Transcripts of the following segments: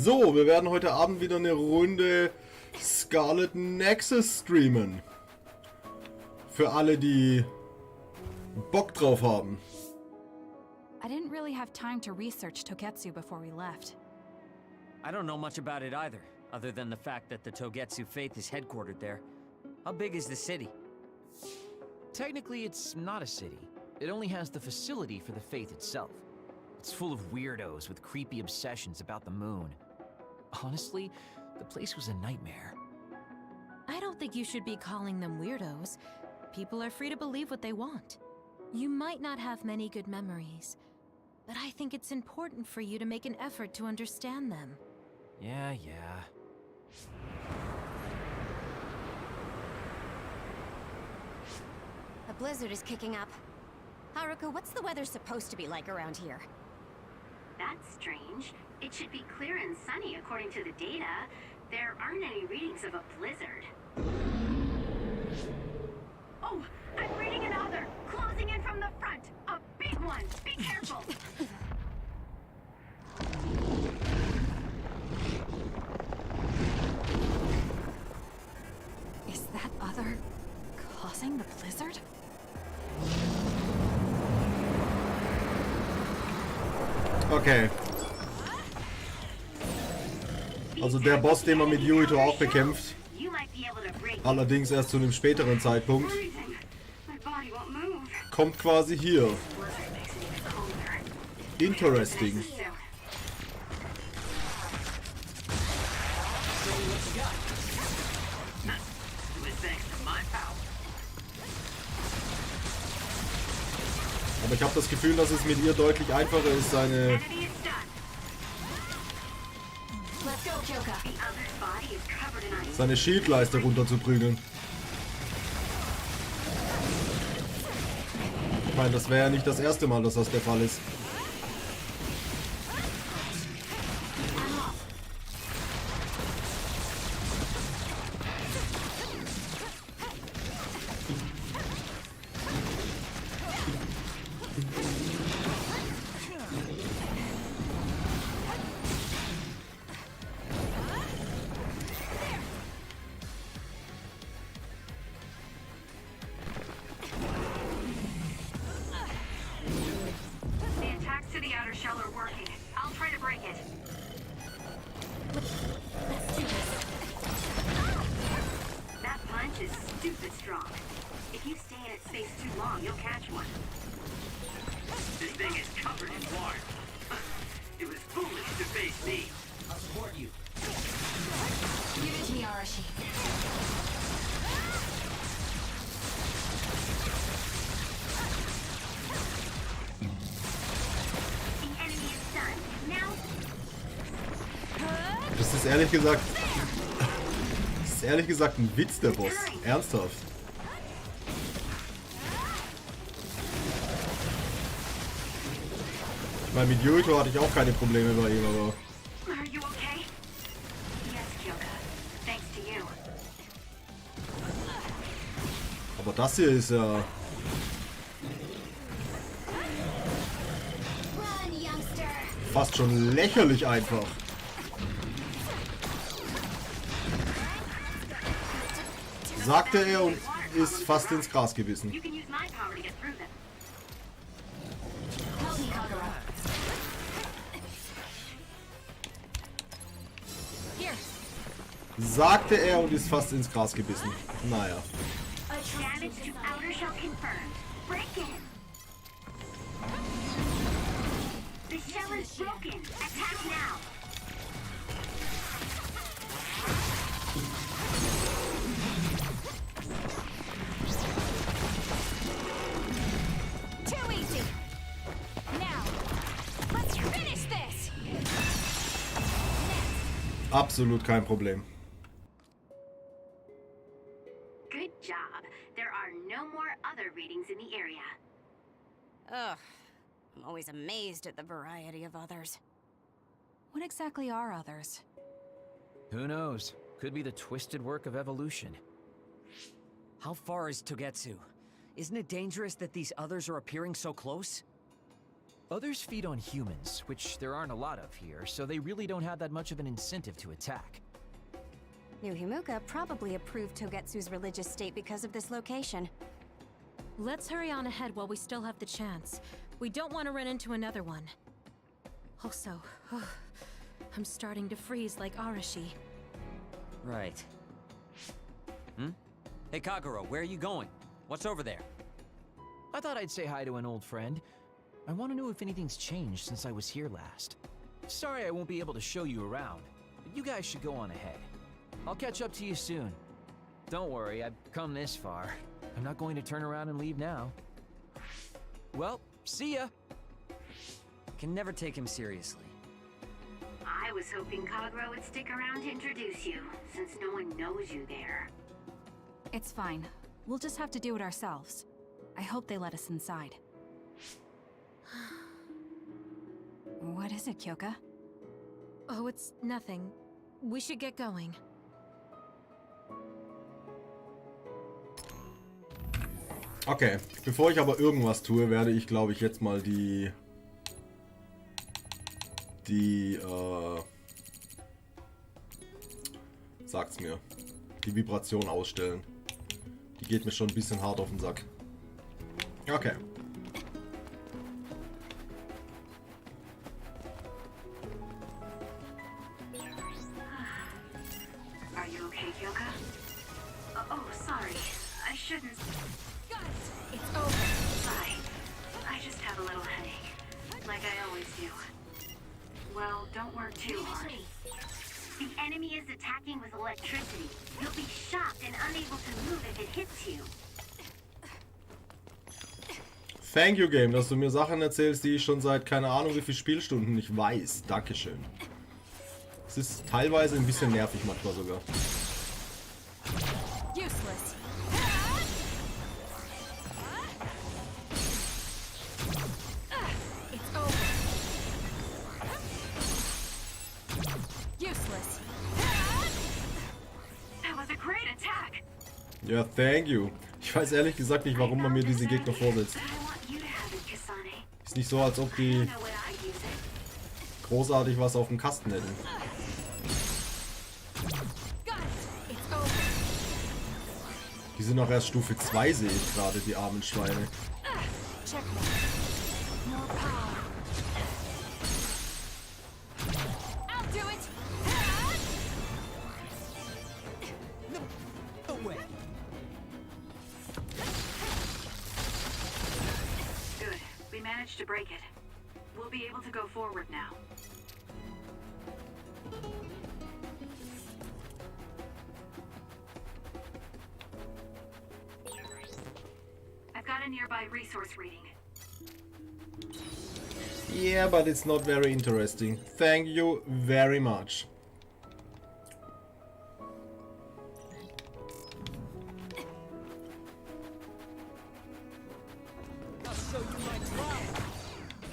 So, wir werden heute Abend wieder eine Runde Scarlet Nexus streamen. Für alle, die Bock drauf haben. I didn't really have time to research Togetsu before we left. I don't know much about it either, other than the fact that the Togetsu faith is headquartered there. How big is the city? Technically, it's not a city. It only has the facility for the faith itself. It's full of weirdos with creepy obsessions about the moon. Honestly, the place was a nightmare. I don't think you should be calling them weirdos. People are free to believe what they want. You might not have many good memories, but I think it's important for you to make an effort to understand them. Yeah. A blizzard is kicking up. Haruka, what's the weather supposed to be like around here? That's strange. It should be clear and sunny according to the data. There aren't any readings of a blizzard. Oh, I'm reading another! Closing in from the front! A big one! Be careful! Is that other causing the blizzard? Okay. Also der Boss, den man mit Yuito auch bekämpft. Allerdings erst zu einem späteren Zeitpunkt. Kommt quasi hier. Interesting. Aber ich habe das Gefühl, dass es mit ihr deutlich einfacher ist, seine Schildleiste runterzuprügeln. Ich meine, das wäre ja nicht das erste Mal, dass das der Fall ist. Das ist ehrlich gesagt ein Witz, der Boss. Ernsthaft. Ich meine, mit Yuito hatte ich auch keine Probleme bei ihm, aber... Aber das hier ist ja... fast schon lächerlich einfach. Sagte er und ist fast ins Gras gebissen. Sagte er und ist fast ins Gras gebissen. Naja. Absolut kein Problem. Good job. There are no more other readings in the area. Ugh. I'm always amazed at the variety of others. What exactly are others? Who knows? Could be the twisted work of evolution. How far is Togetsu? Isn't it dangerous that these others are appearing so close? Others feed on humans, which there aren't a lot of here, so they really don't have that much of an incentive to attack. New Himuka probably approved Togetsu's religious state because of this location. Let's hurry on ahead while we still have the chance. We don't want to run into another one. Also, I'm starting to freeze like Arashi. Right. Hey, Kagero, where are you going? What's over there? I thought I'd say hi to an old friend. I want to know if anything's changed since I was here last. Sorry I won't be able to show you around, but you guys should go on ahead. I'll catch up to you soon. Don't worry, I've come this far. I'm not going to turn around and leave now. Well, see ya! Can never take him seriously. I was hoping Kagero would stick around to introduce you, since no one knows you there. It's fine. We'll just have to do it ourselves. I hope they let us inside. What is it, Kyoka? Oh, it's nothing. We should get going. Okay, bevor ich aber irgendwas tue, werde ich, glaube ich, jetzt mal sagt's mir, die Vibration ausstellen. Die geht mir schon ein bisschen hart auf den Sack. Okay. Are you okay, Kyoka? Oh, sorry. I shouldn't. It's over. Sorry. I just have a little headache, like I always do. Well, don't work too hard. The enemy is attacking with electricity. You'll be shocked and unable to move if it hits you. Thank you, Game, dass du mir Sachen erzählst, die ich schon seit keine Ahnung wie viel Spielstunden nicht weiß. Dankeschön. Es ist teilweise ein bisschen nervig manchmal sogar. Useless. It's over. Useless. That was a great attack. Ja, thank you. Ich weiß ehrlich gesagt nicht, warum man mir diese Gegner vorsetzt. But I want you to have it, Kasane. Ist nicht so, als ob I die don't know what I'd use it. großartig was auf dem Kasten hätten. Got it. It's over. Die sind noch erst Stufe 2, sehe ich gerade, die armen Schweine. Checkmate. More power. I'll do it. No way! Good. We managed to break it. We'll be able to go forward now. I've got a nearby resource reading. Yeah, but it's not very interesting. Thank you very much.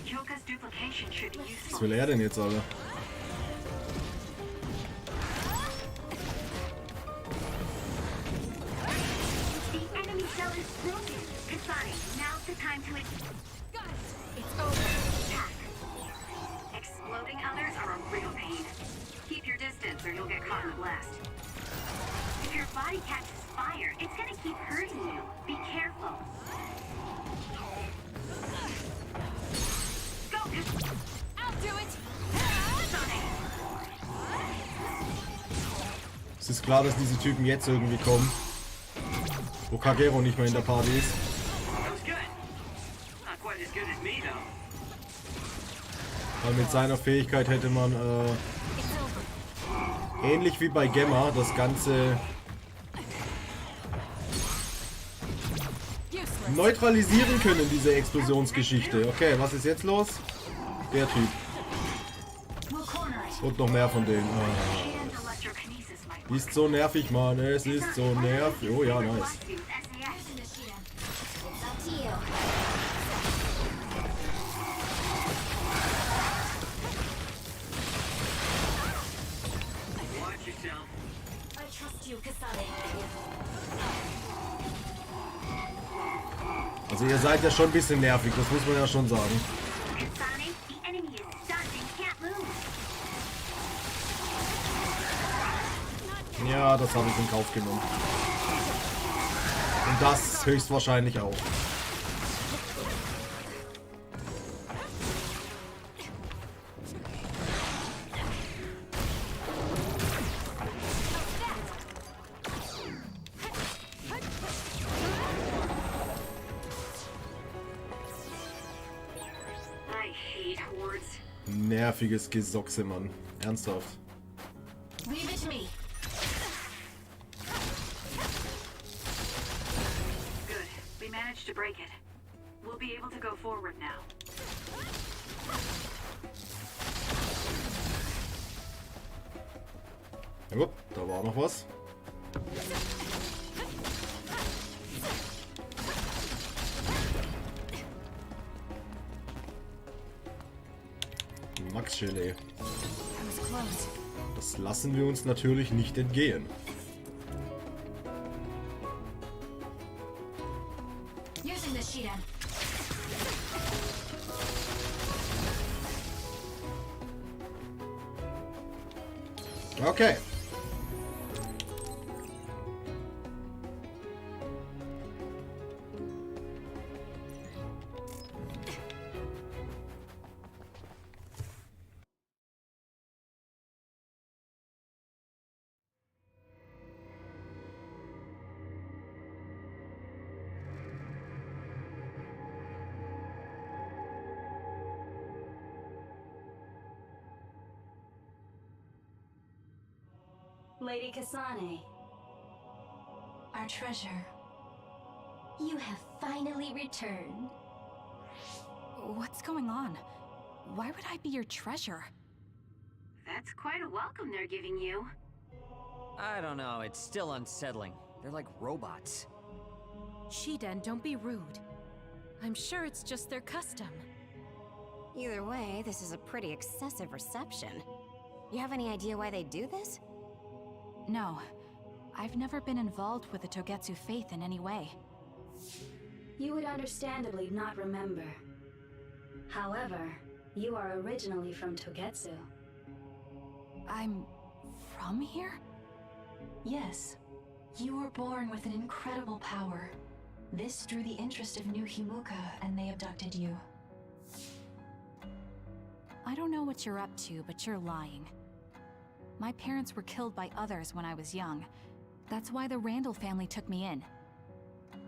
Kyoka's duplication should be Was useful. will er denn jetzt, Alter? The enemy cell is broken. Kasane, now's the time to Got it. It's over. attack. Exploding others are a real pain. Keep your distance or you'll get caught in the blast. If your body catches fire, it's gonna keep hurting you. Be careful. Go! I'll do it. Kasane! Es ist klar, dass diese Typen jetzt irgendwie kommen. Wo Kagero nicht mehr in der Party ist. That was good. Not quite as good as me, though. Weil mit seiner Fähigkeit hätte man ähnlich wie bei Gemma das Ganze Useless. neutralisieren können, diese Explosionsgeschichte. Okay, was ist jetzt los? Der Typ. We'll corner it. Und noch mehr von denen. And electrokinesis might work. Ist so nervig, Mann. Es ist so nervig. Oh ja, nice. Must be with SAS. It's up to you. Watch yourself. I trust you, Kasane. Also ihr seid ja schon ein bisschen nervig, das muss man ja schon sagen. Kasane Ja, das habe ich in Kauf genommen. Und das höchstwahrscheinlich auch. I hate hordes. Nerviges Gesochse, Mann. Ernsthaft. Leave it to me. Good. We managed to break it. We'll be able to go forward now. Oh, da war noch was. Max Gelee. Das lassen wir uns natürlich nicht entgehen. Using the sheet end. Okay. Lady Kasane, Our treasure. You have finally returned. What's going on? Why would I be your treasure? that's quite a welcome they're giving you. I don't know, it's still unsettling. They're like robots. Shiden, don't be rude. I'm sure it's just their custom. Either way, this is a pretty excessive reception. You have any idea why they do this? No. I've never been involved with the Togetsu faith in any way. You would understandably not remember. However, you are originally from Togetsu. I'm from here? Yes. You were born with an incredible power. This drew the interest of New Himuka, and they abducted you. I don't know what you're up to, but you're lying. My parents were killed by others when I was young. That's why the Randall family took me in.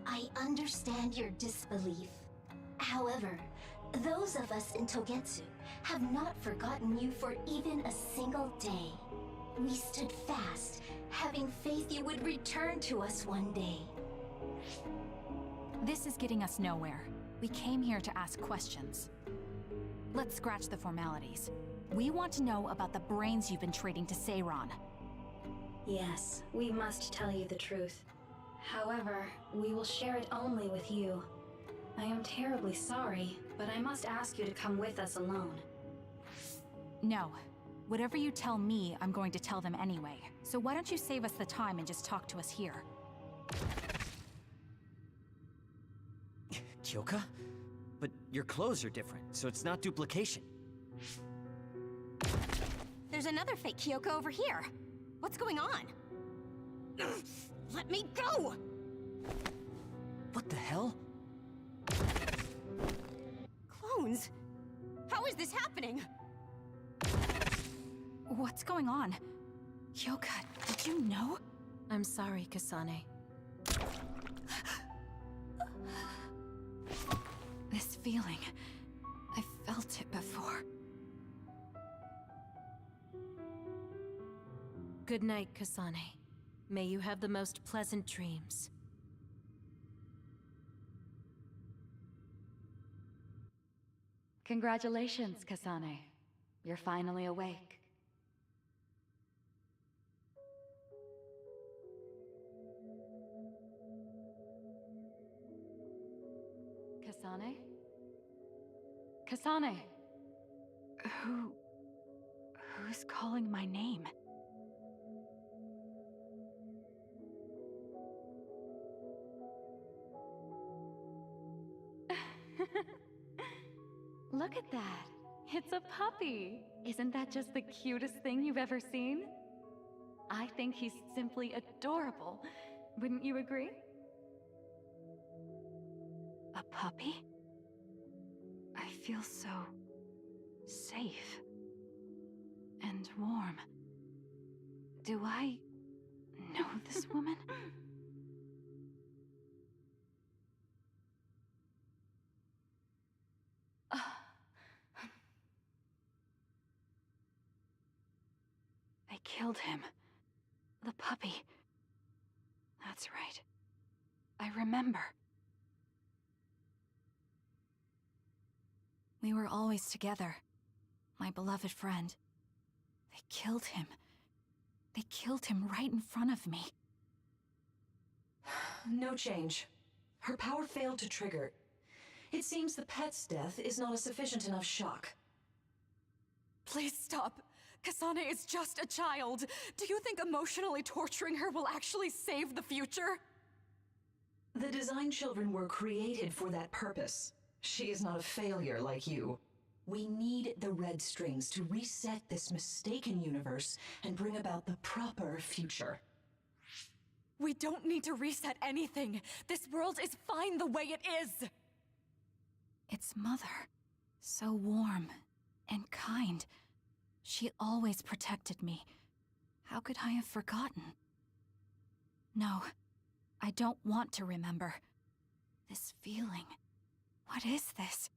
I understand your disbelief. However, those of us in Togetsu have not forgotten you for even a single day. We stood fast, having faith you would return to us one day. This is getting us nowhere. We came here to ask questions. Let's scratch the formalities. We want to know about the brains you've been trading to Seiron. Yes, we must tell you the truth. However, we will share it only with you. I am terribly sorry, but I must ask you to come with us alone. No. Whatever you tell me, I'm going to tell them anyway. So why don't you save us the time and just talk to us here? Kyoka? But your clothes are different, so it's not duplication. There's another fake Kyoko over here. What's going on? Let me go! What the hell? Clones? How is this happening? What's going on? Kyoka, did you know? I'm sorry, Kasane. This feeling... I felt it before. Good night, Kasane. May you have the most pleasant dreams. Congratulations, Kasane. You're finally awake. Kasane? Kasane! Who's calling my name? Look at that! It's a puppy! Isn't that just the cutest thing you've ever seen? I think he's simply adorable. Wouldn't you agree? A puppy? I feel so safe and warm. Do I know this woman? They killed him. The puppy. That's right. I remember. We were always together. My beloved friend. They killed him. They killed him right in front of me. No change. Her power failed to trigger. It seems the pet's death is not a sufficient enough shock. Please stop. Kasane is just a child. Do you think emotionally torturing her will actually save the future? The design children were created for that purpose. She is not a failure like you. We need the red strings to reset this mistaken universe and bring about the proper future. We don't need to reset anything. This world is fine the way it is. It's Mother. So warm and kind. She always protected me. How could I have forgotten? No, I don't want to remember. This feeling. What is this?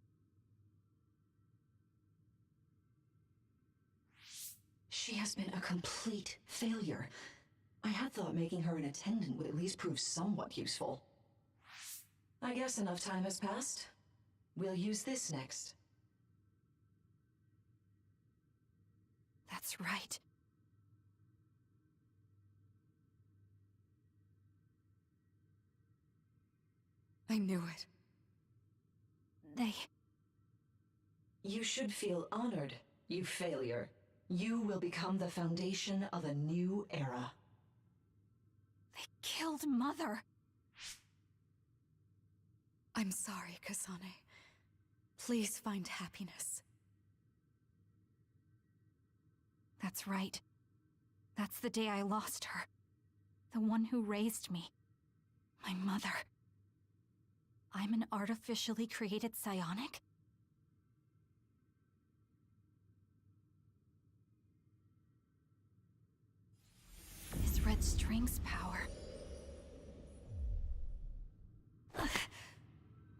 She has been a complete failure. I had thought making her an attendant would at least prove somewhat useful. I guess enough time has passed. We'll use this next. That's right. I knew it. You should feel honored, you failure. You will become the foundation of a new era. They killed Mother. I'm sorry, Kasane. Please find happiness. That's right. That's the day I lost her. The one who raised me. My mother. I'm an artificially created psionic? This red string's power.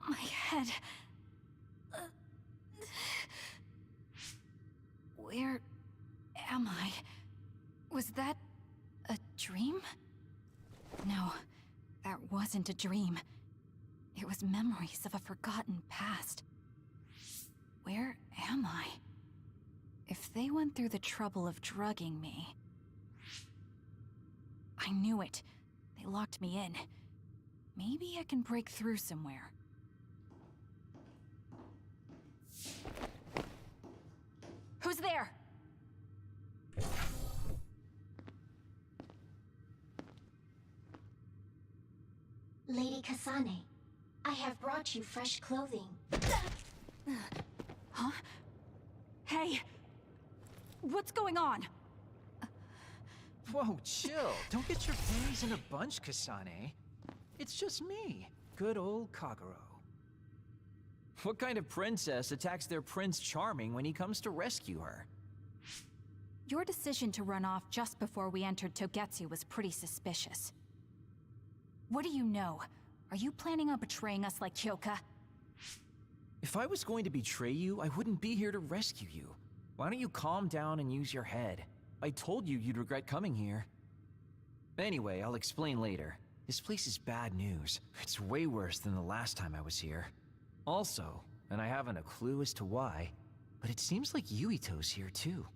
My head. Where am I? Was that a dream? No, that wasn't a dream. It was memories of a forgotten past. Where am I? If they went through the trouble of drugging me... I knew it. They locked me in. Maybe I can break through somewhere. Who's there? Lady Kasane, I have brought you fresh clothing. Huh? Hey! What's going on? Whoa, chill. Don't get your panties in a bunch, Kasane. It's just me, good old Kagero. What kind of princess attacks their Prince Charming when he comes to rescue her? Your decision to run off just before we entered Togetsu was pretty suspicious. What do you know? Are you planning on betraying us like Kyoka? If I was going to betray you, I wouldn't be here to rescue you. Why don't you calm down and use your head? I told you you'd regret coming here. Anyway, I'll explain later. This place is bad news. It's way worse than the last time I was here. Also, and I haven't a clue as to why, but it seems like Yuito's here too.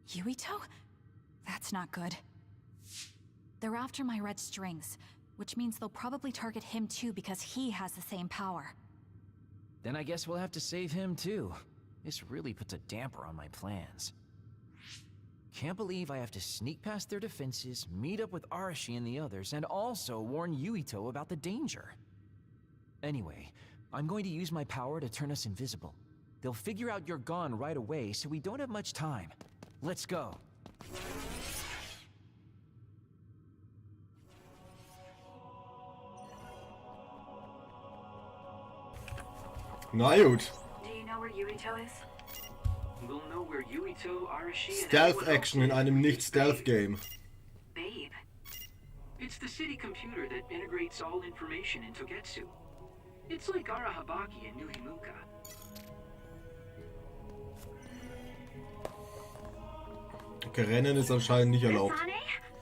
Yuito? That's not good. They're after my red strings, which means they'll probably target him too because he has the same power. Then I guess we'll have to save him too. This really puts a damper on my plans. Can't believe I have to sneak past their defenses, meet up with Arashi and the others, and also warn Yuito about the danger. Anyway, I'm going to use my power to turn us invisible. They'll figure out you're gone right away, so we don't have much time. Let's go. Na gut. Do you know where Yuito is? We'll know where Yuito, Arashi, and Stealth everyone Action else in is. einem Nicht-Stealth-Game. Babe. It's the city computer that integrates all information in Togetsu. It's like Arahabaki and Nuhimuka. Okay, Rennen ist anscheinend nicht erlaubt. Kasane?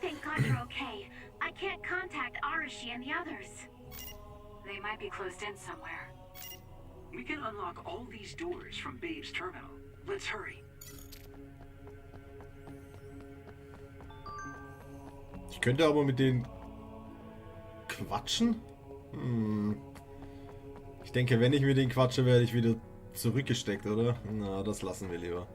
Thank God you're okay. I can't contact Arashi and the others. They might be closed in somewhere. We can unlock all these doors from Babe's terminal. Let's hurry. Ich könnte aber mit denen quatschen? Ich denke, wenn ich mit denen quatsche, werde ich wieder zurückgesteckt, oder? Na, das lassen wir lieber.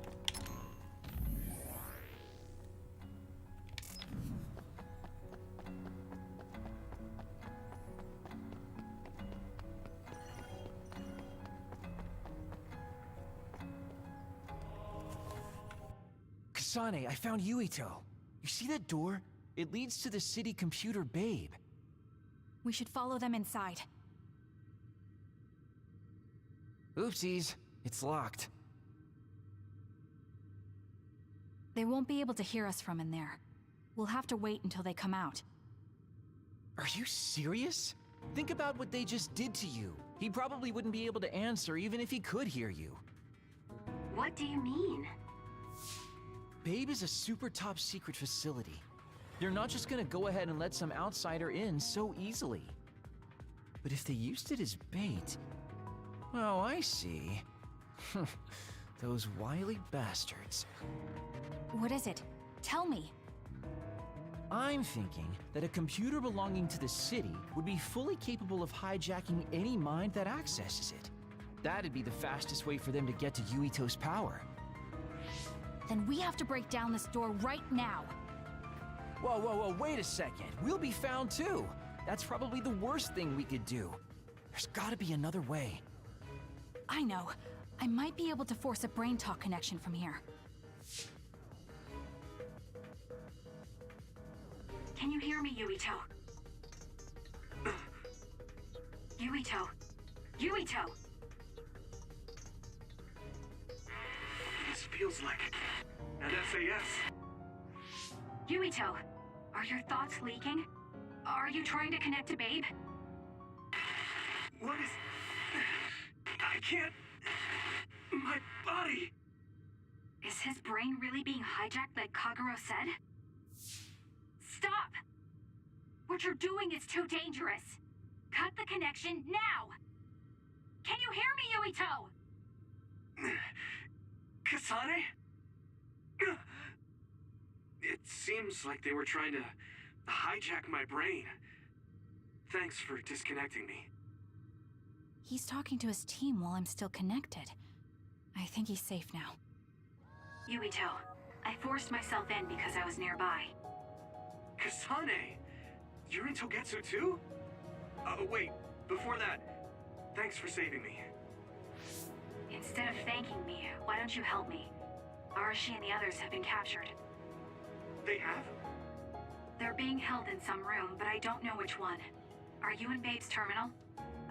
Kasane, I found Yuito. You see that door? It leads to the city computer Babe. We should follow them inside. Oopsies, it's locked. They won't be able to hear us from in there. We'll have to wait until they come out. Are you serious? Think about what they just did to you. He probably wouldn't be able to answer even if he could hear you. What do you mean? Babe is a super top secret facility. They're not just gonna go ahead and let some outsider in so easily. But if they used it as bait... Oh, I see. Those wily bastards. What is it? Tell me. I'm thinking that a computer belonging to the city would be fully capable of hijacking any mind that accesses it. That'd be the fastest way for them to get to Yuito's power. Then we have to break down this door right now. Whoa, wait a second. We'll be found too. That's probably the worst thing we could do. There's gotta be another way. I know. I might be able to force a brain talk connection from here. Can you hear me, Yuito? Yuito! Yuito! This feels like an SAS. Yuito, are your thoughts leaking? Are you trying to connect to Babe? What is... I can't... My body... Is his brain really being hijacked like Kagero said? Stop! What you're doing is too dangerous. Cut the connection now! Can you hear me, Yuito? Kasane? It seems like they were trying to hijack my brain. Thanks for disconnecting me. He's talking to his team while I'm still connected. I think he's safe now. Yuito, I forced myself in because I was nearby. Kasane! You're in Togetsu too? Wait, before that, thanks for saving me. Instead of thanking me, why don't you help me? Arashi and the others have been captured. They have? They're being held in some room, but I don't know which one. Are you in Babe's terminal?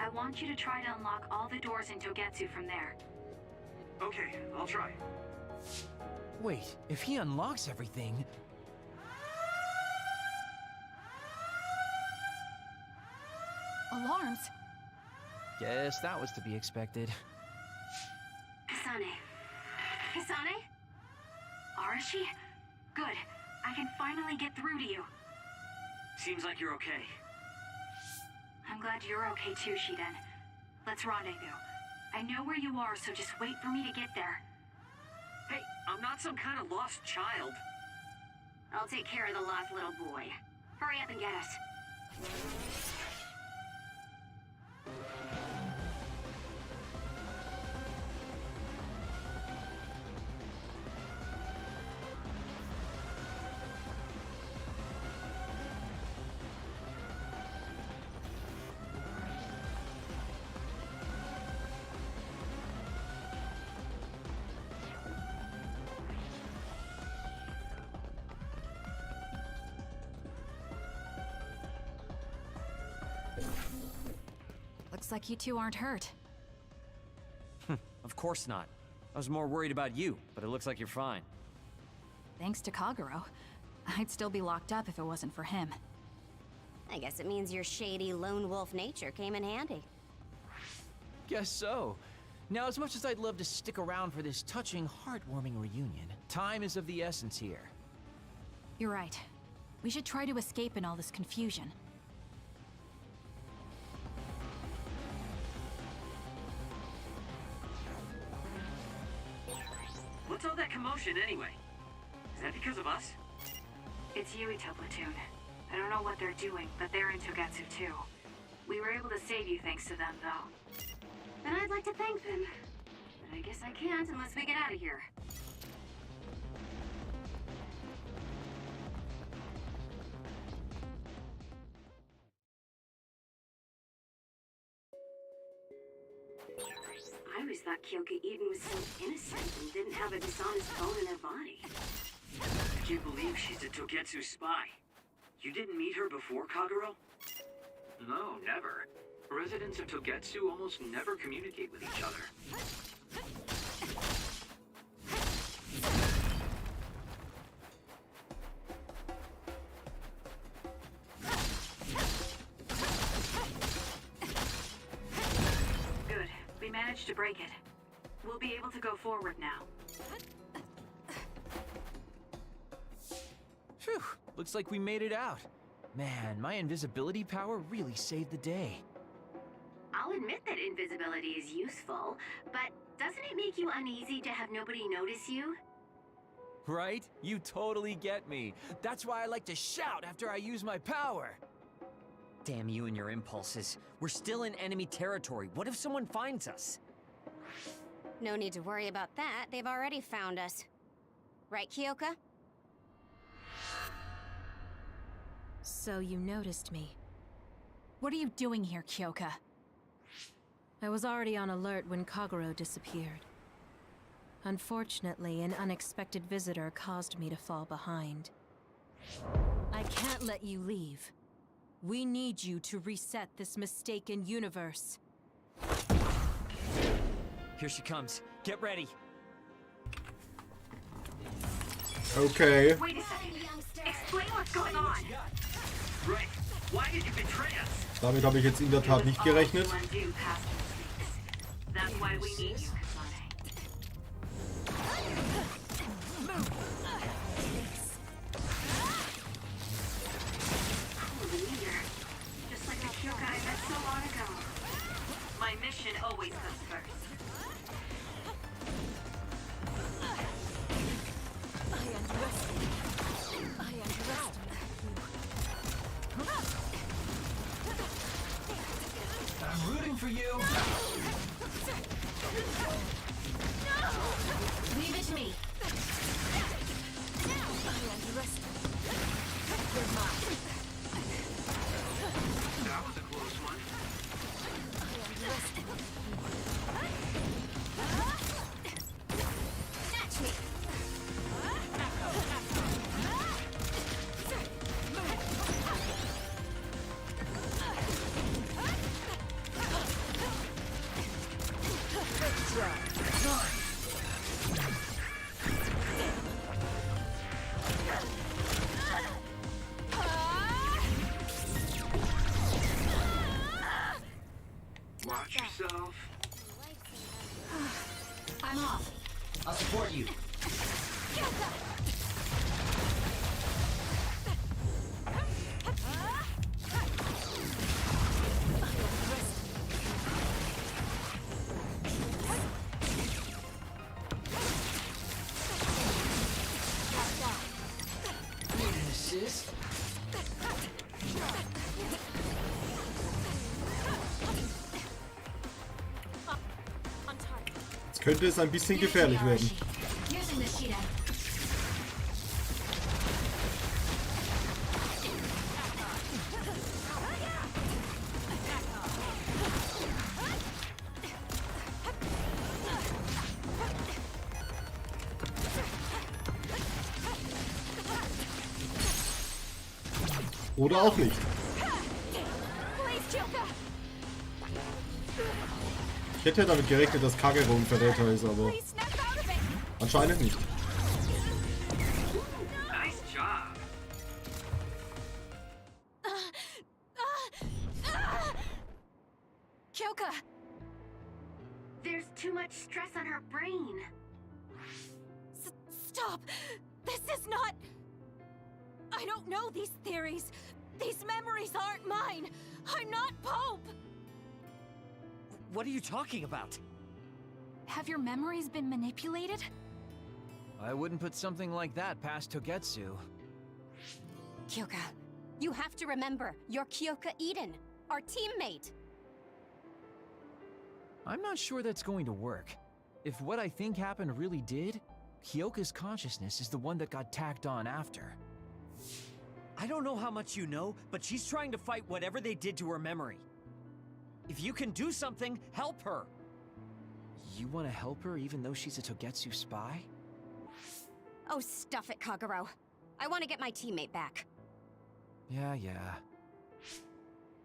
I want you to try to unlock all the doors in Togetsu from there. Okay, I'll try. Wait, if he unlocks everything... Alarms? Guess that was to be expected. Kasane. Kasane? Arashi? Good. I can finally get through to you. Seems like you're okay. I'm glad you're okay too, Shiden. Let's rendezvous. I know where you are, so just wait for me to get there. Hey, I'm not some kind of lost child. I'll take care of the lost little boy. Hurry up and get us. Looks like you two aren't hurt. Of course not. I was more worried about you, but it looks like you're fine. Thanks to Kagero. I'd still be locked up if it wasn't for him. I guess it means your shady lone wolf nature came in handy. Guess so. Now, as much as I'd love to stick around for this touching, heartwarming reunion, time is of the essence here. You're right. We should try to escape in all this confusion. What's all that commotion anyway? Is that because of us? It's Yuito platoon. I don't know what they're doing, but they're in Togetsu too. We were able to save you thanks to them, though. And I'd like to thank them. But I guess I can't unless we get out of here. I always thought Kyoka Eden was so innocent and didn't have a dishonest bone in her body. I can't believe she's a Togetsu spy. You didn't meet her before, Kagero? No, never. Residents of Togetsu almost never communicate with each other. Good. We managed to break it. We'll be able to go forward now. Phew, looks like we made it out. Man, my invisibility power really saved the day. I'll admit that invisibility is useful, but doesn't it make you uneasy to have nobody notice you? Right? You totally get me. That's why I like to shout after I use my power. Damn you and your impulses. We're still in enemy territory. What if someone finds us? No need to worry about that. They've already found us. Right, Kyoka? So you noticed me. What are you doing here, Kyoka? I was already on alert when Kagero disappeared. Unfortunately, an unexpected visitor caused me to fall behind. I can't let you leave. We need you to reset this mistaken universe. Here she comes. Get ready. Okay. Wait a second. Explain what's going on. Right. Why did you betray us? Damit habe ich jetzt in der Tat nicht gerechnet. That's why we need you, Kasane. The leader. Just like the Kyoka I met so long ago. My mission always comes first. I'm rooting for you. Leave it to me. That was a close one. Catch me. Watch yourself. I'm off. I'll support you. Need an assist? Jetzt könnte es ein bisschen gefährlich werden. Using the Shida. Oder auch nicht. Please, Kyoka! Ich hätte ja damit gerechnet, dass Kagero ein Verräter ist, aber anscheinend nicht. Nice job. Kyoka! There's too much stress on her brain. Stop! This is not... I don't know these theories. These memories aren't mine. I'm not Pope! What are you talking about? Have your memories been manipulated? I wouldn't put something like that past Togetsu. Kyoka, you have to remember, you're Kyoka Eden, our teammate. I'm not sure that's going to work. If what I think happened really did, Kyoka's consciousness is the one that got tacked on after. I don't know how much you know, but she's trying to fight whatever they did to her memory. If you can do something, help her! You want to help her even though she's a Togetsu spy? Oh, stuff it, Kagero. I want to get my teammate back. Yeah.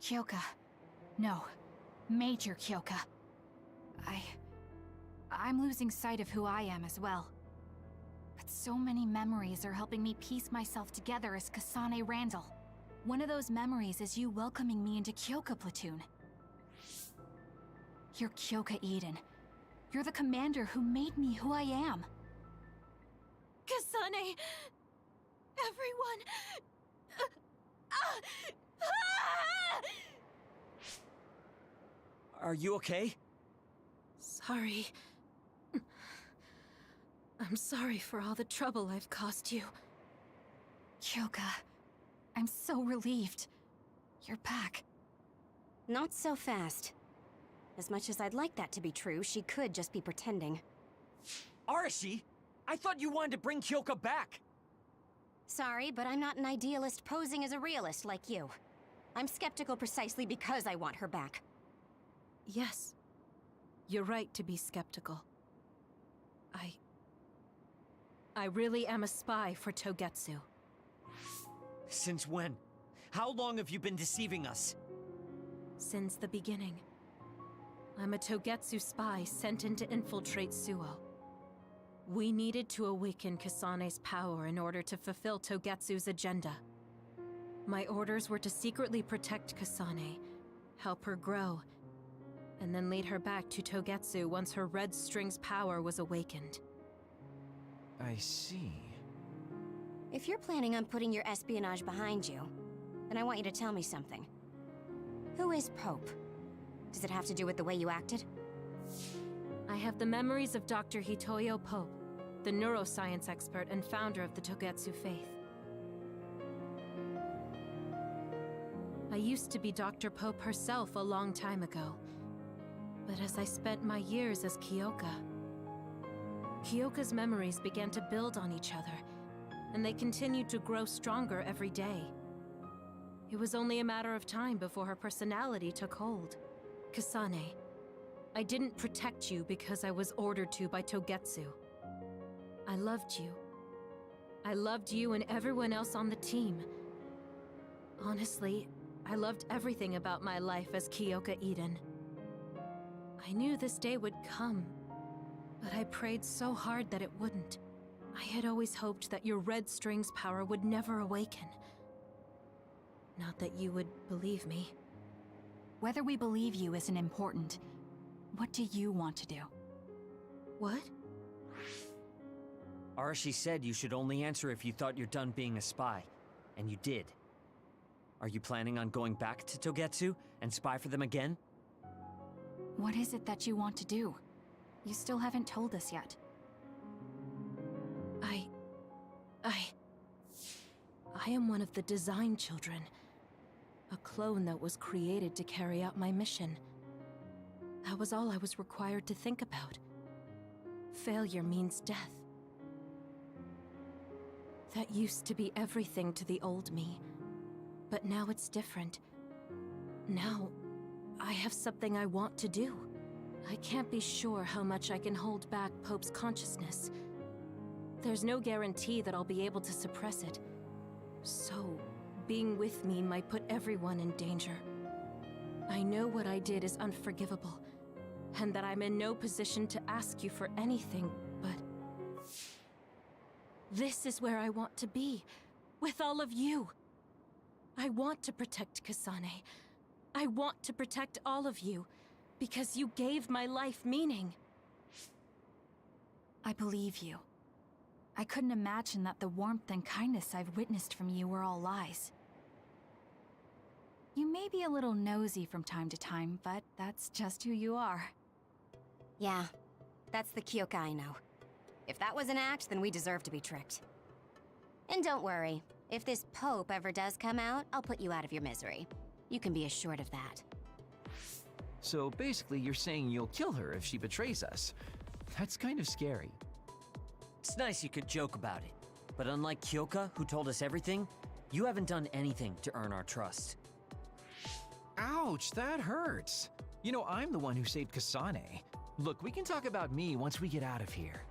Kyoka. No. Major Kyoka. I'm losing sight of who I am as well. But so many memories are helping me piece myself together as Kasane Randall. One of those memories is you welcoming me into Kyoka Platoon. You're Kyoka Eden. You're the commander who made me who I am. Kasane... Everyone... Are you okay? Sorry. I'm sorry for all the trouble I've caused you. Kyoka, I'm so relieved. You're back. Not so fast. As much as I'd like that to be true, she could just be pretending. Arashi! I thought you wanted to bring Kyoka back! Sorry, but I'm not an idealist posing as a realist like you. I'm skeptical precisely because I want her back. Yes. You're right to be skeptical. I really am a spy for Togetsu. Since when? How long have you been deceiving us? Since the beginning. I'm a Togetsu spy sent in to infiltrate Suo. We needed to awaken Kasane's power in order to fulfill Togetsu's agenda. My orders were to secretly protect Kasane, help her grow, and then lead her back to Togetsu once her red string's power was awakened. I see. If you're planning on putting your espionage behind you, then I want you to tell me something. Who is Pope? Does it have to do with the way you acted? I have the memories of Dr. Hitoyo Pope, the neuroscience expert and founder of the Togetsu faith. I used to be Dr. Pope herself a long time ago. But as I spent my years as Kyoka's memories began to build on each other, and they continued to grow stronger every day. It was only a matter of time before her personality took hold. Kasane, I didn't protect you because I was ordered to by Togetsu. I loved you. I loved you and everyone else on the team. Honestly, I loved everything about my life as Kyoka Eden. I knew this day would come, but I prayed so hard that it wouldn't. I had always hoped that your red string's power would never awaken. Not that you would believe me. Whether we believe you isn't important. What do you want to do? What? Arashi said you should only answer if you thought you're done being a spy. And you did. Are you planning on going back to Togetsu and spy for them again? What is it that you want to do? You still haven't told us yet. I am one of the design children. A clone that was created to carry out my mission. That was all I was required to think about. Failure means death. That used to be everything to the old me. But now it's different. Now, I have something I want to do. I can't be sure how much I can hold back Pope's consciousness. There's no guarantee that I'll be able to suppress it. So, being with me might put everyone in danger. I know what I did is unforgivable, and that I'm in no position to ask you for anything, but this is where I want to be, with all of you. I want to protect Kasane. I want to protect all of you, because you gave my life meaning. I believe you. I couldn't imagine that the warmth and kindness I've witnessed from you were all lies. You may be a little nosy from time to time, but that's just who you are. Yeah, that's the Kyoka I know. If that was an act, then we deserve to be tricked. And don't worry, if this Pope ever does come out, I'll put you out of your misery. You can be assured of that. So basically, you're saying you'll kill her if she betrays us. That's kind of scary. It's nice you could joke about it, but unlike Kyoka, who told us everything, you haven't done anything to earn our trust. Ouch, that hurts. You know, I'm the one who saved Kasane. Look, we can talk about me once we get out of here.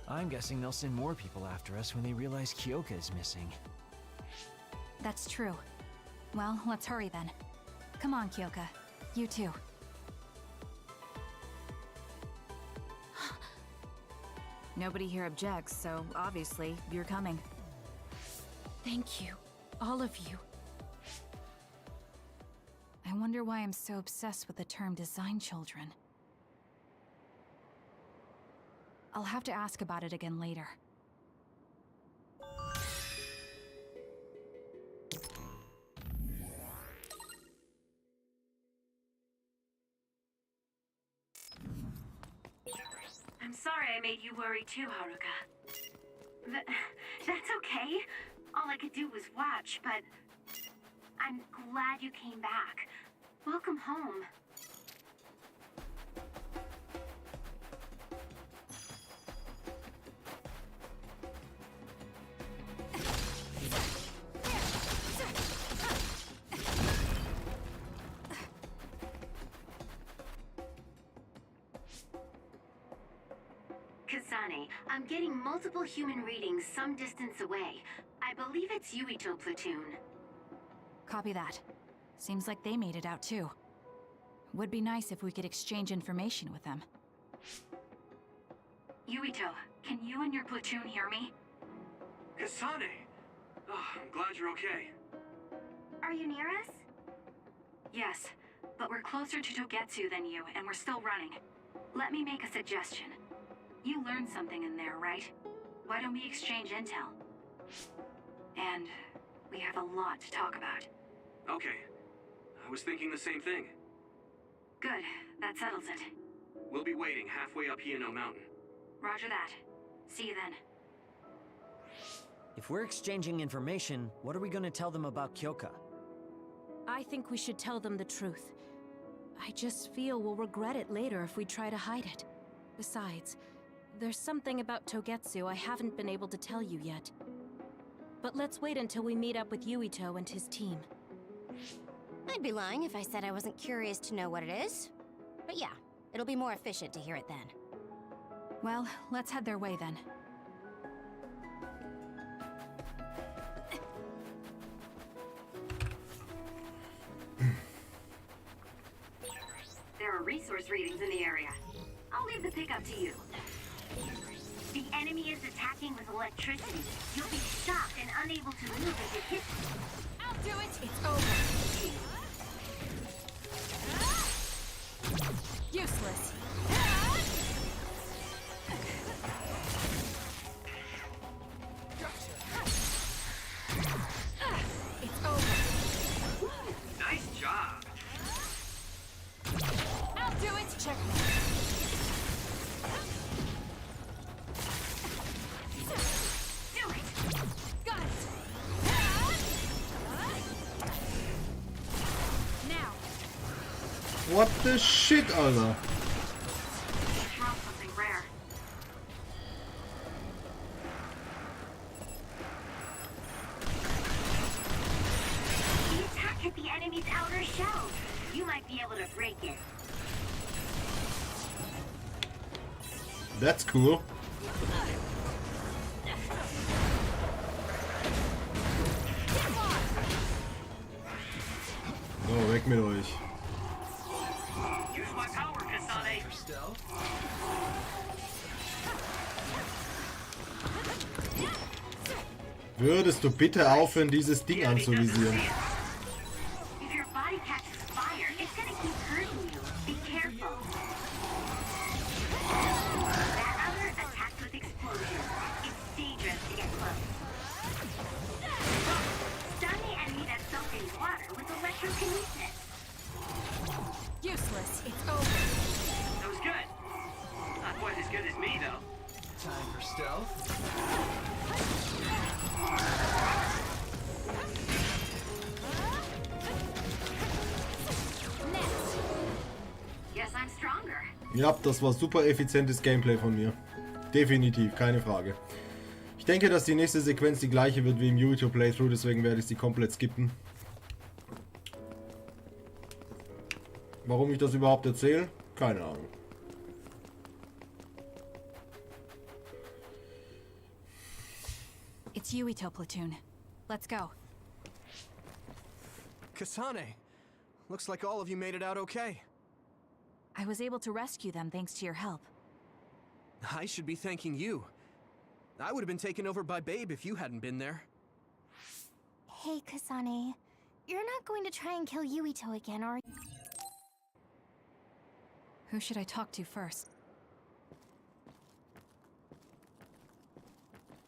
I'm guessing they'll send more people after us when they realize Kyoka is missing. That's true. Well, let's hurry then. Come on, Kyoka. You too. Nobody here objects, so obviously you're coming. Thank you, all of you. I wonder why I'm so obsessed with the term design children. I'll have to ask about it again later. I'm sorry I made you worry too, Haruka. That's okay. All I could do was watch, but I'm glad you came back. Welcome home. Kasane, I'm getting multiple human readings some distance away. I believe it's Yuito platoon. Copy that. Seems like they made it out too. Would be nice if we could exchange information with them. Yuito, can you and your platoon hear me? Kasane! Oh, I'm glad you're okay. Are you near us? Yes, but we're closer to Togetsu than you, and we're still running. Let me make a suggestion. You learned something in there, right? Why don't we exchange intel? And we have a lot to talk about. Okay. I was thinking the same thing. Good, that settles it. We'll be waiting halfway up Hino Mountain. Roger that. See you then. If we're exchanging information, what are we gonna tell them about Kyoka? I think we should tell them the truth. I just feel we'll regret it later if we try to hide it. Besides, there's something about Togetsu I haven't been able to tell you yet. But let's wait until we meet up with Yuito and his team. I'd be lying if I said I wasn't curious to know what it is. But yeah, it'll be more efficient to hear it then. Well, let's head their way then. There are resource readings in the area. I'll leave the pickup to you. The enemy is attacking with electricity. You'll be shocked and unable to move if it hits you. I'll do it! It's over! Useless! It's over! Nice job! I'll do it! Check me! Do it! Got it! Now! What the shit, Alter? Drop something rare. The attack hit the enemy's outer shell. You might be able to break it. That's cool. So, weg mit euch. You use my power, Kasane. For stealth. Würdest du bitte aufhören, dieses Ding anzuvisieren? If your body catches fire, it's gonna keep hurting you. Be careful. That other attacks with explosions. It's dangerous to get close. Stun the enemy that's soaked in water with electrokinesis. Useless. It's over. That was good. Not quite as good as me, though. Time for stealth. Guess I'm stronger. Ja, das war super effizientes Gameplay von mir. Definitiv, keine Frage. Ich denke, dass die nächste Sequenz die gleiche wird wie im YouTube-Playthrough, deswegen werde ich sie komplett skippen. Warum ich das überhaupt erzähle? Keine Ahnung. It's Yuito platoon. Let's go. Kasane, looks like all of you made it out okay. I was able to rescue them thanks to your help. I should be thanking you. I would have been taken over by Babe if you hadn't been there. Hey, Kasane. You're not going to try and kill Yuito again, are you? Who should I talk to first?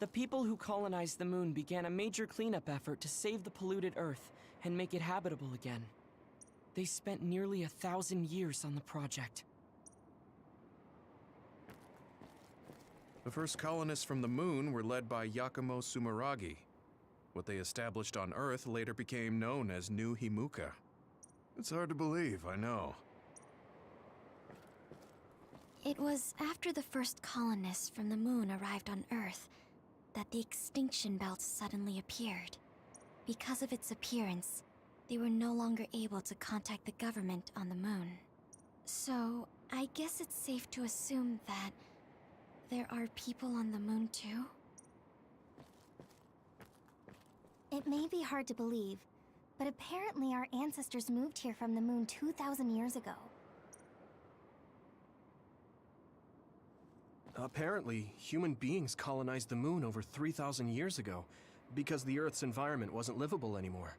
The people who colonized the moon began a major cleanup effort to save the polluted Earth and make it habitable again. They spent nearly 1,000 years on the project. The first colonists from the moon were led by Yakumo Sumeragi. What they established on Earth later became known as New Himuka. It's hard to believe, I know. It was after the first colonists from the moon arrived on Earth that the extinction belt suddenly appeared. Because of its appearance, they were no longer able to contact the government on the moon. So, I guess it's safe to assume that there are people on the moon too? It may be hard to believe, but apparently our ancestors moved here from the moon 2,000 years ago. Apparently, human beings colonized the moon over 3,000 years ago, because the Earth's environment wasn't livable anymore.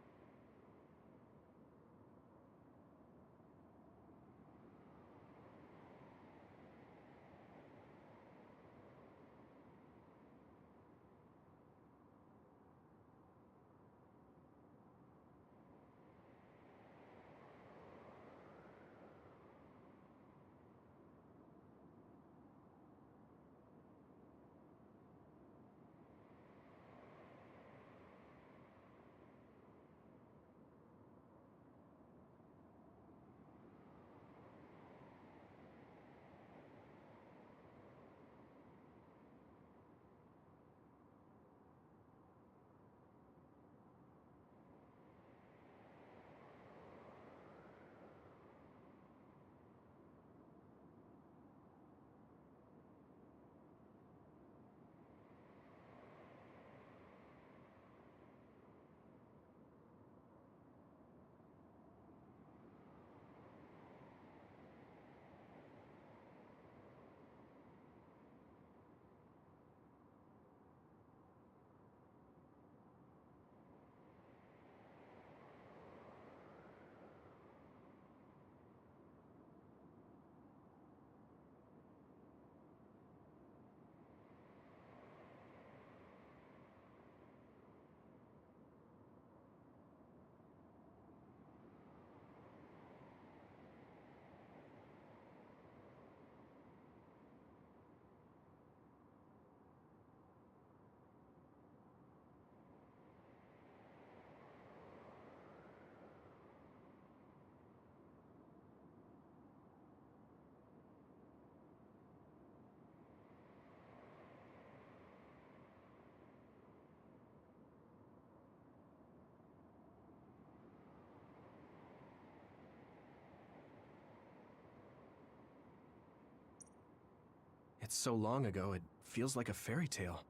It's so long ago, it feels like a fairy tale.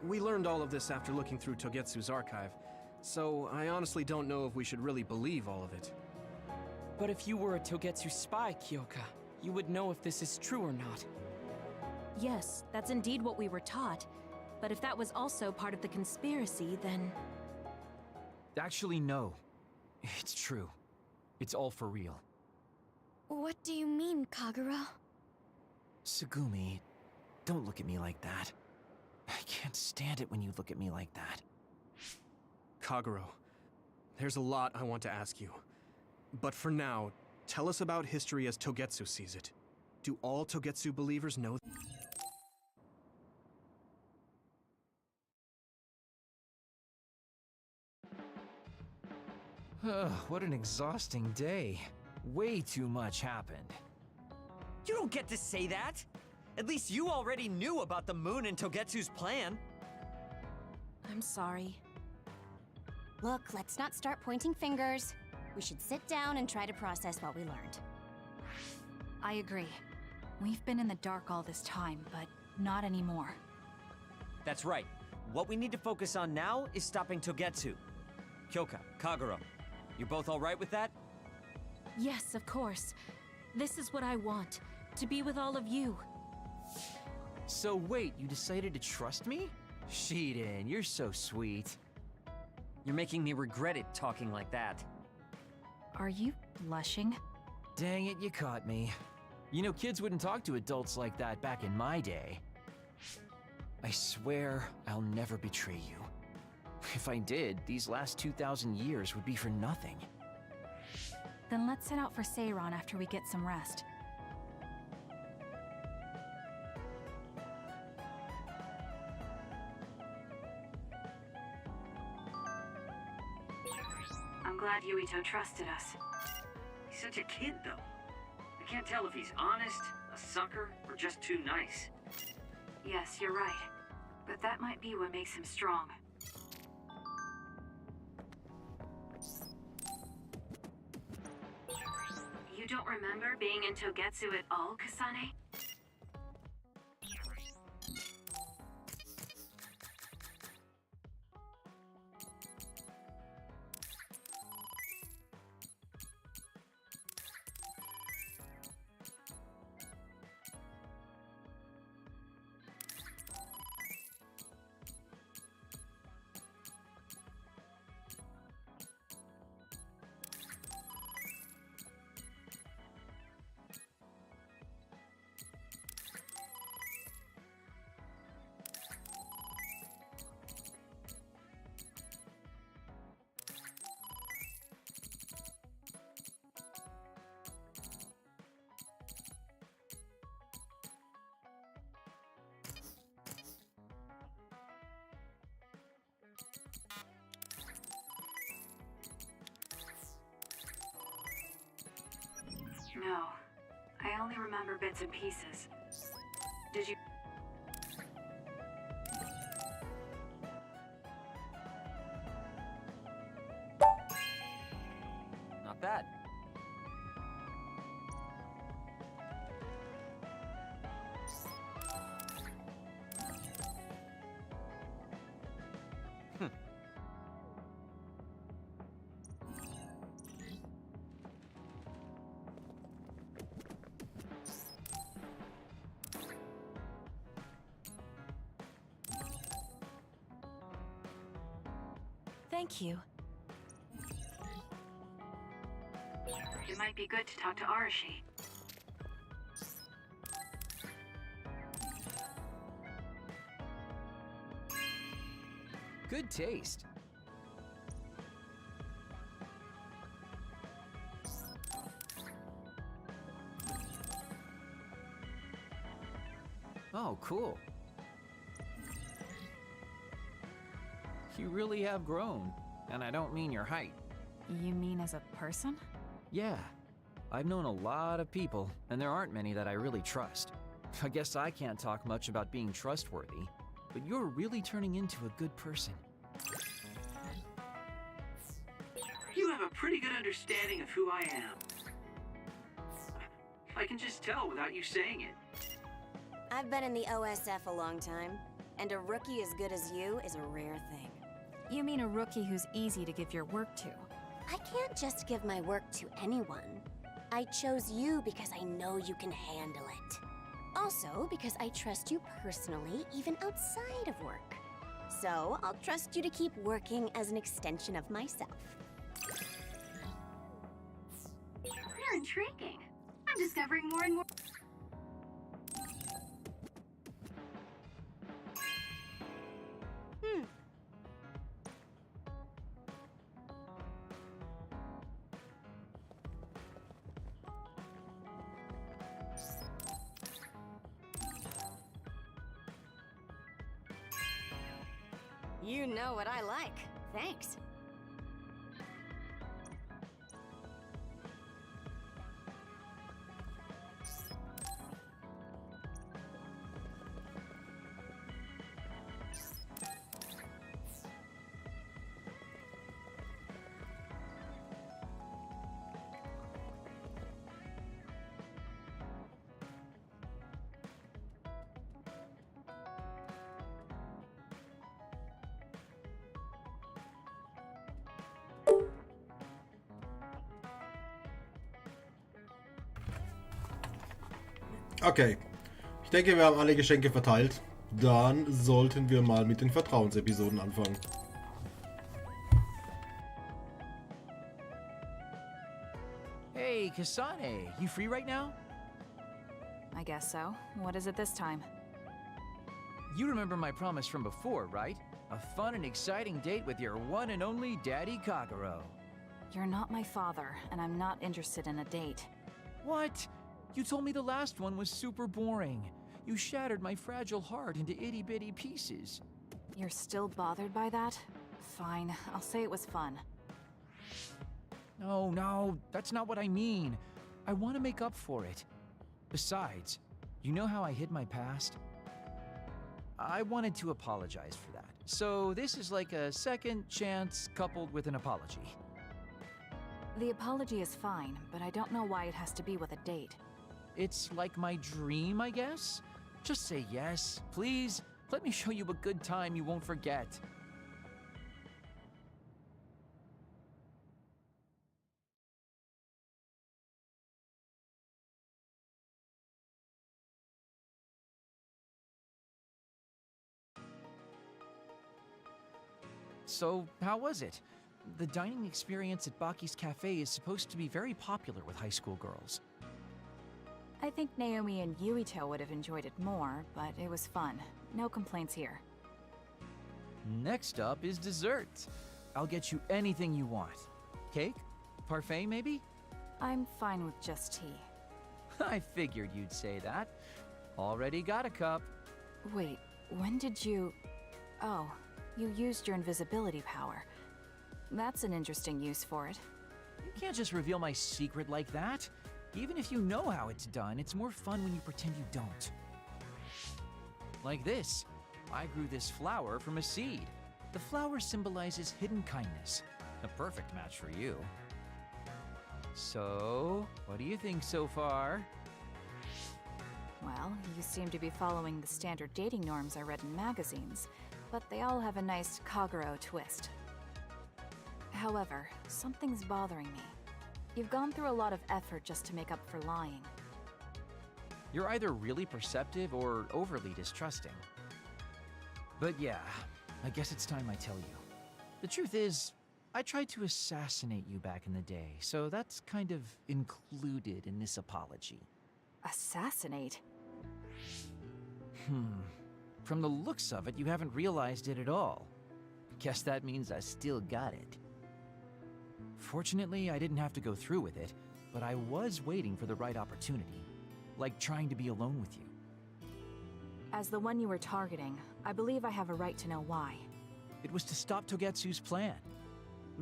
We learned all of this after looking through Togetsu's archive. so I honestly don't know if we should really believe all of it. But if you were a Togetsu spy, Kyoka, you would know if this is true or not. Yes, that's indeed what we were taught. But if that was also part of the conspiracy, then... Actually, no. It's true. It's all for real. What do you mean, Kagero? Tsugumi, don't look at me like that. I can't stand it when you look at me like that. Kagero, there's a lot I want to ask you. But for now, tell us about history as Togetsu sees it. Do all Togetsu believers know? What an exhausting day. Way too much happened. You don't get to say that! At least you already knew about the moon and Togetsu's plan. I'm sorry. Look, let's not start pointing fingers. We should sit down and try to process what we learned. I agree. We've been in the dark all this time, but not anymore. That's right. What we need to focus on now is stopping Togetsu. Kyoka, Kagero, you're both alright with that? Yes, of course. This is what I want. To be with all of you. So wait, you decided to trust me? Shiden, you're so sweet. You're making me regret it talking like that. Are you blushing? Dang it, you caught me. You know, kids wouldn't talk to adults like that back in my day. I swear I'll never betray you. If I did, these last 2,000 years would be for nothing. Then let's head out for Seiron after we get some rest. I'm glad Yuito trusted us. He's such a kid, though. I can't tell if he's honest, a sucker, or just too nice. Yes, you're right. But that might be what makes him strong. You don't remember being in Togetsu at all, Kasane? No. I only remember bits and pieces. Did you... Not bad. Thank you. It might be good to talk to Arashi. Good taste. Oh, cool. You really have grown, and I don't mean your height. You mean as a person? Yeah. I've known a lot of people, and there aren't many that I really trust. I guess I can't talk much about being trustworthy, but you're really turning into a good person. You have a pretty good understanding of who I am. I can just tell without you saying it. I've been in the OSF a long time, and a rookie as good as you is a rare thing. You mean a rookie who's easy to give your work to? I can't just give my work to anyone. I chose you because I know you can handle it. Also, because I trust you personally, even outside of work. So, I'll trust you to keep working as an extension of myself. You're intriguing. I'm discovering more and more. You know what I like. Thanks. Okay. Ich denke, wir haben alle Geschenke verteilt. Dann sollten wir mal mit den Vertrauensepisoden anfangen. Hey, Kasane, you free right now? I guess so. What is it this time? You remember my promise from before, right? A fun and exciting date with your one and only Daddy Kagero. You're not my father, and I'm not interested in a date. What? You told me the last one was super boring. You shattered my fragile heart into itty-bitty pieces. You're still bothered by that? Fine, I'll say it was fun. No, that's not what I mean. I want to make up for it. Besides, you know how I hid my past? I wanted to apologize for that. So this is like a second chance coupled with an apology. The apology is fine, but I don't know why it has to be with a date. It's like my dream, I guess? Just say yes, please. Let me show you a good time you won't forget. So, how was it? The dining experience at Baki's Cafe is supposed to be very popular with high school girls. I think Naomi and Yuito would have enjoyed it more, but it was fun. No complaints here. Next up is dessert. I'll get you anything you want. Cake? Parfait, maybe? I'm fine with just tea. I figured you'd say that. Already got a cup. Wait, when did you... Oh, you used your invisibility power. That's an interesting use for it. You can't just reveal my secret like that. Even if you know how it's done, it's more fun when you pretend you don't. Like this. I grew this flower from a seed. The flower symbolizes hidden kindness. A perfect match for you. So, what do you think so far? Well, you seem to be following the standard dating norms I read in magazines, but they all have a nice Kagero twist. However, something's bothering me. You've gone through a lot of effort just to make up for lying. You're either really perceptive or overly distrusting. But yeah, I guess it's time I tell you. The truth is, I tried to assassinate you back in the day, so that's kind of included in this apology. Assassinate? From the looks of it, you haven't realized it at all. Guess that means I still got it. Fortunately, I didn't have to go through with it, but I was waiting for the right opportunity. Like trying to be alone with you. As the one you were targeting, I believe I have a right to know why. It was to stop Togetsu's plan.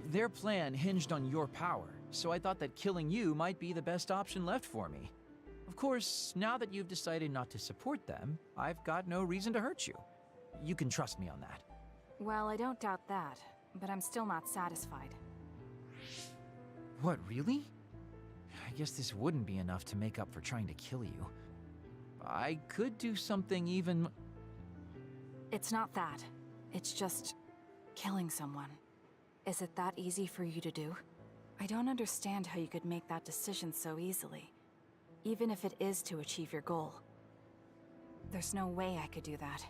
Their plan hinged on your power, so I thought that killing you might be the best option left for me. Of course, now that you've decided not to support them, I've got no reason to hurt you. You can trust me on that. Well, I don't doubt that, but I'm still not satisfied. What, really? I guess this wouldn't be enough to make up for trying to kill you. I could do something even... It's not that. It's just... Killing someone. Is it that easy for you to do? I don't understand how you could make that decision so easily. Even if it is to achieve your goal. There's no way I could do that.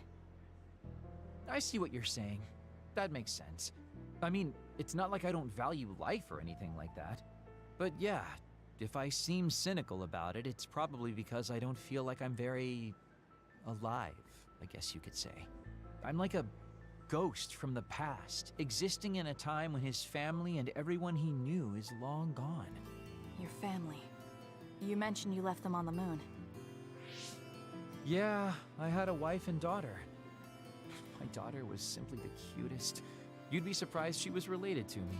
I see what you're saying. That makes sense. I mean, it's not like I don't value life or anything like that. But yeah, if I seem cynical about it, it's probably because I don't feel like I'm very alive, I guess you could say. I'm like a ghost from the past, existing in a time when his family and everyone he knew is long gone. Your family. You mentioned you left them on the moon. Yeah, I had a wife and daughter. My daughter was simply the cutest. You'd be surprised she was related to me.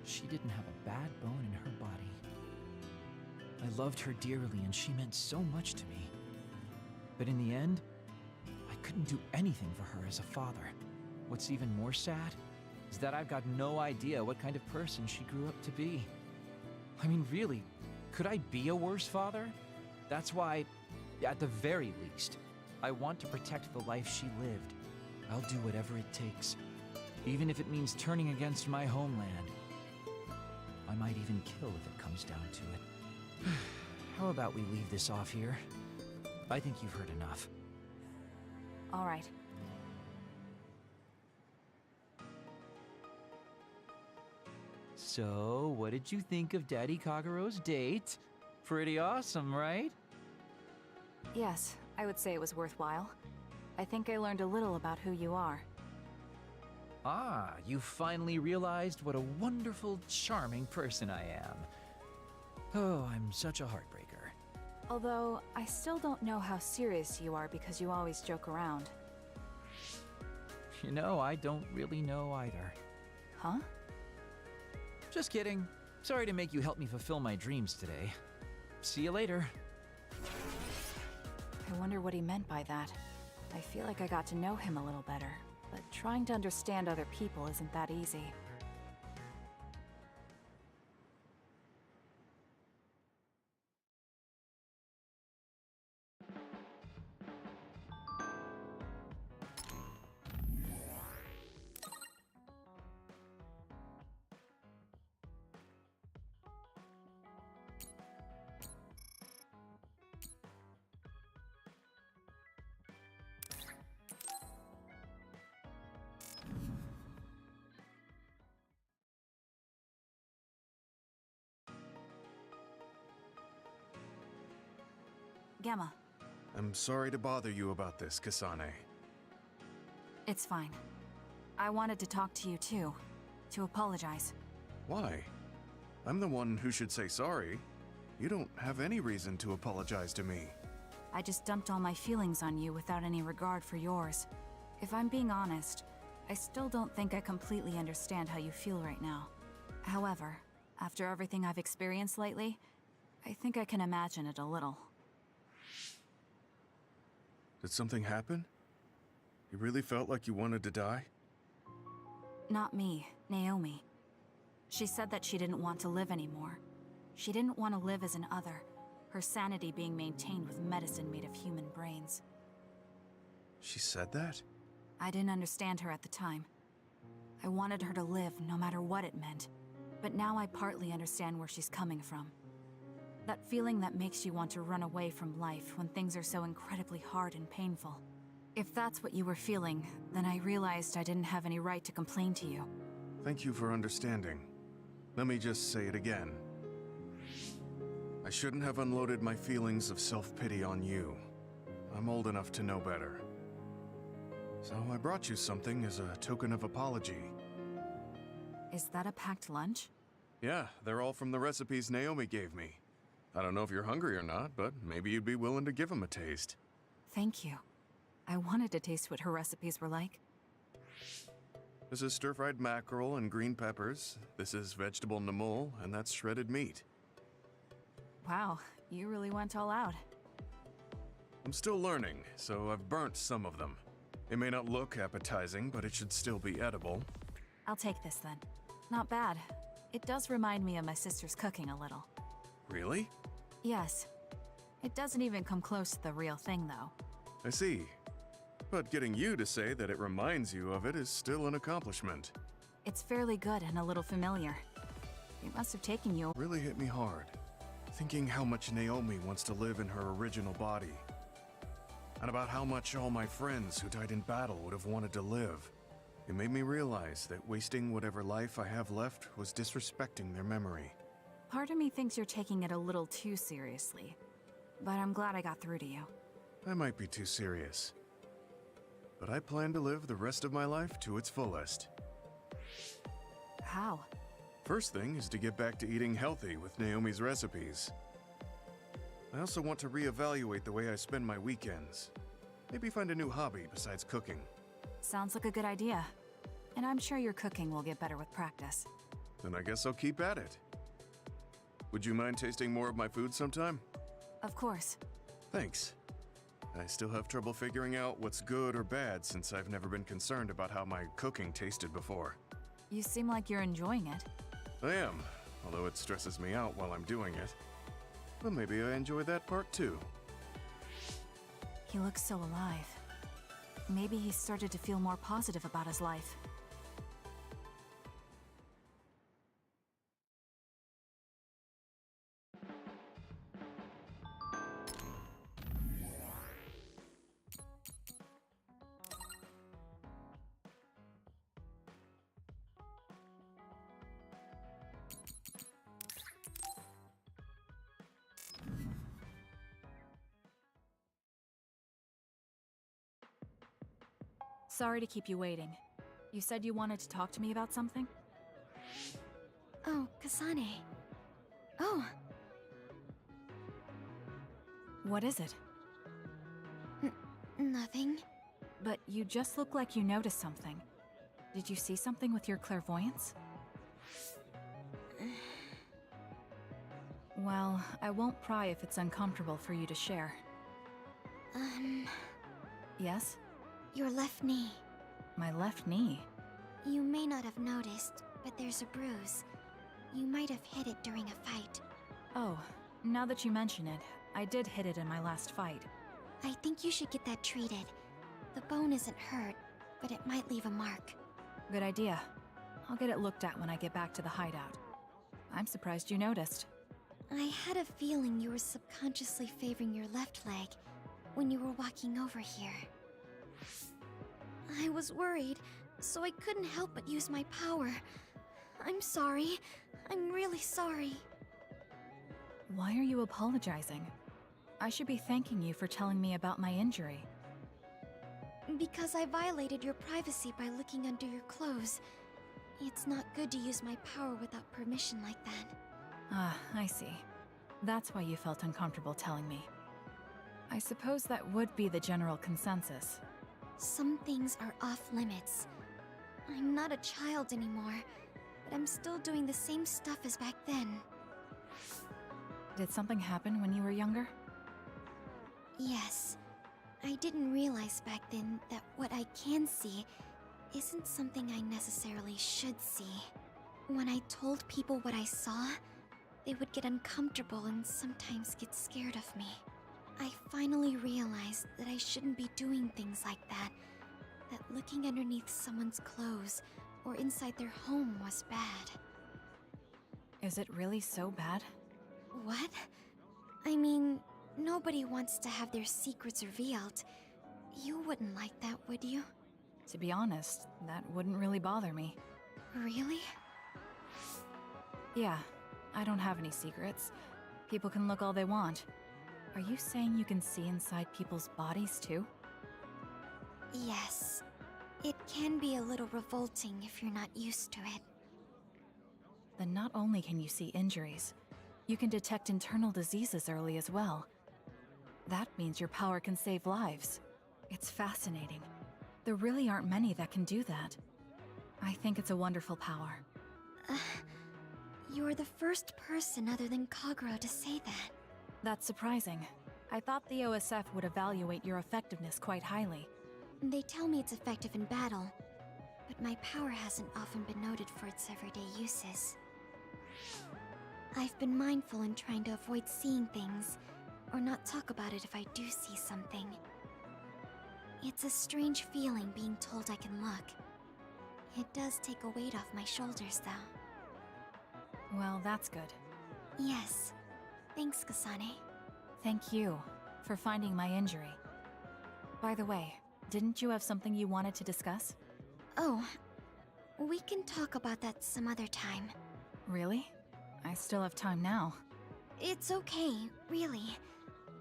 She didn't have a bad bone in her body. I loved her dearly and she meant so much to me. But in the end, I couldn't do anything for her as a father. What's even more sad is that I've got no idea what kind of person she grew up to be. I mean, really, could I be a worse father? That's why, at the very least, I want to protect the life she lived. I'll do whatever it takes, even if it means turning against my homeland. I might even kill if it comes down to it. How about we leave this off here? I think you've heard enough. All right. So, what did you think of Daddy Kagero's date? Pretty awesome, right? Yes, I would say it was worthwhile. I think I learned a little about who you are. Ah, you finally realized what a wonderful, charming person I am. Oh, I'm such a heartbreaker. Although, I still don't know how serious you are because you always joke around. You know, I don't really know either. Huh? Just kidding. Sorry to make you help me fulfill my dreams today. See you later. I wonder what he meant by that. I feel like I got to know him a little better, but trying to understand other people isn't that easy. Gamma. I'm sorry to bother you about this, Kasane. It's fine. I wanted to talk to you too, to apologize. Why? I'm the one who should say sorry. You don't have any reason to apologize to me. I just dumped all my feelings on you without any regard for yours. If I'm being honest, I still don't think I completely understand how you feel right now. However, after everything I've experienced lately, I think I can imagine it a little. Did something happen? You really felt like you wanted to die? Not me, Naomi. She said that she didn't want to live anymore. She didn't want to live as an other, her sanity being maintained with medicine made of human brains. She said that? I didn't understand her at the time. I wanted her to live no matter what it meant, but now I partly understand where she's coming from. That feeling that makes you want to run away from life when things are so incredibly hard and painful. If that's what you were feeling, then I realized I didn't have any right to complain to you. Thank you for understanding. Let me just say it again. I shouldn't have unloaded my feelings of self-pity on you. I'm old enough to know better. So I brought you something as a token of apology. Is that a packed lunch? Yeah, they're all from the recipes Naomi gave me. I don't know if you're hungry or not, but maybe you'd be willing to give them a taste. Thank you. I wanted to taste what her recipes were like. This is stir-fried mackerel and green peppers. This is vegetable namul, and that's shredded meat. Wow, you really went all out. I'm still learning, so I've burnt some of them. It may not look appetizing, but it should still be edible. I'll take this then. Not bad. It does remind me of my sister's cooking a little. Really? Yes. It doesn't even come close to the real thing, though. I see. But getting you to say that it reminds you of it is still an accomplishment. It's fairly good and a little familiar. It must have taken you. Really hit me hard. Thinking how much Naomi wants to live in her original body. And about how much all my friends who died in battle would have wanted to live. It made me realize that wasting whatever life I have left was disrespecting their memory. Part of me thinks you're taking it a little too seriously. But I'm glad I got through to you. I might be too serious. But I plan to live the rest of my life to its fullest. How? First thing is to get back to eating healthy with Naomi's recipes. I also want to reevaluate the way I spend my weekends. Maybe find a new hobby besides cooking. Sounds like a good idea. And I'm sure your cooking will get better with practice. Then I guess I'll keep at it. Would you mind tasting more of my food sometime? Of course. Thanks. I still have trouble figuring out what's good or bad since I've never been concerned about how my cooking tasted before. You seem like you're enjoying it. I am, although it stresses me out while I'm doing it. But maybe I enjoy that part too. He looks so alive. Maybe he started to feel more positive about his life. Sorry to keep you waiting. You said you wanted to talk to me about something? Oh, Kasane. Oh. What is it? Nothing. But you just look like you noticed something. Did you see something with your clairvoyance? Well, I won't pry if it's uncomfortable for you to share. Yes? Your left knee. My left knee? You may not have noticed, but there's a bruise. You might have hit it during a fight. Oh, now that you mention it, I did hit it in my last fight. I think you should get that treated. The bone isn't hurt, but it might leave a mark. Good idea. I'll get it looked at when I get back to the hideout. I'm surprised you noticed. I had a feeling you were subconsciously favoring your left leg when you were walking over here. I was worried, so I couldn't help but use my power. I'm sorry. I'm really sorry. Why are you apologizing? I should be thanking you for telling me about my injury. Because I violated your privacy by looking under your clothes. It's not good to use my power without permission like that. Ah, I see. That's why you felt uncomfortable telling me. I suppose that would be the general consensus. Some things are off limits. I'm not a child anymore, but I'm still doing the same stuff as back then. Did something happen when you were younger? Yes. I didn't realize back then that what I can see isn't something I necessarily should see. When I told people what I saw, they would get uncomfortable and sometimes get scared of me. I finally realized that I shouldn't be doing things like that. That looking underneath someone's clothes or inside their home was bad. Is it really so bad? What? I mean, nobody wants to have their secrets revealed. You wouldn't like that, would you? To be honest, that wouldn't really bother me. Really? Yeah, I don't have any secrets. People can look all they want. Are you saying you can see inside people's bodies too? Yes. It can be a little revolting if you're not used to it. Then not only can you see injuries, you can detect internal diseases early as well. That means your power can save lives. It's fascinating. There really aren't many that can do that. I think it's a wonderful power. You're the first person other than Kagero to say that. That's surprising. I thought the OSF would evaluate your effectiveness quite highly. They tell me it's effective in battle, but my power hasn't often been noted for its everyday uses. I've been mindful in trying to avoid seeing things, or not talk about it if I do see something. It's a strange feeling being told I can look. It does take a weight off my shoulders, though. Well, that's good. Yes. Thanks, Kasane. Thank you for finding my injury. By the way, didn't you have something you wanted to discuss? Oh, we can talk about that some other time. Really? I still have time now. It's okay, really.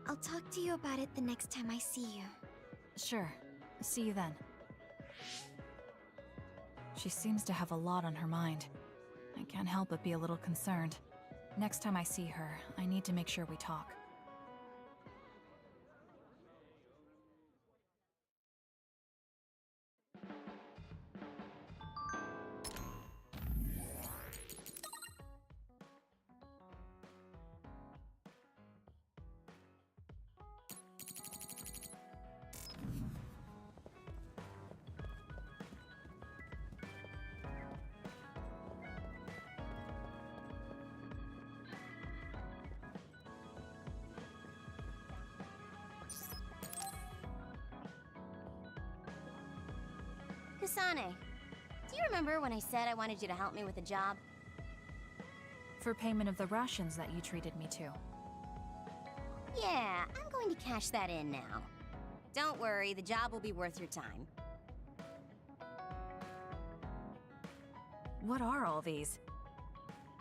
I'll talk to you about it the next time I see you. Sure. See you then. She seems to have a lot on her mind. I can't help but be a little concerned. Next time I see her, I need to make sure we talk. Kasane, do you remember when I said I wanted you to help me with a job? For payment of the rations that you treated me to. Yeah, I'm going to cash that in now. Don't worry, the job will be worth your time. What are all these?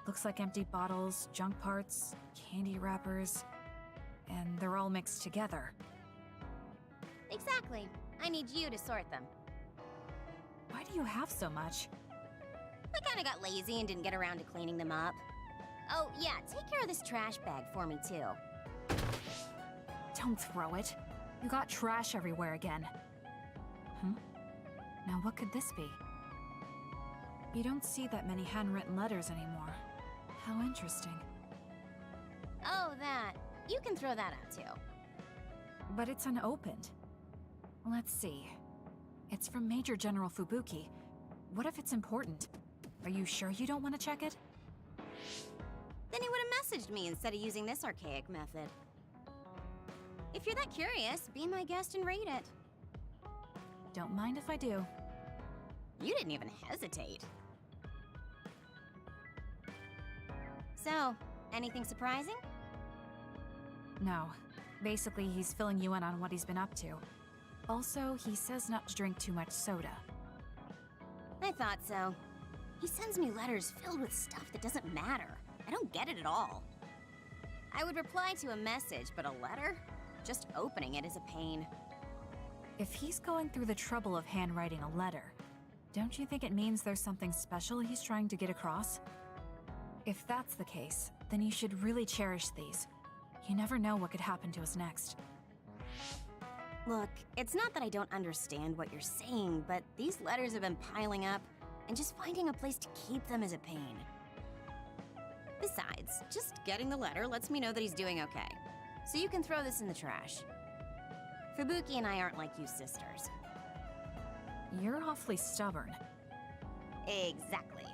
Looks like empty bottles, junk parts, candy wrappers, and they're all mixed together. Exactly. I need you to sort them. Why do you have so much? I kinda got lazy and didn't get around to cleaning them up. Oh, yeah, take care of this trash bag for me, too. Don't throw it. You got trash everywhere again. Now what could this be? You don't see that many handwritten letters anymore. How interesting. Oh, that. You can throw that out, too. But it's unopened. Let's see. It's from Major General Fubuki. What if it's important? Are you sure you don't want to check it? Then he would have messaged me instead of using this archaic method. If you're that curious, be my guest and read it. Don't mind if I do. You didn't even hesitate. So, anything surprising? No. Basically, he's filling you in on what he's been up to. Also, he says not to drink too much soda. I thought so. He sends me letters filled with stuff that doesn't matter. I don't get it at all. I would reply to a message, but a letter? Just opening it is a pain. If he's going through the trouble of handwriting a letter, don't you think it means there's something special he's trying to get across? If that's the case, then you should really cherish these. You never know what could happen to us next. Look, it's not that I don't understand what you're saying, but these letters have been piling up, and just finding a place to keep them is a pain. Besides, just getting the letter lets me know that he's doing okay. So you can throw this in the trash. Fubuki and I aren't like you sisters. You're awfully stubborn. Exactly.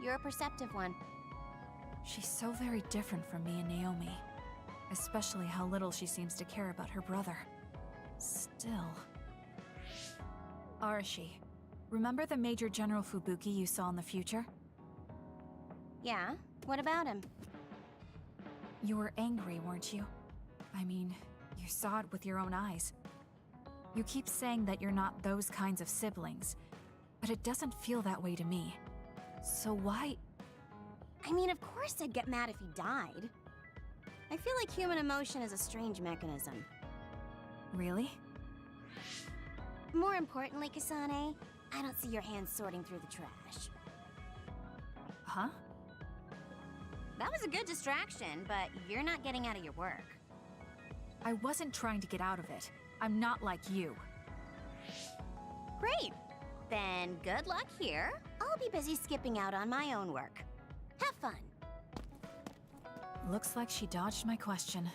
You're a perceptive one. She's so very different from me and Naomi. Especially how little she seems to care about her brother. Still... Arashi, remember the Major General Fubuki you saw in the future? Yeah? What about him? You were angry, weren't you? I mean, you saw it with your own eyes. You keep saying that you're not those kinds of siblings, but it doesn't feel that way to me. So why... I mean, of course I'd get mad if he died. I feel like human emotion is a strange mechanism. Really? More importantly, Kasane, I don't see your hands sorting through the trash. Huh? That was a good distraction, but you're not getting out of your work. I wasn't trying to get out of it. I'm not like you. Great. Then good luck here. I'll be busy skipping out on my own work. Have fun. Looks like she dodged my question.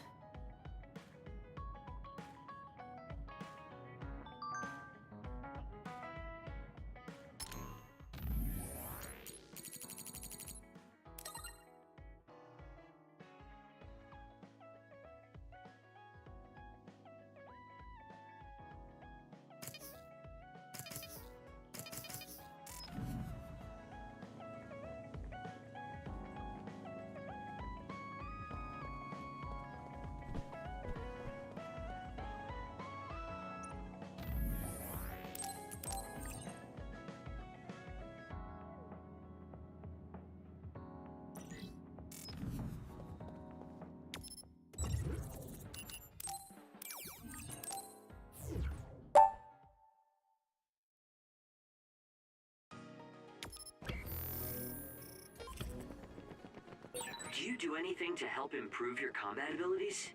Do you do anything to help improve your combat abilities?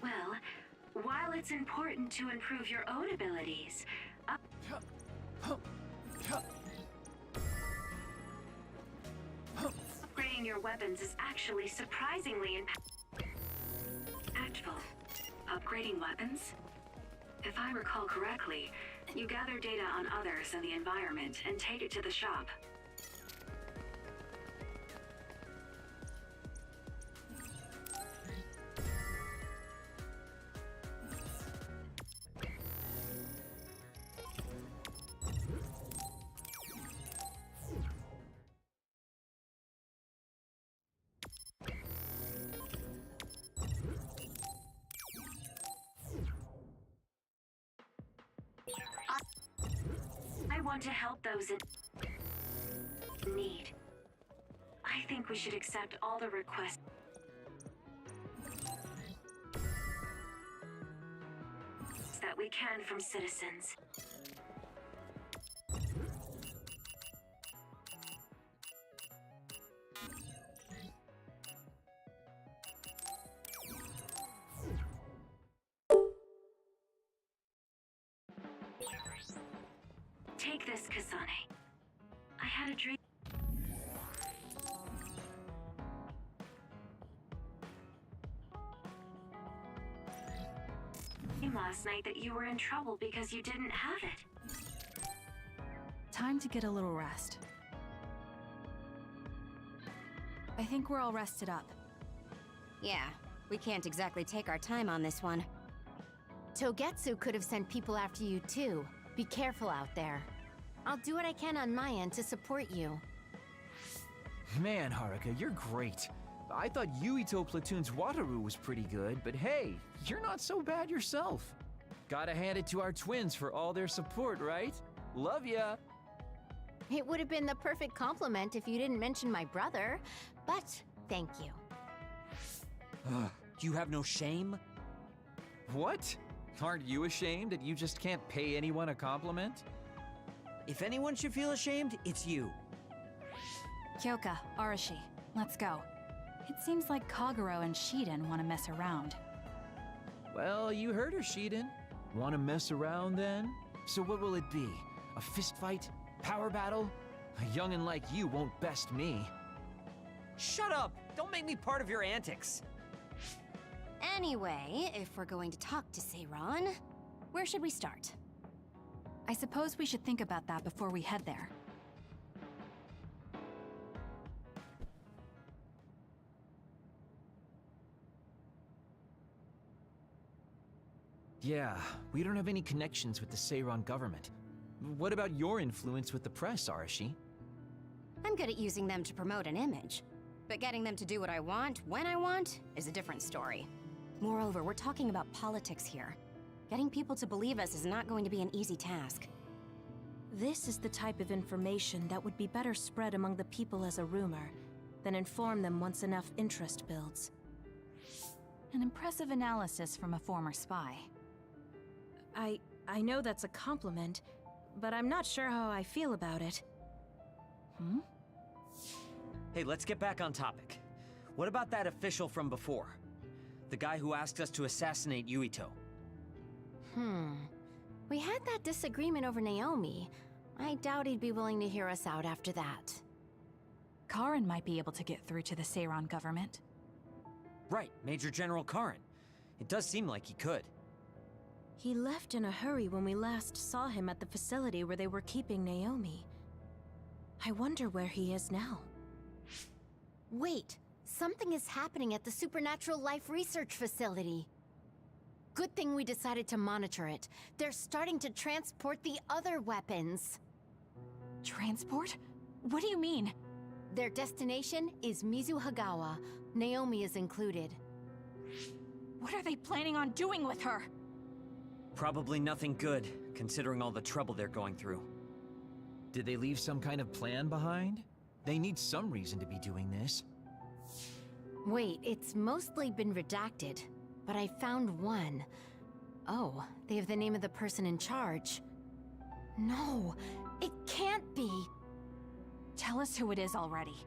Well, while it's important to improve your own abilities, upgrading your weapons is actually surprisingly impactful. Upgrading weapons? If I recall correctly, you gather data on others and the environment and take it to the shop. I want to help those in need. I think we should accept all the requests that we can from citizens. Take this, Kasane. I had a dream last night that you were in trouble because you didn't have it. Time to get a little rest. I think we're all rested up. Yeah, we can't exactly take our time on this one. Togetsu could have sent people after you too. Be careful out there. I'll do what I can on my end to support you. Man, Haruka, you're great. I thought Yuito Platoon's Wataru was pretty good, but hey, you're not so bad yourself. Gotta hand it to our twins for all their support, right? Love ya! It would have been the perfect compliment if you didn't mention my brother, but thank you. You have no shame? What? Aren't you ashamed that you just can't pay anyone a compliment? If anyone should feel ashamed, it's you. Kyoka, Arashi, let's go. It seems like Kagero and Shiden want to mess around. Well, you heard her, Shiden. Want to mess around then? So what will it be? A fist fight? Power battle? A youngin' like you won't best me. Shut up! Don't make me part of your antics. Anyway, if we're going to talk to Seiran, where should we start? I suppose we should think about that before we head there. Yeah, we don't have any connections with the Seiran government. What about your influence with the press, Arashi? I'm good at using them to promote an image. But getting them to do what I want, when I want, is a different story. Moreover, we're talking about politics here. Getting people to believe us is not going to be an easy task. This is the type of information that would be better spread among the people as a rumor, than inform them once enough interest builds. An impressive analysis from a former spy. I know that's a compliment, but I'm not sure how I feel about it. Hey, let's get back on topic. What about that official from before? The guy who asked us to assassinate Yuito. We had that disagreement over Naomi. I doubt he'd be willing to hear us out after that. Karin might be able to get through to the Seiran government. Right, Major General Karin. It does seem like he could. He left in a hurry when we last saw him at the facility where they were keeping Naomi. I wonder where he is now. Wait, something is happening at the Supernatural Life Research Facility. Good thing we decided to monitor it. They're starting to transport the other weapons. Transport? What do you mean? Their destination is Mizuhagawa. Naomi is included. What are they planning on doing with her? Probably nothing good, considering all the trouble they're going through. Did they leave some kind of plan behind? They need some reason to be doing this. Wait, it's mostly been redacted, but I found one. Oh, they have the name of the person in charge. No, it can't be. Tell us who it is already.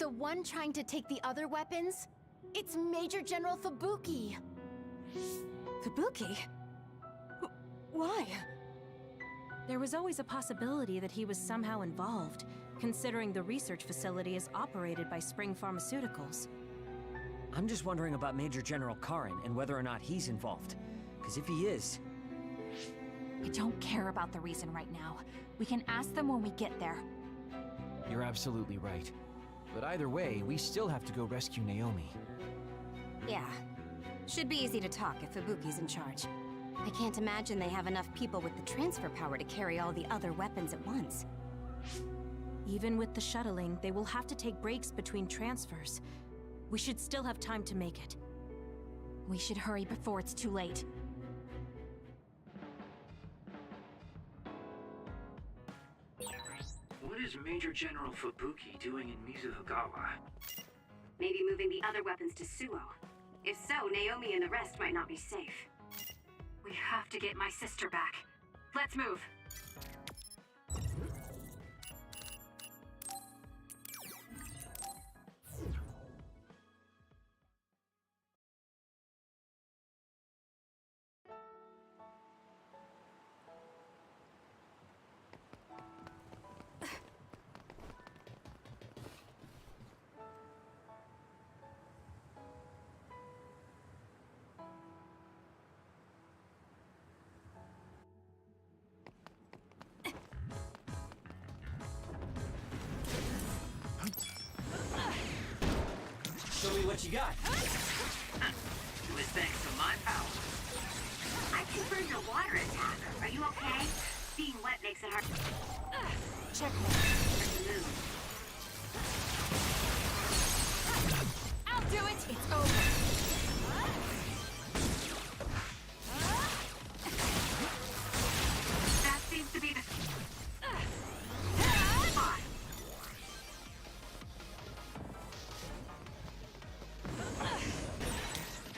The one trying to take the other weapons? It's Major General Fubuki. Fubuki? Why? There was always a possibility that he was somehow involved, considering the research facility is operated by Spring Pharmaceuticals. I'm just wondering about Major General Karin and whether or not he's involved. Because if he is... I don't care about the reason right now. We can ask them when we get there. You're absolutely right. But either way, we still have to go rescue Naomi. Yeah. Should be easy to talk if Fubuki's in charge. I can't imagine they have enough people with the transfer power to carry all the other weapons at once. Even with the shuttling, they will have to take breaks between transfers. We should still have time to make it. We should hurry before it's too late. What is Major General Fubuki doing in Mizuhagawa? Maybe moving the other weapons to Suo. If so, Naomi and the rest might not be safe. We have to get my sister back. Let's move. Show me what you got. It was thanks to my power. I confirmed your water attack. Are you okay? Being wet makes it hard. Check to move. I'll do it! It's over! That seems to be the spot.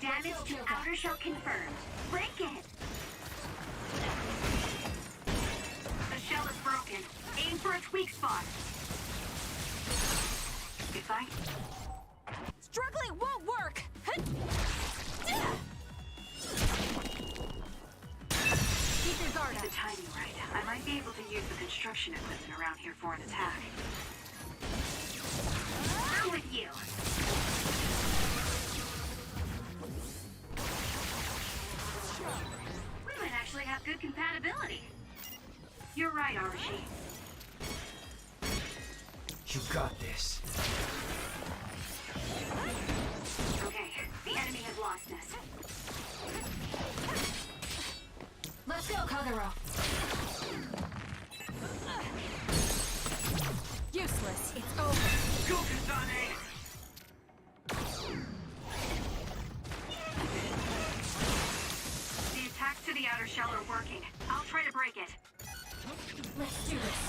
Damage to outer shell confirmed. Break it! The shell is broken. Aim for its weak spot. If I... Struggling won't work! Keep your guard up. The timing right. I might be able to use the construction equipment around here for an attack. I'm with you. We might actually have good compatibility. You're right, Arashi. You got this. Okay, the enemy has lost us. Let's go, Kagero! Useless. It's over. Go, Kasane! The attacks to the outer shell are working. I'll try to break it. Let's do this.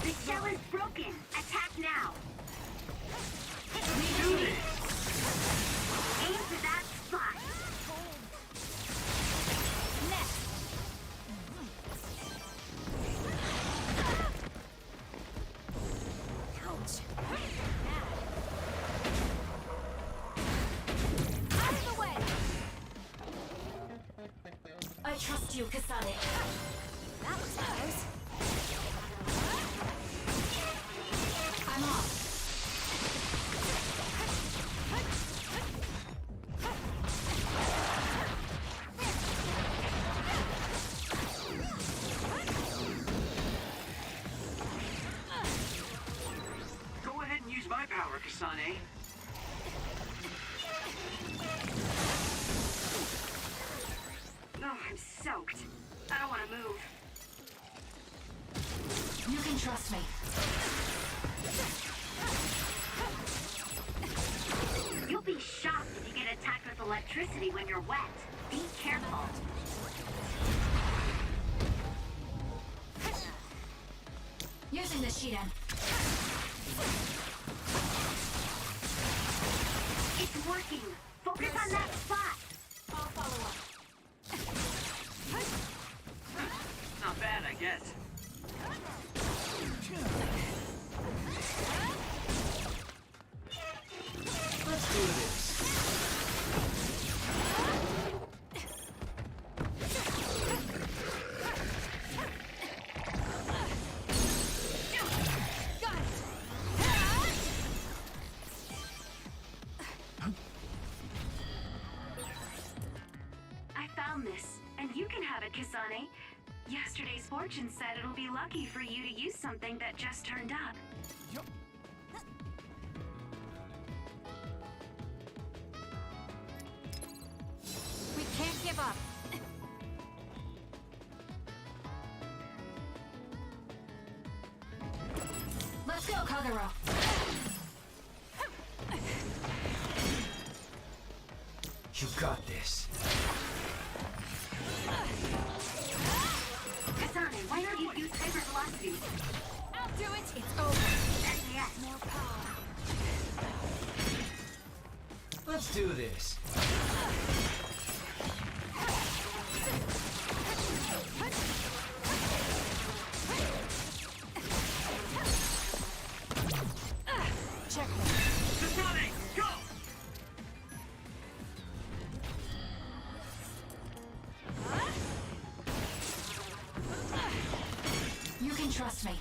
The shell is broken. Attack now. Do this! Aim for that spot. Next. Ouch. Out of the way. I trust you, Kasane. That was close. I'm off. Go ahead and use my power, Kasane. Oh, I'm soaked. I don't want to move. You can trust me. You'll be shocked if you get attacked with electricity when you're wet. Be careful. Using the Shiden. working. Focus on that spot. I'll follow up. Not bad, I guess. Let's do this. I found this, and you can have it, Kasane. Yesterday's fortune said it'll be lucky for you to use something that just turned up. We can't give up. Let's go, Kagero. You got this. Kasane, why don't you use hyper velocity? I'll do it. It's over. SAS. More power. Let's do this. Checkmate. Kasane, go! You can trust me.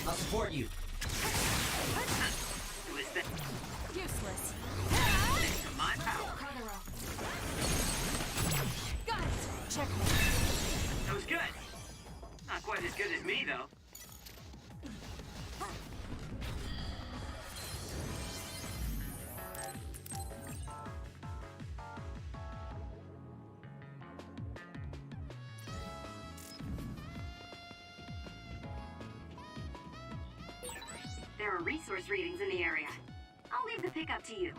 I'll support you. Who is that? Useless. Thanks to my power. Kagero. Got it. Checkmate. That was good. Not quite as good as me, though. There are resource readings in the area. I'll leave the pickup to you.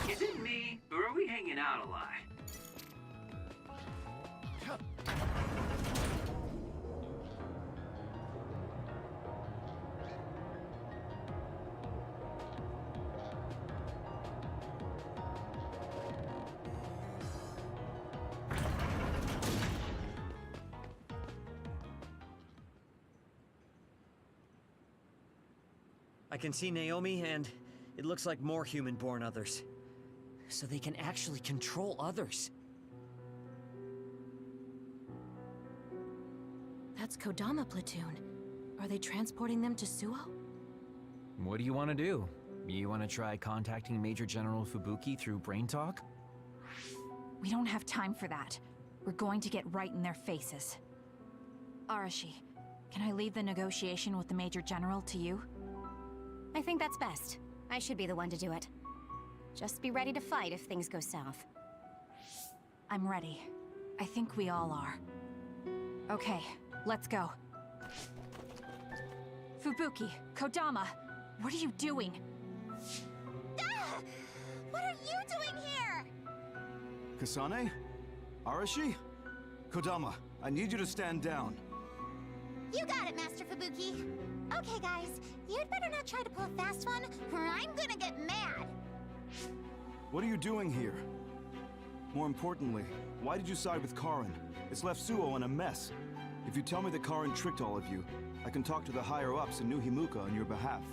Is it me, or are we hanging out a lot? I can see Naomi, and it looks like more human-born others. So they can actually control others. That's Kodama platoon. Are they transporting them to Suo? What do you want to do? You want to try contacting Major General Fubuki through Brain Talk? We don't have time for that. We're going to get right in their faces. Arashi, can I leave the negotiation with the Major General to you? I think that's best. I should be the one to do it. Just be ready to fight if things go south. I'm ready. I think we all are. Okay, let's go. Fubuki, Kodama, what are you doing? Ah! What are you doing here? Kasane? Arashi? Kodama, I need you to stand down. You got it, Master Fubuki. Okay, guys, you'd better not try to pull a fast one, or I'm gonna get mad. What are you doing here? More importantly, why did you side with Karin? It's left Suo in a mess. If you tell me that Karin tricked all of you, I can talk to the higher-ups in New Himuka on your behalf.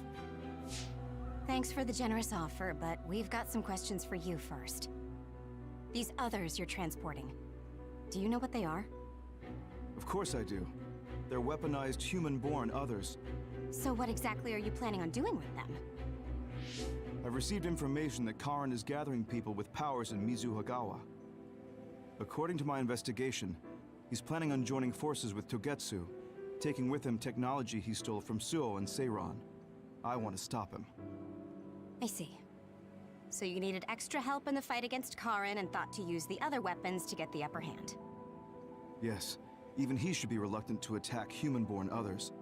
Thanks for the generous offer, but we've got some questions for you first. These others you're transporting, do you know what they are? Of course I do. They're weaponized human-born others. So what exactly are you planning on doing with them? I've received information that Karin is gathering people with powers in Mizuhagawa. According to my investigation, he's planning on joining forces with Togetsu, taking with him technology he stole from Suo and Seiran. I want to stop him. I see. So you needed extra help in the fight against Karin and thought to use the other weapons to get the upper hand. Yes, even he should be reluctant to attack human-born others.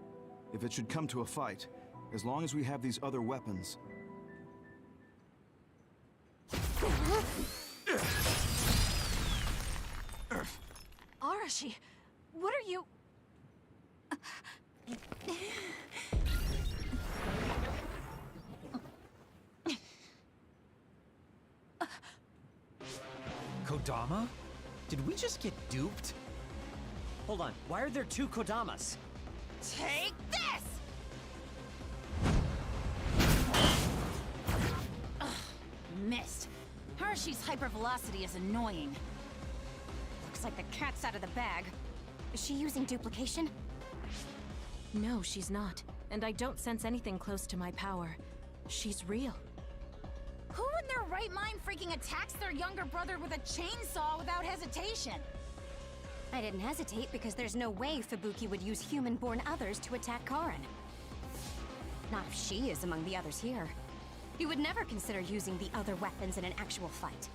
If it should come to a fight, as long as we have these other weapons... Hashi, what are you... Kodama? Did we just get duped? Hold on, why are there two Kodamas? Take this! Ugh, missed. Hashi's hypervelocity is annoying. Looks like the cat's out of the bag. Is she using duplication? No, she's not. And I don't sense anything close to my power. She's real. Who in their right mind freaking attacks their younger brother with a chainsaw without hesitation? I didn't hesitate because there's no way Fubuki would use human-born others to attack Karin. Not if she is among the others here. He would never consider using the other weapons in an actual fight.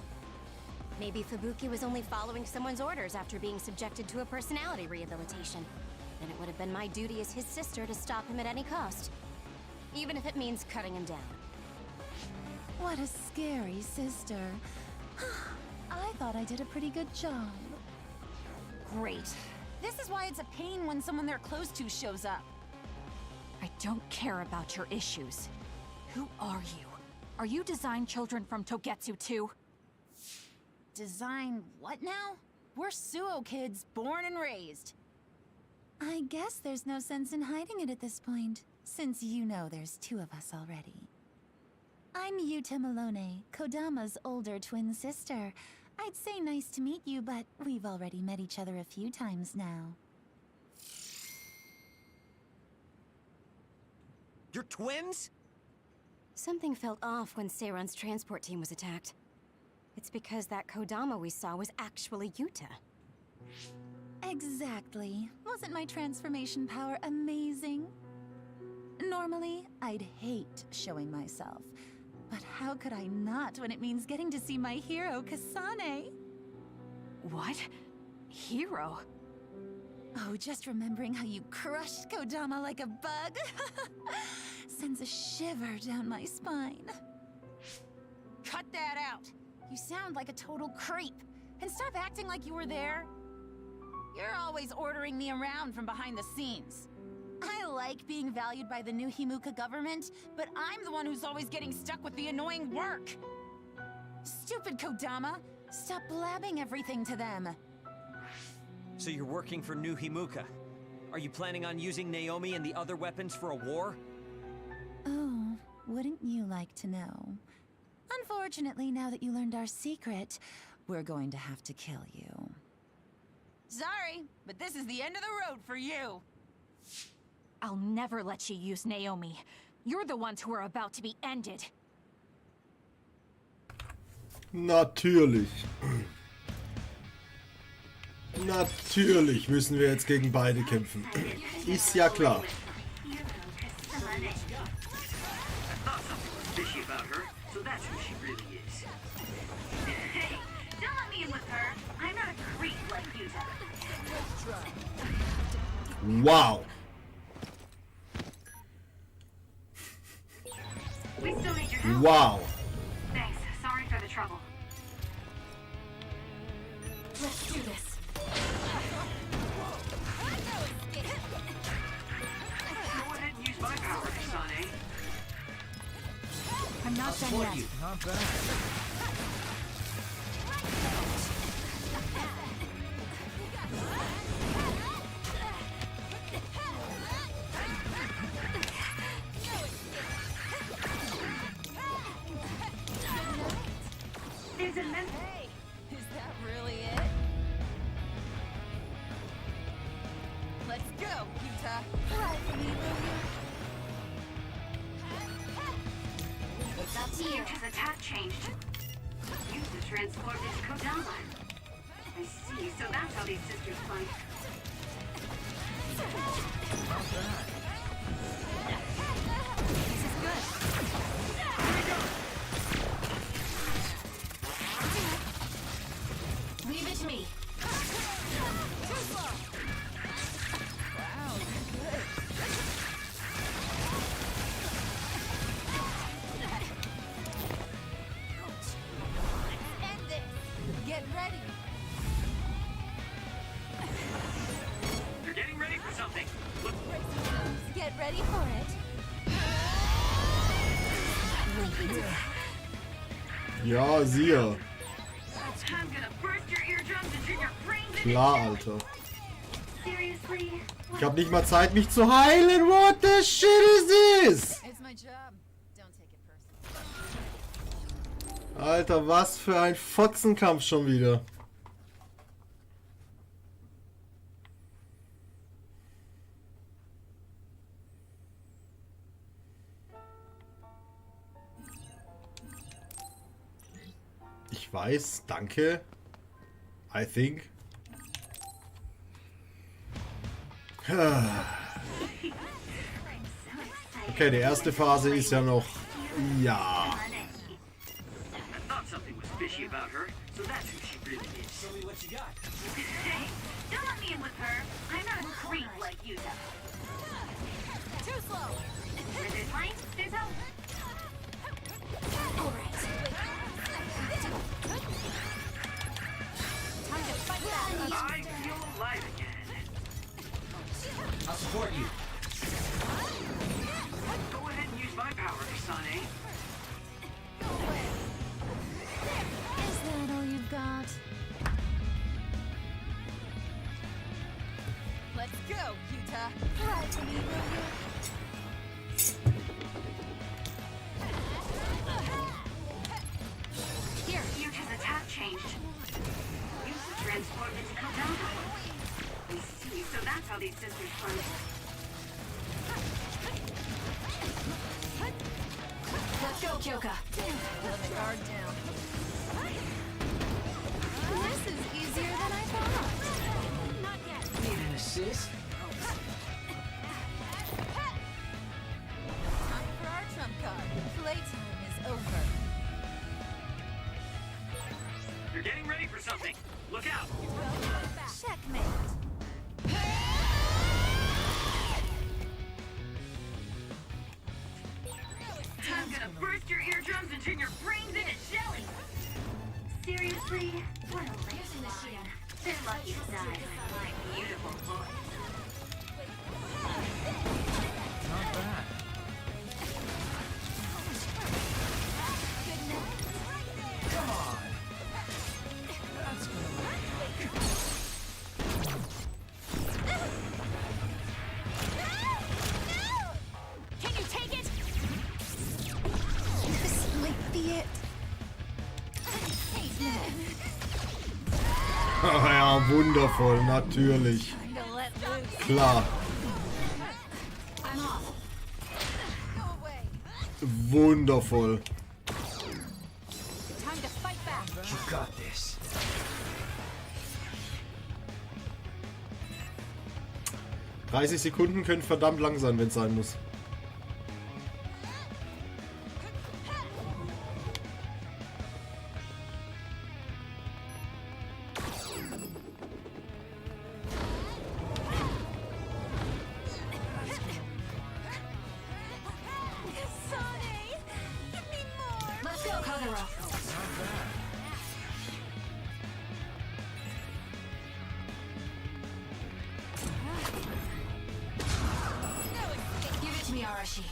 Maybe Fubuki was only following someone's orders after being subjected to a personality rehabilitation. Then it would have been my duty as his sister to stop him at any cost. Even if it means cutting him down. What a scary sister. I thought I did a pretty good job. Great. This is why it's a pain when someone they're close to shows up. I don't care about your issues. Who are you? Are you design children from Togetsu too? Design what now? We're Suo kids, born and raised. I guess there's no sense in hiding it at this point, since you know there's two of us already. I'm Yuta Malone, Kodama's older twin sister. I'd say nice to meet you, but we've already met each other a few times now. You're twins? Something felt off when Seiron's transport team was attacked. It's because that Kodama we saw was actually Yuta. Exactly. Wasn't my transformation power amazing? Normally, I'd hate showing myself. But how could I not when it means getting to see my hero, Kasane? What? Hero? Oh, just remembering how you crushed Kodama like a bug sends a shiver down my spine. Cut that out! You sound like a total creep. And stop acting like you were there. You're always ordering me around from behind the scenes. I like being valued by the new Himuka government, but I'm the one who's always getting stuck with the annoying work. Stupid Kodama! Stop blabbing everything to them. So you're working for New Himuka. Are you planning on using Naomi and the other weapons for a war? Oh, wouldn't you like to know? Unfortunately, now that you learned our secret, we're going to have to kill you. Sorry, but this is the end of the road for you. I'll never let you use Naomi. You're the ones who are about to be ended. Natürlich. Natürlich müssen wir jetzt gegen beide kämpfen. Ist ja klar. Wow. We still need your help. Wow. Thanks. Sorry for the trouble. Let's do this. Go ahead and use my power, Kasane. I'm not done yet. You. Not bad. There's a mem- Hey, is that really it? Let's go, Yuta. Right for me, will you? It's up to you. His attack changed. Yuta transformed into Kodama. I see. So that's how these sisters fight. This is good. Leave it to me. Too slow. Wow, good. Let's end this. Get ready. Ja, siehe. Klar, Alter. Ich hab nicht mal Zeit, mich zu heilen. What the shit is this? Alter, was für ein Fotzenkampf schon wieder. Ich weiß, danke. I think. Okay, die erste Phase ist ja noch... Ja. I feel alive again. I'll support you. Go ahead and use my power, Kasane. Is that all you've got? Let's go, Yuta. Fly to me, will you? Here, Yuta's attack changed. Use the transport into Kodama. I see, so that's how these sisters fund. Let's go, Kyoka. Let the guard down. This is easier than I thought. Not yet. Need an assist? Time for our trump card. Playtime is over. You're getting ready for something. Look out! Checkmate. I'm gonna burst your eardrums and turn your brains into jelly! Seriously? What a lazy line. They're lucky to die with my beautiful voice. Not bad. Come on! That's gonna work. Can you take it? This might be it. Ja, wundervoll, natürlich. Klar. I'm off. Go away. Wundervoll. Time to fight back. You got this. 30 Sekunden können verdammt lang sein, wenn es sein muss. Kasane! Give me more! Let's go, Kagura. Give it to me, Arashi.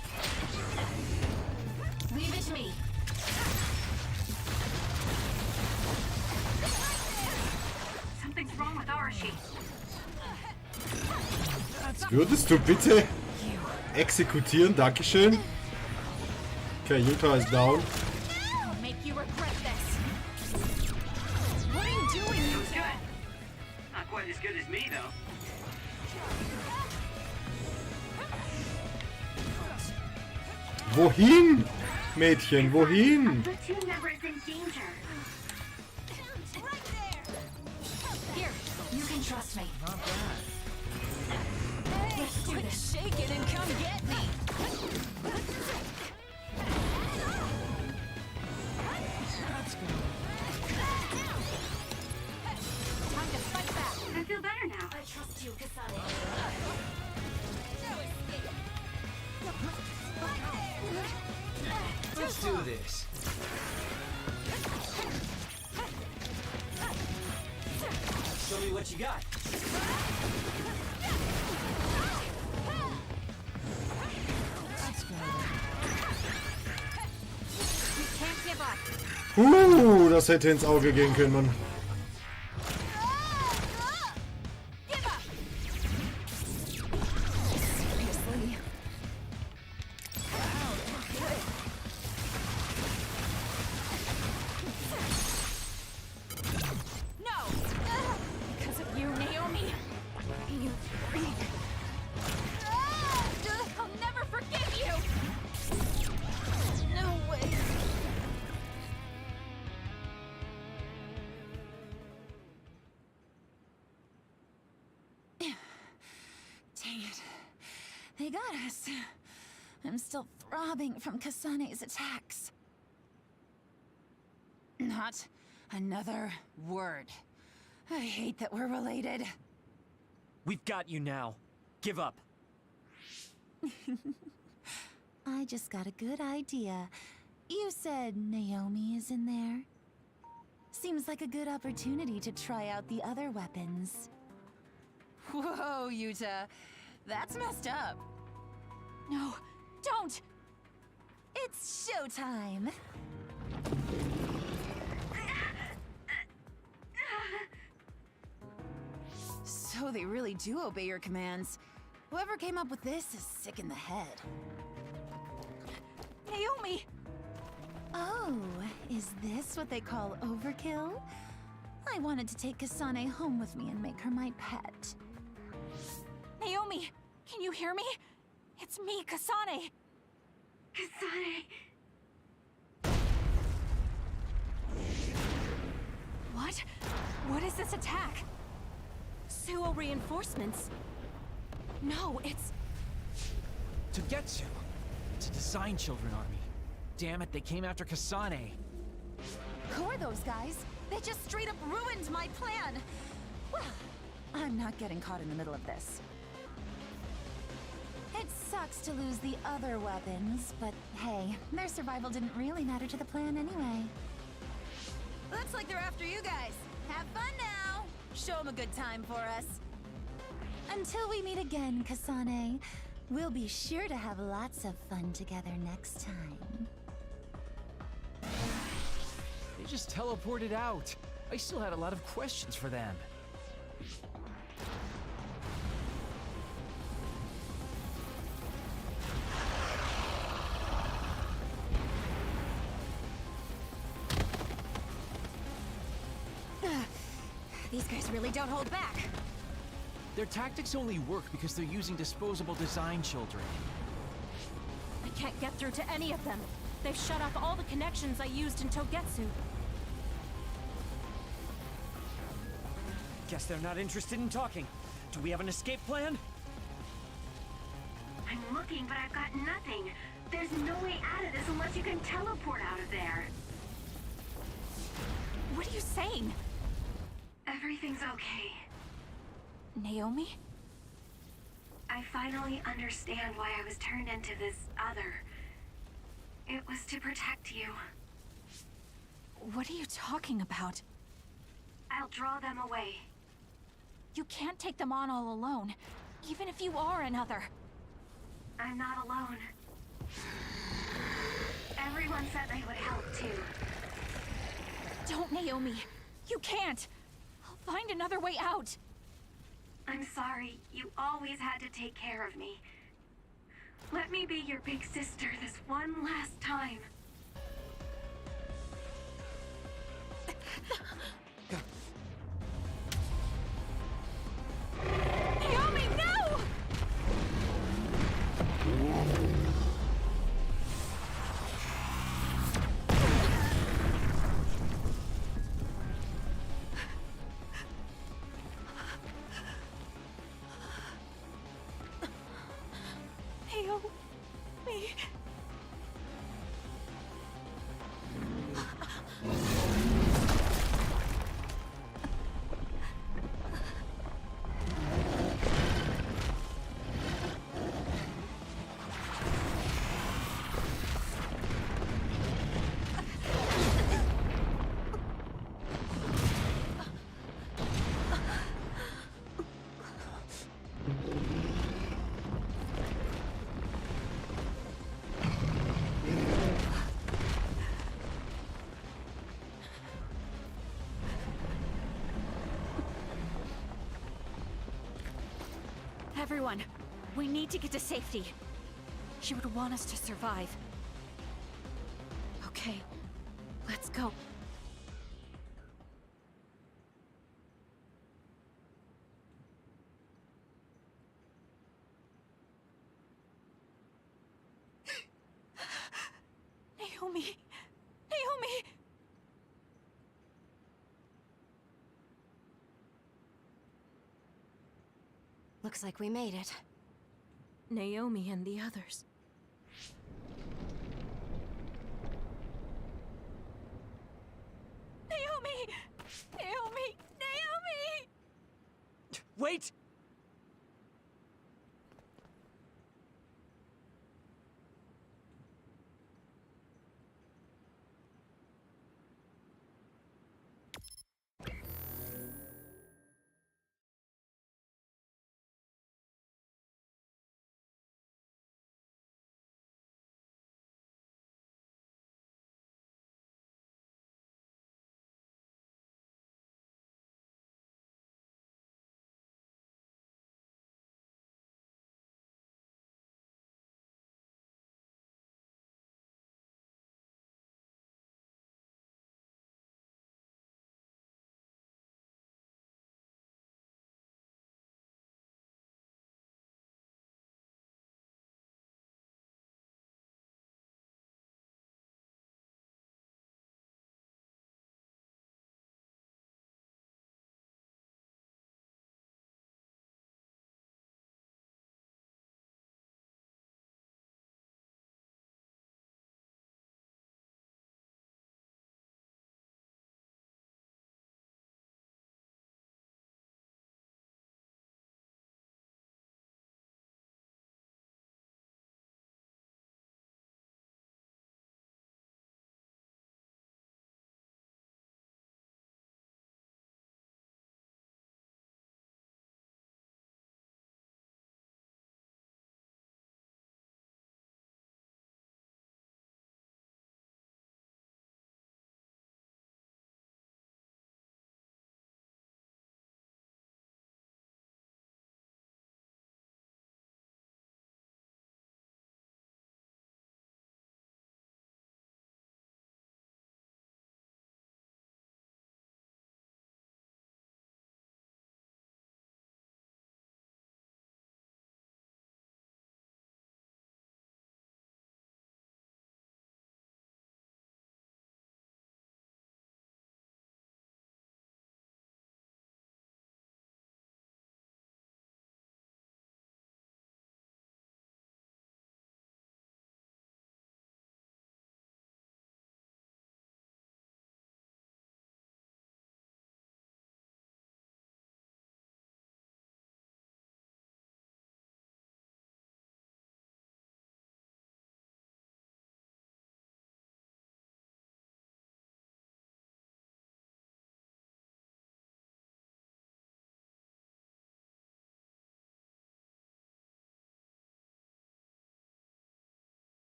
Leave it to me. Something's wrong with Arashi. Würdest du bitte exekutieren? Dankeschön. Okay, Yuta ist down. I'll make you regret this. What are you doing, It was Yuta? good. Not quite as good as me, though. Wohin? Mädchen, wohin? Platoon member is in danger. Here, you can trust me. Let's do this. Shake it and come get me. Time to fight back. I feel better now. I trust you, Kasane. Let's do this. Show me what you got. Time Das hätte ins Auge gehen können, Mann. They got us. I'm still throbbing from Kasane's attacks. Not another word. I hate that we're related. We've got you now. Give up. I just got a good idea. You said Naomi is in there? Seems like a good opportunity to try out the other weapons. Whoa, Yuta. That's messed up. No, don't! It's showtime! So they really do obey your commands. Whoever came up with this is sick in the head. Naomi! Oh, is this what they call overkill? I wanted to take Kasane home with me and make her my pet. Naomi, can you hear me? It's me, Kasane! Kasane! What? What is this attack? Suo reinforcements? No, it's... Togetsu! It's a design children army. Damn it, they came after Kasane. Who are those guys? They just straight up ruined my plan! Well, I'm not getting caught in the middle of this. It sucks to lose the other weapons, but hey, their survival didn't really matter to the plan anyway. Looks like they're after you guys. Have fun now! Show them a good time for us. Until we meet again, Kasane, we'll be sure to have lots of fun together next time. They just teleported out. I still had a lot of questions for them. These guys really don't hold back. Their tactics only work because they're using disposable design children. I can't get through to any of them. They've shut off all the connections I used in Togetsu. Guess they're not interested in talking. Do we have an escape plan? I'm looking, but I've got nothing. There's no way out of this unless you can teleport out of there. What are you saying? Everything's okay. Naomi? I finally understand why I was turned into this other. It was to protect you. What are you talking about? I'll draw them away. You can't take them on all alone, even if you are another. I'm not alone. Everyone said they would help too. Don't, Naomi. You can't. I'll find another way out. I'm sorry. You always had to take care of me. Let me be your big sister this one last time. Naomi, no! Everyone, we need to get to safety. She would want us to survive. Okay, let's go. Naomi! Naomi! Looks like we made it. Naomi and the others. Naomi! Naomi! Naomi! Wait!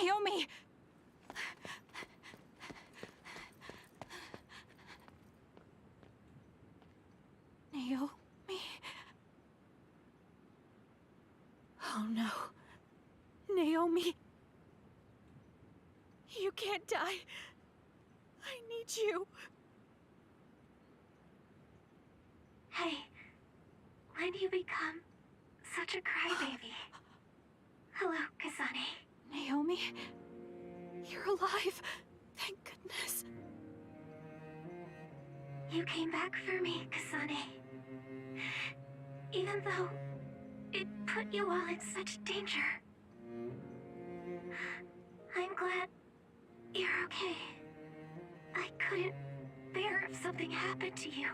Naomi! Naomi? Oh no. Naomi. You can't die. I need you. Hey, when do you become such a crybaby? Hello, Kasane. Naomi? You're alive. Thank goodness. You came back for me, Kasane. Even though it put you all in such danger. I'm glad you're okay. I couldn't bear if something happened to you.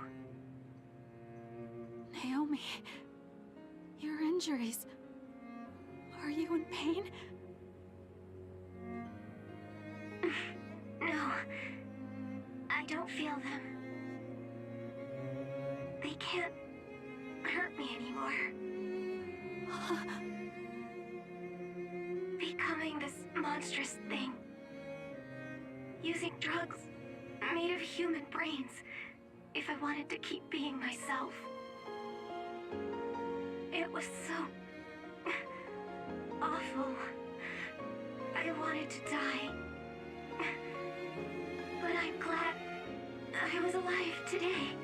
Naomi, your injuries. Are you in pain? No, I don't feel them. They can't hurt me anymore. Becoming this monstrous thing. Using drugs made of human brains if I wanted to keep being myself. It was so awful. I wanted to die. But I'm glad I was alive today.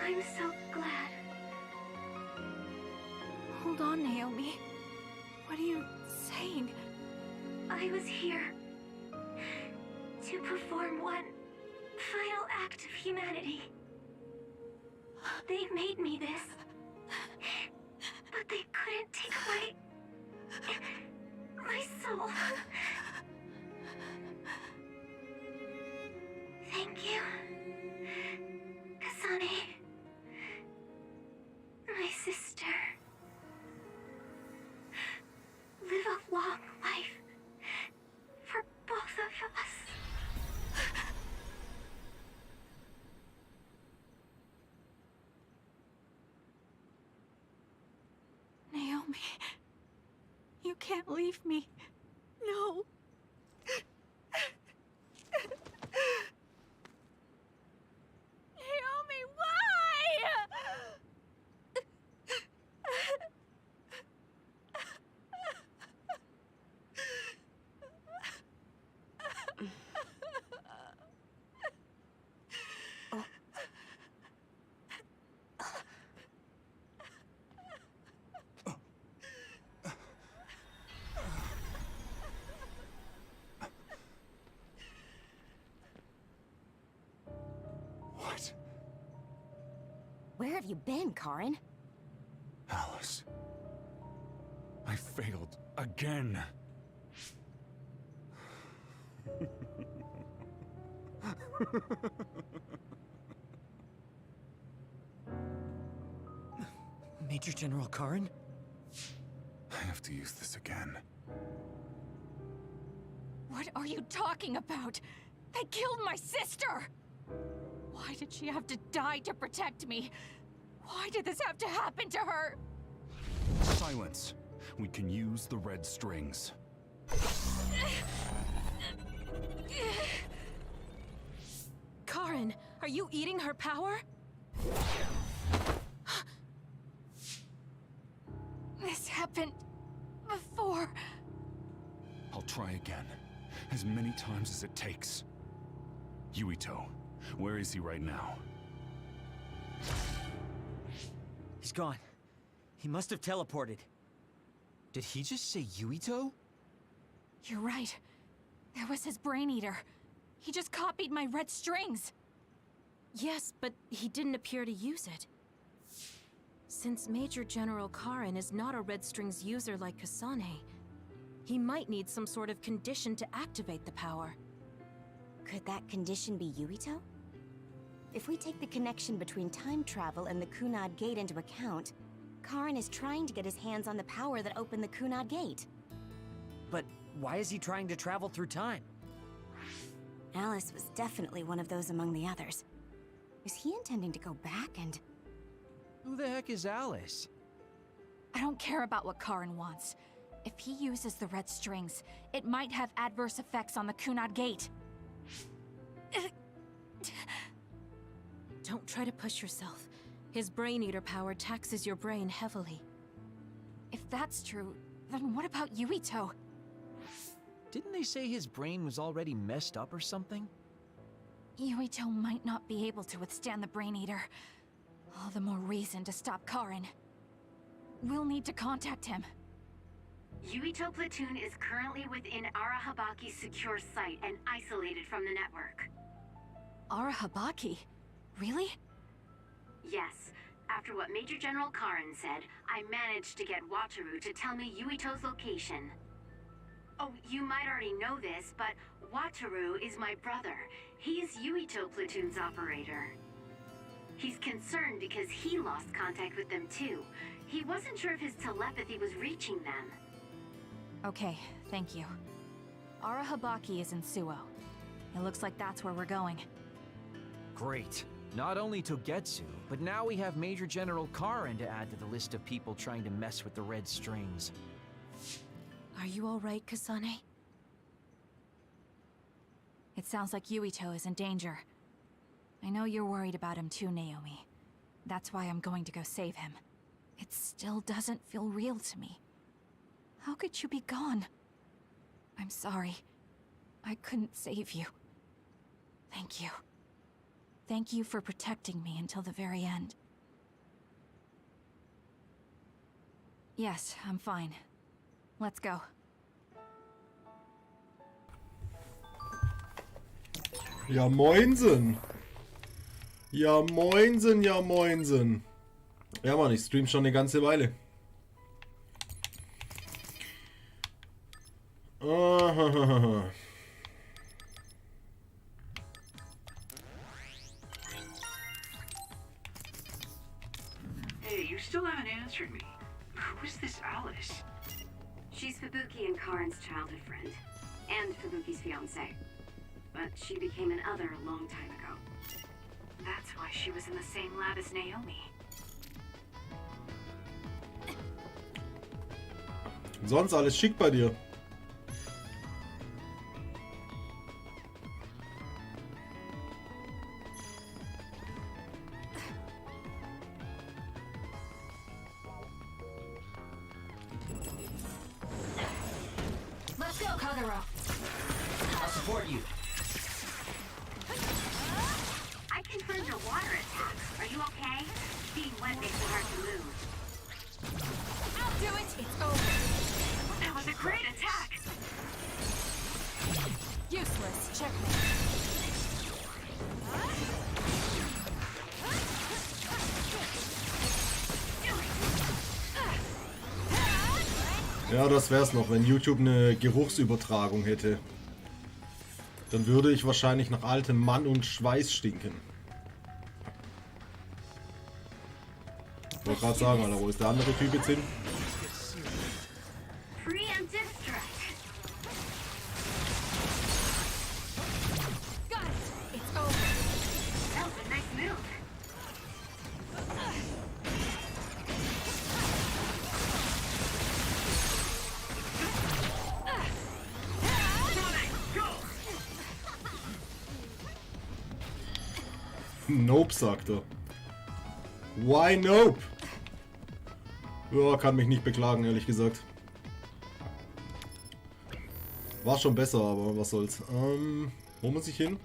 I'm so glad. Hold on, Naomi. What are you saying? I was here to perform one final act of humanity. They made me this, but they couldn't take away my soul. Thank you, Kasane, my sister. Live a long life for both of us. Naomi, you can't leave me. No. Naomi, why? What? Where have you been, Karen? Alice. I failed again. Major General Karen? I have to use this again. What are you talking about? They killed my sister! Why did she have to die to protect me? Why did this have to happen to her? Silence. We can use the red strings. Karen, are you eating her power? This happened before. I'll try again. As many times as it takes. Yuito, where is he right now? He's gone. He must have teleported. Did he just say Yuito? You're right. There was his brain eater. He just copied my red strings. Yes, but he didn't appear to use it. Since Major General Karen is not a Red Strings user like Kasane, he might need some sort of condition to activate the power. Could that condition be Yuito? If we take the connection between time travel and the Kunad Gate into account, Karen is trying to get his hands on the power that opened the Kunad Gate. But why is he trying to travel through time? Alice was definitely one of those among the others. Is he intending to go back and... Who the heck is Alice? I don't care about what Karen wants. If he uses the red strings, it might have adverse effects on the Kunad Gate. Don't try to push yourself. His Brain Eater power taxes your brain heavily. If that's true, then what about Yuito? Didn't they say his brain was already messed up or something? Yuito might not be able to withstand the Brain Eater. All the more reason to stop Karin. We'll need to contact him. Yuito platoon is currently within Arahabaki's secure site and isolated from the network. Arahabaki? Really? Yes. After what Major General Karin said, I managed to get Wataru to tell me Yuito's location. Oh, you might already know this, but Wataru is my brother. He's Yuito platoon's operator. He's concerned because he lost contact with them too. He wasn't sure if his telepathy was reaching them. Okay, thank you. Arahabaki is in Suo. It looks like that's where we're going. Great. Not only Togetsu, but now we have Major General Karin to add to the list of people trying to mess with the red strings. Are you all right, Kasane? It sounds like Yuito is in danger. I know you're worried about him too, Naomi. That's why I'm going to go save him. It still doesn't feel real to me. How could you be gone? I'm sorry. I couldn't save you. Thank you. Thank you for protecting me until the very end. Yes, I'm fine. Let's go. Ja moinsen. Ja moinsen, ja moinsen. Ja Mann, ich stream schon eine ganze Weile. Hey, you still haven't answered me. Who is this Alice? She's Fubuki and Karin's childhood friend, and Fubuki's fiancée. But she became an other a long time ago. That's why she was in the same lab as Naomi. Sonst alles schick bei dir. Let's go, Kagero. I'll support you. I confirmed your water attacks. Are you okay? Being wet makes it hard to move. I'll do it! It's over! That was a great attack! Useless. Checkmate. Ja, das wär's noch, wenn YouTube eine Geruchsübertragung hätte. Dann würde ich wahrscheinlich nach altem Mann und Schweiß stinken. Ich wollte gerade sagen, Alter, wo ist der andere Typ jetzt hin? Preemptive strike. Got it! It's over! That was a nice move. Nope, sagt er. Why nope? Ja, kann mich nicht beklagen, ehrlich gesagt. War schon besser, aber was soll's. Wo muss ich hin?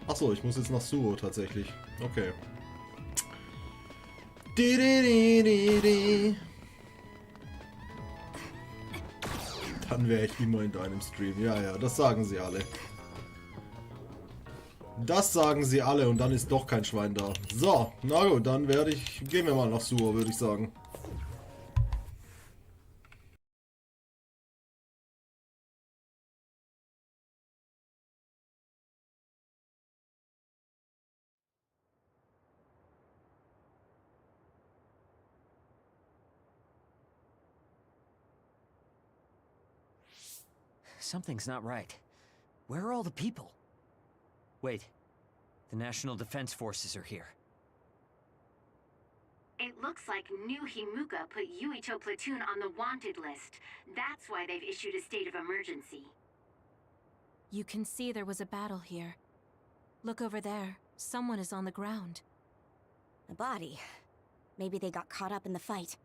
Achso, ich muss jetzt nach Suo tatsächlich. Okay. Dann wäre ich immer in deinem Stream. Ja, ja, das sagen sie alle. Das sagen sie alle und dann ist doch kein Schwein da. So, na gut, dann gehen wir mal nach Suo, würde ich sagen. Something's not right. Where are all the people? Wait. The National Defense Forces are here. It looks like New Himuka put Yuito platoon on the wanted list. That's why they've issued a state of emergency. You can see there was a battle here. Look over there. Someone is on the ground. A body. Maybe they got caught up in the fight.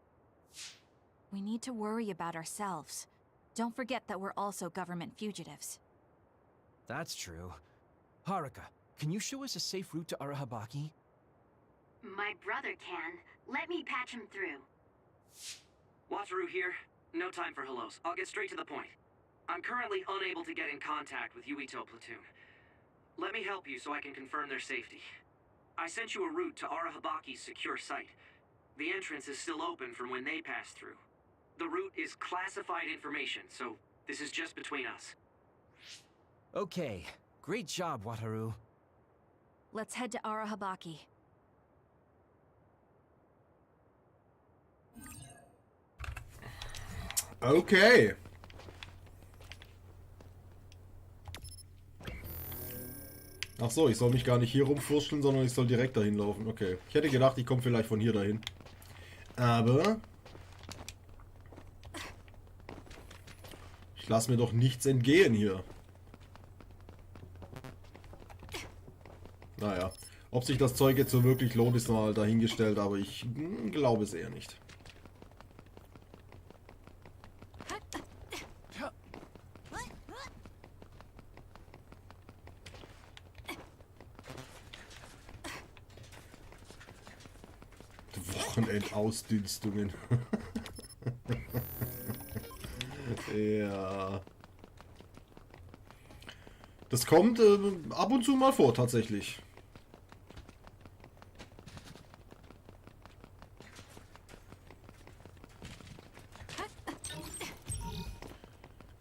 We need to worry about ourselves. Don't forget that we're also government fugitives. That's true. Haruka, can you show us a safe route to Arahabaki? My brother can. Let me patch him through. Wataru here. No time for hellos. I'll get straight to the point. I'm currently unable to get in contact with Yuito platoon. Let me help you so I can confirm their safety. I sent you a route to Arahabaki's secure site. The entrance is still open from when they passed through. The route is classified information, so this is just between us. Okay. Great job, Wataru. Let's head to Arahabaki. Okay. Ach so, ich soll mich gar nicht hier rumfurschteln, sondern ich soll direkt dahin laufen. Okay. Ich hätte gedacht, ich komme vielleicht von hier dahin. Aber ich lasse mir doch nichts entgehen hier. Naja, ob sich das Zeug jetzt so wirklich lohnt, ist mal dahingestellt, aber ich glaube es eher nicht. Wochenendausdünstungen. Ja. Das kommt ab und zu mal vor, tatsächlich.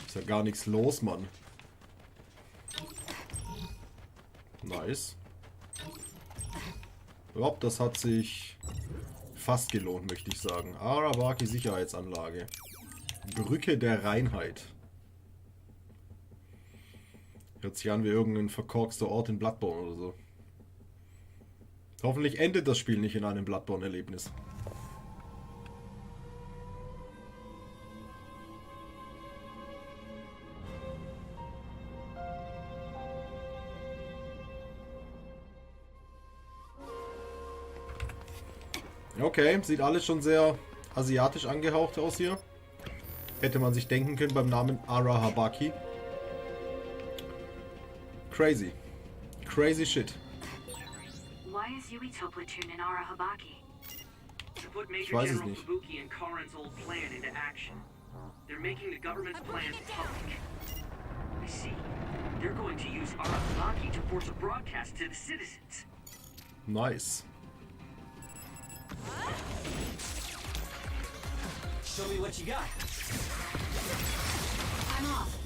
Ist ja gar nichts los, Mann. Nice. Ja, das hat sich fast gelohnt, möchte ich sagen. Arahabaki Sicherheitsanlage. Brücke der Reinheit. Hört sich an wie irgendein verkorkster Ort in Bloodborne oder so. Hoffentlich endet das Spiel nicht in einem Bloodborne-Erlebnis. Okay, sieht alles schon sehr asiatisch angehaucht aus hier. Hätte man sich denken können beim Namen Arahabaki. Crazy. Crazy shit. Why is Yuito platoon in Arahabaki? To put Ich Major weiß es General nicht. Fubuki and Karen's old plan into action. They're making the government's plans public. I see. They're going to use Arahabaki to force a broadcast to the citizens. Nice. Show me what you got. I'm off.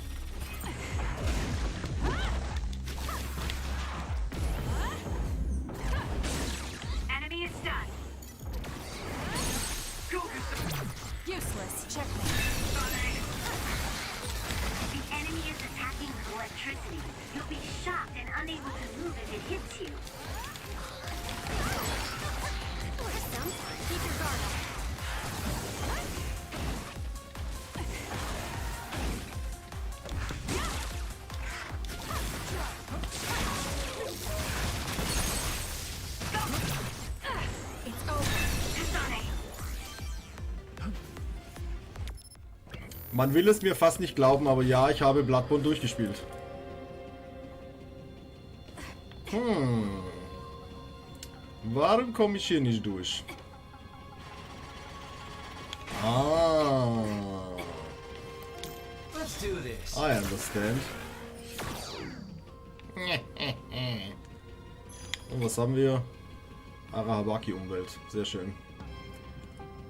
Enemy is stunned. Go! Useless. Checkmate. The enemy is attacking with electricity. You'll be shocked and unable to move if it hits you. Keep your guard up. It's over. Kasane. Man will es mir fast nicht glauben, aber ja, ich habe Bloodborne durchgespielt. Warum komme ich hier nicht durch? Ah. Let's do this. I understand. Und was haben wir? Arahabaki-Umwelt. Sehr schön.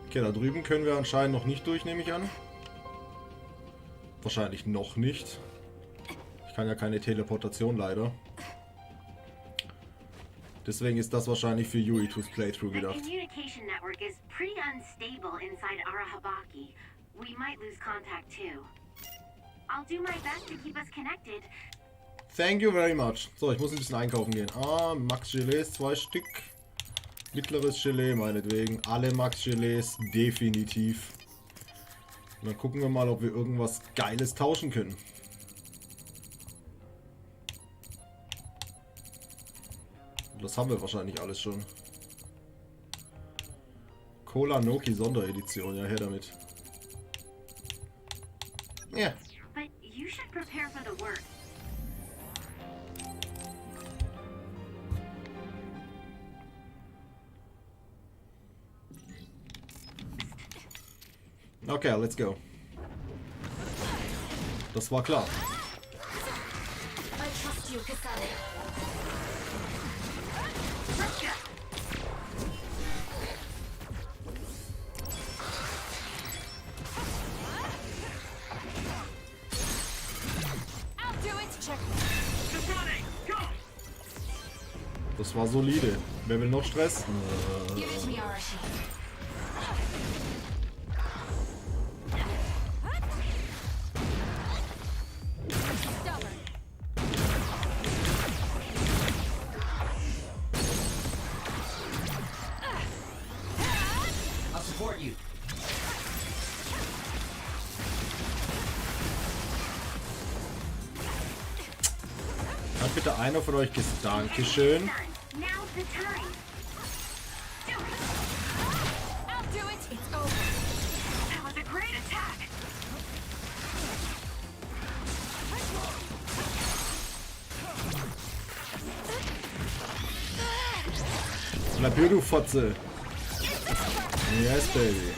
Okay, da drüben können wir anscheinend noch nicht durch, nehme ich an. Wahrscheinlich noch nicht. Ich kann ja keine Teleportation leider. Deswegen ist das wahrscheinlich für Yuito's Playthrough The gedacht. communication network is pretty unstable inside Arahabaki. We might lose contact too. I'll do my best to keep us connected. Thank you very much. So, ich muss ein bisschen einkaufen gehen. Ah, Max Gilets, 2 Stück. Mittleres Gelee meinetwegen. Alle Max-Gelees definitiv. Und dann gucken wir mal, ob wir irgendwas Geiles tauschen können. Das haben wir wahrscheinlich alles schon. Cola Noki Sonderedition, ja, her damit. Ja. But you should prepare for the worst. Okay, let's go. Das war klar. I trust you, Kasane. Das war solide. Wer will noch Stress? I'll support you. Hat bitte einer von euch gesagt, Dankeschön. Now's the time. Do it. I'll do it. It's over. That was a great attack. Bleib hier, du Fotze. Yes, baby.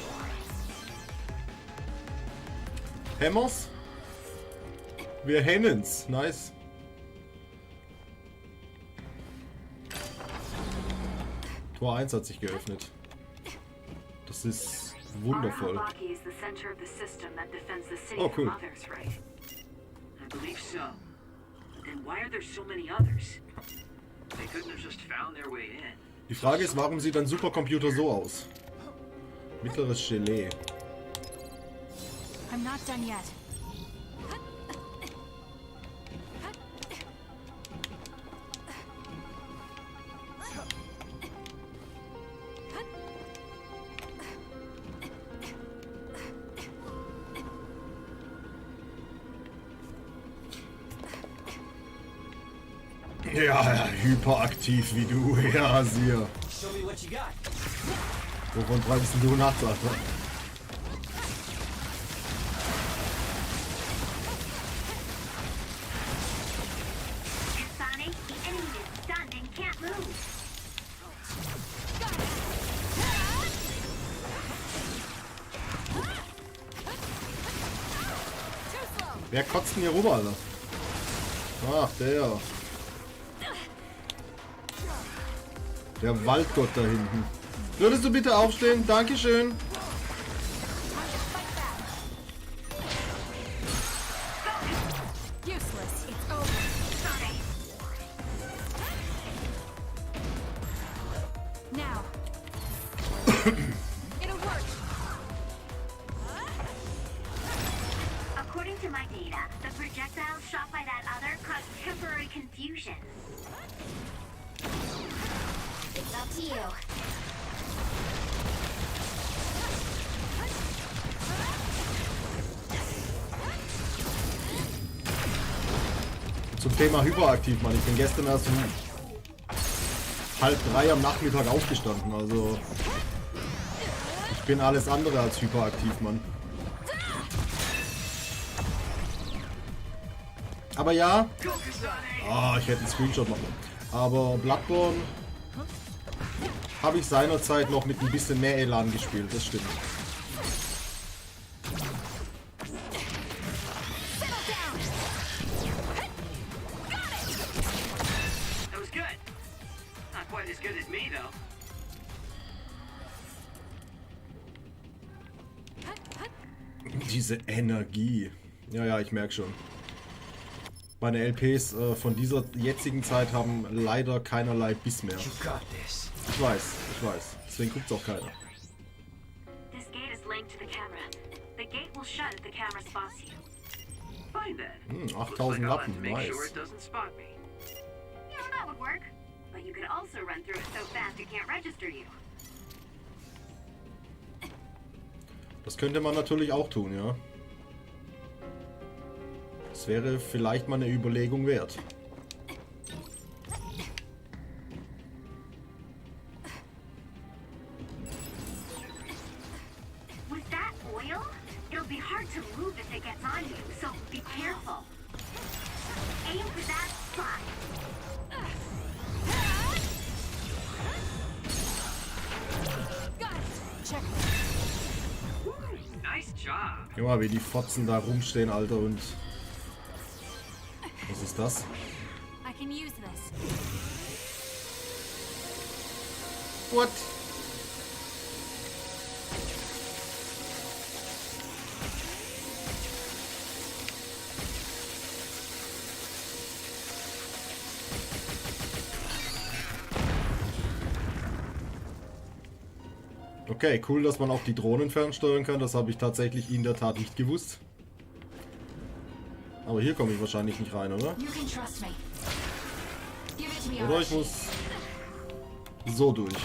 Hammers? Wir hennen's. Nice. Tor 1 hat sich geöffnet. Das ist wundervoll. Oh, cool. I believe so. Then why are there so many others? They couldn't have just found their way in. Die Frage ist, warum sieht ein Supercomputer so aus? Mittleres Gelee. I'm not done yet. Ja, hyperaktiv wie du. Ja, siehe. Wovon treibst du nachts, Alter? Kasane, the enemy is stunned and can't move. Wer kotzt denn hier rüber, Alter? Ach, der. Der Waldgott da hinten. Würdest du bitte aufstehen? Dankeschön. According to my data, the projectiles shot by that other caused temporary confusion. It's up to you. Zum Thema hyperaktiv, Mann. Ich bin gestern erst um 2:30 am Nachmittag aufgestanden. Also ich bin alles andere als hyperaktiv, Mann. Aber ja. Oh, ich hätte einen Screenshot machen. Aber Bloodborne habe ich seinerzeit noch mit ein bisschen mehr Elan gespielt, das stimmt. Diese Energie. Ja, ja, ich merke schon. Meine LPs von dieser jetzigen Zeit haben leider keinerlei Biss mehr. Ich weiß. Deswegen guckt's auch keiner. This gate is linked to the camera. The gate will shut if the camera spots you. Fine then. 8000 Lappen, nice. Yeah, that would work. but you could also run through it so fast it can't register you. Das könnte man natürlich auch tun, ja. Das wäre vielleicht mal eine Überlegung wert. With that oil, it'll be hard to move if it gets on you, so be careful. Aim for that spot. Nice job. Guck mal, wie die Fotzen da rumstehen, Alter, und... Was ist das? I can use this. What? Okay, cool, dass man auch die Drohnen fernsteuern kann. Das habe ich tatsächlich in der Tat nicht gewusst. Aber hier komme ich wahrscheinlich nicht rein, oder? Oder ich muss so durch.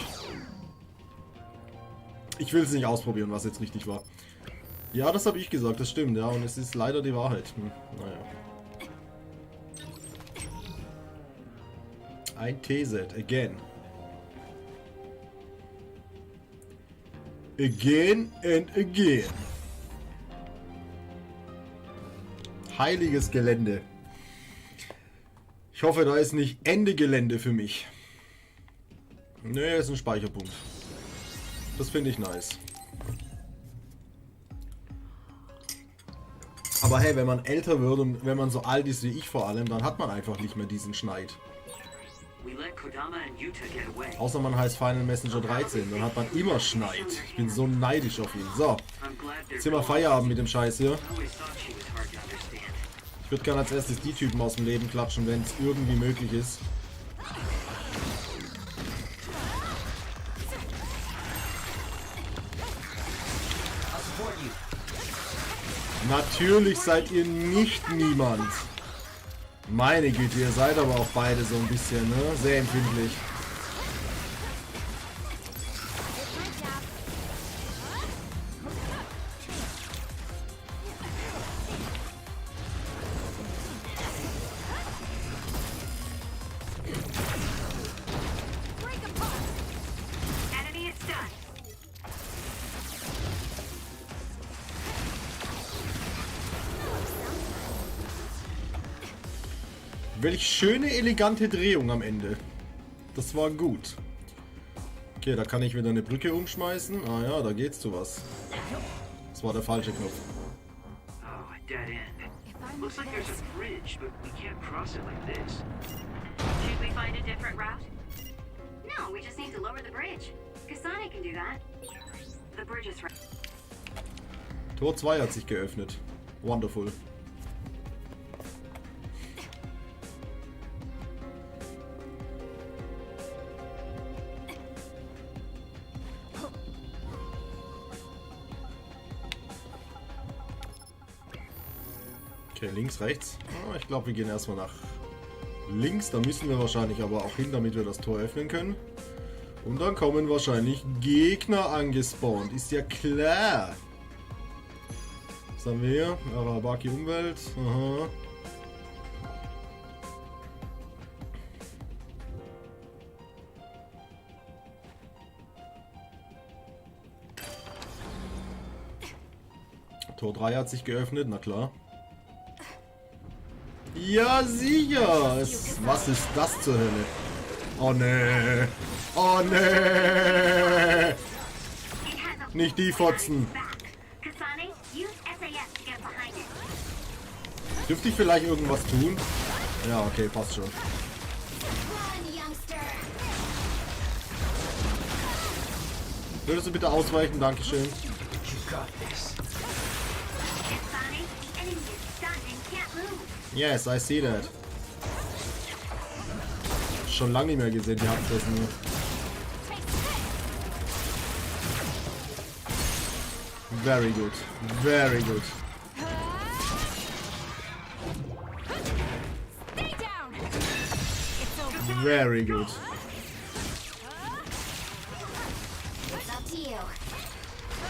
Ich will es nicht ausprobieren, was jetzt richtig war. Ja, das habe ich gesagt, das stimmt, ja. Und es ist leider die Wahrheit. Naja. Ein TZ, again. Again and again. Heiliges Gelände. Ich hoffe, da ist nicht Ende Gelände für mich. Ne, ist ein Speicherpunkt. Das finde ich nice. Aber hey, wenn man älter wird und wenn man so alt ist wie ich vor allem, dann hat man einfach nicht mehr diesen Schneid. Außer man heißt Final Messenger 13, dann hat man immer Schneid. Ich bin so neidisch auf ihn. So, jetzt sind wir Feierabend mit dem Scheiß hier. Ich würde gerne als erstes die Typen aus dem Leben klatschen, wenn es irgendwie möglich ist. Natürlich seid ihr nicht niemand. Meine Güte, ihr seid aber auch beide so ein bisschen, ne? Sehr empfindlich. Welch schöne, elegante Drehung am Ende. Das war gut. Okay, da kann ich wieder eine Brücke umschmeißen. Ah ja, da geht's zu was. Das war der falsche Knopf. Oh, a dead end. Looks like there's a bridge, but we can't cross it like this. Should we find a different route? No, we just need to lower the bridge. Kasane can do that. The bridge is right. Tor 2 hat sich geöffnet. Wonderful. Okay, links, rechts. Oh, ich glaube, wir gehen erstmal nach links. Da müssen wir wahrscheinlich aber auch hin, damit wir das Tor öffnen können. Und dann kommen wahrscheinlich Gegner angespawnt. Ist ja klar. Was haben wir hier? Arabaki Umwelt. Aha. Tor 3 hat sich geöffnet, na klar. Ja, sicher! Was ist das zur Hölle? Oh ne! Oh ne! Nicht die Fotzen! Dürfte ich vielleicht irgendwas tun? Ja, okay, passt schon. Würdest du bitte ausweichen? Dankeschön. Yes, I see that. Schon lange nicht mehr gesehen, die Handfressen hier. Very good. Very good. Very good. you.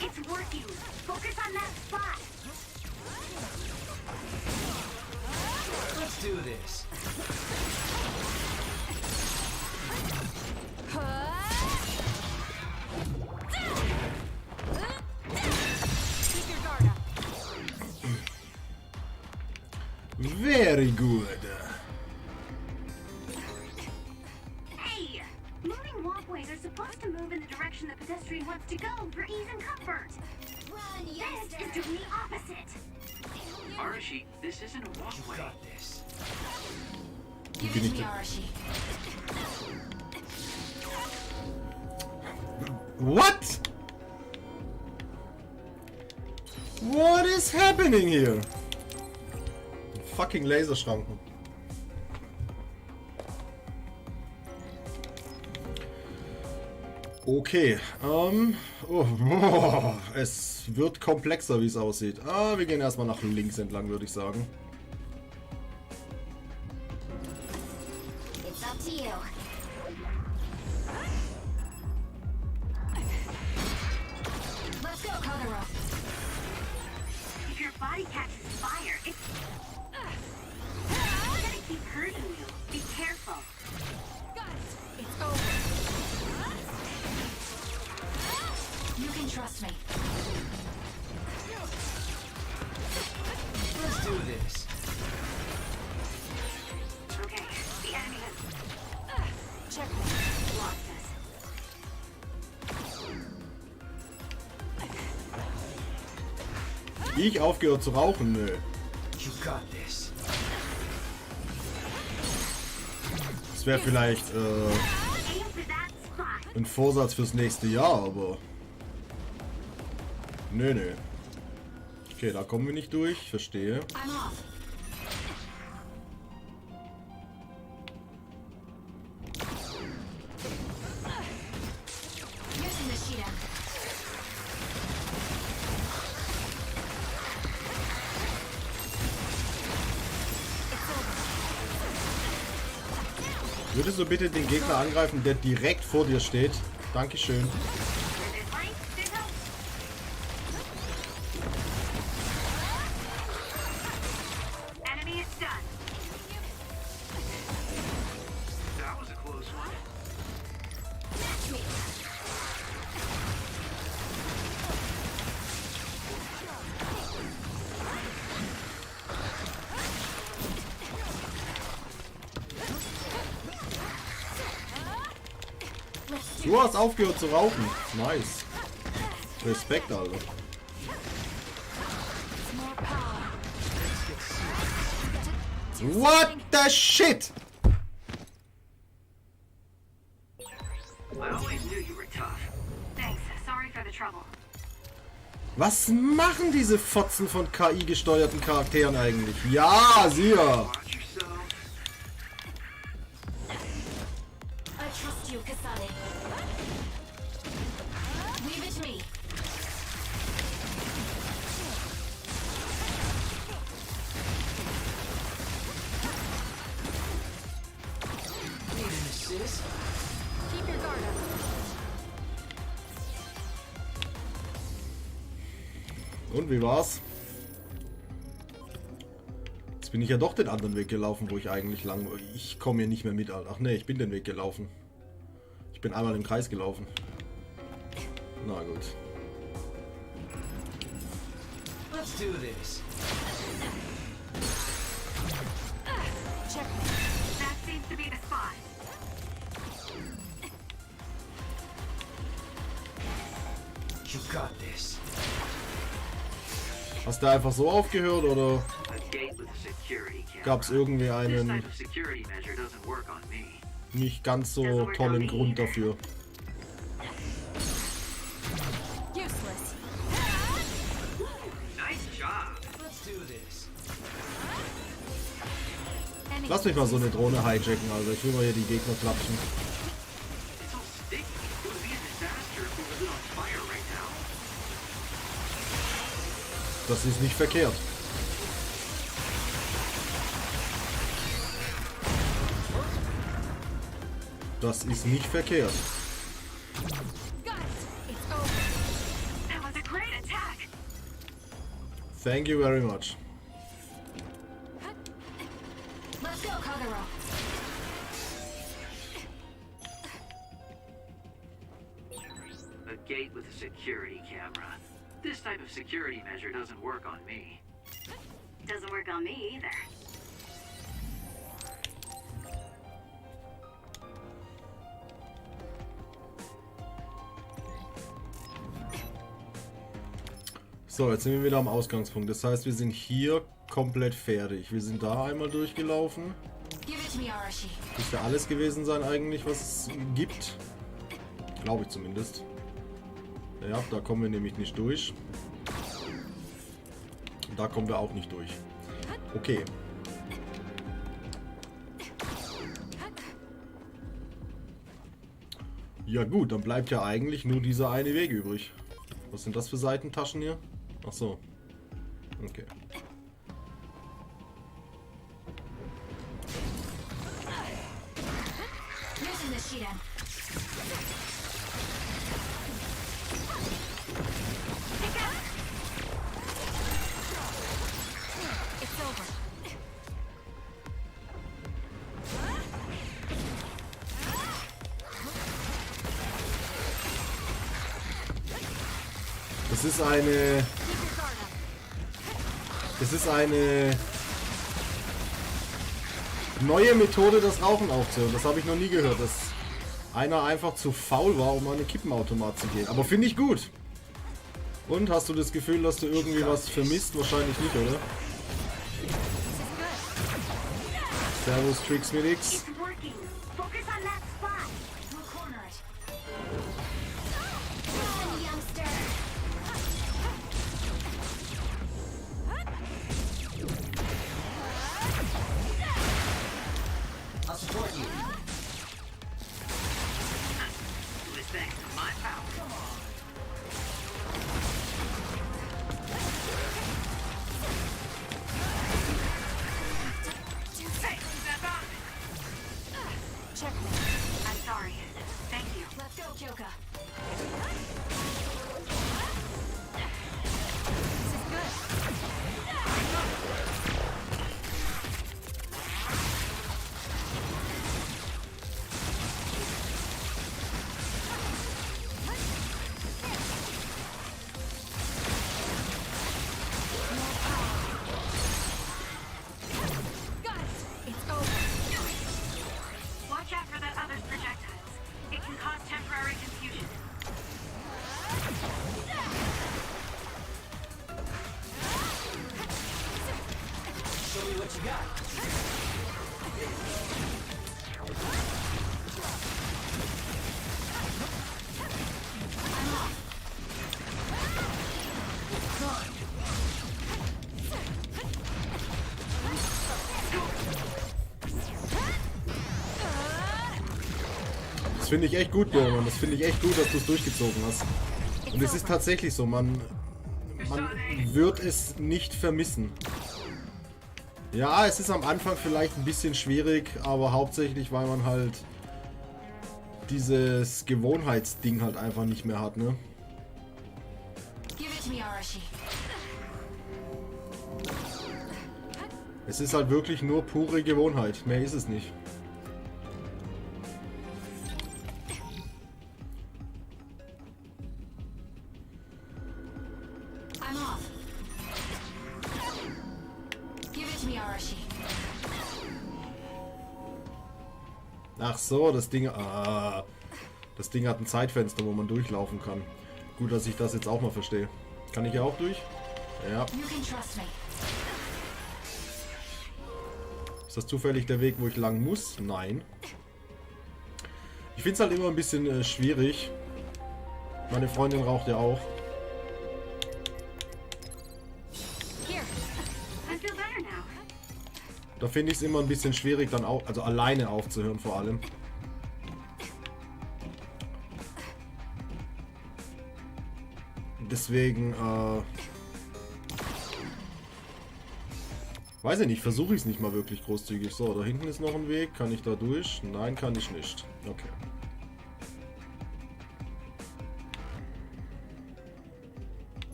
It's working. Focus on that spot. Let's do this. Keep your guard up. Very good. Hey! Moving walkways are supposed to move in the direction the pedestrian wants to go for ease and comfort. Run, This youngster. is doing the opposite. Arashi, this isn't a walkway. Got this. Give Bin it ich to me, da- Arashi. What? What is happening here? Fucking Laserschranken. Okay, es wird komplexer, wie es aussieht. Wir gehen erstmal nach links entlang, würde ich sagen. It's up to you. Let's go, Kagero. If your body catches fire, it's gonna keep hurting you. Be careful. It's over. You can trust me. Let's do this. Okay, the enemy has Check me. lost us. Ich aufgehört zu rauchen? Nö. You got this. Das wäre vielleicht Aim for that spot. ein Vorsatz fürs nächste Jahr, aber... Nö, nö. Okay, da kommen wir nicht durch, verstehe. I'm off. Using the Sheeta. Würdest du bitte den Gegner angreifen, der direkt vor dir steht? Dankeschön. This way, this helps. Enemy is done. That was a close one. Du hast aufgehört zu rauchen. Nice. Respekt, Alter. What the shit? I always knew you were tough. Thanks. Sorry for the trouble. Was machen diese Fotzen von KI-gesteuerten Charakteren eigentlich? Ja, siehe. Watch yourself. I trust you, Kasane. Leave it to me. Need an assist? Keep your guard up. Und wie war's? Jetzt bin ich ja doch den anderen Weg gelaufen, wo ich eigentlich lang... Ich komme hier nicht mehr mit, Alter. Ach nee, ich bin den Weg gelaufen. Ich bin einmal im Kreis gelaufen. Na gut. Let's do this. Check. That seems to be the spot. You got this. Hast du einfach so aufgehört oder A gate with a security camera. gab es irgendwie This einen type of security measure doesn't work on me. nicht ganz so tollen Grund dafür? Useless. Nice job. Let's do this. Lass mich mal so eine Drohne hijacken, Alter. Ich will mal hier die Gegner klatschen. It's all sticky. It would be a disaster if we were lit on fire right now. Das ist nicht verkehrt. Das ist nicht verkehrt. Thank you very much. Let's go, Kagero. A gate with a security camera. This type of security measure doesn't work on me. Doesn't work on me either. So, jetzt sind wir wieder am Ausgangspunkt. Das heißt, wir sind hier komplett fertig. Wir sind da einmal durchgelaufen. Müsste alles gewesen sein eigentlich, was es gibt. Glaube ich zumindest. Ja, da kommen wir nämlich nicht durch. Da kommen wir auch nicht durch. Okay. Ja gut, dann bleibt ja eigentlich nur dieser eine Weg übrig. Was sind das für Seitentaschen hier? Ach so. Okay. Es ist eine neue Methode, das Rauchen aufzuhören. Das habe ich noch nie gehört, dass einer einfach zu faul war, um an den Kippenautomat zu gehen. Aber finde ich gut. Und hast du das Gefühl, dass du irgendwie was vermisst? Wahrscheinlich nicht, oder? Servus, Tricks mit X. Das finde ich echt gut, Björn. Das finde ich echt gut, dass du es durchgezogen hast. Und es ist tatsächlich so, man wird es nicht vermissen. Ja, es ist am Anfang vielleicht ein bisschen schwierig, aber hauptsächlich, weil man halt dieses Gewohnheitsding halt einfach nicht mehr hat, ne? Es ist halt wirklich nur pure Gewohnheit, mehr ist es nicht. Ach so, das Ding... das Ding hat ein Zeitfenster, wo man durchlaufen kann. Gut, dass ich das jetzt auch mal verstehe. Kann ich ja auch durch? Ja. Ist das zufällig der Weg, wo ich lang muss? Nein. Ich finde es halt immer ein bisschen schwierig. Meine Freundin raucht ja auch. Da finde ich es immer ein bisschen schwierig, dann auch, also alleine aufzuhören vor allem. Deswegen Weiß ich nicht, versuche ich es nicht mal wirklich großzügig. So, da hinten ist noch ein Weg. Kann ich da durch? Nein, kann ich nicht. Okay.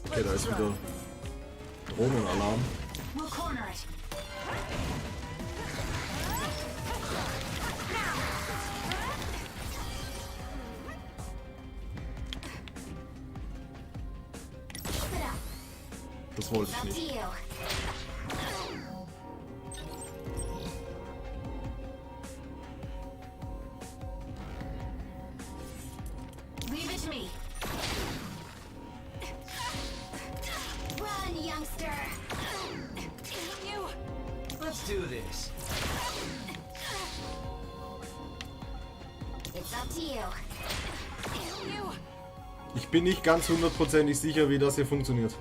Okay, da ist wieder Drohnenalarm. Das wollte ich nicht. Leave it to me. Run, youngster. You. Let's do this. It's up to you. You. Ich bin nicht ganz hundertprozentig sicher, wie das hier funktioniert.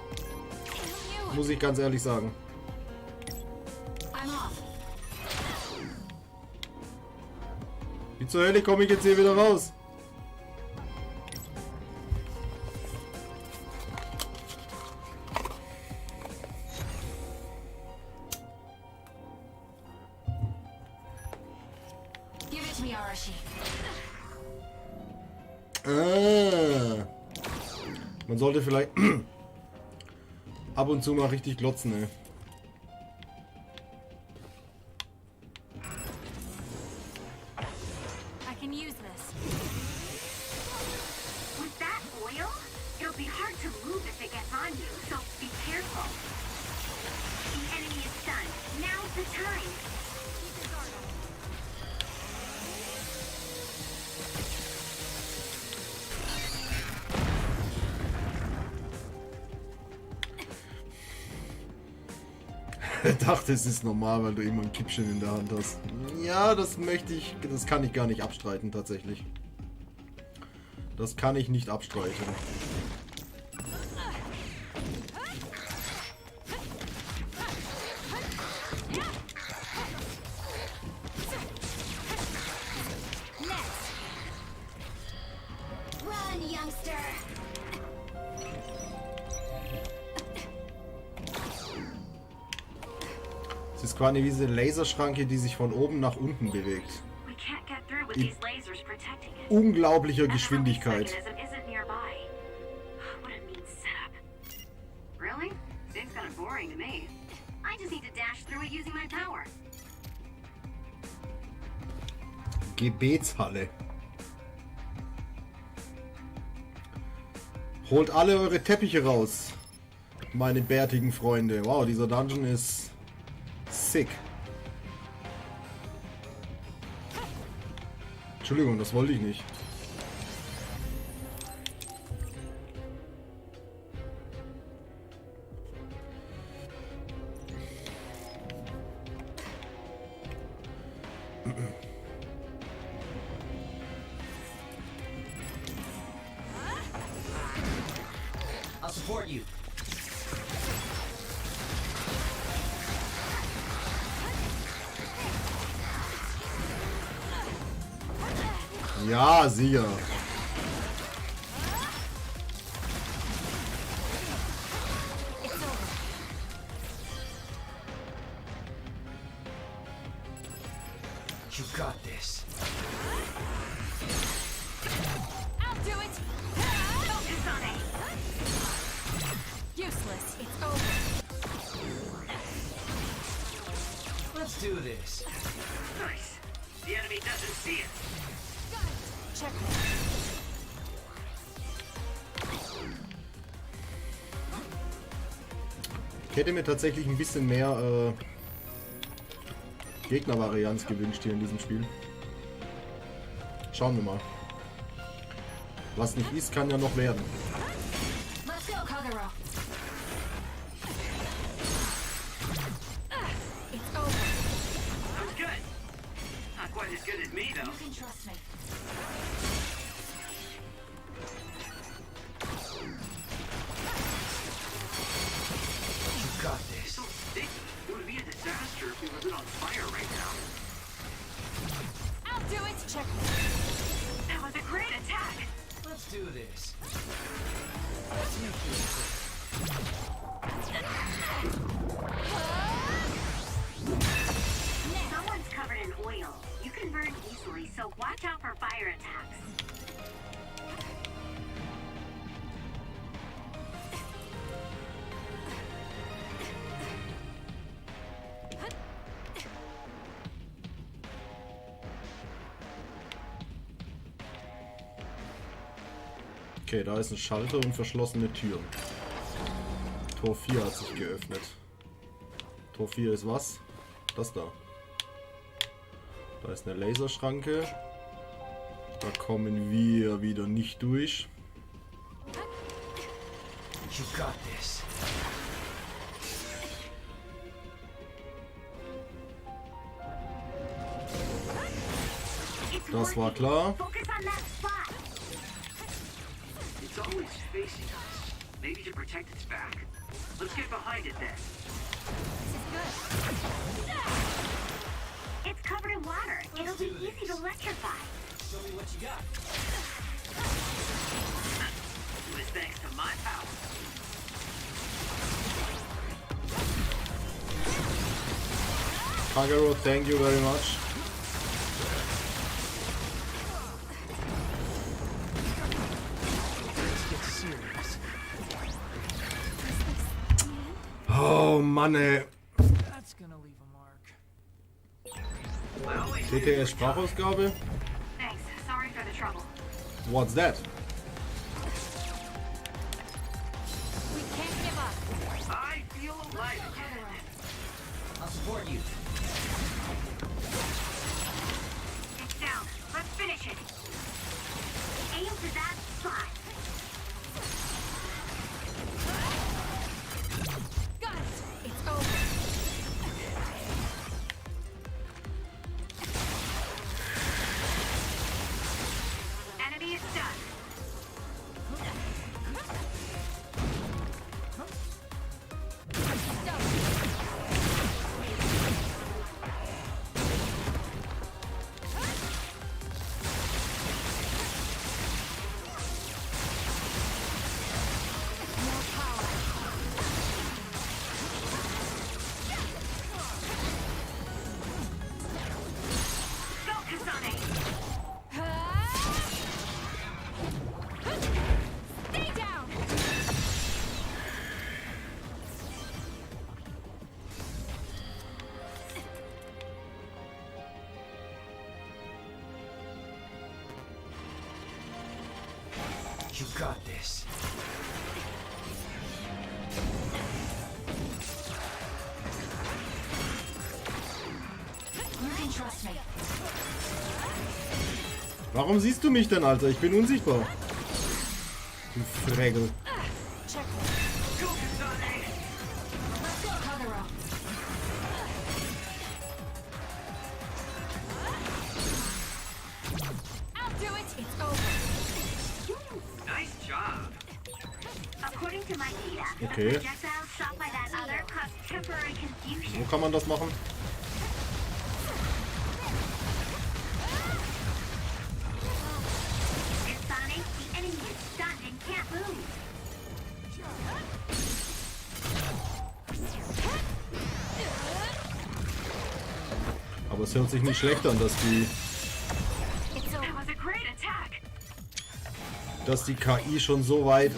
Muss ich ganz ehrlich sagen. Wie zur Hölle komme ich jetzt hier wieder raus? Man sollte vielleicht ab und zu mal richtig glotzen, ey. I can use this. With that oil, it'll be hard to move if it gets on you, so be careful. The enemy is stunned. Now's the time. Keep your guard up. Ich dachte, es ist normal, weil du immer ein Kippchen in der Hand hast. Ja, das kann ich gar nicht abstreiten, tatsächlich. Das kann ich nicht abstreiten. Run, youngster. Es ist quasi wie diese Laserschranke, die sich von oben nach unten bewegt. In unglaublicher Geschwindigkeit. Gebetshalle. Holt alle eure Teppiche raus, meine bärtigen Freunde. Wow, dieser Dungeon ist sick. Entschuldigung, das wollte ich nicht. I'll support you. Ja, sicher. You got this. I'll do it. Focus on it. Useless. It's over. Let's do this. Nice. The enemy doesn't see it. Check. Ich hätte mir tatsächlich ein bisschen mehr Gegnervarianz gewünscht hier in diesem Spiel. Schauen wir mal. Was nicht ist, kann ja noch werden. Let's go, Kagero. It's over. That was good. Not quite as good as me, though. You can trust me. You got this. So sticky. It would be a disaster if we were lit on fire right now. I'll do it. Check. That was a great attack. Let's do this. Let's make this. Someone's covered in oil. You can burn easily, so watch out for fire attacks. Okay, da ist ein Schalter und verschlossene Türen. Tor 4 hat sich geöffnet. Tor 4 ist was? Das da. Da ist eine Laserschranke. Da kommen wir wieder nicht durch. You got this. Das war klar. It's always facing us. Maybe to protect its back. Let's get behind it then. It's covered in water. It'll be easy to electrify. Show me what you got. It was thanks to my power. Kagero, thank you very much. Oh Mann, ey. TTS Sprachausgabe? Thanks. Sorry for the trouble. What's that? We can't give up. I feel alive. I'll support you. It's down. Let's finish it. Aim to that spot. Got it. It's over. Enemy is done. Go, Kasane. Stay down. You got this. You can trust me. Warum siehst du mich denn, Alter? Ich bin unsichtbar. Du Fregel. Check. Go, Kasane! Let's go, Kagero. I'll do it. It's over. Nice job. According to my data, Okay. the projectiles shot by that other caused temporary confusion. Wo kann man das machen? Kasane, the enemy is stunned and can't move. Aber es hört sich nicht schlecht an, dass That was a great attack. die KI schon so weit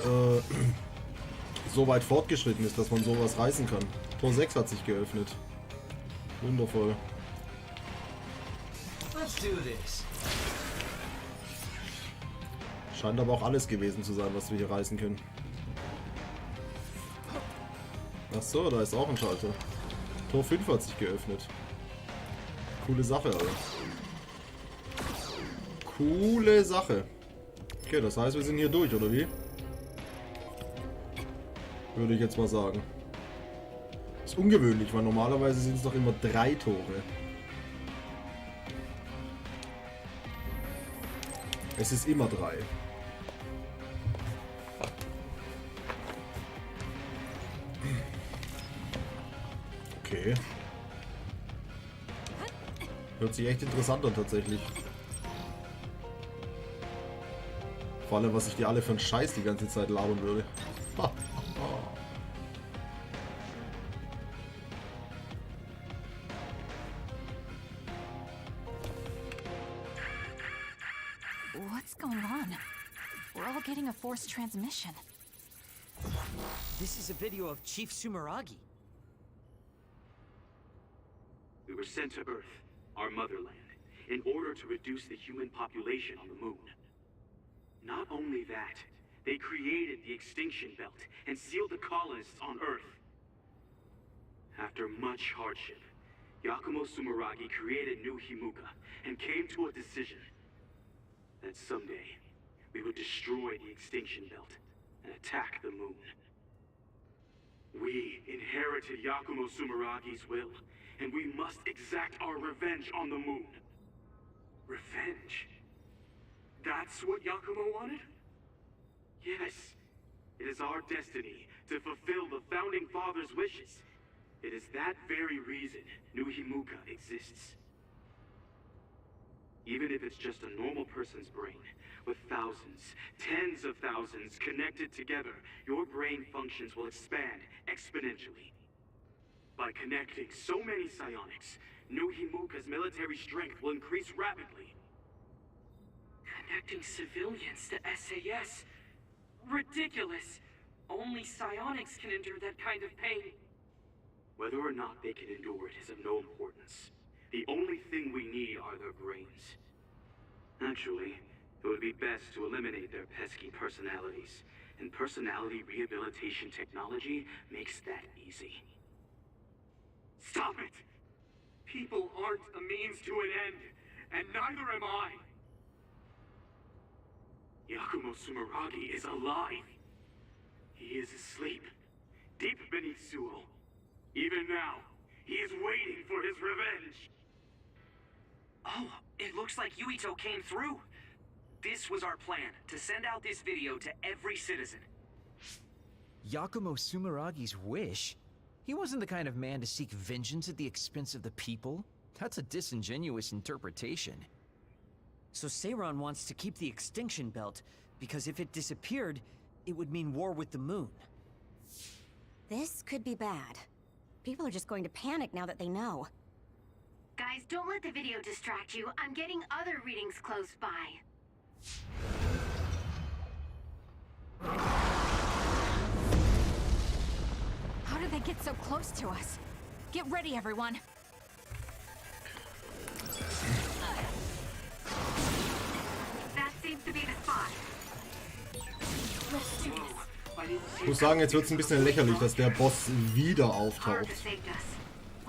fortgeschritten ist, dass man sowas reißen kann. Tor 6 hat sich geöffnet. Wundervoll. Let's do this. Scheint aber auch alles gewesen zu sein, was wir hier reißen können. Ach so, da ist auch ein Schalter. Tor 5 hat sich geöffnet. Coole Sache, Alter. Coole Sache. Okay, das heißt, wir sind hier durch, oder wie? Würde ich jetzt mal sagen. Ist ungewöhnlich, weil normalerweise sind es doch immer 3 Tore. Es ist immer 3. Okay. Hört sich echt interessant an tatsächlich. Vor allem, was ich die alle für einen Scheiß die ganze Zeit labern würde. Ha. What's going on? We're all getting a forced transmission. This is a video of Chief Sumeragi. We were sent to Earth, our motherland, in order to reduce the human population on the moon. Not only that, they created the extinction belt and sealed the colonists on Earth. After much hardship, Yakumo Sumeragi created New Himuka and came to a decision that someday we would destroy the extinction belt and attack the moon. We inherited Yakumo Sumeragi's will, and we must exact our revenge on the moon. Revenge? That's what Yakumo wanted? Yes. It is our destiny to fulfill the Founding Father's wishes. It is that very reason New Himuka exists. Even if it's just a normal person's brain, with thousands, tens of thousands connected together, your brain functions will expand exponentially. By connecting so many psionics, New Himuka's military strength will increase rapidly. Connecting civilians to SAS? Ridiculous! Only psionics can endure that kind of pain. Whether or not they can endure it is of no importance. The only thing we need are their brains. Actually, it would be best to eliminate their pesky personalities, and personality rehabilitation technology makes that easy. Stop it! People aren't a means to an end, and neither am I! Yakumo Sumeragi is alive! He is asleep, deep beneath Suo. Even now, he is waiting for his revenge! Oh, it looks like Yuito came through. This was our plan, to send out this video to every citizen. Yakumo Sumeragi's wish? He wasn't the kind of man to seek vengeance at the expense of the people. That's a disingenuous interpretation. So Seiran wants to keep the extinction belt, because if it disappeared, it would mean war with the moon. This could be bad. People are just going to panic now that they know. Guys, don't let the video distract you. I'm getting other readings close by. How did they get so close to us? Get ready, everyone. That seems to be the spot. Let's do this. Ich muss sagen, jetzt wird es ein bisschen lächerlich, dass der Boss wieder auftaucht.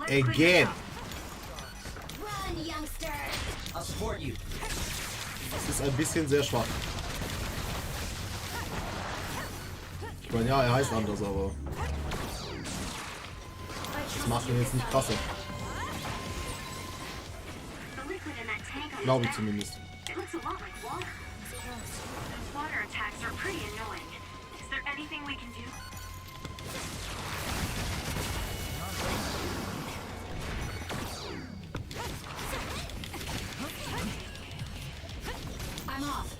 Again. Das ist ein bisschen sehr schwach. Ich meine, ja, er heißt anders, aber das macht ihn jetzt nicht krasser. Glaube ich zumindest. Water attacks are pretty annoying. Is there anything we can do? I'm off.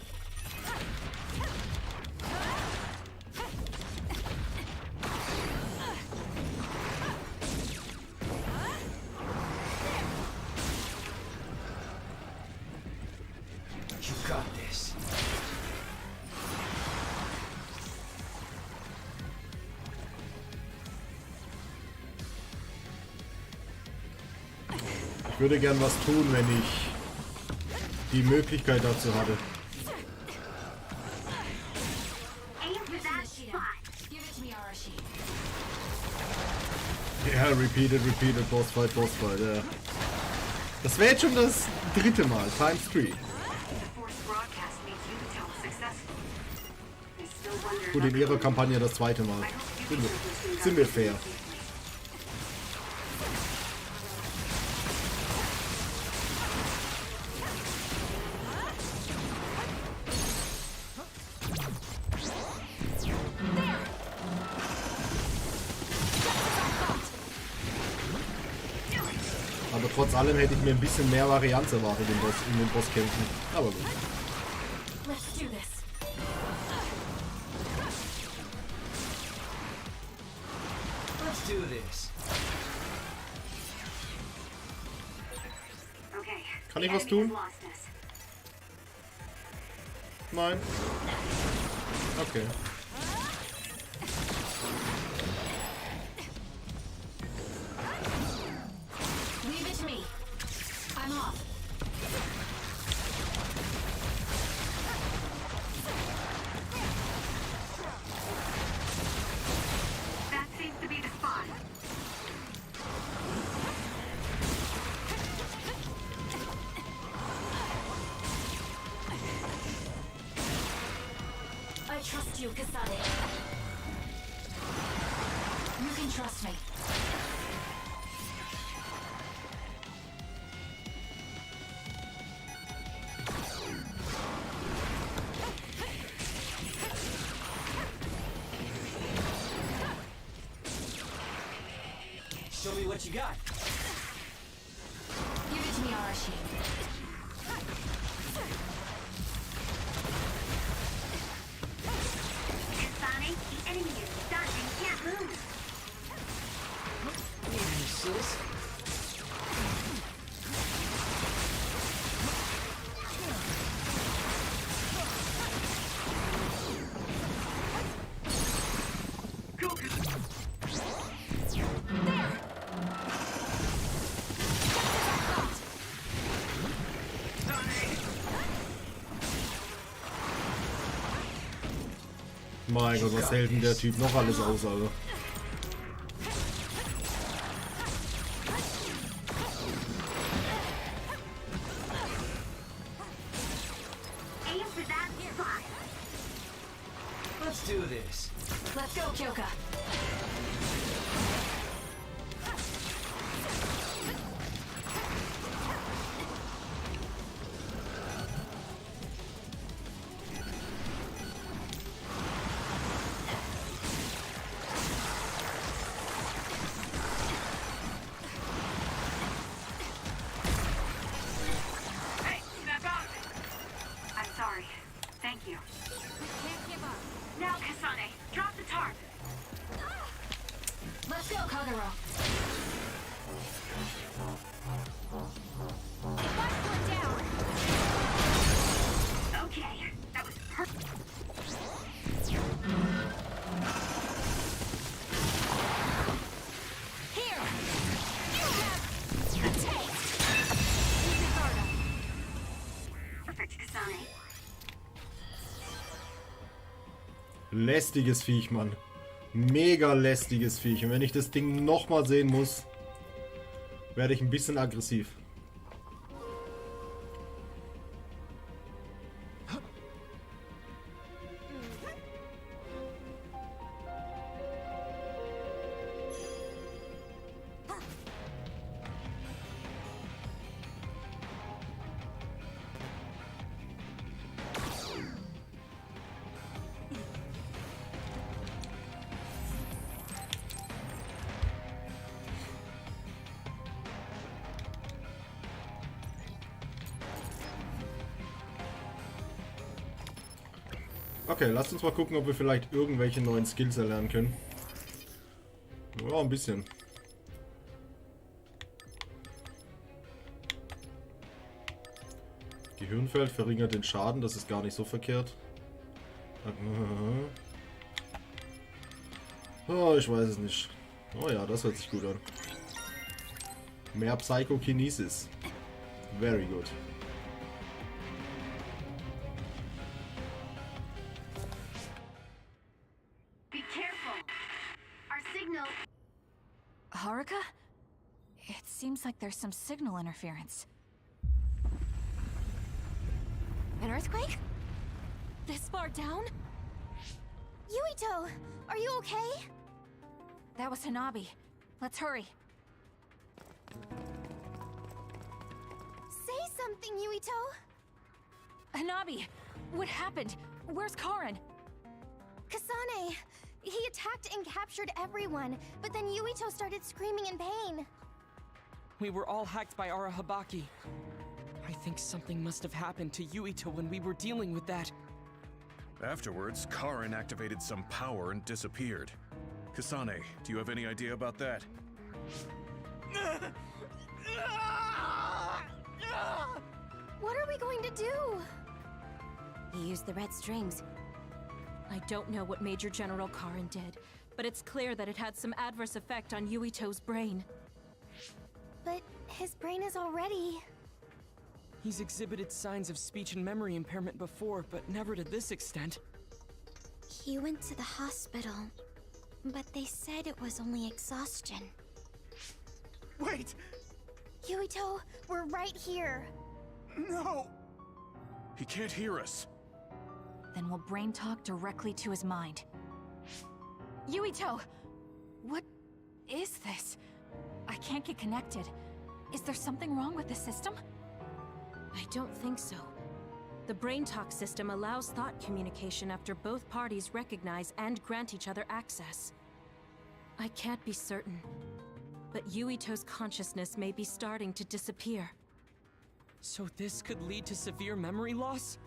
You got this. Ich würde gern was tun, wenn ich die Möglichkeit dazu hatte. Ja, repeated, Bossfight, ja. Das wäre jetzt schon das dritte Mal, times 3. Gut, in ihrer Kampagne das zweite Mal. Sind wir fair. Aber trotz allem hätte ich mir ein bisschen mehr Varianz erwartet in den Bosskämpfen. Aber gut. Let's do this. Let's do this. Okay. Kann ich was tun? Nein. Okay. Leave it to me. I'm off. That seems to be the spot. I trust you, Kasane. You can trust me. Show me what you got. Give it to me, Arashi. Kasane, the enemy is stunned and can't move. Need an assist? Mein Gott, was hält denn der Typ noch alles aus, Alter? Aim for that spot. Let's do this. Let's go, Kyoka. Hey, snap out of it. I'm sorry. Thank you. Can't give up. Now, Kasane, drop the tarp. Let's go, Kagero. Okay, that was perfect. Here! You have a taste! Perfect, Kasane. Lästiges Viech, Mann. Mega lästiges Viech. Und wenn ich das Ding nochmal sehen muss, werde ich ein bisschen aggressiv. Okay, lasst uns mal gucken, ob wir vielleicht irgendwelche neuen Skills erlernen können. Ja, ein bisschen. Gehirnfeld verringert den Schaden, das ist gar nicht so verkehrt. Oh, ich weiß es nicht. Oh ja, das hört sich gut an. Mehr Psychokinesis. Very good. Be careful. Our signal. Haruka? It seems like there's some signal interference. An earthquake? This far down? Yuito, are you okay? That was Hanabi. Let's hurry. Say something, Yuito. Hanabi, what happened? Where's Karin? Kasane, he attacked and captured everyone, but then Yuito started screaming in pain. We were all hacked by Arahabaki. I think something must have happened to Yuito when we were dealing with that. Afterwards, Karin activated some power and disappeared. Kasane, do you have any idea about that? What are we going to do? He used the red strings. I don't know what Major General Karin did, but it's clear that it had some adverse effect on Yuito's brain. But his brain is already... He's exhibited signs of speech and memory impairment before, but never to this extent. He went to the hospital, but they said it was only exhaustion. Wait! Yuito, we're right here. No! He can't hear us. Then we'll brain talk directly to his mind. Yuito! What is this? I can't get connected. Is there something wrong with the system? I don't think so. The brain talk system allows thought communication after both parties recognize and grant each other access. I can't be certain, but Yuito's consciousness may be starting to disappear. So this could lead to severe memory loss?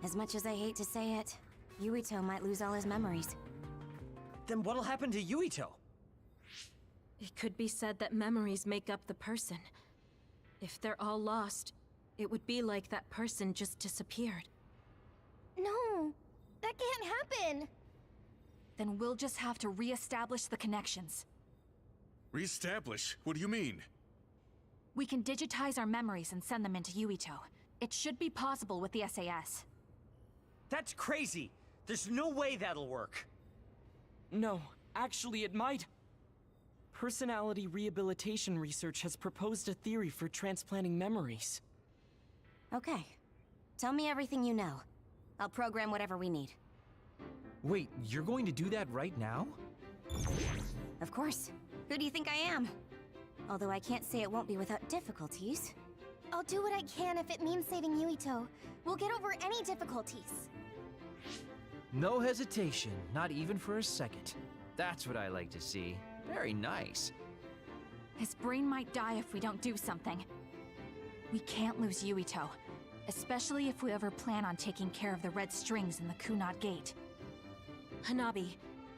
As much as I hate to say it, Yuito might lose all his memories. Then what'll happen to Yuito? It could be said that memories make up the person. If they're all lost, it would be like that person just disappeared. No, that can't happen. Then we'll just have to re-establish the connections. Re-establish? What do you mean? We can digitize our memories and send them into Yuito. It should be possible with the SAS. That's crazy! There's no way that'll work! No, actually it might. Personality rehabilitation research has proposed a theory for transplanting memories. Okay. Tell me everything you know. I'll program whatever we need. Wait, you're going to do that right now? Of course. Who do you think I am? Although I can't say it won't be without difficulties. I'll do what I can if it means saving Yuito. We'll get over any difficulties. No hesitation, not even for a second. That's what I like to see. Very nice. His brain might die if we don't do something. We can't lose Yuito, especially if we ever plan on taking care of the red strings in the Kunad Gate. Hanabi,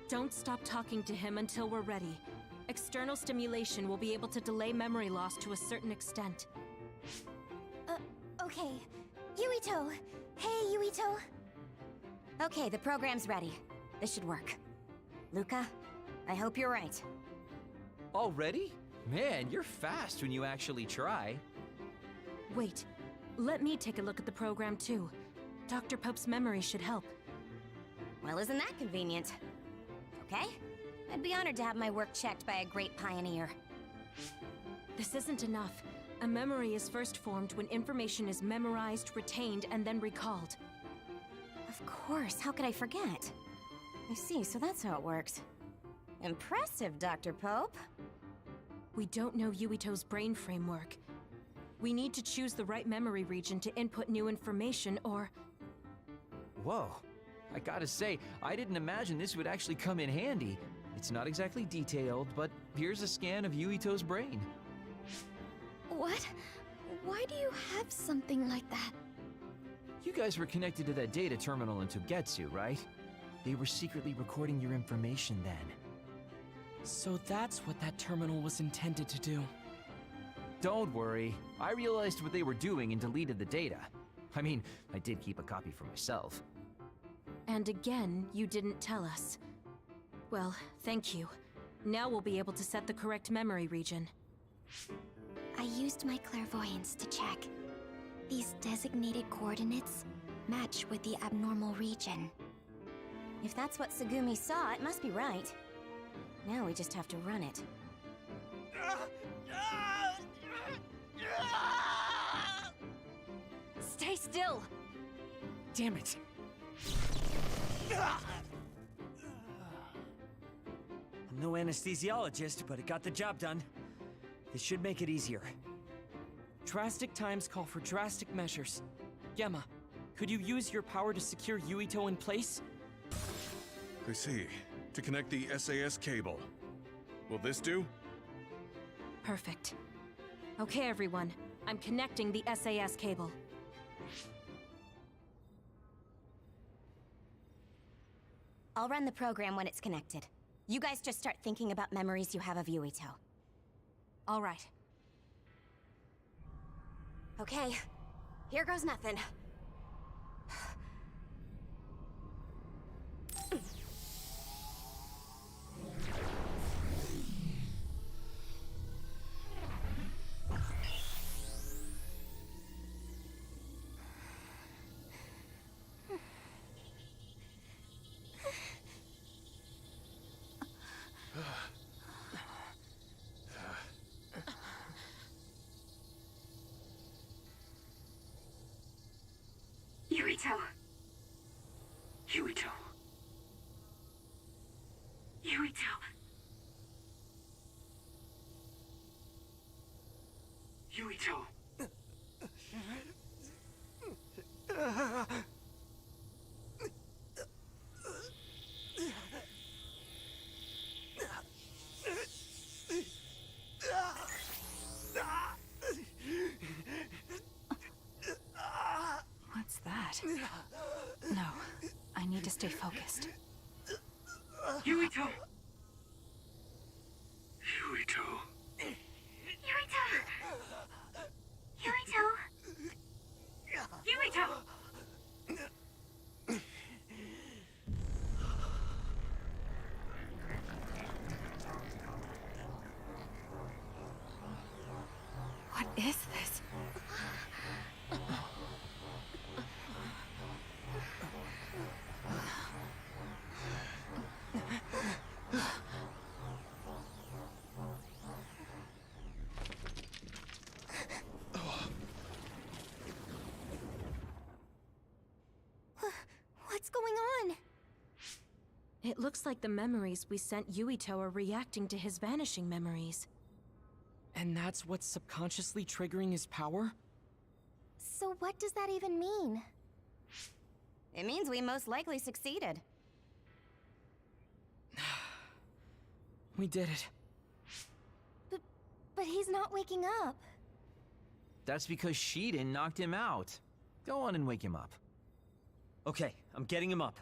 don't stop talking to him until we're ready. External stimulation will be able to delay memory loss to a certain extent. Okay. Yuito! Hey, Yuito! Okay, the program's ready. This should work. Luca, I hope you're right. Already? Man, you're fast when you actually try. Wait, let me take a look at the program too. Dr. Pope's memory should help. Well, isn't that convenient? Okay? I'd be honored to have my work checked by a great pioneer. This isn't enough. A memory is first formed when information is memorized, retained, and then recalled. Of course, how could I forget? I see, so that's how it works. Impressive, Dr. Pope. We don't know Yuito's brain framework. We need to choose the right memory region to input new information, or... Whoa. I gotta say, I didn't imagine this would actually come in handy. It's not exactly detailed, but here's a scan of Yuito's brain. What? Why do you have something like that? You guys were connected to that data terminal in Togetsu, right? They were secretly recording your information then. So that's what that terminal was intended to do. Don't worry. I realized what they were doing and deleted the data. I mean, I did keep a copy for myself. And again, you didn't tell us. Well, thank you. Now we'll be able to set the correct memory region. I used my clairvoyance to check. These designated coordinates match with the abnormal region. If that's what Tsugumi saw, it must be right. Now we just have to run it. Stay still! Damn it! I'm no anesthesiologist, but it got the job done. This should make it easier. Drastic times call for drastic measures. Gemma, could you use your power to secure Yuito in place? I see. To connect the SAS cable. Will this do? Perfect. Okay, everyone. I'm connecting the SAS cable. I'll run the program when it's connected. You guys just start thinking about memories you have of Yuito. All right. Okay, here goes nothing. Yuito. Yuito. Yuito. Yuito. What's that? No, I need to stay focused. Yuito. Yuito. Yuito. Yuito. Yuito. What is this? What's going on? It looks like the memories we sent Yuito are reacting to his vanishing memories. And that's what's subconsciously triggering his power? So what does that even mean? It means we most likely succeeded. We did it. But he's not waking up. That's because Shiden knocked him out. Go on and wake him up. Okay, I'm getting him up.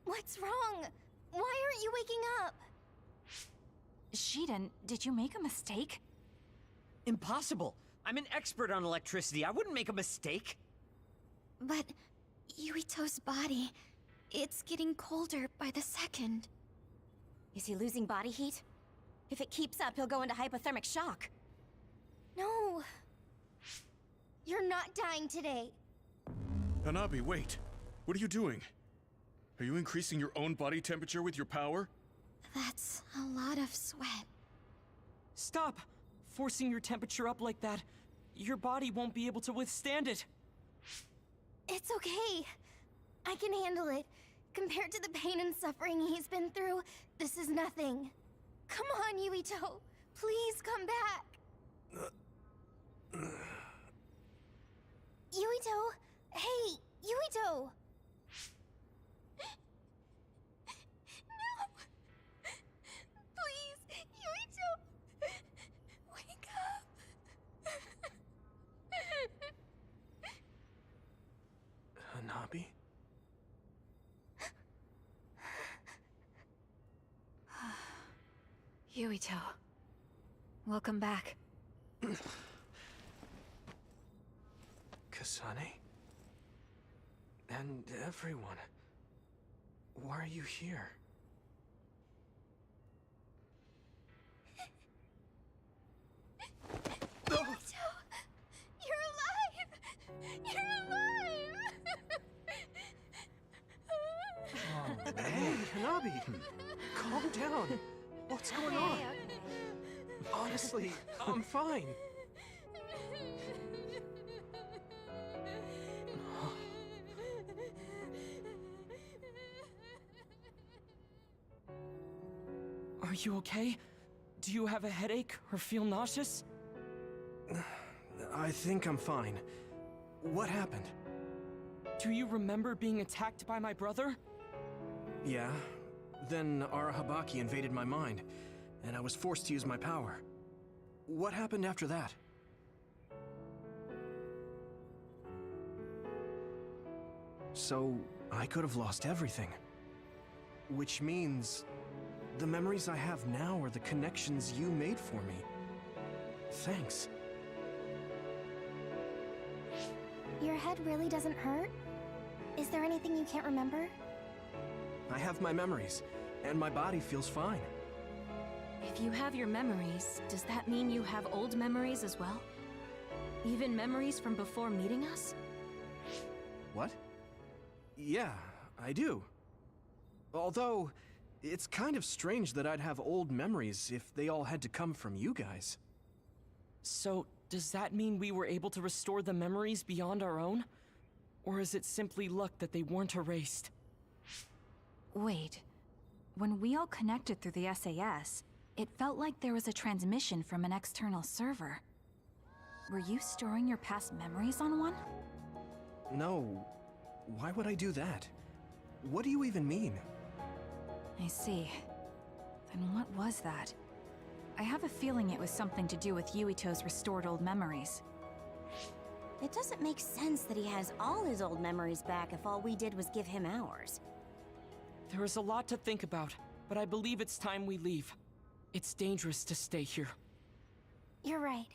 What's wrong? Why aren't you waking up? Shiden, did you make a mistake? Impossible! I'm an expert on electricity. I wouldn't make a mistake. But Yuito's body, it's getting colder by the second. Is he losing body heat? If it keeps up, he'll go into hypothermic shock. No. You're not dying today. Hanabi, wait. What are you doing? Are you increasing your own body temperature with your power? That's a lot of sweat. Stop! Forcing your temperature up like that. Your body won't be able to withstand it. It's okay. I can handle it. Compared to the pain and suffering he's been through, this is nothing. Come on, Yuito. Please come back. Yuito! Hey, Yuito! No! Please, Yuito! Wake up! Hanabi? Yuito, welcome back. Kasane? And everyone. Why are you here? Yuito! You're alive! You're alive! Hey, Hanabi! Calm down! What's going on? Honestly, I'm fine. Are you okay? Do you have a headache or feel nauseous? I think I'm fine. What happened? Do you remember being attacked by my brother? Yeah. Then Arahabaki invaded my mind, and I was forced to use my power. What happened after that? So, I could have lost everything. Which means the memories I have now are the connections you made for me. Thanks. Your head really doesn't hurt? Is there anything you can't remember? I have my memories, and my body feels fine. If you have your memories, does that mean you have old memories as well? Even memories from before meeting us? What? Yeah, I do. Although, it's kind of strange that I'd have old memories if they all had to come from you guys. So, does that mean we were able to restore the memories beyond our own? Or is it simply luck that they weren't erased? Wait. When we all connected through the SAS, it felt like there was a transmission from an external server. Were you storing your past memories on one? No. Why would I do that? What do you even mean? I see. Then what was that? I have a feeling it was something to do with Yuito's restored old memories. It doesn't make sense that he has all his old memories back if all we did was give him ours. There is a lot to think about, but I believe it's time we leave. It's dangerous to stay here. You're right.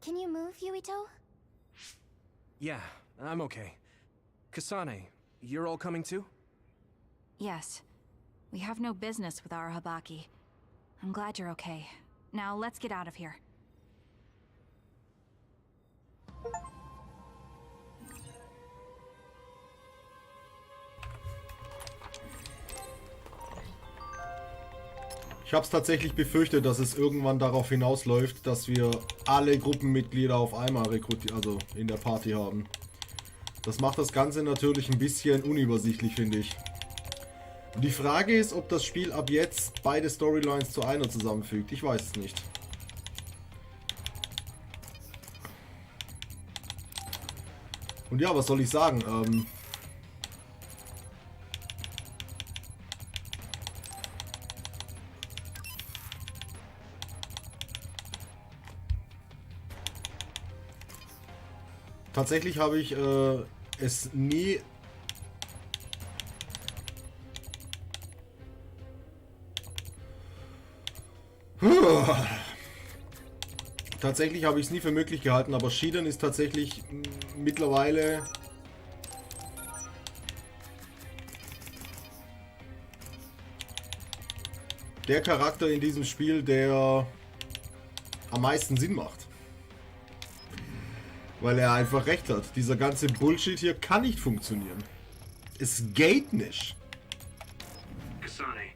Can you move, Yuito? Yeah, I'm okay. Kasane, you're all coming too? Yes. We have no business with our Habaki. I'm glad you're okay. Now let's get out of here. Ich habe es tatsächlich befürchtet, dass es irgendwann darauf hinausläuft, dass wir alle Gruppenmitglieder auf einmal rekrutieren, also in der Party haben. Das macht das Ganze natürlich ein bisschen unübersichtlich, finde ich. Und die Frage ist, ob das Spiel ab jetzt beide Storylines zu einer zusammenfügt. Ich weiß es nicht. Und ja, was soll ich sagen? Tatsächlich habe ich es nie... Tatsächlich habe ich es nie für möglich gehalten, aber Shiden ist tatsächlich mittlerweile der Charakter in diesem Spiel, der am meisten Sinn macht. Weil er einfach recht hat. Dieser ganze Bullshit hier kann nicht funktionieren. Es geht nicht. Kasane,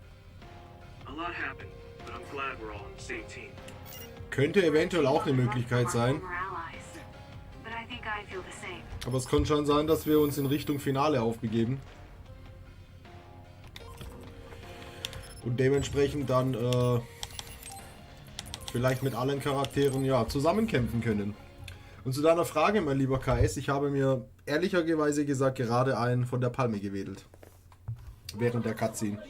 a lot happened, but I'm glad we're all on the same team. Könnte eventuell auch eine Möglichkeit sein. Aber es kann schon sein, dass wir uns in Richtung Finale aufbegeben. Und dementsprechend dann vielleicht mit allen Charakteren ja zusammenkämpfen können. Und zu deiner Frage, mein lieber KS, ich habe mir ehrlicherweise gesagt gerade einen von der Palme gewedelt. Während der Cutscene.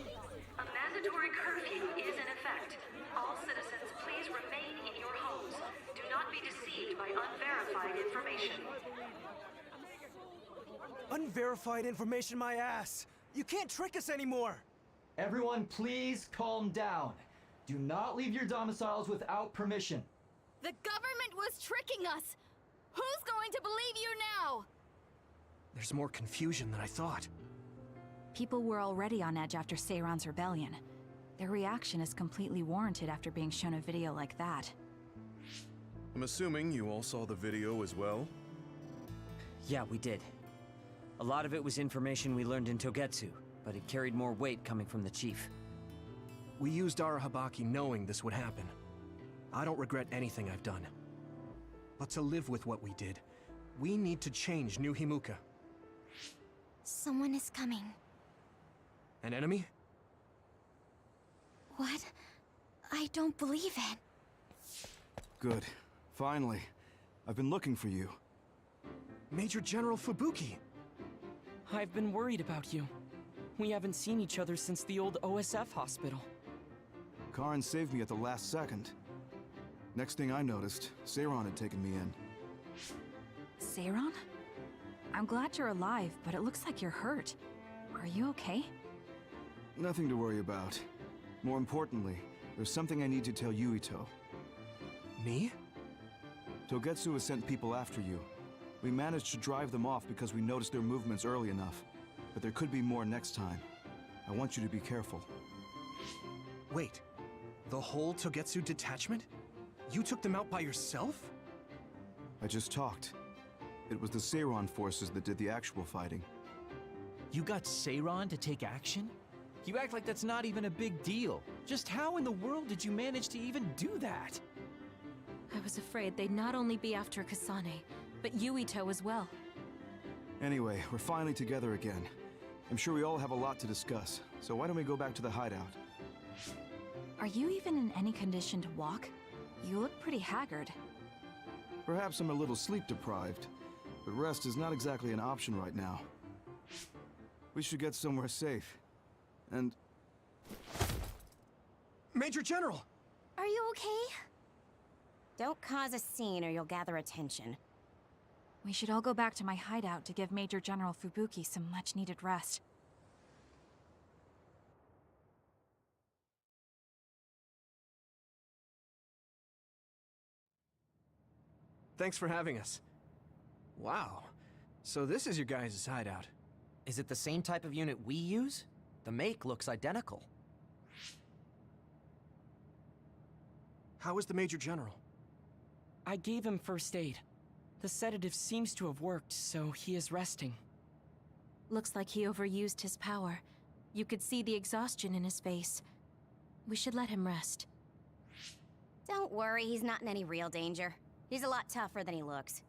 Unverified information, my ass! You can't trick us anymore! Everyone, please calm down. Do not leave your domiciles without permission. The government was tricking us! Who's going to believe you now? There's more confusion than I thought. People were already on edge after Seiran's rebellion. Their reaction is completely warranted after being shown a video like that. I'm assuming you all saw the video as well? Yeah, we did. A lot of it was information we learned in Togetsu, but it carried more weight coming from the chief. We used our Habaki knowing this would happen. I don't regret anything I've done. But to live with what we did, we need to change New Himuka. Someone is coming. An enemy? What? I don't believe it. Good. Finally. I've been looking for you. Major General Fubuki! I've been worried about you. We haven't seen each other since the old OSF hospital. Karin saved me at the last second. Next thing I noticed, Seiran had taken me in. Seiran? I'm glad you're alive, but it looks like you're hurt. Are you okay? Nothing to worry about. More importantly, there's something I need to tell Yuito. Me? Togetsu has sent people after you. We managed to drive them off because we noticed their movements early enough. But there could be more next time. I want you to be careful. Wait, the whole Togetsu detachment? You took them out by yourself? I just talked. It was the Seiron forces that did the actual fighting. You got Seiron to take action? You act like that's not even a big deal. Just how in the world did you manage to even do that? I was afraid they'd not only be after Kasane, but Yuito as well. Anyway, we're finally together again. I'm sure we all have a lot to discuss, so why don't we go back to the hideout? Are you even in any condition to walk? You look pretty haggard. Perhaps I'm a little sleep deprived, but rest is not exactly an option right now. We should get somewhere safe. And... Major General! Are you okay? Don't cause a scene or you'll gather attention. We should all go back to my hideout to give Major General Fubuki some much-needed rest. Thanks for having us. Wow. So this is your guys' hideout. Is it the same type of unit we use? The make looks identical. How is the Major General? I gave him first aid. The sedative seems to have worked, so he is resting. Looks like he overused his power. You could see the exhaustion in his face. We should let him rest. Don't worry, he's not in any real danger. He's a lot tougher than he looks.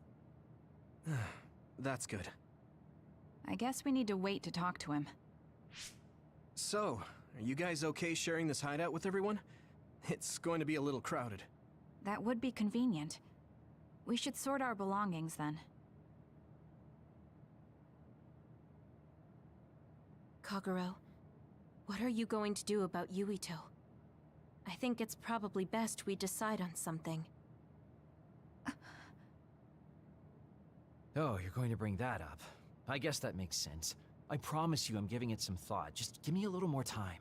That's good. I guess we need to wait to talk to him. So, are you guys okay sharing this hideout with everyone? It's going to be a little crowded. That would be convenient. We should sort our belongings then. Kagero, what are you going to do about Yuito? I think it's probably best we decide on something. Oh, you're going to bring that up. I guess that makes sense. I promise you I'm giving it some thought. Just give me a little more time.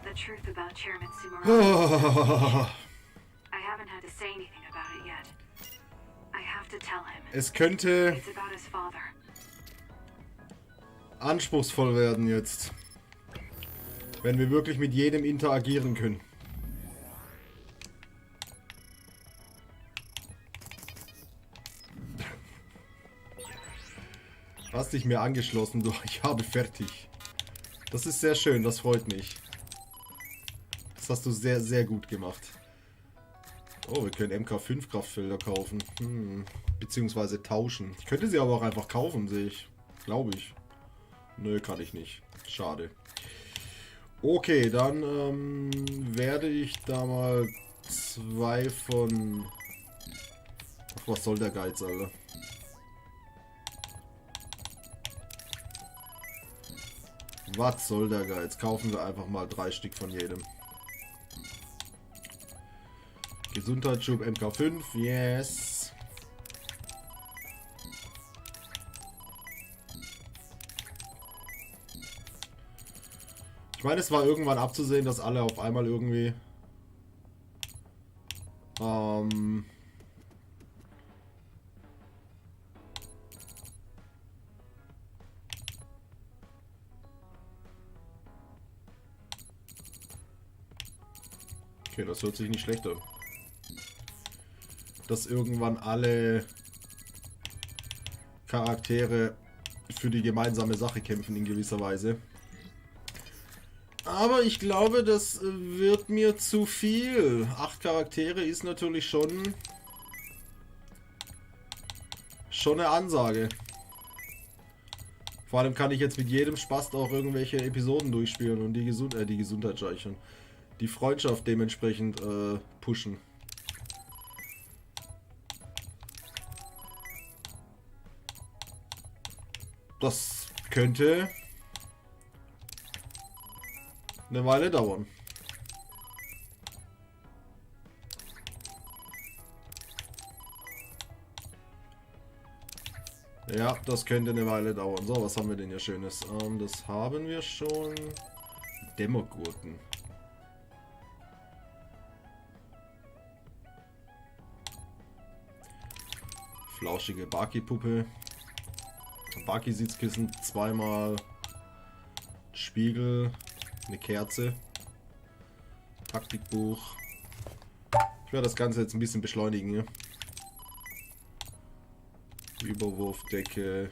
The truth about Chairman Sumeragi. I haven't had to say anything about it yet. I have to tell him. Es könnte It's about his father. anspruchsvoll werden jetzt. Wenn wir wirklich mit jedem interagieren können. Hast dich mir angeschlossen, du. Ich habe fertig. Das ist sehr schön, das freut mich. Das hast du sehr, sehr gut gemacht. Oh, wir können MK5 Kraftfelder kaufen. Beziehungsweise tauschen. Ich könnte sie aber auch einfach kaufen, sehe ich. Glaube ich. Nö, kann ich nicht. Schade. Okay, dann werde ich da mal 2 von... Ach, was soll der Geiz, Alter? Was soll der Geiz? Kaufen wir einfach mal 3 Stück von jedem. Gesundheitsschub MK5, yes. Ich meine, es war irgendwann abzusehen, dass alle auf einmal irgendwie okay, das hört sich nicht schlecht an. Dass irgendwann alle Charaktere für die gemeinsame Sache kämpfen in gewisser Weise. Aber ich glaube, das wird mir zu viel. 8 Charaktere ist natürlich schon eine Ansage. Vor allem kann ich jetzt mit jedem Spast auch irgendwelche Episoden durchspielen und die Gesundheit speichern. Die Freundschaft dementsprechend pushen. Das könnte eine Weile dauern. Ja, das könnte eine Weile dauern. So, was haben wir denn hier Schönes? Das haben wir schon. Dämmergurken. Flauschige Baki-Puppe. Baki-Sitzkissen zweimal. Spiegel. Eine Kerze. Taktikbuch. Ich werde das Ganze jetzt ein bisschen beschleunigen hier. Überwurfdecke.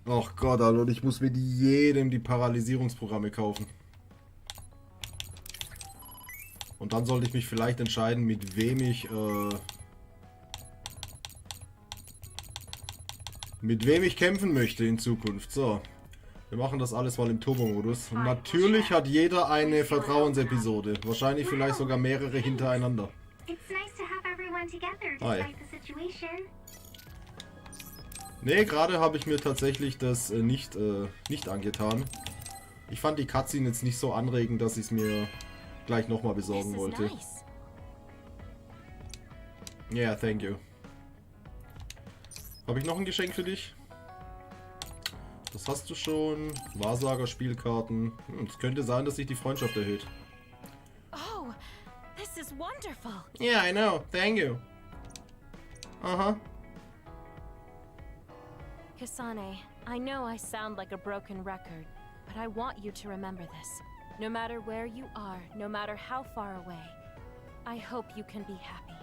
Ach Gott, Alter, und ich muss mit jedem die Paralysierungsprogramme kaufen. Und dann sollte ich mich vielleicht entscheiden, mit wem ich kämpfen möchte in Zukunft. So, wir machen das alles mal im Turbo-Modus. Und natürlich hat jeder eine Vertrauensepisode. Wahrscheinlich vielleicht sogar mehrere hintereinander. Hi. Nee, gerade habe ich mir tatsächlich das nicht angetan. Ich fand die Cutscene jetzt nicht so anregend, dass ich es mir gleich nochmal besorgen wollte. Yeah, thank you. Habe ich noch ein Geschenk für dich? Das hast du schon. Wahrsager-Spielkarten. Es könnte sein, dass sich die Freundschaft erhöht. Oh, this is wonderful. Yeah, I know. Thank you. Aha. Kasane, I know I sound like a broken record, but I want you to remember this. No matter where you are, no matter how far away, I hope you can be happy.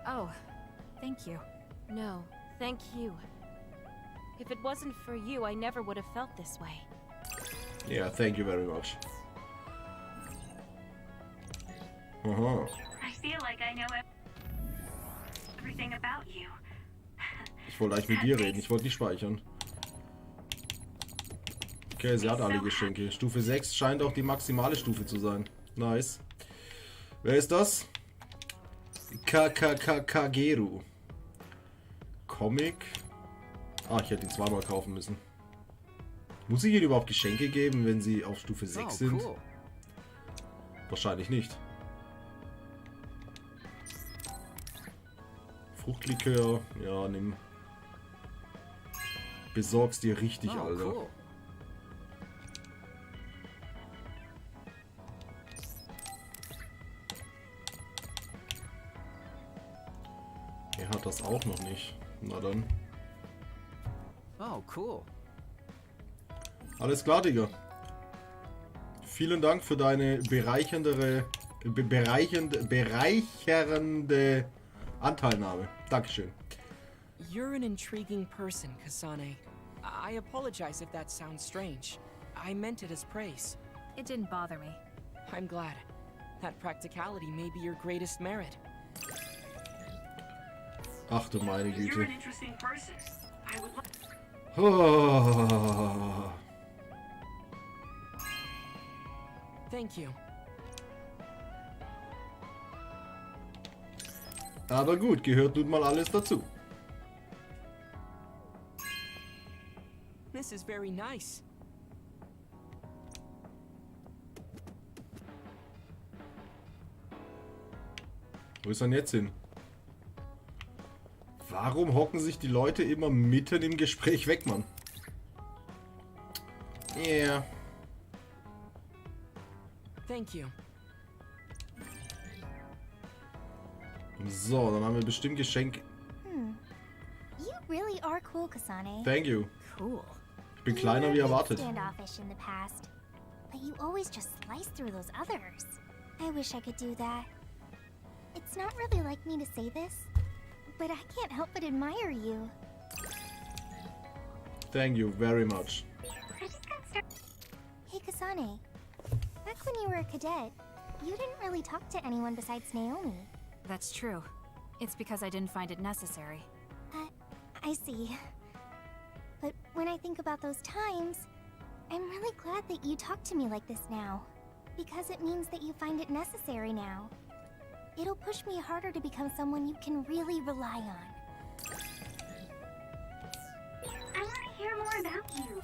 Oh, thank you. No, thank you. If it wasn't for you, I never would have felt this way. Yeah, thank you very much. Aha. I feel like I know everything about you. Ich wollte eigentlich mit dir reden, ich wollte nicht speichern. Okay, sie hat alle Geschenke. Stufe 6 scheint auch die maximale Stufe zu sein. Nice. Wer ist das? Kageru. Comic. Ah, ich hätte ihn zweimal kaufen müssen. Muss ich ihnen überhaupt Geschenke geben, wenn sie auf Stufe 6 sind? Cool. Wahrscheinlich nicht. Fruchtlikör. Ja, nimm. Besorg's dir richtig, Alter. Cool. Er hat das auch noch nicht. Na dann. Oh, cool. Alles klar, Digga. Vielen Dank für deine bereichernde Anteilnahme. Dankeschön. You're an intriguing person, Kasane. I apologize if that sounds strange. I meant it as praise. It didn't bother me. I'm glad. That practicality may be your greatest merit. Ach du meine Güte. You're an interesting person. I would like... Oh. Thank you. Aber gut, gehört nun mal alles dazu. This is very nice. Wo ist er denn jetzt hin? Warum hocken sich die Leute immer mitten im Gespräch weg, Mann? Yeah. Thank you. So, dann haben wir bestimmt Geschenk. You really are cool, Kasane. Thank you. Cool. Ich bin kleiner wie erwartet. Standoffish in the past, but you always just slice through those others. I wish I could do that. It's not really like me to say this, but I can't help but admire you. Thank you very much. Hey, Kasane. Back when you were a cadet, you didn't really talk to anyone besides Naomi. That's true. It's because I didn't find it necessary. I see. But when I think about those times, I'm really glad that you talk to me like this now. Because it means that you find it necessary now. It'll push me harder to become someone you can really rely on. I want to hear more about you.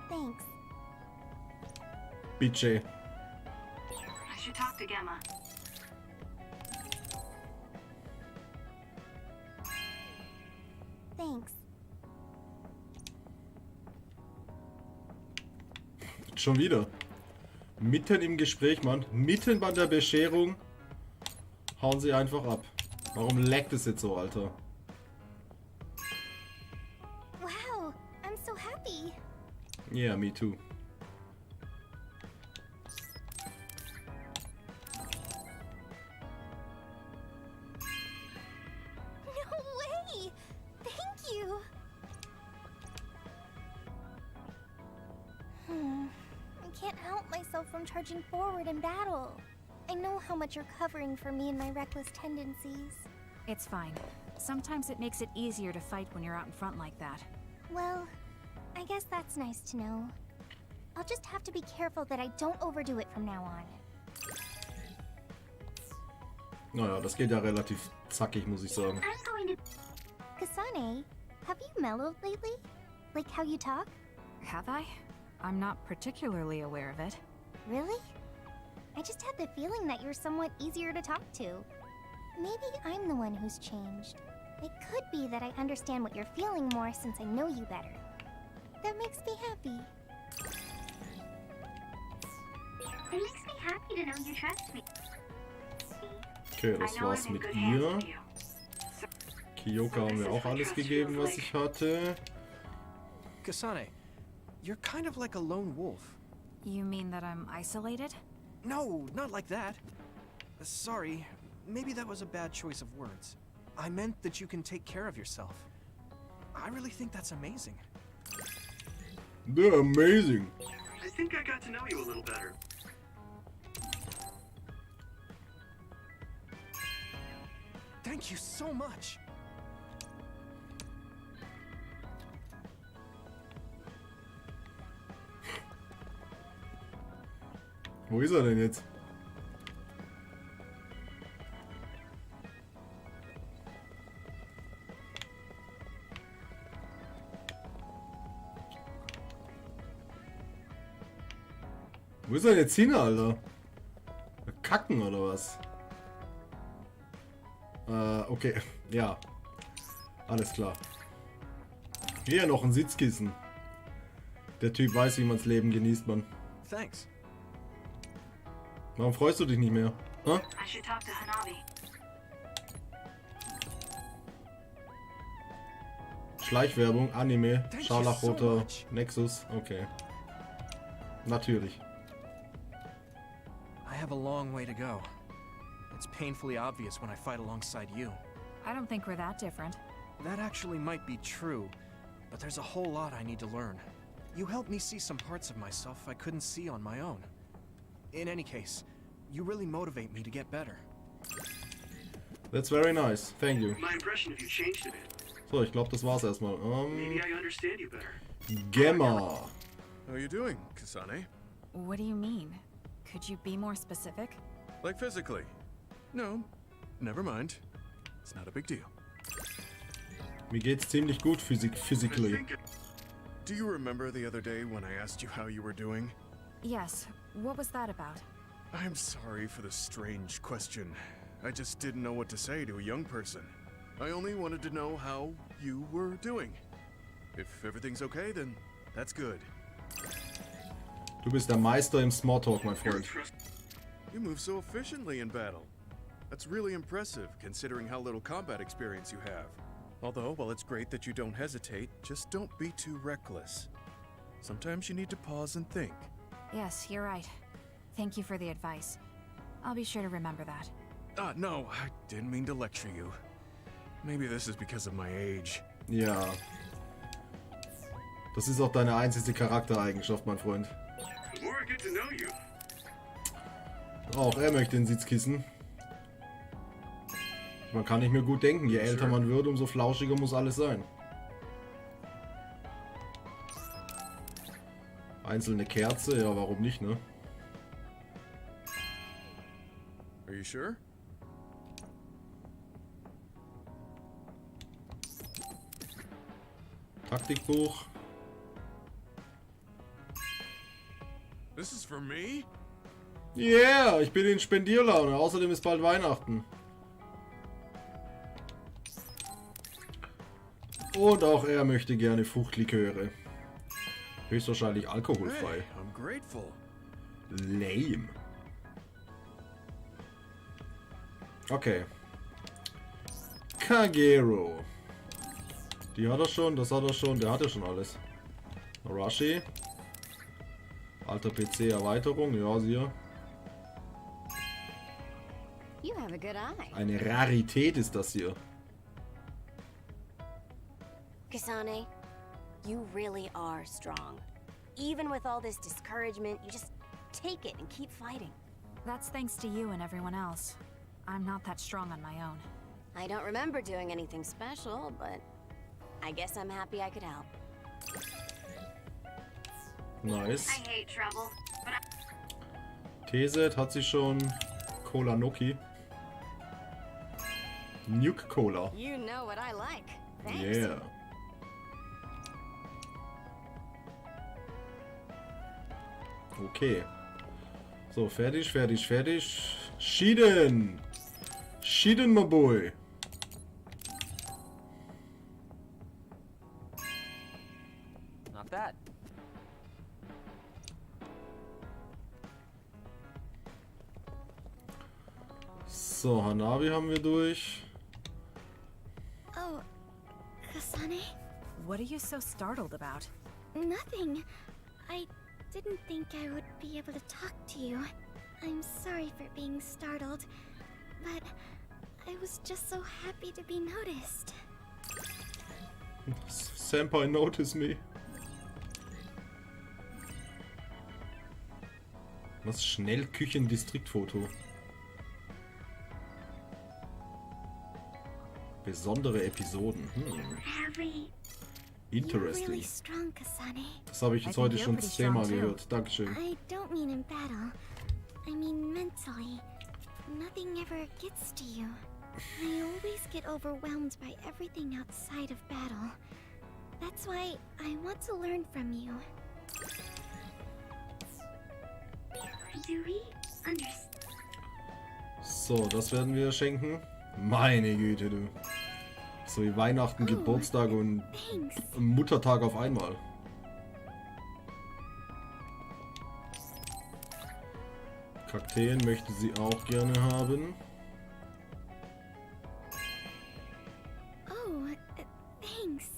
Thanks. Budget. I should talk to Gemma. Thanks. Schon wieder. Mitten im Gespräch, Mann. Mitten bei der Bescherung. Hauen sie einfach ab. Warum laggt es jetzt so, Alter? Wow, I'm so happy. Yeah, me too. No way! Thank you! I can't help myself from charging forward in battle. I know how much you're covering for me and my reckless tendencies. It's fine. Sometimes it makes it easier to fight when you're out in front like that. Well, I guess that's nice to know. I'll just have to be careful that I don't overdo it from now on. Naja, das geht ja relativ zackig, muss ich sagen. I'm going to... Kasane, have you mellowed lately? Like how you talk? Have I? I'm not particularly aware of it. Really? I just had the feeling that you're somewhat easier to talk to. Maybe I'm the one who's changed. It could be that I understand what you're feeling more since I know you better. That makes me happy. It makes me happy to know you trust me. Okay, das war's mit ihr. Kyoka haben wir auch alles gegeben, was ich hatte. Kasane, you're kind of like a lone wolf. You mean that I'm isolated? No, not like that. Sorry, maybe that was a bad choice of words. I meant that you can take care of yourself. I really think that's amazing. They're amazing. I think I got to know you a little better. Thank you so much. Wo ist er denn jetzt? Wo ist er denn jetzt hin, Alter? Kacken oder was? Okay. Ja. Alles klar. Hier noch ein Sitzkissen. Der Typ weiß, wie man's Leben genießt, Mann. Thanks. Warum freust du dich nicht mehr? Huh? I should talk to Hanabi. Schleichwerbung, Anime, scharlachroter Nexus. Okay. Natürlich. I have a long way to go. It's painfully obvious when I fight alongside you. I don't think we're that different. That actually might be true, but there's a whole lot I need to learn. You helped me see some parts of myself I couldn't see on my own. In any case, you really motivate me to get better. That's very nice. Thank you. My impression of you changed a bit. So, ich glaube, das war's erstmal. Maybe I understand you better. Gemma. How are you doing, Kasane? What do you mean? Could you be more specific? Like physically? No, never mind. It's not a big deal. Mir geht's ziemlich gut physically. Do you remember the other day when I asked you how you were doing? Yes. What was that about? I'm sorry for the strange question. I just didn't know what to say to a young person. I only wanted to know how you were doing. If everything's okay, then that's good. Du bist der Meister im Smalltalk, mein Freund. You move so efficiently in battle. That's really impressive, considering how little combat experience you have. Although, while it's great that you don't hesitate, just don't be too reckless. Sometimes you need to pause and think. Yes, you're right. Thank you for the advice. I'll be sure to remember that. No, I didn't mean to lecture you. Maybe this is because of my age. Ja. Das ist auch deine einzige Charaktereigenschaft, mein Freund. The more I get to know you. Auch er möchte ein Sitzkissen. Man kann nicht mehr gut denken. Je älter man wird, umso flauschiger muss alles sein. Einzelne Kerze, ja, warum nicht, ne? Are you sure? Taktikbuch. This is for me? Yeah, ich bin in Spendierlaune. Außerdem ist bald Weihnachten. Und auch er möchte gerne Fruchtliköre. Höchstwahrscheinlich alkoholfrei. Hey, I'm grateful. Lame. Okay. Kagero. Die hat er schon, das hat er schon, der hatte schon alles. Arashi. Alter PC-Erweiterung, ja, siehe. You have a good eye. Eine Rarität ist das hier. Kasane, you really are strong. Even with all this discouragement, you just take it and keep fighting. That's thanks to you and everyone else. I'm not that strong on my own. I don't remember doing anything special, but I guess I'm happy I could help. Nice. I hate trouble, but Teset hat sie schon. Cola Noki. Nuke Cola. You know what I like. Thanks. Yeah. Okay. So, fertig, fertig, fertig. Schieden! Schieden, my boy! Not bad. So, Hanabi haben wir durch. Oh, Kasane? What are you so startled about? Nothing. I didn't think I would be able to talk to you. I'm sorry for being startled, but I was just so happy to be noticed. Senpai, notice me. Was? Schnellküchen-Distriktfoto. Besondere Episoden. Interesting. Really strong, Kasane. Das habe ich jetzt heute schon 10-mal gehört. Dankeschön. I don't mean in battle. I mean mentally. Nothing ever gets to you. I always get overwhelmed by everything outside of battle. That's why I want to learn from you. do we understand? So, das werden wir schenken. Meine Güte, du. So wie Weihnachten, Geburtstag und Muttertag auf einmal. Kakteen möchte sie auch gerne haben. Oh, thanks.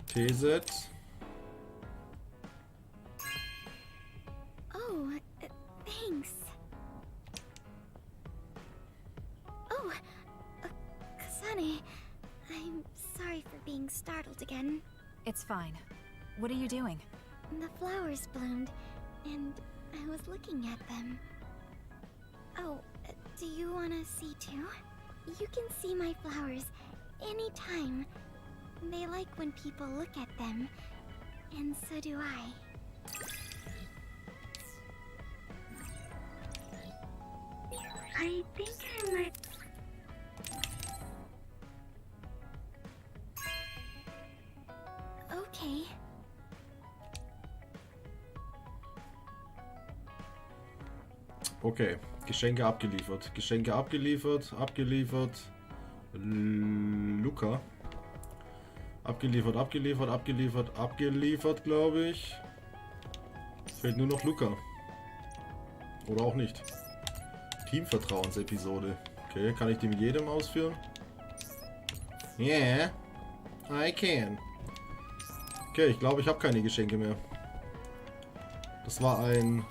Teeset. Oh, thanks. Oh, Kasane, I'm sorry for being startled again. It's fine. What are you doing? The flowers bloomed, and I was looking at them. Oh, do you want to see too? You can see my flowers anytime. They like when people look at them, and so do I. I think I might... Okay. Okay, Geschenke abgeliefert. Geschenke abgeliefert, abgeliefert. Luca. Abgeliefert, abgeliefert, abgeliefert, abgeliefert, glaube ich. Fehlt nur noch Luca. Oder auch nicht. Teamvertrauensepisode. Okay, kann ich die mit jedem ausführen? Yeah, I can. Okay, ich glaube, ich habe keine Geschenke mehr. Das war ein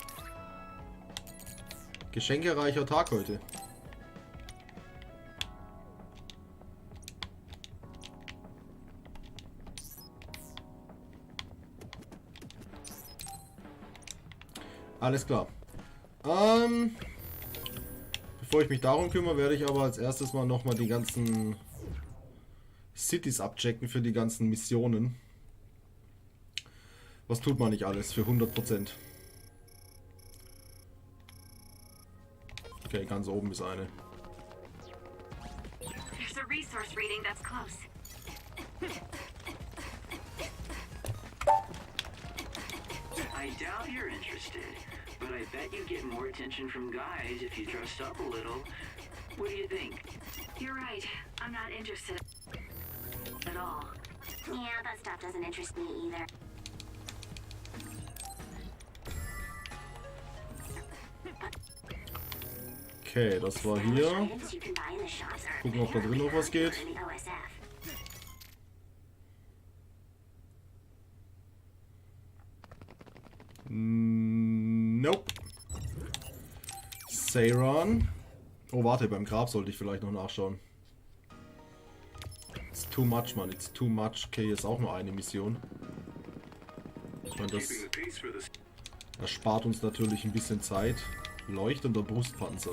geschenkereicher Tag heute. Alles klar. Bevor ich mich darum kümmere, werde ich aber als erstes mal nochmal die ganzen Cities abchecken für die ganzen Missionen. Was tut man nicht alles für 100%? Okay, ganz oben ist eine. There's a resource reading that's close. I doubt you're interested, but I bet you get more attention from guys if you dress up a little. What do you think? You're right. I'm not interested at all. Yeah, that stuff doesn't interest me either. Okay, das war hier. Gucken, ob da drin noch was geht. Nope. Seiran. Oh, warte, beim Grab sollte ich vielleicht noch nachschauen. It's too much, man. It's too much. Okay, hier ist auch nur eine Mission. Ich meine, das erspart uns natürlich ein bisschen Zeit. Leuchtender Brustpanzer.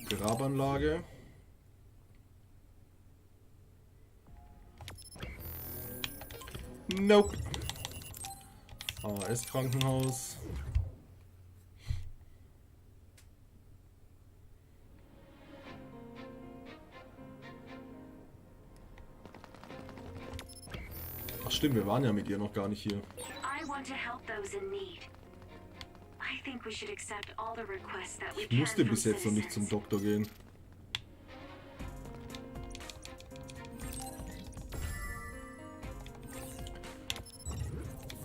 Grabanlage. Nope. AS-Krankenhaus. Ach stimmt, wir waren ja mit ihr noch gar nicht hier. Ich musste bis jetzt noch nicht zum Doktor gehen.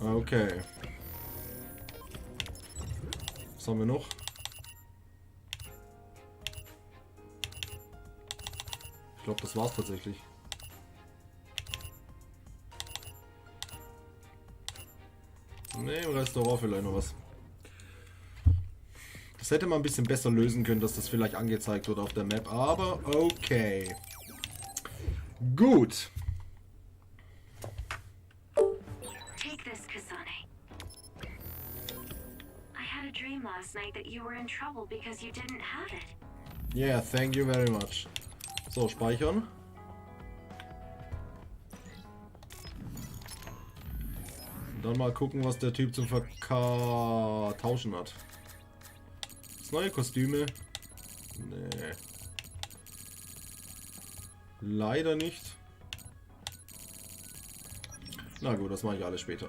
Okay. Was haben wir noch? Ich glaube, das war's tatsächlich. Ne, im Restaurant vielleicht noch was. Das hätte man ein bisschen besser lösen können, dass das vielleicht angezeigt wird auf der Map, aber okay. Gut. Take this, Kasane. I had a dream last night that you were in trouble because you didn't have it. Yeah, thank you very much. So, speichern. Und dann mal gucken, was der Typ zum Tauschen hat. Das neue Kostüme? Nee. Leider nicht. Na gut, das mache ich alles später.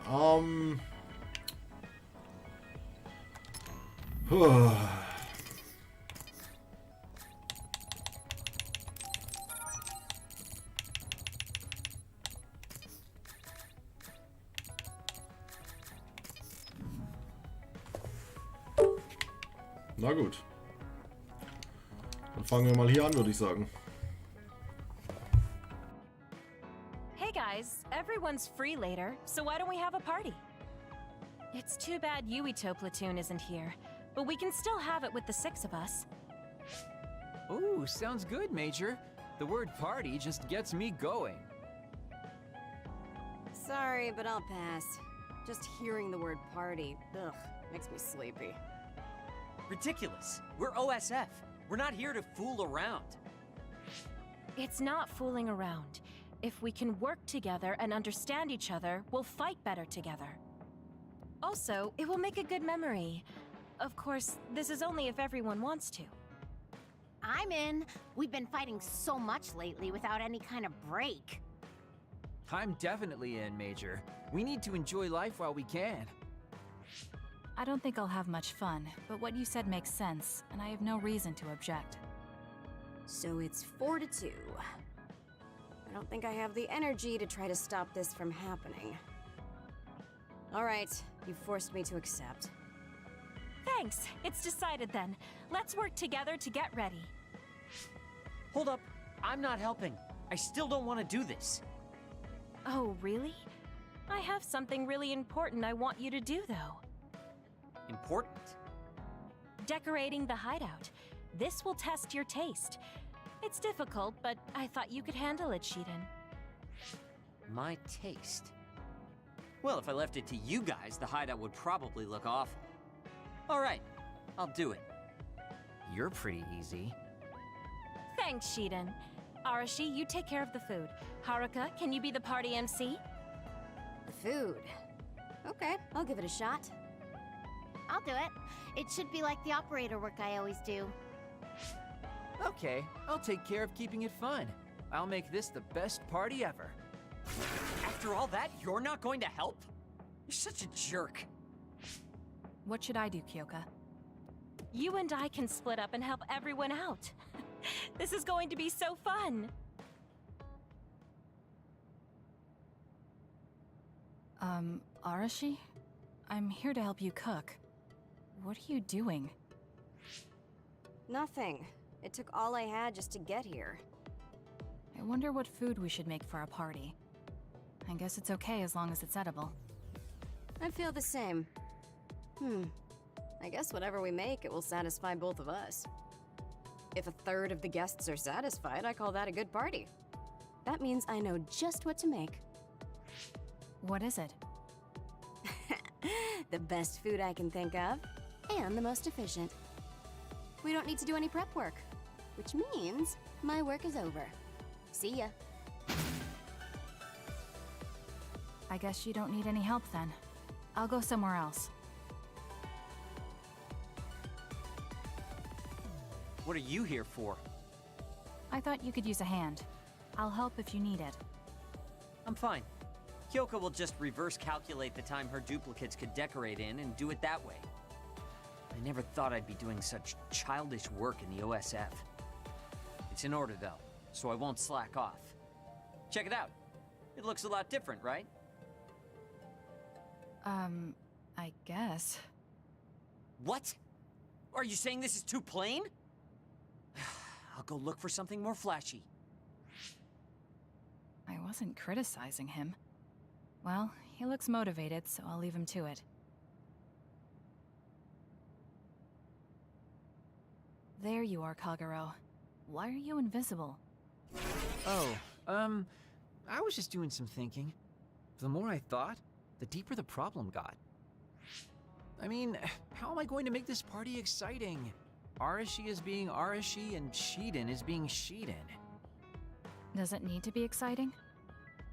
Na gut. Dann fangen wir mal hier an, würde ich sagen. Hey guys, everyone's free later, so why don't we have a party? It's too bad Yuito platoon isn't here, but we can still have it with the 6 of us. Ooh, sounds good, Major. The word party just gets me going. Sorry, but I'll pass. Just hearing the word party, ugh, makes me sleepy. Ridiculous. We're OSF. We're not here to fool around. It's not fooling around. If we can work together and understand each other, we'll fight better together. Also, it will make a good memory. Of course, this is only if everyone wants to. I'm in. We've been fighting so much lately without any kind of break. I'm definitely in, Major. We need to enjoy life while we can. I don't think I'll have much fun, but what you said makes sense, and I have no reason to object. So it's 4 to 2. I don't think I have the energy to try to stop this from happening. All right, you forced me to accept. Thanks. It's decided then. Let's work together to get ready. Hold up. I'm not helping. I still don't want to do this. Oh, really? I have something really important I want you to do, though. Important? Decorating the hideout. This will test your taste. It's difficult, but I thought you could handle it, Shiden. My taste? Well, if I left it to you guys, the hideout would probably look awful. All right, I'll do it. You're pretty easy. Thanks, Shiden. Arashi, you take care of the food. Haruka, can you be the party MC? The food? Okay, I'll give it a shot. I'll do it. It should be like the operator work I always do. Okay, I'll take care of keeping it fun. I'll make this the best party ever. After all that, you're not going to help? You're such a jerk. What should I do, Kyoka? You and I can split up and help everyone out. This is going to be so fun. Arashi? I'm here to help you cook. What are you doing? Nothing. It took all I had just to get here. I wonder what food we should make for our party. I guess it's okay as long as it's edible. I feel the same. I guess whatever we make, it will satisfy both of us. If a third of the guests are satisfied, I call that a good party. That means I know just what to make. What is it? The best food I can think of, and the most efficient. We don't need to do any prep work, which means my work is over. See ya. I guess you don't need any help then. I'll go somewhere else. What are you here for? I thought you could use a hand. I'll help if you need it. I'm fine. Kyoka will just reverse calculate the time her duplicates could decorate in and do it that way. I never thought I'd be doing such childish work in the OSF. It's in order though, so I won't slack off. Check it out. It looks a lot different, right? I guess. What? Are you saying this is too plain? I'll go look for something more flashy. I wasn't criticizing him. Well, he looks motivated, so I'll leave him to it. There you are, Kagero. Why are you invisible? Oh, I was just doing some thinking. The more I thought, the deeper the problem got. I mean, how am I going to make this party exciting? Arashi is being Arashi and Shiden is being Shiden. Does it need to be exciting?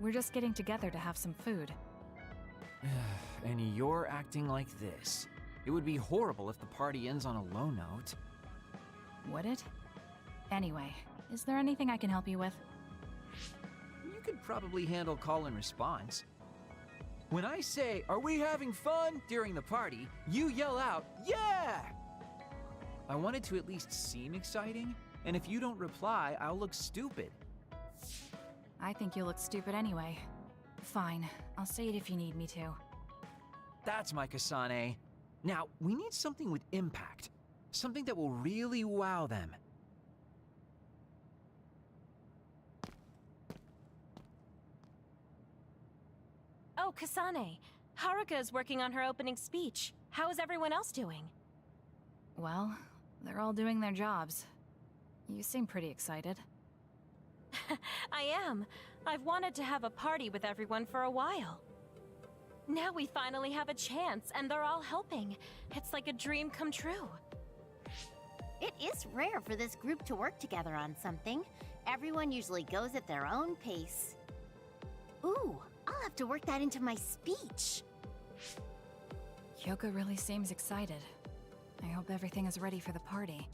We're just getting together to have some food. And you're acting like this. It would be horrible if the party ends on a low note. Would it? Anyway, is there anything I can help you with? You could probably handle call and response. When I say, "Are we having fun?" during the party, you yell out, "Yeah!" I want it to at least seem exciting, and if you don't reply, I'll look stupid. I think you look stupid anyway. Fine, I'll say it if you need me to. That's my Kasane. Now, we need something with impact. Something that will really wow them. Oh, Kasane. Haruka is working on her opening speech. How is everyone else doing? Well, they're all doing their jobs. You seem pretty excited. I am. I've wanted to have a party with everyone for a while. Now we finally have a chance, and they're all helping. It's like a dream come true. It is rare for this group to work together on something. Everyone usually goes at their own pace. Ooh, I'll have to work that into my speech. Kyoka really seems excited. I hope everything is ready for the party.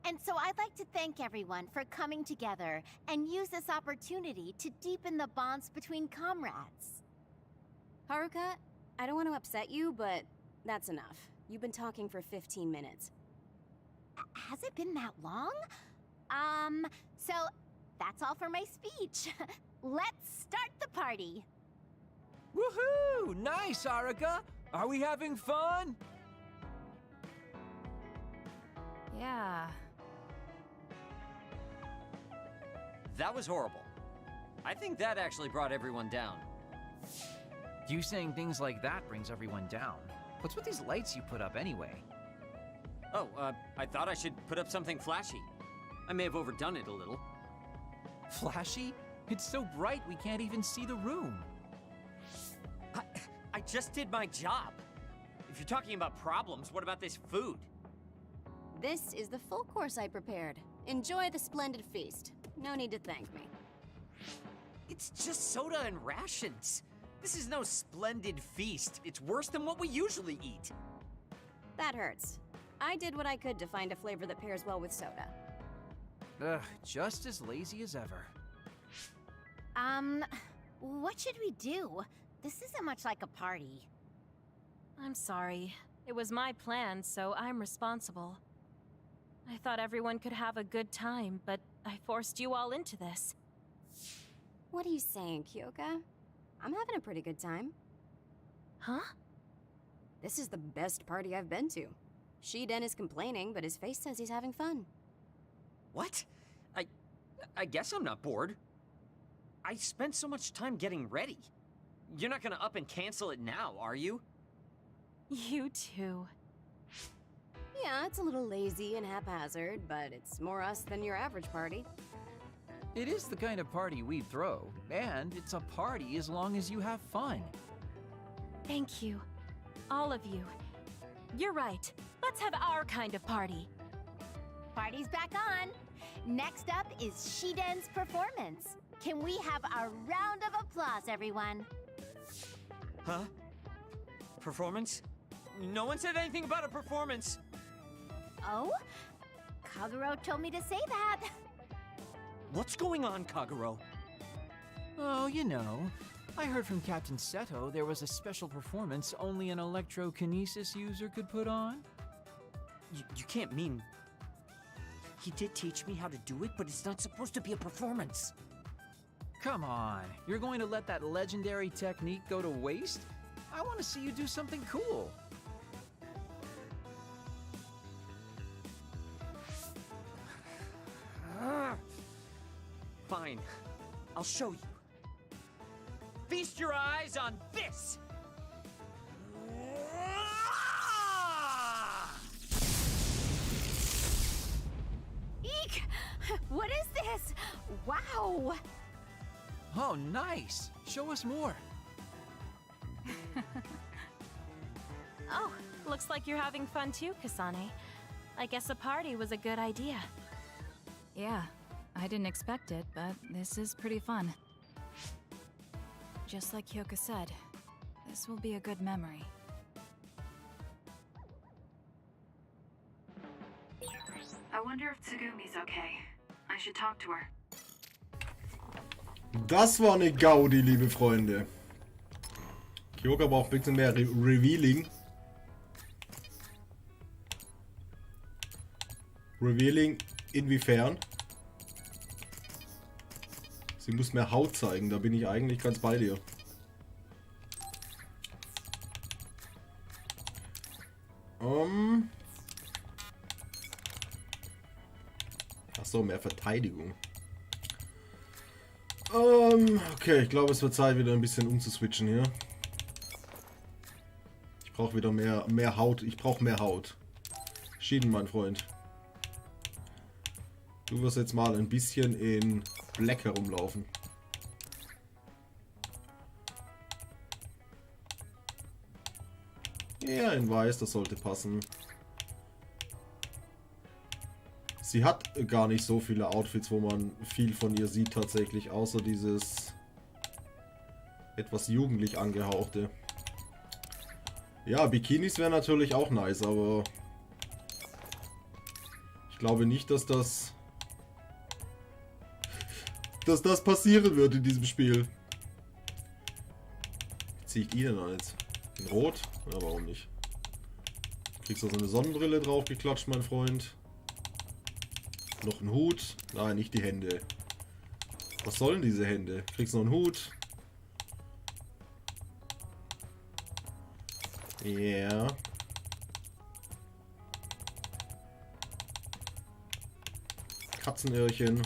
And so I'd like to thank everyone for coming together and use this opportunity to deepen the bonds between comrades. Haruka, I don't want to upset you, but that's enough. You've been talking for 15 minutes. Has it been that long? So that's all for my speech. Let's start the party. Woohoo! Nice, Haruka! Are we having fun? Yeah. That was horrible. I think that actually brought everyone down. You saying things like that brings everyone down. What's with these lights you put up anyway? Oh, I thought I should put up something flashy. I may have overdone it a little. Flashy? It's so bright we can't even see the room. I just did my job. If you're talking about problems, what about this food? This is the full course I prepared. Enjoy the splendid feast. No need to thank me. It's just soda and rations. This is no splendid feast. It's worse than what we usually eat. That hurts. I did what I could to find a flavor that pairs well with soda. Ugh, just as lazy as ever. What should we do? This isn't much like a party. I'm sorry. It was my plan, so I'm responsible. I thought everyone could have a good time, but I forced you all into this. What are you saying, Kyoka? I'm having a pretty good time. Huh? This is the best party I've been to. Shiden is complaining, but his face says he's having fun. What? I guess I'm not bored. I spent so much time getting ready. You're not gonna up and cancel it now, are you? You too. Yeah, it's a little lazy and haphazard, but it's more us than your average party. It is the kind of party we'd throw, and it's a party as long as you have fun. Thank you. All of you. You're right. Let's have our kind of party. Party's back on. Next up is Shiden's performance. Can we have a round of applause, everyone? Huh? Performance? No one said anything about a performance. Oh? Kaguro told me to say that. What's going on, Kaguro? Oh, you know, I heard from Captain Seto there was a special performance only an electrokinesis user could put on. You can't mean... He did teach me how to do it, but it's not supposed to be a performance. Come on, you're going to let that legendary technique go to waste? I want to see you do something cool. Fine, I'll show you. Feast your eyes on this! Eek! What is this? Wow! Oh, nice! Show us more. Oh, looks like you're having fun too, Kasane. I guess a party was a good idea. Yeah, I didn't expect it, but this is pretty fun. Just like Kyoka said, this will be a good memory. I wonder if Tsugumi's okay. I should talk to her. Das war eine Gaudi, liebe Freunde. Kyoka braucht ein bisschen mehr Revealing. Revealing inwiefern? Sie muss mehr Haut zeigen, da bin ich eigentlich ganz bei dir. Achso, mehr Verteidigung. Okay, ich glaube, es wird Zeit, wieder ein bisschen umzuswitchen hier. Ich brauche wieder mehr Haut. Ich brauche mehr Haut. Shiden, mein Freund. Du wirst jetzt mal ein bisschen in Black herumlaufen. Ja, in Weiß, das sollte passen. Sie hat gar nicht so viele Outfits, wo man viel von ihr sieht tatsächlich, außer dieses etwas jugendlich angehauchte. Ja, Bikinis wären natürlich auch nice, aber ich glaube nicht, dass das passieren wird in diesem Spiel. Wie ziehe ich die denn an jetzt? In Rot? Ja, warum nicht? Kriegst du so eine Sonnenbrille drauf geklatscht, mein Freund. Noch ein Hut. Nein, nicht die Hände. Was sollen diese Hände? Kriegst noch einen Hut. Ja. Yeah. Katzenöhrchen.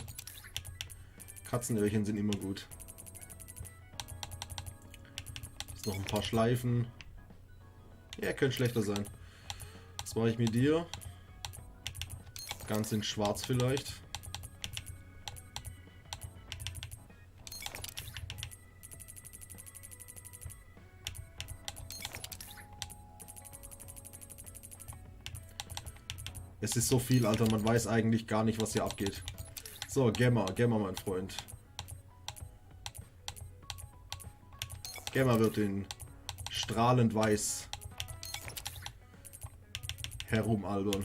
Katzenöhrchen sind immer gut. Jetzt noch ein paar Schleifen. Ja, könnte schlechter sein. Was mache ich mit dir? Ganz in schwarz vielleicht. Es ist so viel, Alter. Man weiß eigentlich gar nicht, was hier abgeht. So, Gamma, mein Freund. Gamma wird in strahlend weiß herumalbern.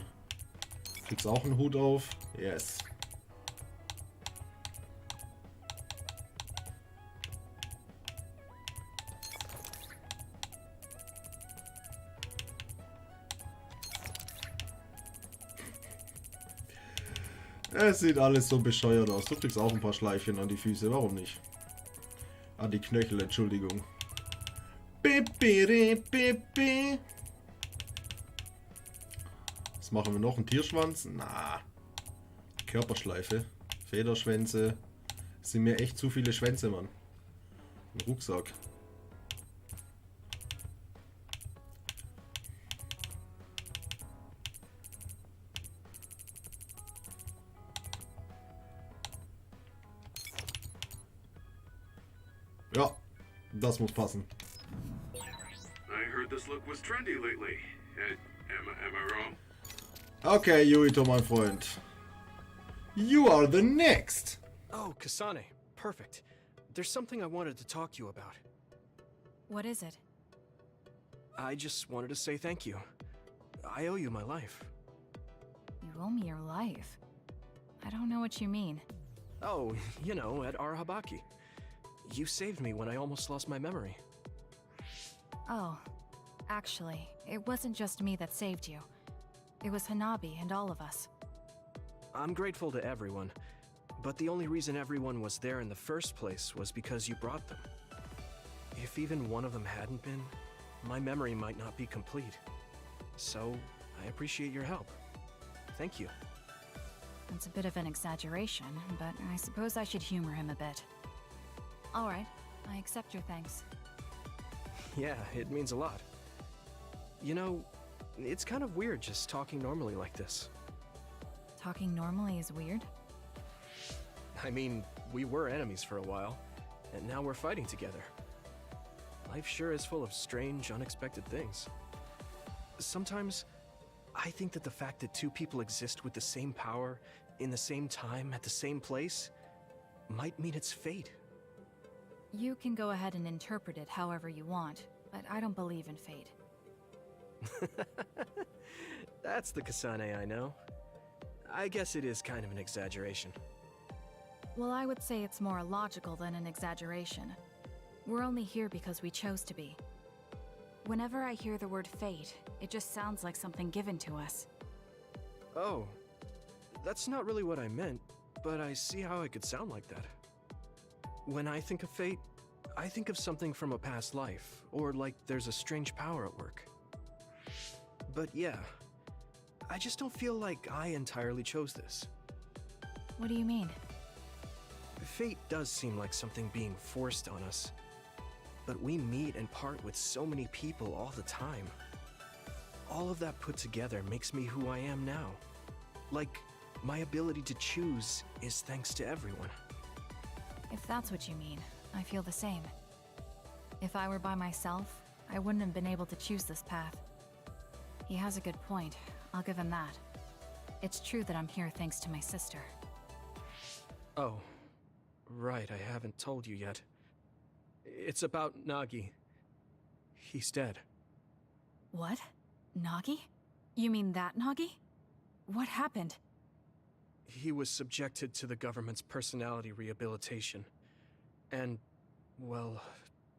Kriegst auch einen Hut auf? Yes. Es sieht alles so bescheuert aus. Du kriegst auch ein paar Schleifchen an die Füße. Warum nicht? An die Knöchel, Entschuldigung. Was machen wir noch? Ein Tierschwanz? Na. Körperschleife. Federschwänze. Das sind mir echt zu viele Schwänze, Mann. Ein Rucksack. Ja, das muss passen. I heard this look was trendy lately. Am I wrong? Okay, Yuito, mein Freund. You are the next! Oh, Kasane. Perfect. There's something I wanted to talk to you about. What is it? I just wanted to say thank you. I owe you my life. You owe me your life? I don't know what you mean. Oh, you know, at Arahabaki. You saved me when I almost lost my memory. Oh, actually, it wasn't just me that saved you. It was Hanabi and all of us. I'm grateful to everyone, but the only reason everyone was there in the first place was because you brought them. If even one of them hadn't been, my memory might not be complete. So, I appreciate your help. Thank you. It's a bit of an exaggeration, but I suppose I should humor him a bit. Alright, I accept your thanks. Yeah, it means a lot. You know, it's kind of weird just talking normally like this. Talking normally is weird? I mean, we were enemies for a while, and now we're fighting together. Life sure is full of strange, unexpected things. Sometimes, I think that the fact that two people exist with the same power, in the same time, at the same place, might mean it's fate. You can go ahead and interpret it however you want, but I don't believe in fate. That's the Kasane I know. I guess it is kind of an exaggeration. Well, I would say it's more logical than an exaggeration. We're only here because we chose to be. Whenever I hear the word fate, it just sounds like something given to us. Oh, that's not really what I meant, but I see how it could sound like that. When I think of fate, I think of something from a past life, or like there's a strange power at work. But yeah, I just don't feel like I entirely chose this. What do you mean? Fate does seem like something being forced on us. But we meet and part with so many people all the time. All of that put together makes me who I am now. Like, my ability to choose is thanks to everyone. If that's what you mean, I feel the same. If I were by myself, I wouldn't have been able to choose this path. He has a good point, I'll give him that. It's true that I'm here thanks to my sister. Oh, right, I haven't told you yet. It's about Nagi. He's dead. What? Nagi? You mean that Nagi? What happened? He was subjected to the government's personality rehabilitation. And, well,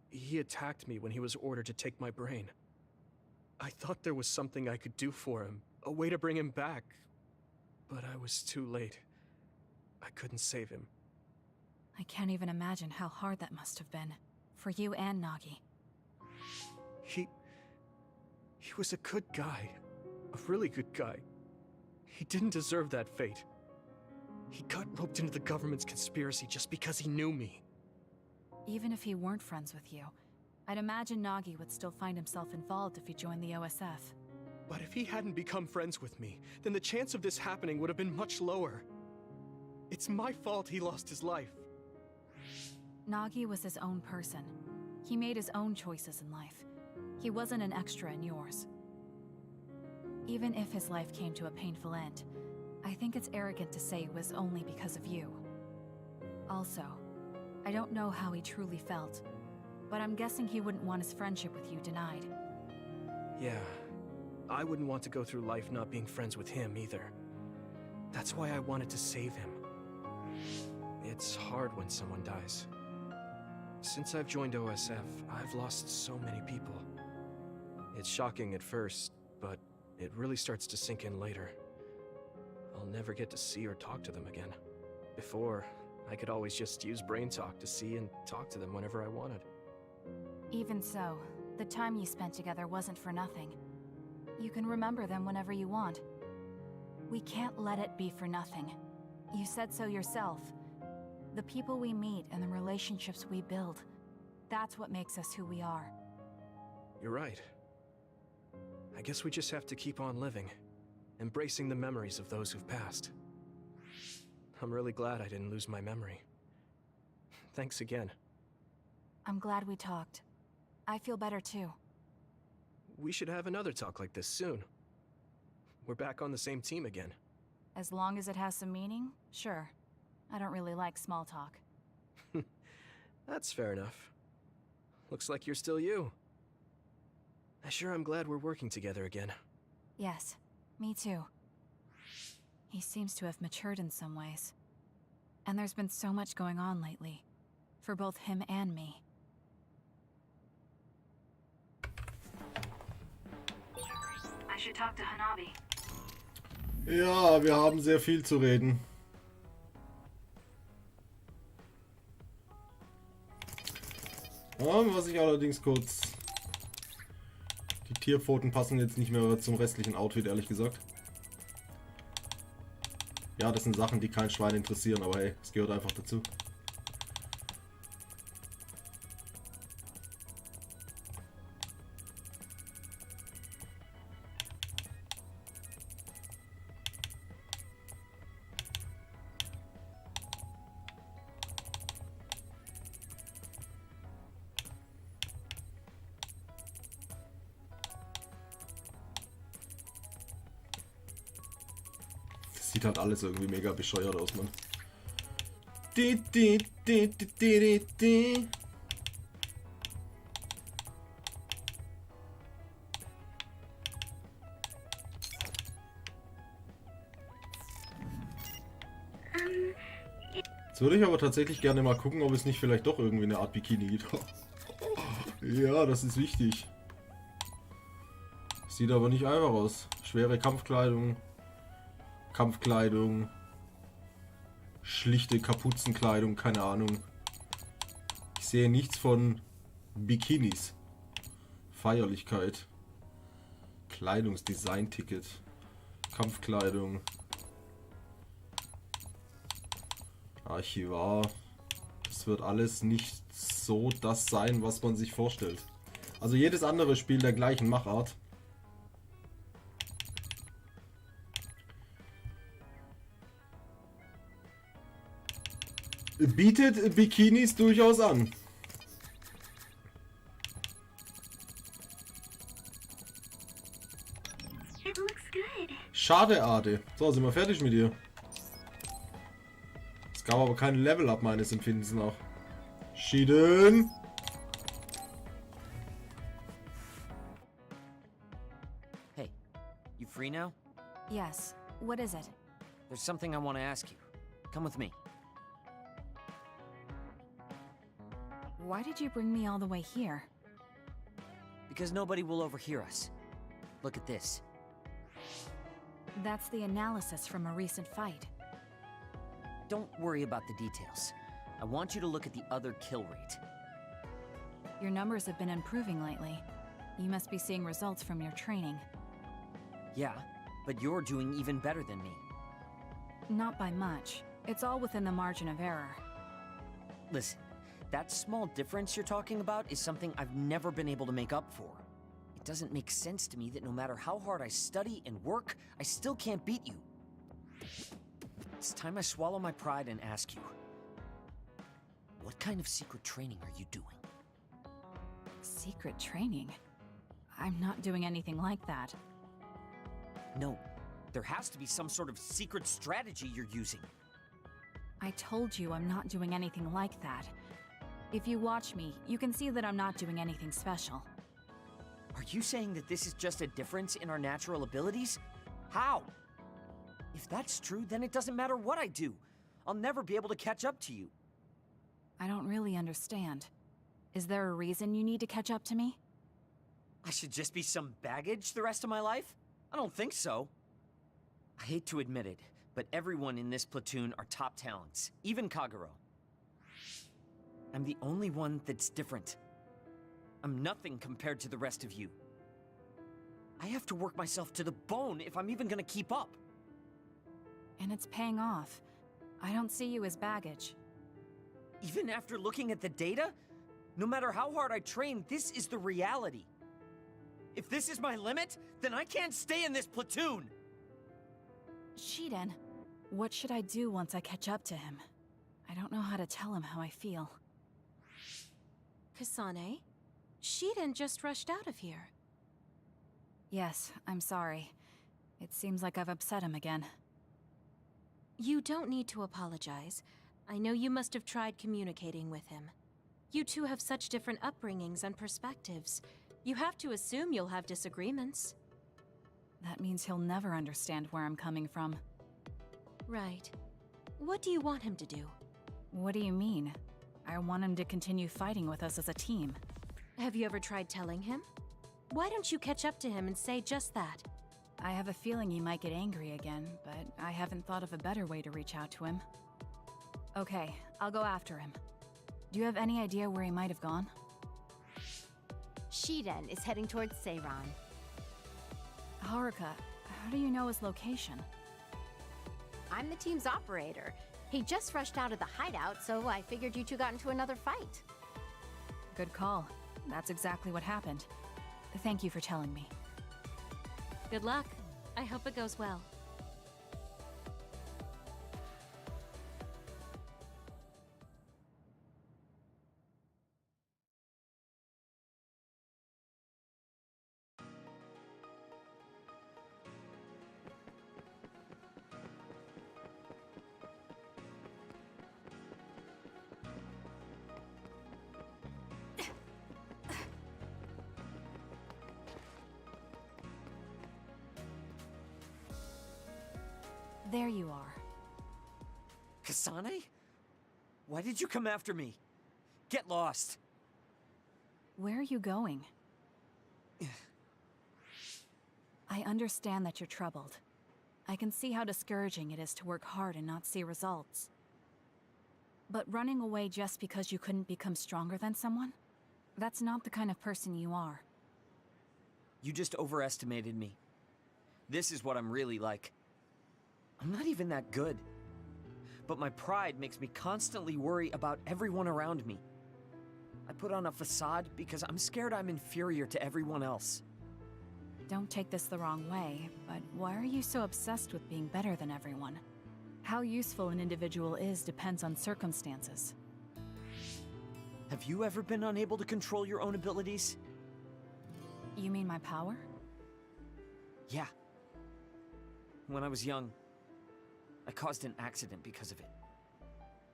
he attacked me when he was ordered to take my brain. I thought there was something I could do for him, a way to bring him back. But I was too late. I couldn't save him. I can't even imagine how hard that must have been. For you and Nagi. He was a good guy. A really good guy. He didn't deserve that fate. He got roped into the government's conspiracy just because he knew me. Even if he weren't friends with you, I'd imagine Nagi would still find himself involved if he joined the OSF. But if he hadn't become friends with me, then the chance of this happening would have been much lower. It's my fault he lost his life. Nagi was his own person. He made his own choices in life. He wasn't an extra in yours. Even if his life came to a painful end, I think it's arrogant to say it was only because of you. Also, I don't know how he truly felt, but I'm guessing he wouldn't want his friendship with you denied. Yeah, I wouldn't want to go through life not being friends with him either. That's why I wanted to save him. It's hard when someone dies. Since I've joined OSF, I've lost so many people. It's shocking at first, but it really starts to sink in later. I'll never get to see or talk to them again. Before, I could always just use brain talk to see and talk to them whenever I wanted. Even so, the time you spent together wasn't for nothing. You can remember them whenever you want. We can't let it be for nothing. You said so yourself. The people we meet and the relationships we build, that's what makes us who we are. You're right. I guess we just have to keep on living, embracing the memories of those who've passed. I'm really glad I didn't lose my memory. Thanks again. I'm glad we talked. I feel better too. We should have another talk like this soon. We're back on the same team again. As long as it has some meaning, sure. I don't really like small talk. That's fair enough. Looks like you're still you. I sure am glad we're working together again. Yes, me too. He seems to have matured in some ways. And there's been so much going on lately. For both him and me. I should talk to Hanabi. Ja, wir haben sehr viel zu reden. Was ich allerdings kurz... Die Tierpfoten passen jetzt nicht mehr zum restlichen Outfit, ehrlich gesagt. Ja, das sind Sachen, die kein Schwein interessieren, aber hey, es gehört einfach dazu. Sieht halt alles irgendwie mega bescheuert aus, Mann. Jetzt würde ich aber tatsächlich gerne mal gucken, ob es nicht vielleicht doch irgendwie eine Art Bikini gibt. Ja, das ist wichtig. Sieht aber nicht einfach aus. Schwere Kampfkleidung. Kampfkleidung, schlichte Kapuzenkleidung, keine Ahnung. Ich sehe nichts von Bikinis. Feierlichkeit. Kleidungsdesign-Ticket. Kampfkleidung. Archivar. Das wird alles nicht so das sein, was man sich vorstellt. Also jedes andere Spiel der gleichen Machart bietet Bikinis durchaus an. Schade, Ade. So, sind wir fertig mit dir. Es gab aber kein Level-Up meines Empfindens nach. Schieden. Hey, you free now? Yes. What is it? There's something I want to ask you. Come with me. Why did you bring me all the way here? Because nobody will overhear us. Look at this. That's the analysis from a recent fight. Don't worry about the details. I want you to look at the other kill rate. Your numbers have been improving lately. You must be seeing results from your training. Yeah, but you're doing even better than me. Not by much. It's all within the margin of error. Listen, that small difference you're talking about is something I've never been able to make up for. It doesn't make sense to me that no matter how hard I study and work, I still can't beat you. It's time I swallow my pride and ask you, what kind of secret training are you doing? Secret training? I'm not doing anything like that. No, there has to be some sort of secret strategy you're using. I told you I'm not doing anything like that. If you watch me, you can see that I'm not doing anything special. Are you saying that this is just a difference in our natural abilities? How? If that's true, then it doesn't matter what I do. I'll never be able to catch up to you. I don't really understand. Is there a reason you need to catch up to me? I should just be some baggage the rest of my life? I don't think so. I hate to admit it, but everyone in this platoon are top talents, even Kagero. I'm the only one that's different. I'm nothing compared to the rest of you. I have to work myself to the bone if I'm even gonna keep up. And it's paying off. I don't see you as baggage. Even after looking at the data? No matter how hard I train, this is the reality. If this is my limit, then I can't stay in this platoon! Shiden, what should I do once I catch up to him? I don't know how to tell him how I feel. Kasane? Shiden just rushed out of here. Yes, I'm sorry. It seems like I've upset him again. You don't need to apologize. I know you must have tried communicating with him. You two have such different upbringings and perspectives. You have to assume you'll have disagreements. That means he'll never understand where I'm coming from. Right. What do you want him to do? What do you mean? I want him to continue fighting with us as a team. Have you ever tried telling him? Why don't you catch up to him and say just that? I have a feeling he might get angry again, but I haven't thought of a better way to reach out to him. Okay, I'll go after him. Do you have any idea where he might have gone? Shiden is heading towards Seiran. Haruka, how do you know his location? I'm the team's operator. He just rushed out of the hideout, so I figured you two got into another fight. Good call. That's exactly what happened. Thank you for telling me. Good luck. I hope it goes well. There you are. Kasane? Why did you come after me? Get lost. Where are you going? I understand that you're troubled. I can see how discouraging it is to work hard and not see results. But running away just because you couldn't become stronger than someone? That's not the kind of person you are. You just overestimated me. This is what I'm really like. I'm not even that good. But my pride makes me constantly worry about everyone around me. I put on a facade because I'm scared I'm inferior to everyone else. Don't take this the wrong way, but why are you so obsessed with being better than everyone? How useful an individual is depends on circumstances. Have you ever been unable to control your own abilities? You mean my power? Yeah. When I was young, I caused an accident because of it.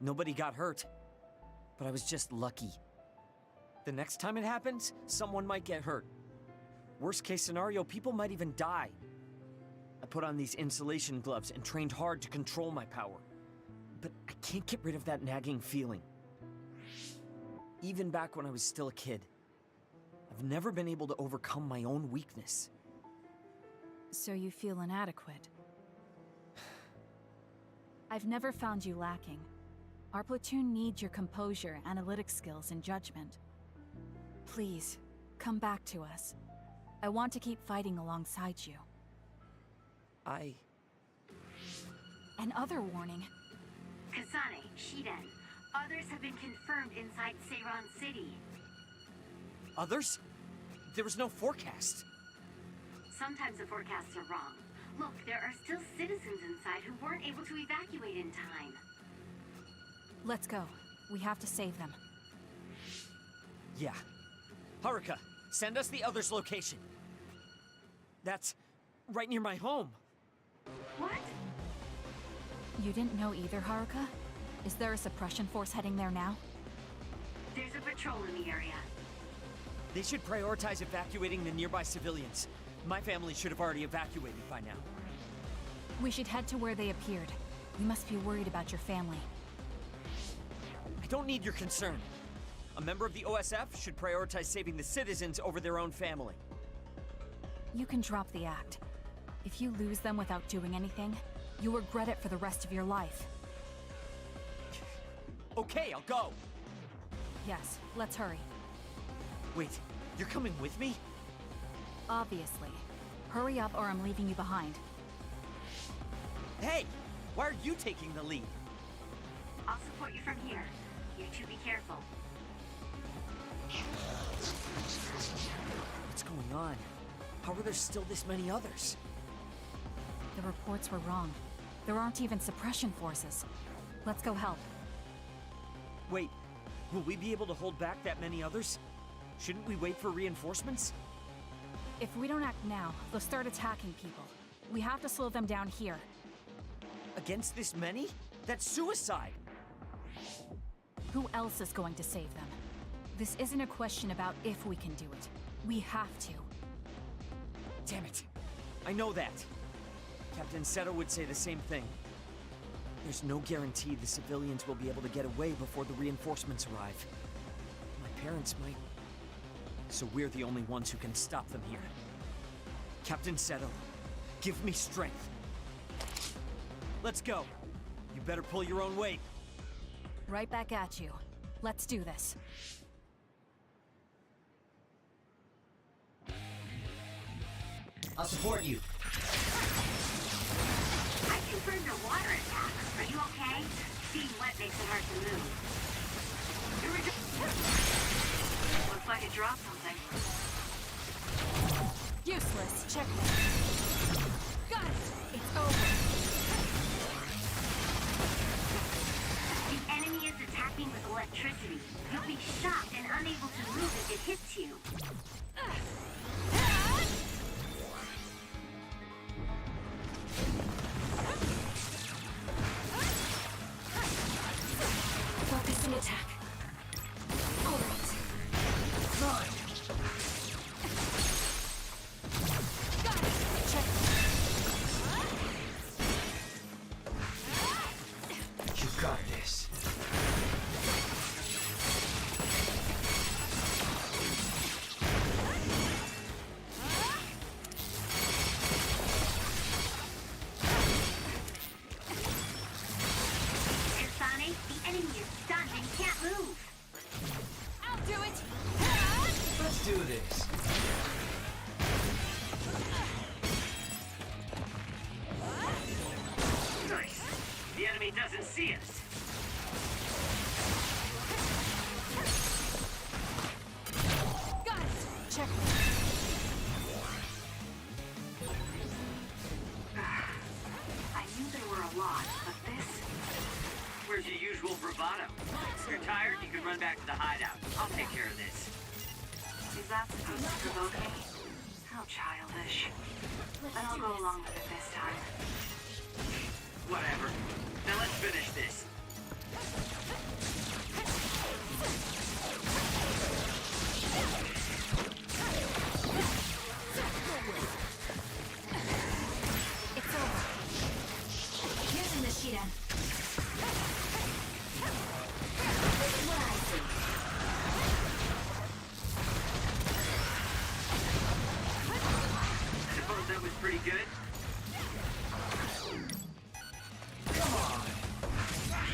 Nobody got hurt, but I was just lucky. The next time it happens, someone might get hurt. Worst case scenario, people might even die. I put on these insulation gloves and trained hard to control my power. But I can't get rid of that nagging feeling. Even back when I was still a kid, I've never been able to overcome my own weakness. So you feel inadequate? I've never found you lacking. Our platoon needs your composure, analytic skills, and judgment. Please, come back to us. I want to keep fighting alongside you. Another warning. Kasane, Shiden, others have been confirmed inside Seiran City. Others? There was no forecast. Sometimes the forecasts are wrong. Look, there are still citizens inside who weren't able to evacuate in time. Let's go. We have to save them. Yeah. Haruka, send us the others' location. That's right near my home. What? You didn't know either, Haruka? Is there a suppression force heading there now? There's a patrol in the area. They should prioritize evacuating the nearby civilians. My family should have already evacuated by now. We should head to where they appeared. You must be worried about your family. I don't need your concern. A member of the OSF should prioritize saving the citizens over their own family. You can drop the act. If you lose them without doing anything, you'll regret it for the rest of your life. Okay, I'll go. Yes, let's hurry. Wait, you're coming with me? Obviously. Hurry up or I'm leaving you behind. Hey! Why are you taking the lead? I'll support you from here. You two be careful. What's going on? How are there still this many others? The reports were wrong. There aren't even suppression forces. Let's go help. Wait, will we be able to hold back that many others? Shouldn't we wait for reinforcements? If we don't act now, they'll start attacking people. We have to slow them down here. Against this many? That's suicide! Who else is going to save them? This isn't a question about if we can do it. We have to. Damn it. I know that. Captain Seto would say the same thing. There's no guarantee the civilians will be able to get away before the reinforcements arrive. My parents might. So we're the only ones who can stop them here. Captain Seto, give me strength. Let's go. You better pull your own weight. Right back at you. Let's do this. I'll support you. I confirmed a water attack. Are you okay? Being wet makes it hard to move. Looks like it dropped something. Useless. Checkmate. Got it. It's over. The enemy is attacking with electricity. You'll be shocked and unable to move if it hits you. Focusing attack. All right. Run. Got it. Check. You got this. Kasane, the enemy is stunned and can't move. I'll do it. Let's do this. Nice. The enemy doesn't see us. Got it. Check. I knew there were a lot, but this... Where's your usual bravado? If you're tired, you can run back to the hideout. I'll take care of this. Is that supposed to provoke me? How childish. But I'll go along with it this time. Whatever. Now let's finish this. It's over. Using the Shiren. This is what I see. Suppose that was pretty good? Come on.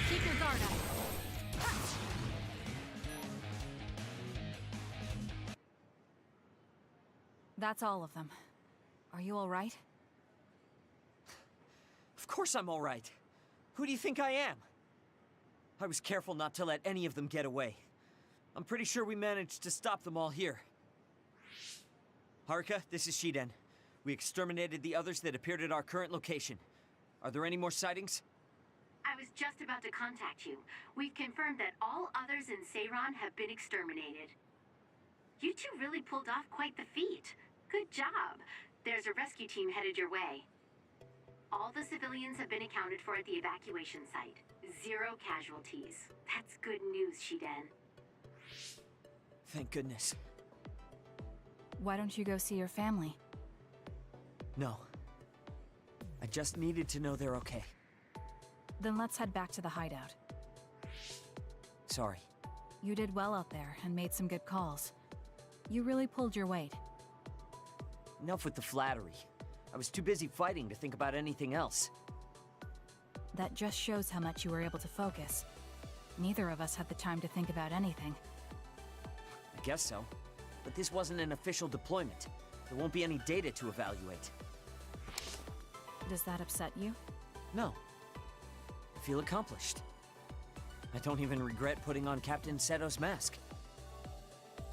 Keep your guard up. That's all of them. Are you all right? Of course I'm all right. Who do you think I am? I was careful not to let any of them get away. I'm pretty sure we managed to stop them all here. Haruka, this is Shiden. We exterminated the others that appeared at our current location. Are there any more sightings? I was just about to contact you. We've confirmed that all others in Seiran have been exterminated. You two really pulled off quite the feat. Good job. There's a rescue team headed your way. All the civilians have been accounted for at the evacuation site. 0 casualties. That's good news, Shiden. Thank goodness. Why don't you go see your family? No. I just needed to know they're okay. Then let's head back to the hideout. Sorry. You did well out there and made some good calls. You really pulled your weight. Enough with the flattery. I was too busy fighting to think about anything else. That just shows how much you were able to focus. Neither of us had the time to think about anything. I guess so. But this wasn't an official deployment. There won't be any data to evaluate. Does that upset you? No. I feel accomplished. I don't even regret putting on Captain Seto's mask.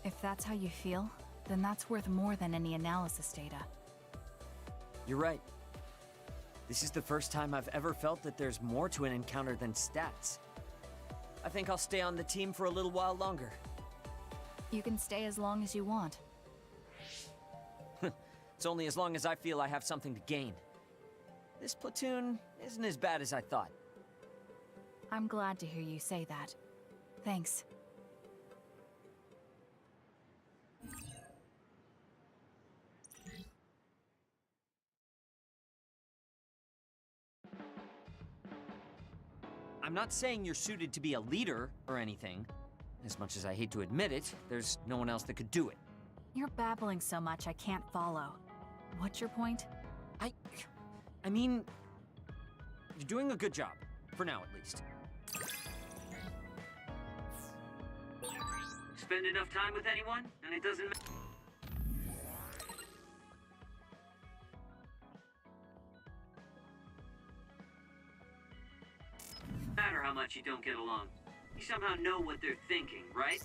If that's how you feel, then that's worth more than any analysis data. You're right. This is the first time I've ever felt that there's more to an encounter than stats. I think I'll stay on the team for a little while longer. You can stay as long as you want. It's only as long as I feel I have something to gain. This platoon isn't as bad as I thought. I'm glad to hear you say that. Thanks. I'm not saying you're suited to be a leader or anything. As much as I hate to admit it, there's no one else that could do it. You're babbling so much I can't follow. What's your point? I mean, you're doing a good job. For now, at least. Spend enough time with anyone, and it doesn't matter. Matter how much you don't get along. You somehow know what they're thinking, right?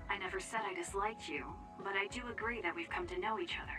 I never said I disliked you, but I do agree that we've come to know each other.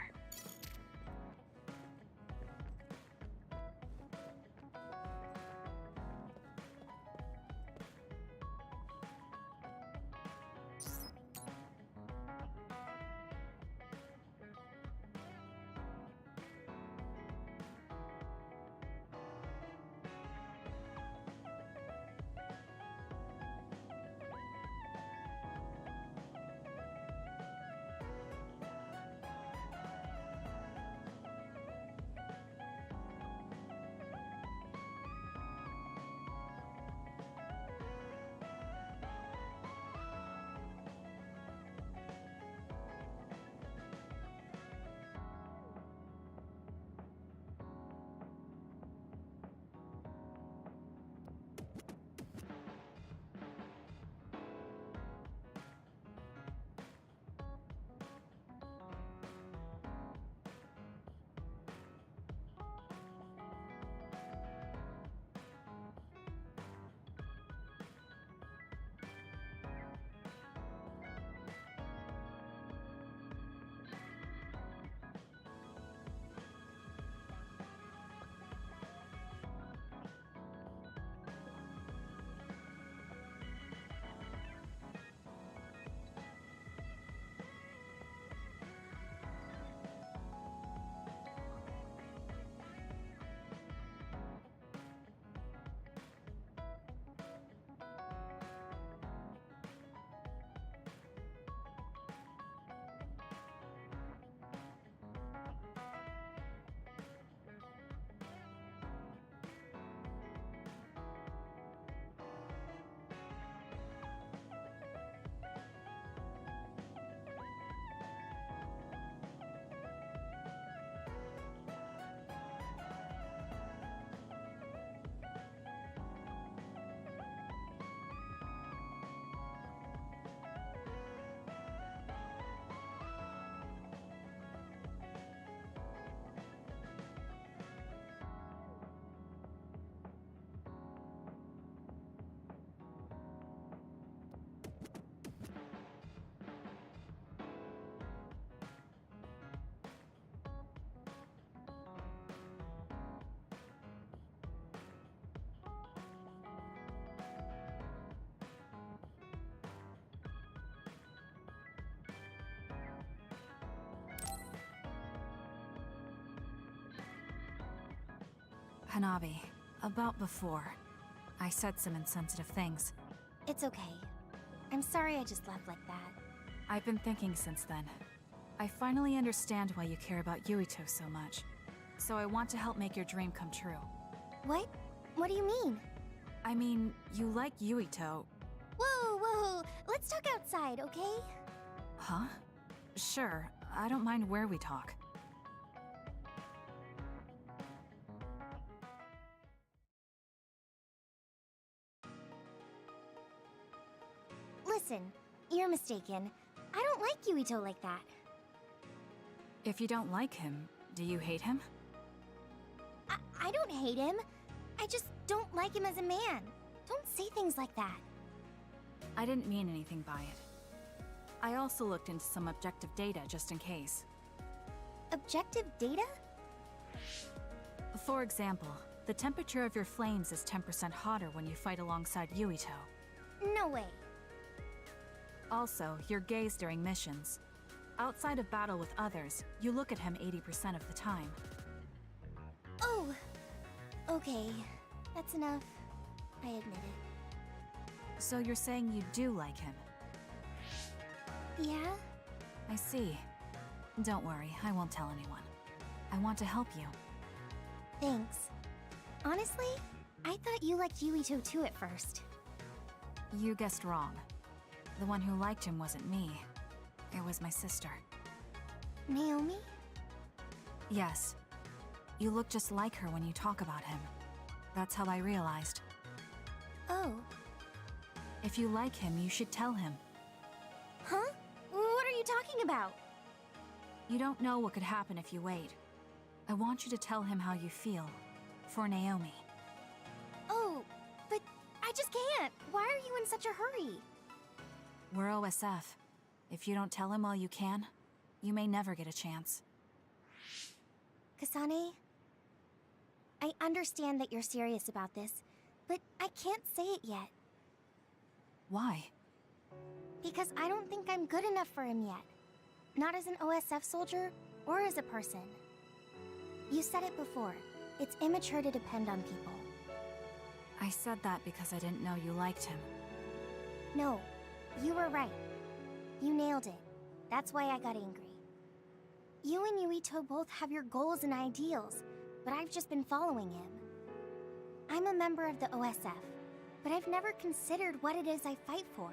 Hanabi, about before. I said some insensitive things. It's okay. I'm sorry I just left like that. I've been thinking since then. I finally understand why you care about Yuito so much. So I want to help make your dream come true. What? What do you mean? I mean, you like Yuito. Whoa, whoa! Let's talk outside, okay? Huh? Sure, I don't mind where we talk. Listen, you're mistaken. I don't like Yuito like that. If you don't like him, do you hate him? I don't hate him. I just don't like him as a man. Don't say things like that. I didn't mean anything by it. I also looked into some objective data just in case. Objective data? For example, the temperature of your flames is 10% hotter when you fight alongside Yuito. No way. Also, your gaze during missions. Outside of battle with others, you look at him 80% of the time. Oh! Okay, that's enough. I admit it. So you're saying you do like him? Yeah? I see. Don't worry, I won't tell anyone. I want to help you. Thanks. Honestly, I thought you liked Yuito too at first. You guessed wrong. The one who liked him wasn't me. It was my sister. Naomi? Yes. You look just like her when you talk about him. That's how I realized. Oh. If you like him, you should tell him. Huh? What are you talking about? You don't know what could happen if you wait. I want you to tell him how you feel. For Naomi. Oh, but I just can't. Why are you in such a hurry? We're OSF. If you don't tell him while you can, you may never get a chance. Kasane, I understand that you're serious about this, but I can't say it yet. Why? Because I don't think I'm good enough for him yet. Not as an OSF soldier, or as a person. You said it before. It's immature to depend on people. I said that because I didn't know you liked him. No, you were right. You nailed it. That's why I got angry. You and Yuito both have your goals and ideals, but I've just been following him. I'm a member of the OSF, but I've never considered what it is I fight for.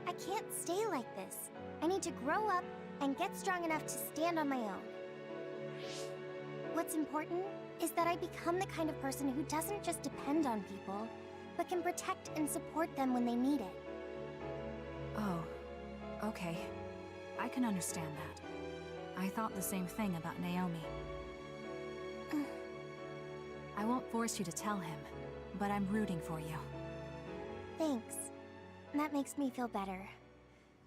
I can't stay like this. I need to grow up and get strong enough to stand on my own. What's important is that I become the kind of person who doesn't just depend on people, but can protect and support them when they need it. Oh, okay. I can understand that. I thought the same thing about Naomi. I won't force you to tell him, but I'm rooting for you. Thanks. That makes me feel better.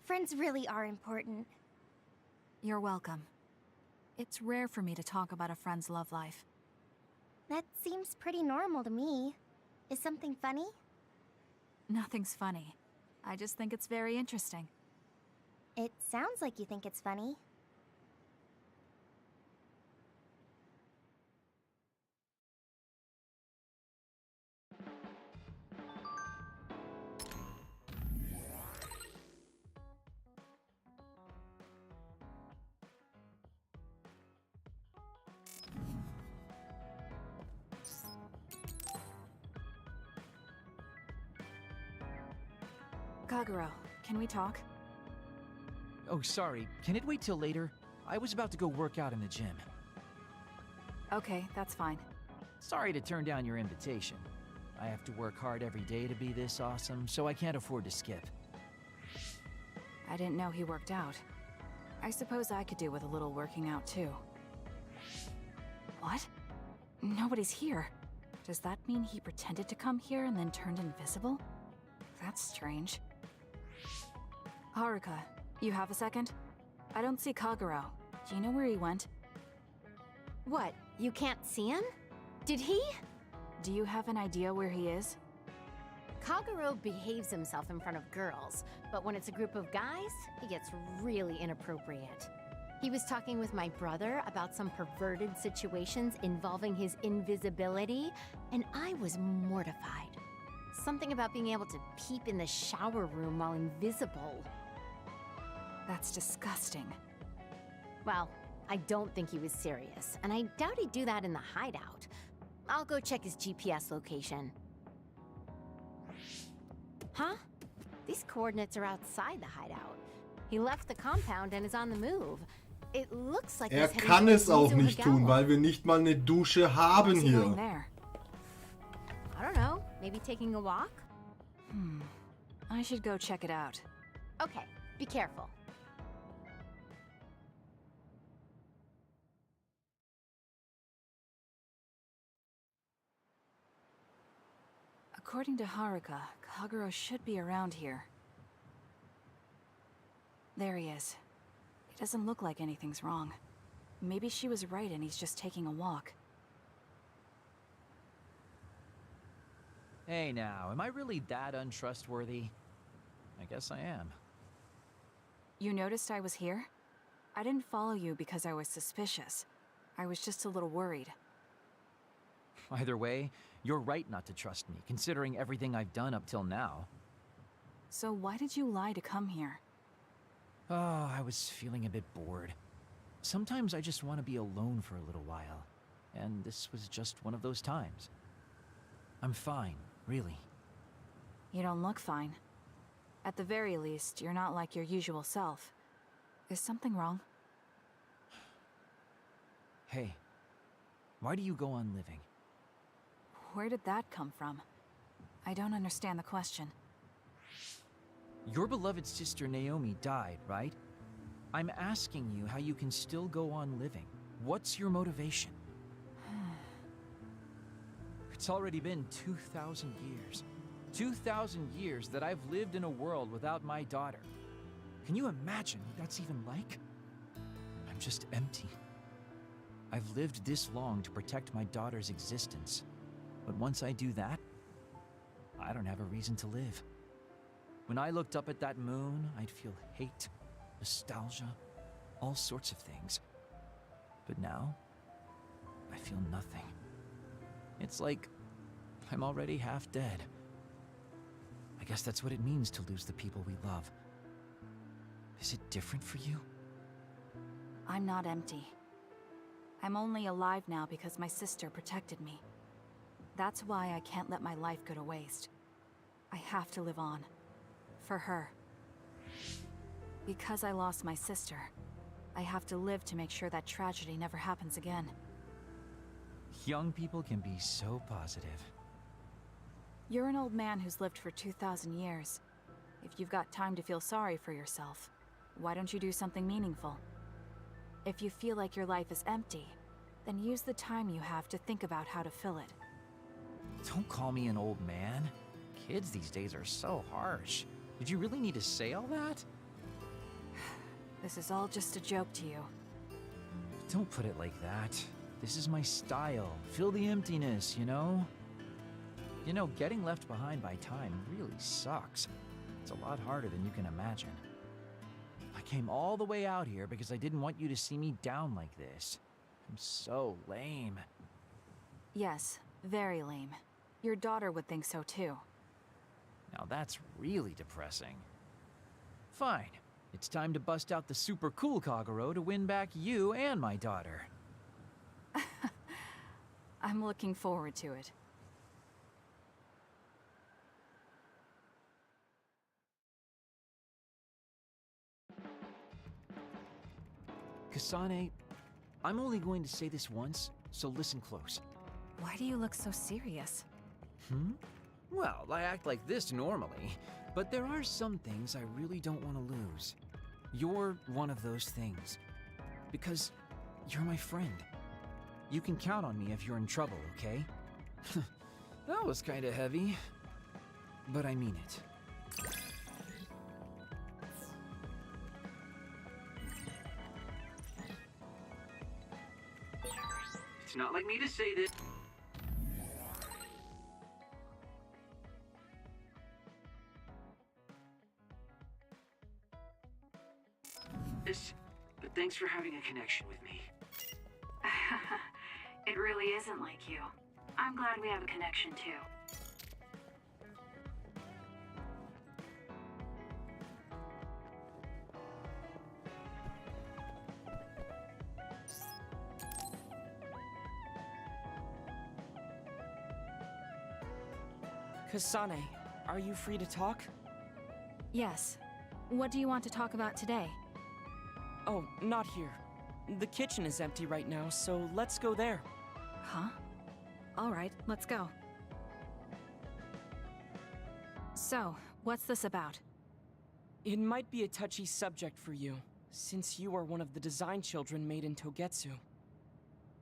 Friends really are important. You're welcome. It's rare for me to talk about a friend's love life. That seems pretty normal to me. Is something funny? Nothing's funny. I just think it's very interesting. It sounds like you think it's funny. Kagero, can we talk? Oh, sorry. Can it wait till later? I was about to go work out in the gym. Okay, that's fine. Sorry to turn down your invitation. I have to work hard every day to be this awesome, so I can't afford to skip. I didn't know he worked out. I suppose I could do with a little working out too. What? Nobody's here. Does that mean he pretended to come here and then turned invisible? That's strange. Haruka, you have a second? I don't see Kagero. Do you know where he went? What? You can't see him? Did he? Do you have an idea where he is? Kagero behaves himself in front of girls, but when it's a group of guys, he gets really inappropriate. He was talking with my brother about some perverted situations involving his invisibility, and I was mortified. Something about being able to peep in the shower room while invisible. That's disgusting. Well, I don't think he was serious, and I doubt he'd do that in the hideout. I'll go check his GPS location. Huh? These coordinates are outside the hideout. He left the compound and is on the move. It looks like he's heading kann es towards auch nicht tun, weil wir nicht mal eine Dusche haben hier. I don't know. Maybe taking a walk? I should go check it out. Okay, be careful. According to Haruka, Kagero should be around here. There he is. It doesn't look like anything's wrong. Maybe she was right and he's just taking a walk. Hey now, am I really that untrustworthy? I guess I am. You noticed I was here? I didn't follow you because I was suspicious. I was just a little worried. Either way, you're right not to trust me, considering everything I've done up till now. So why did you lie to come here? Oh, I was feeling a bit bored. Sometimes I just want to be alone for a little while, and this was just one of those times. I'm fine, really. You don't look fine. At the very least, you're not like your usual self. Is something wrong? Hey, why do you go on living? Where did that come from? I don't understand the question. Your beloved sister Naomi died, right? I'm asking you how you can still go on living. What's your motivation? It's already been 2,000 years. 2,000 years that I've lived in a world without my daughter. Can you imagine what that's even like? I'm just empty. I've lived this long to protect my daughter's existence. But once I do that, I don't have a reason to live. When I looked up at that moon, I'd feel hate, nostalgia, all sorts of things. But now, I feel nothing. It's like I'm already half dead. I guess that's what it means to lose the people we love. Is it different for you? I'm not empty. I'm only alive now because my sister protected me. That's why I can't let my life go to waste. I have to live on. For her. Because I lost my sister, I have to live to make sure that tragedy never happens again. Young people can be so positive. You're an old man who's lived for 2,000 years. If you've got time to feel sorry for yourself, why don't you do something meaningful? If you feel like your life is empty, then use the time you have to think about how to fill it. Don't call me an old man. Kids these days are so harsh. Did you really need to say all that? This is all just a joke to you. Don't put it like that. This is my style. Fill the emptiness, you know? You know, getting left behind by time really sucks. It's a lot harder than you can imagine. I came all the way out here because I didn't want you to see me down like this. I'm so lame. Yes, very lame. Your daughter would think so too. Now that's really depressing. Fine. It's time to bust out the super cool Kagero to win back you and my daughter. I'm looking forward to it. Kasane, I'm only going to say this once, so listen close. Why do you look so serious? Well, I act like this normally, but there are some things I really don't want to lose. You're one of those things. Because you're my friend. You can count on me if you're in trouble, okay? That was kinda heavy. But I mean it. It's not like me to say this. But Thanks for having a connection with me. It really isn't like you. I'm glad we have a connection too. Kasane, are you free to talk? Yes. What do you want to talk about today? Oh, not here. The kitchen is empty right now, so let's go there. Huh? Alright, let's go. So, what's this about? It might be a touchy subject for you, since you are one of the design children made in Togetsu.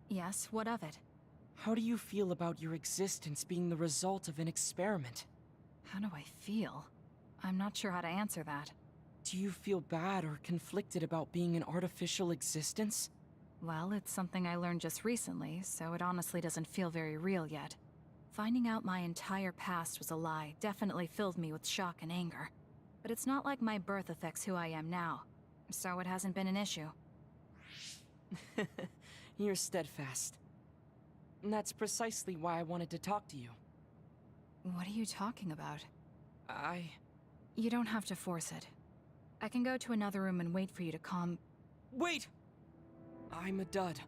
Yes, what of it? How do you feel about your existence being the result of an experiment? How do I feel? I'm not sure how to answer that. Do you feel bad or conflicted about being an artificial existence? Well, it's something I learned just recently, so it honestly doesn't feel very real yet. Finding out my entire past was a lie definitely filled me with shock and anger. But it's not like my birth affects who I am now, so it hasn't been an issue. You're steadfast. And that's precisely why I wanted to talk to you. What are you talking about? I... You don't have to force it. I can go to another room and wait for you to calm... Wait! I'm a dud.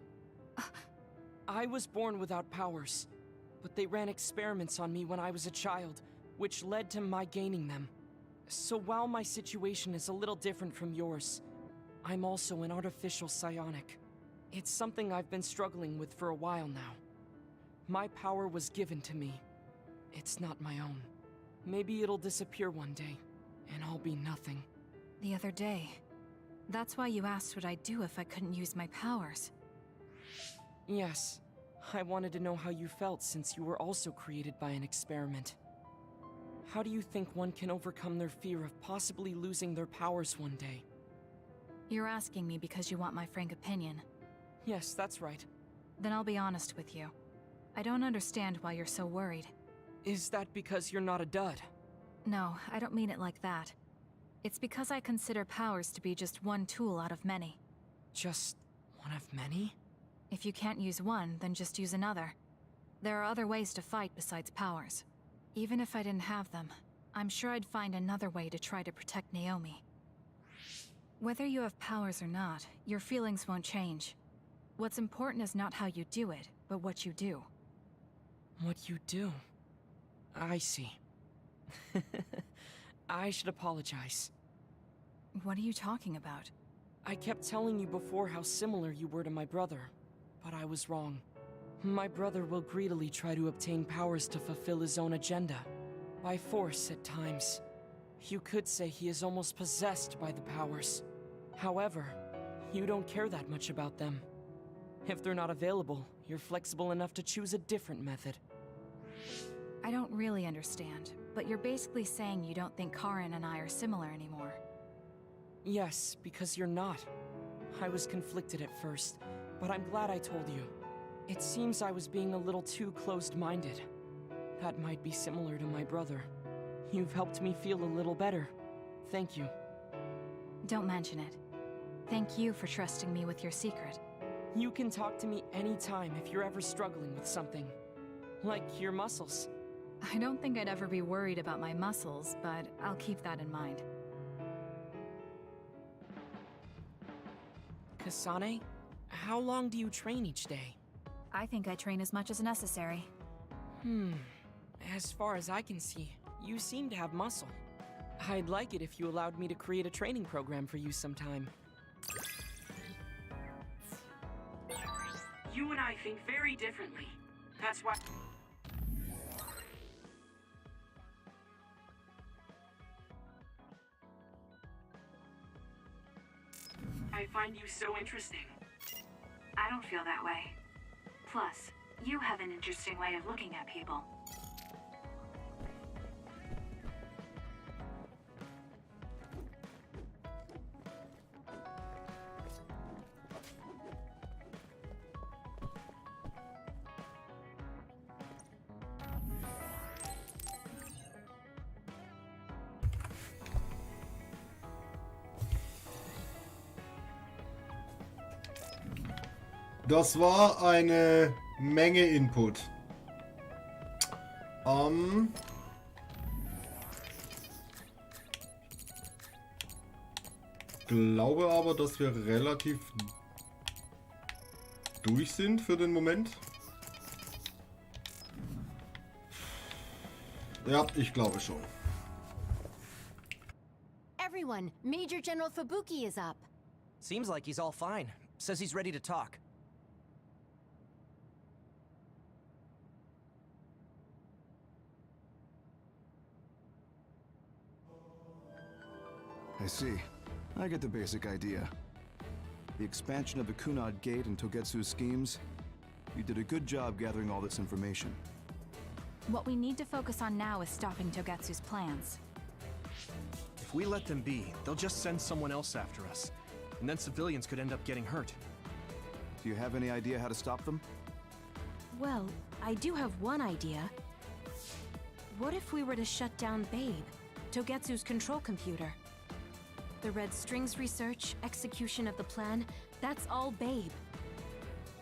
I was born without powers, but they ran experiments on me when I was a child, which led to my gaining them. So while my situation is a little different from yours, I'm also an artificial psionic. It's something I've been struggling with for a while now. My power was given to me. It's not my own. Maybe it'll disappear one day, and I'll be nothing. The other day. That's why you asked what I'd do if I couldn't use my powers. Yes. I wanted to know how you felt since you were also created by an experiment. How do you think one can overcome their fear of possibly losing their powers one day? You're asking me because you want my frank opinion. Yes, that's right. Then I'll be honest with you. I don't understand why you're so worried. Is that because you're not a dud? No, I don't mean it like that. It's because I consider powers to be just one tool out of many. Just one of many? If you can't use one, then just use another. There are other ways to fight besides powers. Even if I didn't have them, I'm sure I'd find another way to try to protect Naomi. Whether you have powers or not, your feelings won't change. What's important is not how you do it, but what you do. What you do? I see. I should apologize. What are you talking about? I kept telling you before how similar you were to my brother, but I was wrong. My brother will greedily try to obtain powers to fulfill his own agenda. By force at times. You could say he is almost possessed by the powers. However, you don't care that much about them. If they're not available, you're flexible enough to choose a different method. I don't really understand, but you're basically saying you don't think Karen and I are similar anymore. Yes, because you're not. I was conflicted at first, but I'm glad I told you. It seems I was being a little too closed-minded. That might be similar to my brother. You've helped me feel a little better. Thank you. Don't mention it. Thank you for trusting me with your secret. You can talk to me anytime if you're ever struggling with something. Like your muscles. I don't think I'd ever be worried about my muscles, but I'll keep that in mind. Kasane, how long do you train each day? I think I train as much as necessary. As far as I can see, you seem to have muscle. I'd like it if you allowed me to create a training program for you sometime. You and I think very differently. That's why... I find you so interesting. I don't feel that way. Plus, you have an interesting way of looking at people. Das war eine Menge Input. Glaube aber, dass wir relativ durch sind für den Moment. Ja, ich glaube schon. Everyone, Major General Fubuki is up. Seems like he's all fine. Says he's ready to talk. I see. I get the basic idea. The expansion of the Kunad Gate and Togetsu's schemes. You did a good job gathering all this information. What we need to focus on now is stopping Togetsu's plans. If we let them be, they'll just send someone else after us. And then civilians could end up getting hurt. Do you have any idea how to stop them? Well, I do have one idea. What if we were to shut down Babe, Togetsu's control computer? The Red Strings research, execution of the plan, that's all Babe.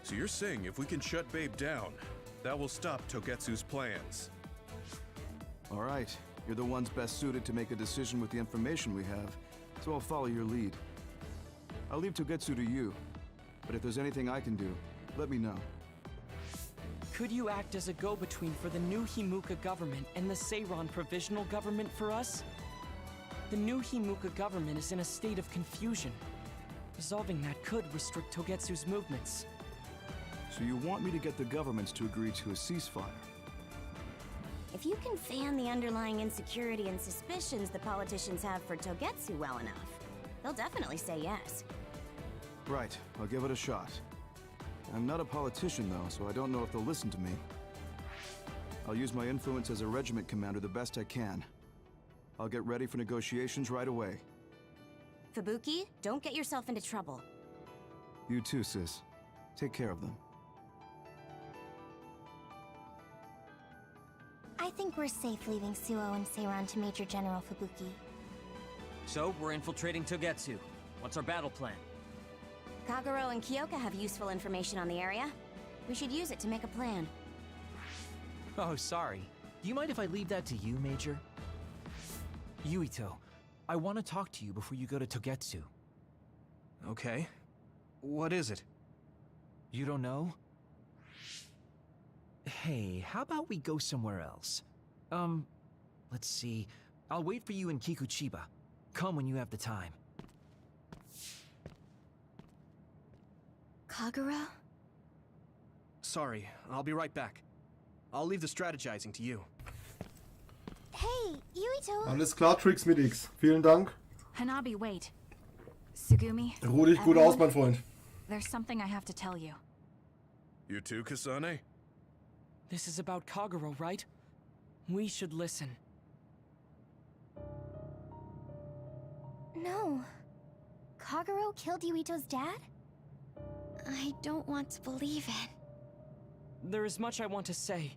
So you're saying if we can shut Babe down, that will stop Togetsu's plans? All right. You're the ones best suited to make a decision with the information we have, so I'll follow your lead. I'll leave Togetsu to you, but if there's anything I can do, let me know. Could you act as a go-between for the new Himuka government and the Seiran provisional government for us? The new Himuka government is in a state of confusion. Resolving that could restrict Togetsu's movements. So you want me to get the governments to agree to a ceasefire? If you can fan the underlying insecurity and suspicions the politicians have for Togetsu well enough, they'll definitely say yes. Right, I'll give it a shot. I'm not a politician though, so I don't know if they'll listen to me. I'll use my influence as a regiment commander the best I can. I'll get ready for negotiations right away. Fubuki, don't get yourself into trouble. You too, sis. Take care of them. I think we're safe leaving Suo and Seiran to Major General Fubuki. So, we're infiltrating Togetsu. What's our battle plan? Kagero and Kyoka have useful information on the area. We should use it to make a plan. Oh, sorry. Do you mind if I leave that to you, Major? Yuito, I want to talk to you before you go to Togetsu. Okay. What is it? You don't know? Hey, how about we go somewhere else? Let's see. I'll wait for you in Kikuchiba. Come when you have the time. Kagero? Sorry, I'll be right back. I'll leave the strategizing to you. Hey, Yuito! Alles klar, Tricks mit X. Vielen Dank. Hanabi, wait. Sugumi. Ruh dich gut aus, mein Freund. There's something I have to tell you. You too, Kasane? This is about Kagero, right? We should listen. No. Kagero killed Yuito's dad? I don't want to believe it. There is much I want to say,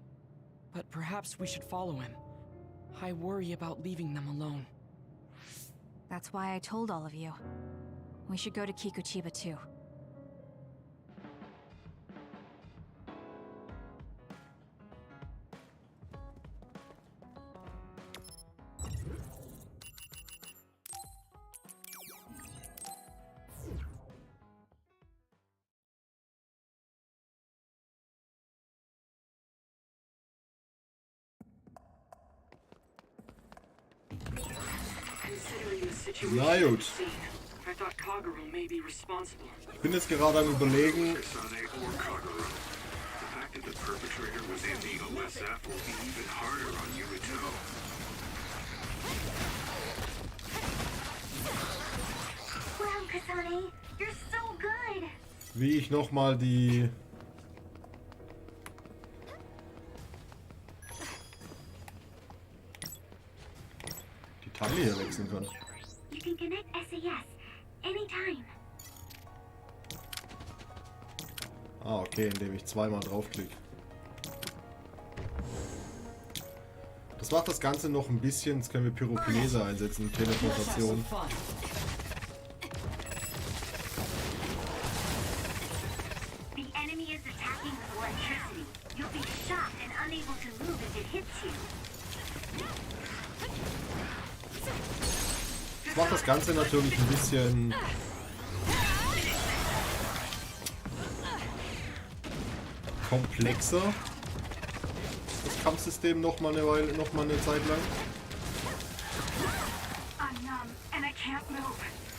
but perhaps we should follow him. I worry about leaving them alone. That's why I told all of you. We should go to Kikuchiba too. Na gut. I thought Kagero may be responsible. Ich bin jetzt gerade am Überlegen. Kasane or Kagero. The fact that the perpetrator was in the OSF will be even harder on Yuito. Wow, Kasane, you're so good. Wie ich nochmal die Teile hier wechseln kann. You can connect SAS anytime. Ah, okay, indem ich zweimal draufklicke. Das macht das Ganze noch ein bisschen. Jetzt können wir Pyrokinese einsetzen, Teleportation. The Das macht das Ganze natürlich ein bisschen komplexer. Das Kampfsystem noch mal eine Zeit lang.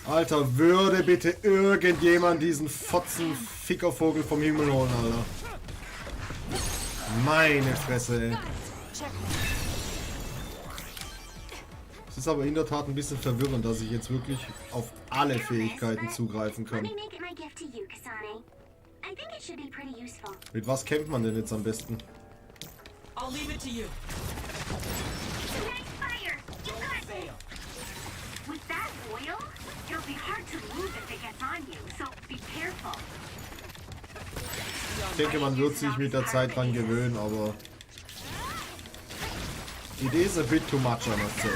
Alter, würde bitte irgendjemand diesen Fotzen-Fickervogel vom Himmel holen, Alter. Meine Fresse, ey. Es ist aber in der Tat ein bisschen verwirrend, dass ich jetzt wirklich auf alle Fähigkeiten zugreifen kann. Mit was kämpft man denn jetzt am besten? I'll leave it to you. Nice fire! You got it! With that oil, it'll be hard to move if it gets on you, so be careful. Ich denke, man wird sich mit der Zeit dran gewöhnen, aber it is a bit too much, I must say.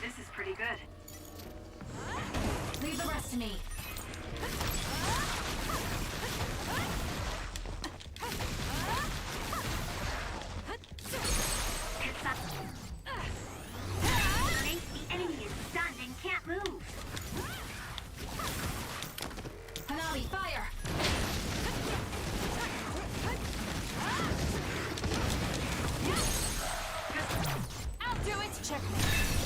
This is pretty good. Leave the rest to me. The enemy is stunned and can't move. Hanami, fire! I'll do it! Check me.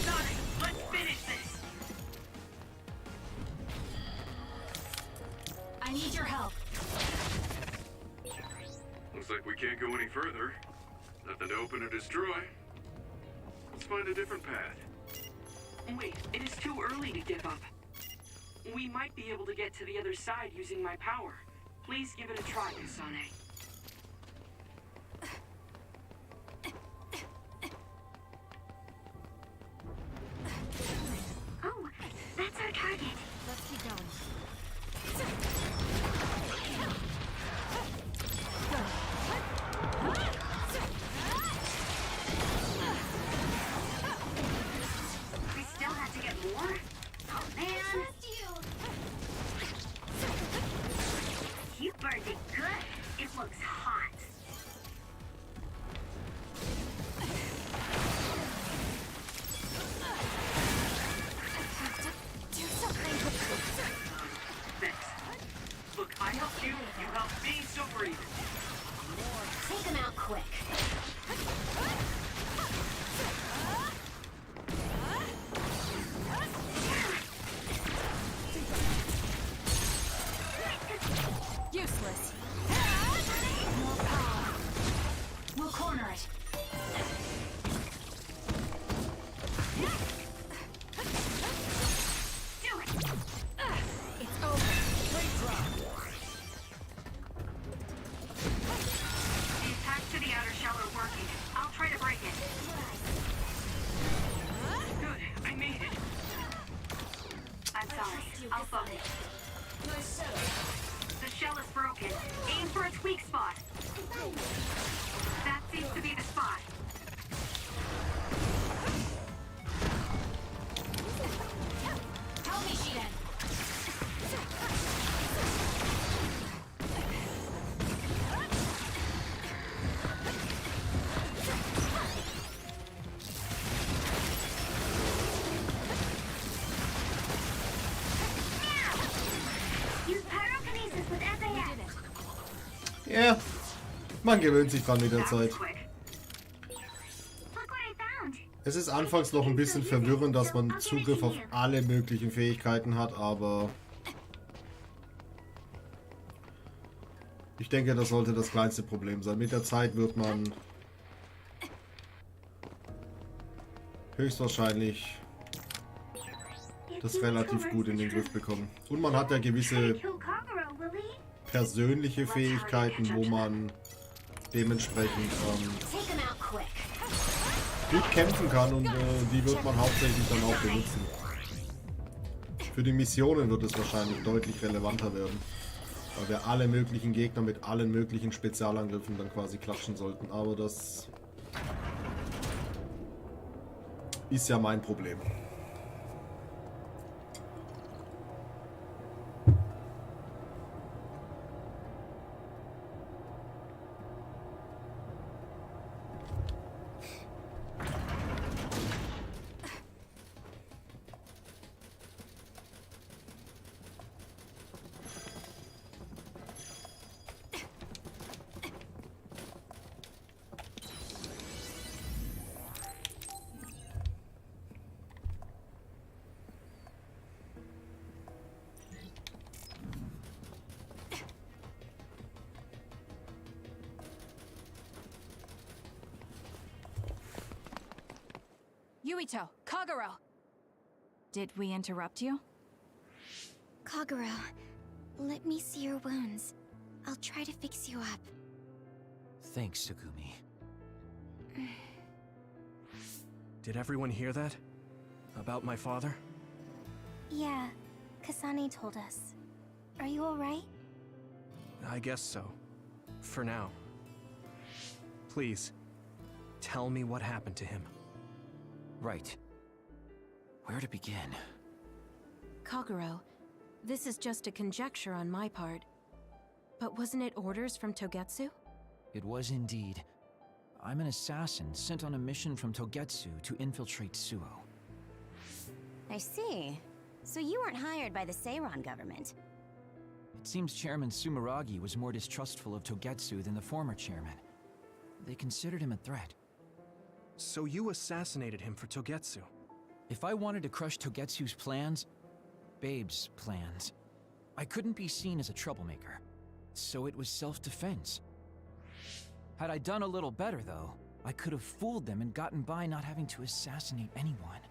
Sonic, let's finish this. I need your help. Looks like we can't go any further. Nothing to open or destroy. Let's find a different path. Wait, it is too early to give up. We might be able to get to the other side using my power. Please give it a try, Kasane. Oh, that's our target. Let's keep going. We still have to get more? Oh man! You burned it good. It looks hot. Do something. Thanks. Look, I helped you, you helped me, so we're even. Take them out quick. Useless. More power. We'll corner it. Do it! It's over. The attacks to the outer shell are working. I'll try to break it. Good, I made it. I'm sorry. I'll focus. Nice setup. The shell is broken. Aim for its weak spot. That seems to be the spot. Help me, Shiden. Use pyrokinesis with SAS. Ja, man gewöhnt sich dran mit der That Zeit. was quick. Look what I found. Es ist anfangs noch ein bisschen verwirrend, dass man Zugriff auf alle möglichen Fähigkeiten hat, aber ich denke, das sollte das kleinste Problem sein. Mit der Zeit wird man höchstwahrscheinlich das relativ gut in den Griff bekommen. Und man hat ja gewisse Kill Kagero, will he? persönliche Fähigkeiten, wo man dementsprechend Take them out quick. gut kämpfen kann und die wird man hauptsächlich dann auch benutzen. Für die Missionen wird es wahrscheinlich deutlich relevanter werden, weil wir alle möglichen Gegner mit allen möglichen Spezialangriffen dann quasi klatschen sollten, aber das ist ja mein Problem. Yuito, Kagero! Did we interrupt you? Kagero, let me see your wounds. I'll try to fix you up. Thanks, Tsugumi. Did everyone hear that? About my father? Yeah, Kasane told us. Are you alright? I guess so. For now. Please, tell me what happened to him. Right. Where to begin? Kagero, this is just a conjecture on my part. But wasn't it orders from Togetsu? It was indeed. I'm an assassin sent on a mission from Togetsu to infiltrate Suo. I see. So you weren't hired by the Seiron government. It seems Chairman Sumeragi was more distrustful of Togetsu than the former chairman. They considered him a threat. So you assassinated him for Togetsu? If I wanted to crush Togetsu's plans, Babe's plans, I couldn't be seen as a troublemaker. So it was self-defense. Had I done a little better, though, I could have fooled them and gotten by not having to assassinate anyone.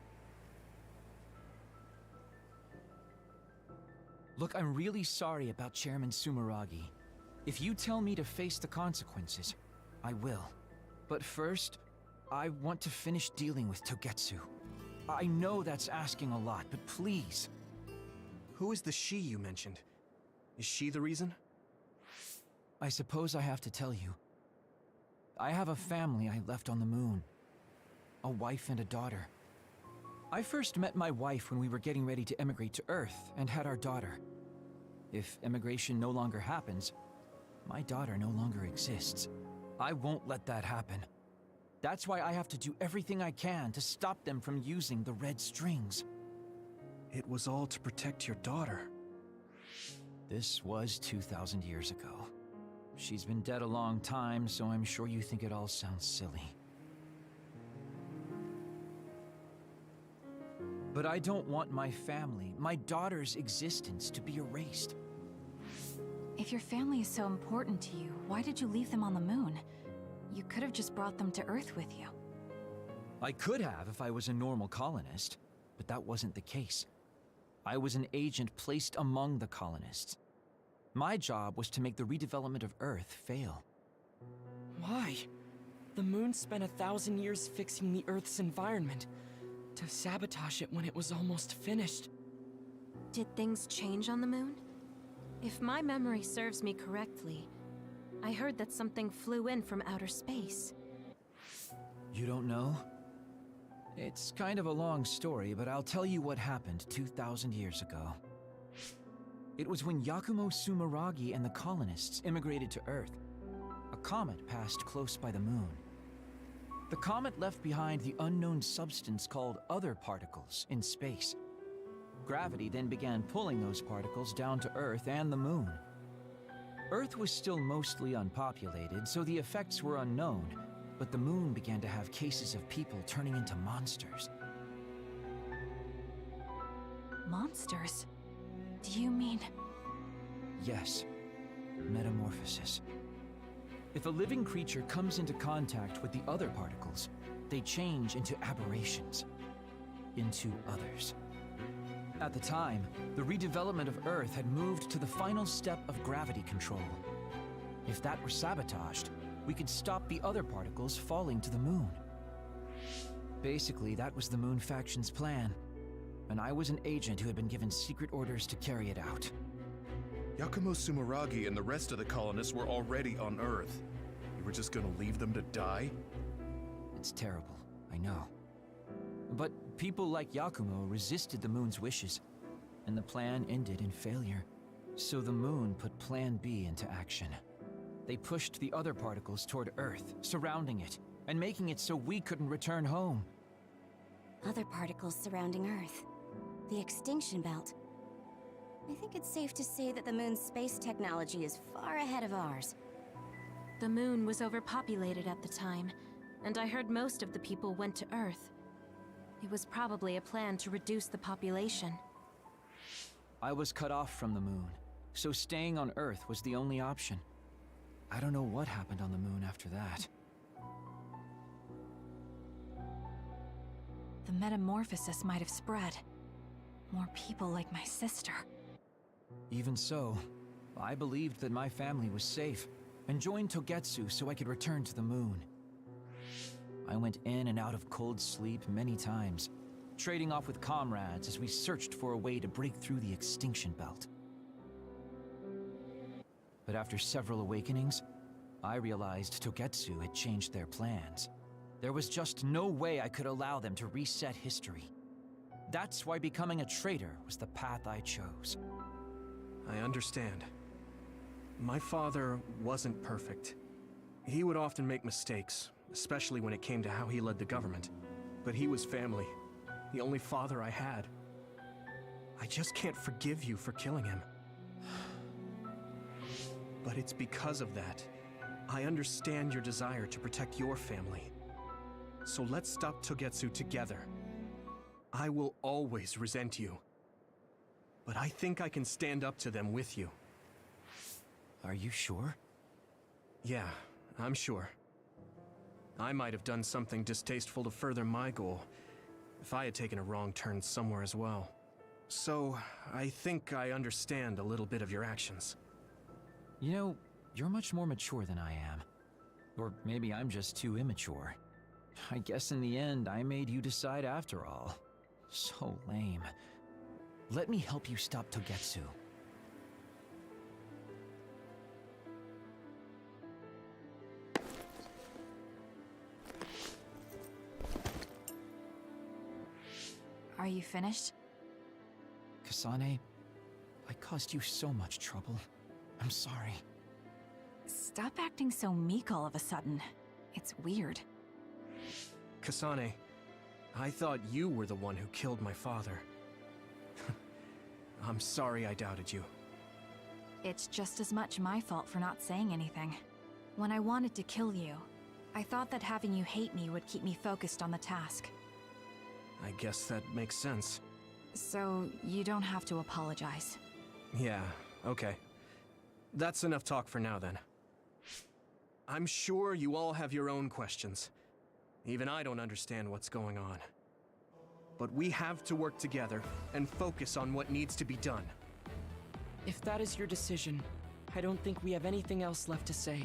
Look, I'm really sorry about Chairman Sumeragi. If you tell me to face the consequences, I will. But first, I want to finish dealing with Togetsu. I know that's asking a lot, but please. Who is the she you mentioned? Is she the reason? I suppose I have to tell you. I have a family I left on the moon. A wife and a daughter. I first met my wife when we were getting ready to emigrate to Earth and had our daughter. If emigration no longer happens, my daughter no longer exists. I won't let that happen. That's why I have to do everything I can to stop them from using the red strings. It was all to protect your daughter. This was 2,000 years ago. She's been dead a long time, so I'm sure you think it all sounds silly. But I don't want my family, my daughter's existence, to be erased. If your family is so important to you, why did you leave them on the moon? You could have just brought them to Earth with you. I could have if I was a normal colonist, but that wasn't the case. I was an agent placed among the colonists. My job was to make the redevelopment of Earth fail. Why? The moon spent 1,000 years fixing the Earth's environment. To sabotage it when it was almost finished. Did things change on the moon? If my memory serves me correctly, I heard that something flew in from outer space. You don't know? It's kind of a long story, but I'll tell you what happened 2,000 years ago. It was when Yakumo Sumeragi and the colonists immigrated to Earth. A comet passed close by the moon. The comet left behind the unknown substance called other particles in space. Gravity then began pulling those particles down to Earth and the moon. Earth was still mostly unpopulated, so the effects were unknown, but the moon began to have cases of people turning into monsters. Monsters? Do you mean... Yes. Metamorphosis. If a living creature comes into contact with the other particles, they change into aberrations. Into others. At the time, the redevelopment of Earth had moved to the final step of gravity control. If that were sabotaged, we could stop the other particles falling to the moon. Basically, that was the Moon Faction's plan, and I was an agent who had been given secret orders to carry it out. Yakumo Sumeragi and the rest of the colonists were already on Earth. You were just gonna leave them to die? It's terrible, I know. But people like Yakumo resisted the moon's wishes, and the plan ended in failure. So the moon put Plan B into action. They pushed the other particles toward Earth, surrounding it, and making it so we couldn't return home. Other particles surrounding Earth. The extinction belt. I think it's safe to say that the moon's space technology is far ahead of ours. The moon was overpopulated at the time, and I heard most of the people went to Earth. It was probably a plan to reduce the population. I was cut off from the moon, so staying on Earth was the only option. I don't know what happened on the moon after that. the metamorphosis might have spread. More people like my sister. Even so, I believed that my family was safe, and joined Togetsu so I could return to the moon. I went in and out of cold sleep many times, trading off with comrades as we searched for a way to break through the extinction belt. But after several awakenings, I realized Togetsu had changed their plans. There was just no way I could allow them to reset history. That's why becoming a traitor was the path I chose. I understand. My father wasn't perfect. He would often make mistakes, especially when it came to how he led the government. But he was family, the only father I had. I just can't forgive you for killing him. But it's because of that. I understand your desire to protect your family. So let's stop Togetsu together. I will always resent you. But I think I can stand up to them with you. Are you sure? Yeah, I'm sure. I might have done something distasteful to further my goal, if I had taken a wrong turn somewhere as well. So, I think I understand a little bit of your actions. You know, you're much more mature than I am. Or maybe I'm just too immature. I guess in the end, I made you decide after all. So lame. Let me help you stop Togetsu. Are you finished? Kasane, I caused you so much trouble. I'm sorry. Stop acting so meek all of a sudden. It's weird. Kasane, I thought you were the one who killed my father. I'm sorry I doubted you. It's just as much my fault for not saying anything. When I wanted to kill you, I thought that having you hate me would keep me focused on the task. I guess that makes sense. So, you don't have to apologize. Yeah, okay. That's enough talk for now then. I'm sure you all have your own questions. Even I don't understand what's going on. But we have to work together and focus on what needs to be done. If that is your decision, I don't think we have anything else left to say.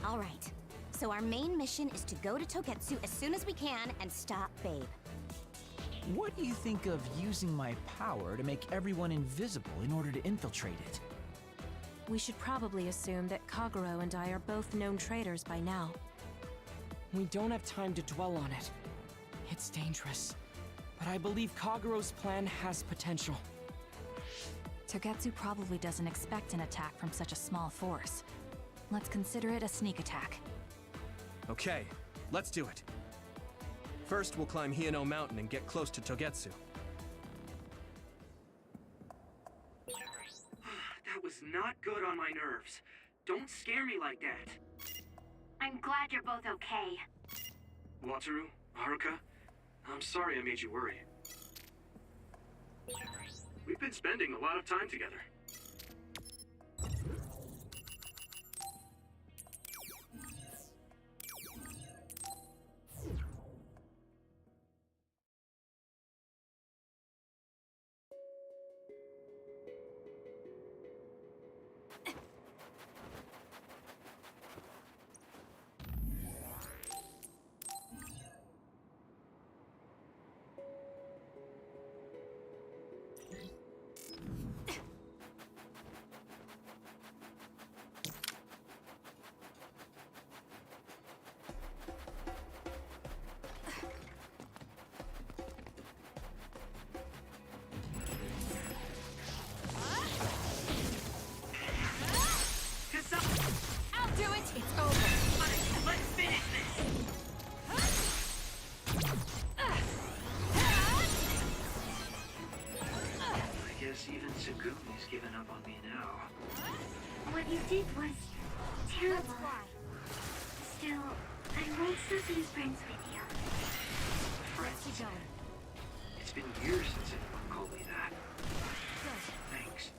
All right. So our main mission is to go to Togetsu as soon as we can and stop Babe. What do you think of using my power to make everyone invisible in order to infiltrate it? We should probably assume that Kagero and I are both known traitors by now. We don't have time to dwell on it. It's dangerous. But I believe Kagero's plan has potential. Togetsu probably doesn't expect an attack from such a small force. Let's consider it a sneak attack. Okay, let's do it. First, we'll climb Hino Mountain and get close to Togetsu. That was not good on my nerves. Don't scare me like that. I'm glad you're both okay. Wataru, Haruka, I'm sorry I made you worry. We've been spending a lot of time together. I'll do it! It's over! Let's finish this! I guess even Tsugumi's given up on me now. What you did was terrible. Still, I will still be friends with you. Let's keep going. It's been years since anyone called me that. Thanks.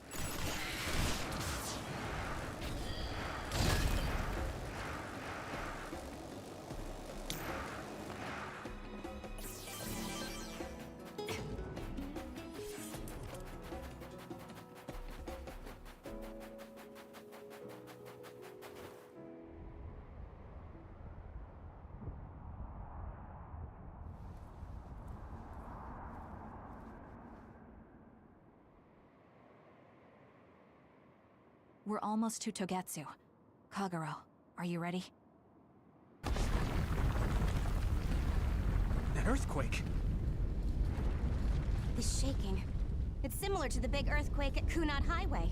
We're almost to Togetsu. Kagero, are you ready? An earthquake! This shaking. It's similar to the big earthquake at Kunad Highway.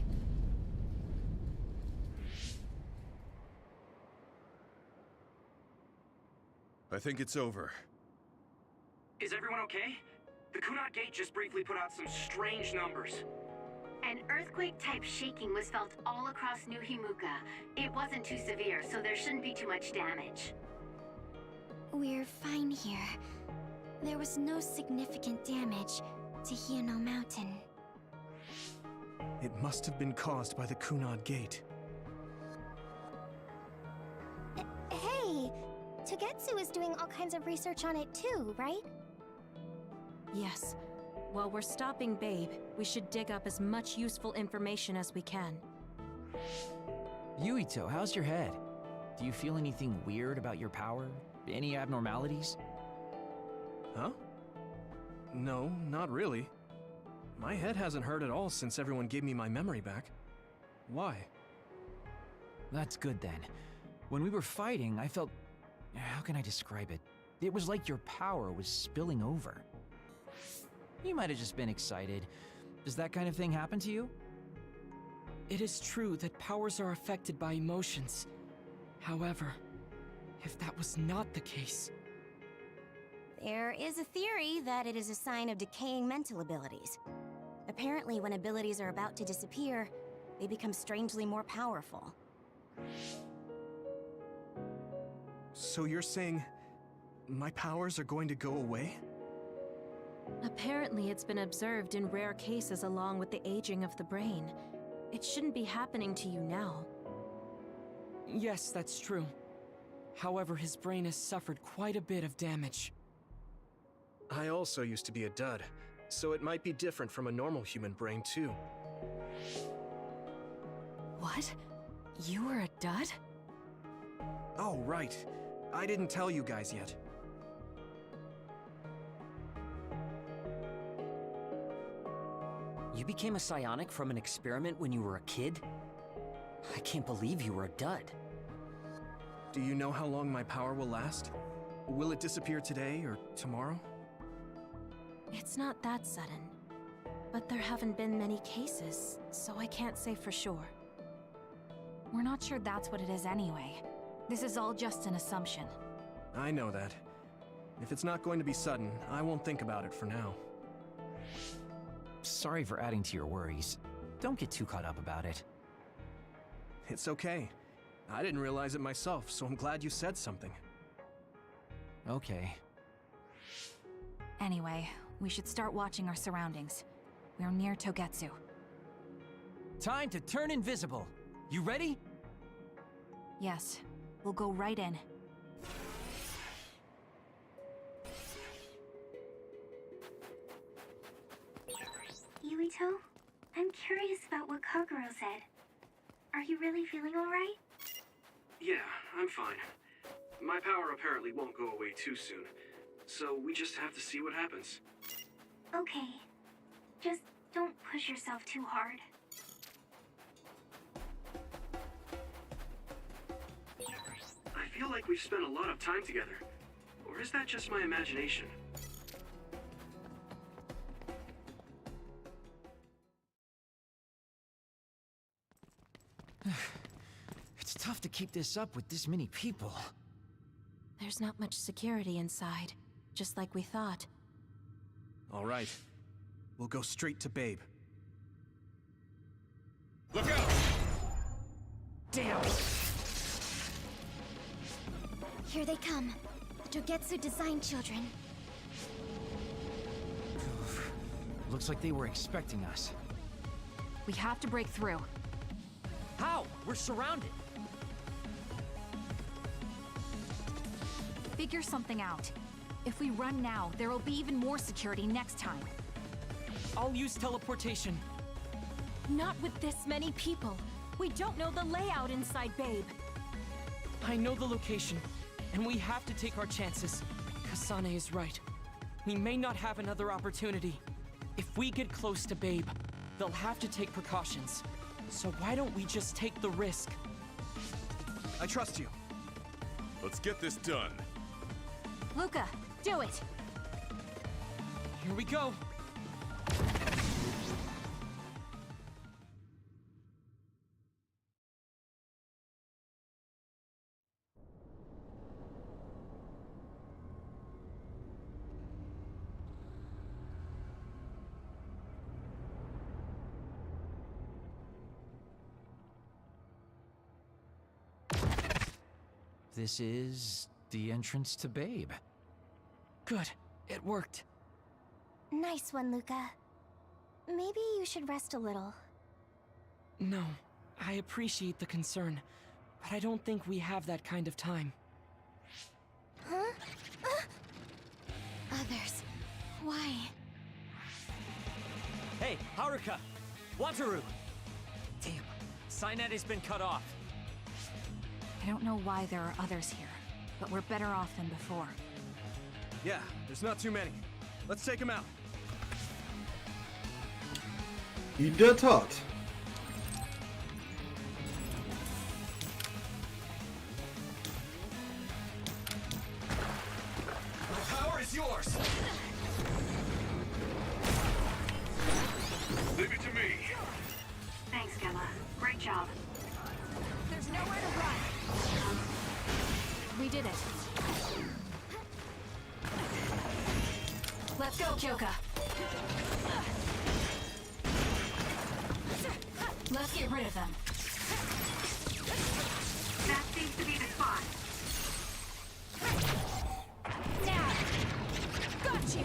I think it's over. Is everyone okay? The Kunad Gate just briefly put out some strange numbers. An earthquake-type shaking was felt all across New Himuka. It wasn't too severe, so there shouldn't be too much damage. We're fine here. There was no significant damage to Hino Mountain. It must have been caused by the Kunad Gate. Hey! Togetsu is doing all kinds of research on it too, right? Yes. While we're stopping Babe, we should dig up as much useful information as we can. Yuito, how's your head? Do you feel anything weird about your power? Any abnormalities? Huh? No, not really. My head hasn't hurt at all since everyone gave me my memory back. Why? That's good then. When we were fighting, I felt... How can I describe it? It was like your power was spilling over. You might have just been excited. Does that kind of thing happen to you? It is true that powers are affected by emotions. However, if that was not the case... There is a theory that it is a sign of decaying mental abilities. Apparently, when abilities are about to disappear, they become strangely more powerful. So you're saying... my powers are going to go away? Apparently, it's been observed in rare cases along with the aging of the brain. It shouldn't be happening to you now. Yes, that's true. However, his brain has suffered quite a bit of damage. I also used to be a dud, so it might be different from a normal human brain too. What? You were a dud? Oh, right. I didn't tell you guys yet. You became a psionic from an experiment when you were a kid? I can't believe you were a dud. Do you know how long my power will last? Will it disappear today or tomorrow? It's not that sudden. But there haven't been many cases, so I can't say for sure. We're not sure that's what it is anyway. This is all just an assumption. I know that. If it's not going to be sudden, I won't think about it for now. Sorry for adding to your worries. Don't get too caught up about it. It's okay. I didn't realize it myself, so I'm glad you said something. Okay. Anyway, we should start watching our surroundings. We're near Togetsu. Time to turn invisible. You ready? Yes. We'll go right in. Yuito, I'm curious about what Kagero said. Are you really feeling alright? Yeah, I'm fine. My power apparently won't go away too soon, so we just have to see what happens. Okay. Just don't push yourself too hard. I feel like we've spent a lot of time together. Or is that just my imagination? It's tough to keep this up with this many people. There's not much security inside, just like we thought. All right. We'll go straight to Babe. Look out! Damn! Here they come. The Togetsu design children. Looks like they were expecting us. We have to break through. How? We're surrounded. Figure something out. If we run now, there will be even more security next time. I'll use teleportation. Not with this many people. We don't know the layout inside Babe. I know the location, and we have to take our chances. Kasane is right. We may not have another opportunity. If we get close to Babe, they'll have to take precautions. So why don't we just take the risk? I trust you. Let's get this done. Luca, do it! Here we go! This is the entrance to Babe. Good. It worked. Nice one, Luca. Maybe you should rest a little. No, I appreciate the concern, but I don't think we have that kind of time. Huh? Others. Why? Hey, Haruka! Wataru! Damn, Signet has been cut off. I don't know why there are others here, but we're better off than before. Yeah, there's not too many. Let's take them out. In der Tat. My power is yours. Leave it to me. Thanks, Gemma. Great job. There's nowhere to run. We did it. Let's go, Kyoka. Let's get rid of them. That seems to be the spot. Down. Got you.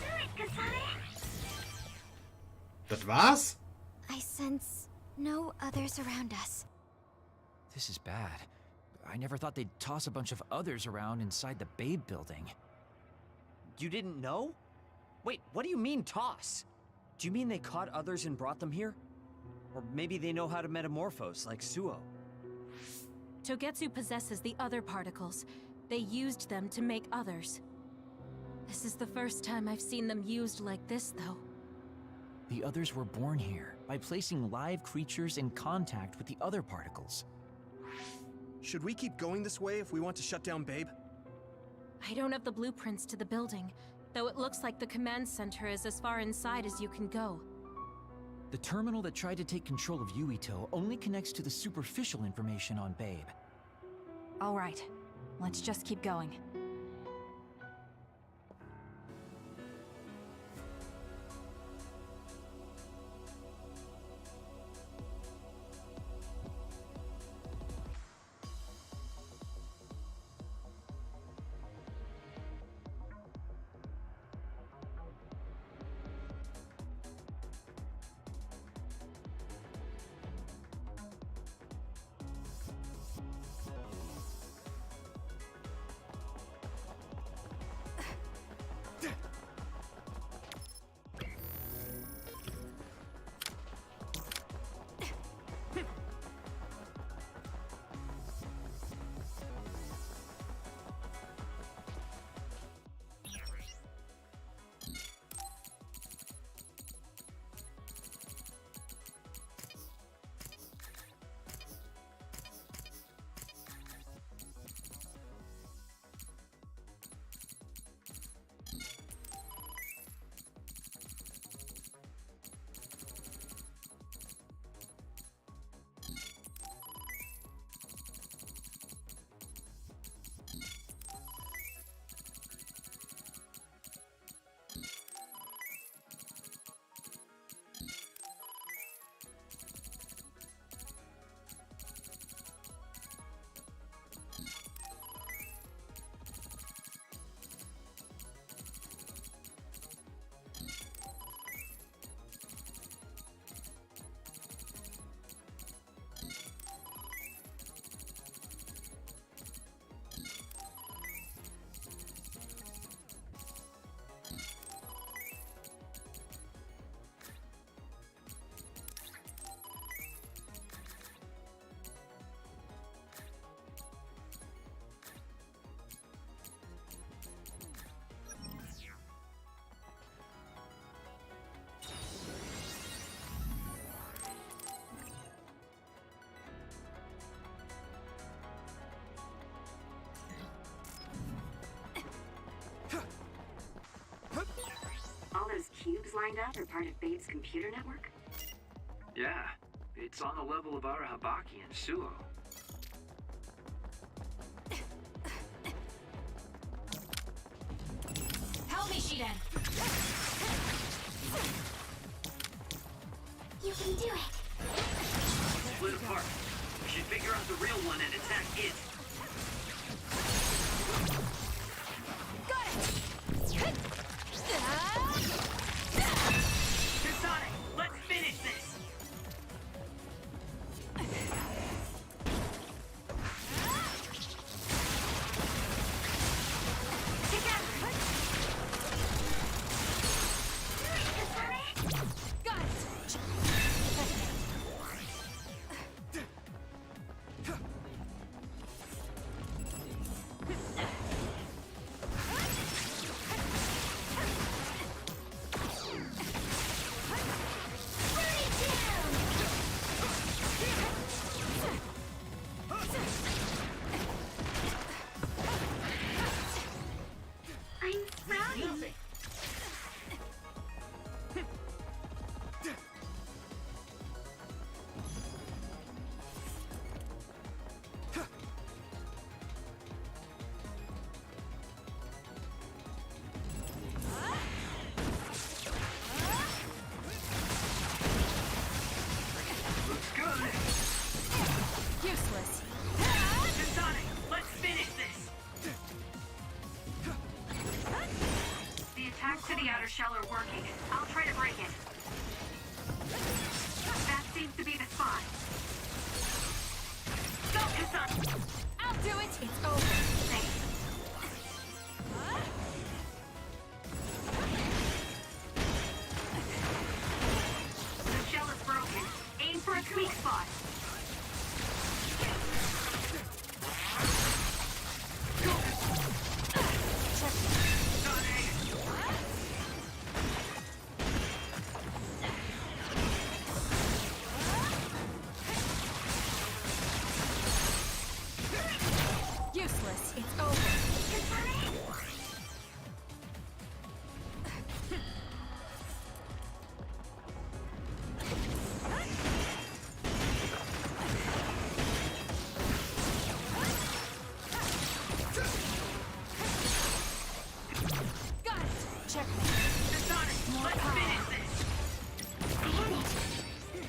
Do it, Kasane! Das war's? I sense no others around us. This is bad. I never thought they'd toss a bunch of others around inside the Babe building. You didn't know? Wait, what do you mean, toss? Do you mean they caught others and brought them here? Or maybe they know how to metamorphose, like Suo? Togetsu possesses the other particles. They used them to make others. This is the first time I've seen them used like this, though. The others were born here by placing live creatures in contact with the other particles. Should we keep going this way if we want to shut down Babe? I don't have the blueprints to the building, though it looks like the command center is as far inside as you can go. The terminal that tried to take control of Yuito only connects to the superficial information on Babe. All right, let's just keep going. lined up are part of Babe's computer network? Yeah, it's on the level of Arahabaki and Suo. Help me, Shiden! You can do it! Split apart. We should figure out the real one and attack it. Got it! Kasane, let's finish this! Useless. Kasane, let's finish this! The attacks to the outer shell are working. I'll try to break it. That seems to be the spot. Go, Kasane! I'll do it! It's over. Thanks. The shell is broken. Aim for its weak spot. Useless. It's over. Got it. Checkmate. Kasane, let's finish this!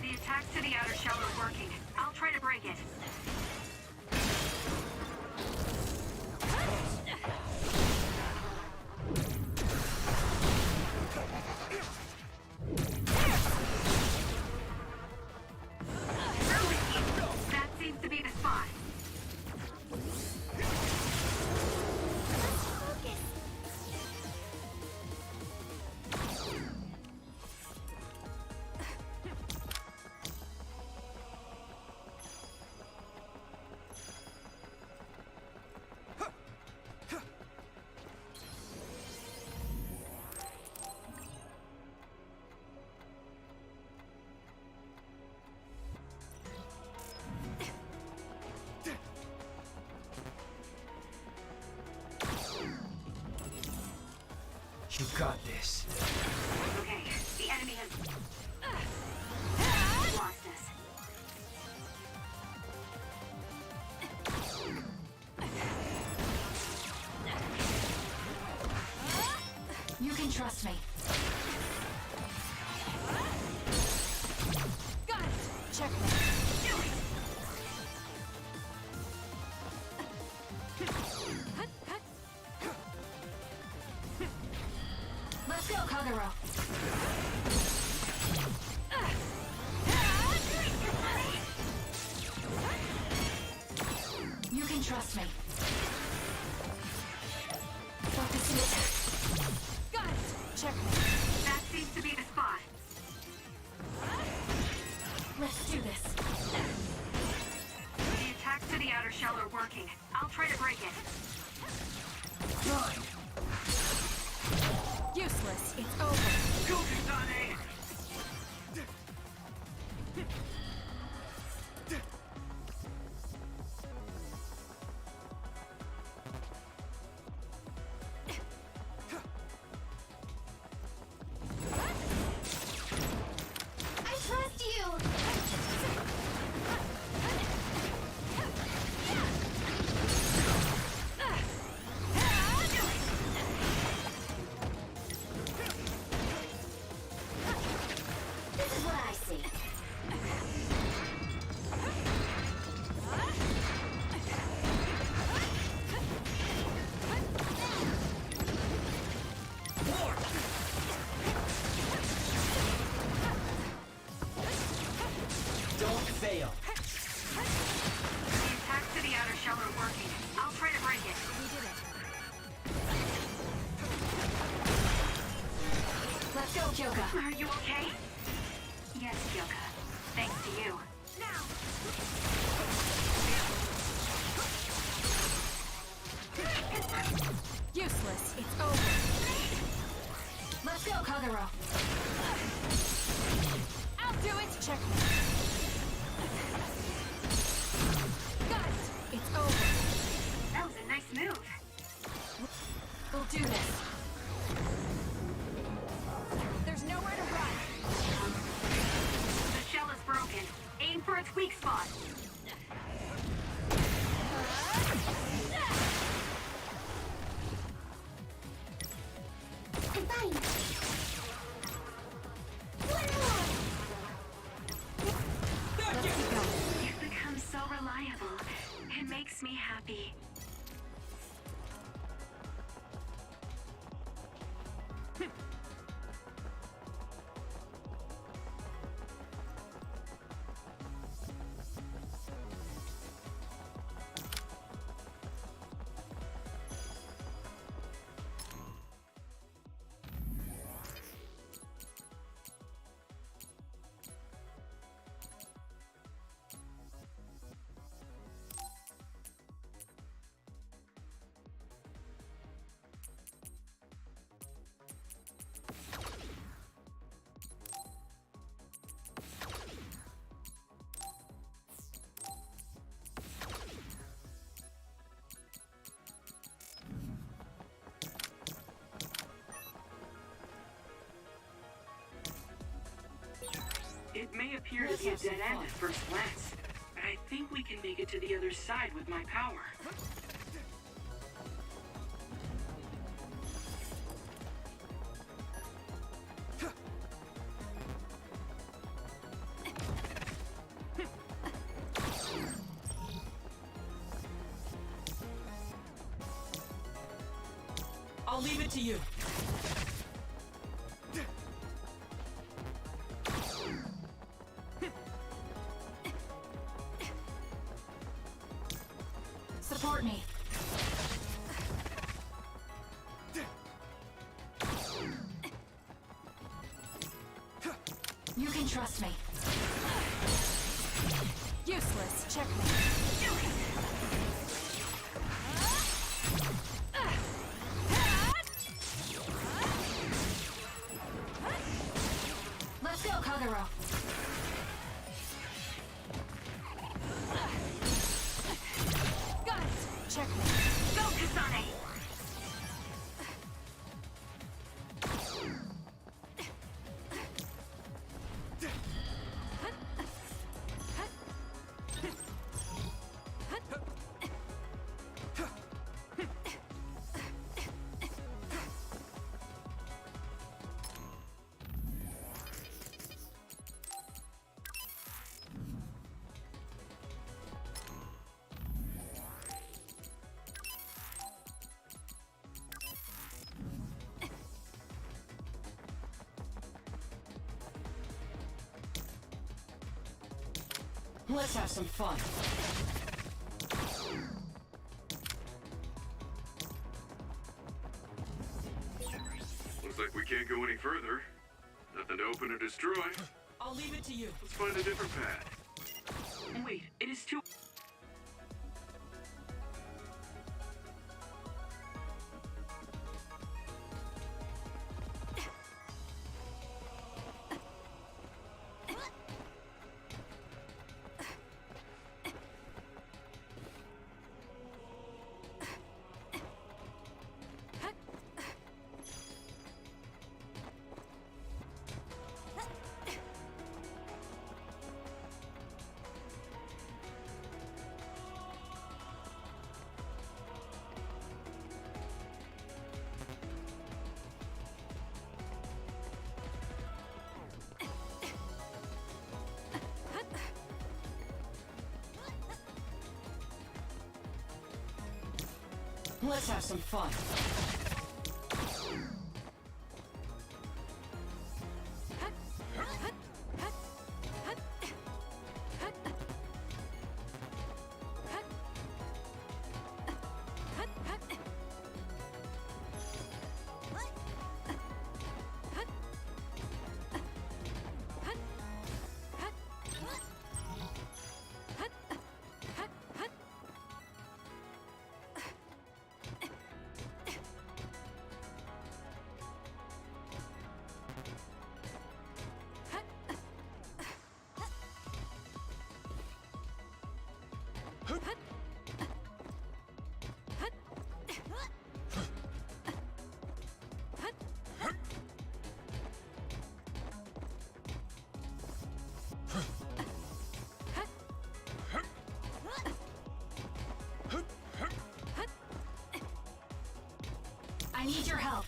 The attacks to the outer shell are working. I'll try to break it. That seems to be the spot. You got this. Okay, the enemy has lost us. You can trust me. Got it. Checkmate. Do it! Let's go, Kagero. You can trust me. Focusing attack. Got it. Checkmate. That seems to be the spot. Let's do this. The attacks to the outer shell are working. I'll try to break it. Done. Useless. It's over. Go, Kasane! Kyoka. Are you okay? Yes, Kyoka. Thanks to you. Now! Useless. It's over. Let's go, Kagero. I'll do it. Check me. Got it. It's over. That was a nice move. We'll do this. There's nowhere to run. The shell is broken. Aim for its weak spot. I'm fine. You've become so reliable. It makes me happy. It may appear to be a dead end at first glance, but I think we can make it to the other side with my power. I'll leave it to you. Support me. You can trust me. Useless. Check me. Let's go, Kagero. Got it. Check me. Go, Kasane! Let's have some fun. Looks like we can't go any further. Nothing to open or destroy. I'll leave it to you. Let's find a different path. Wait, it is too... Let's have some fun. I need your help.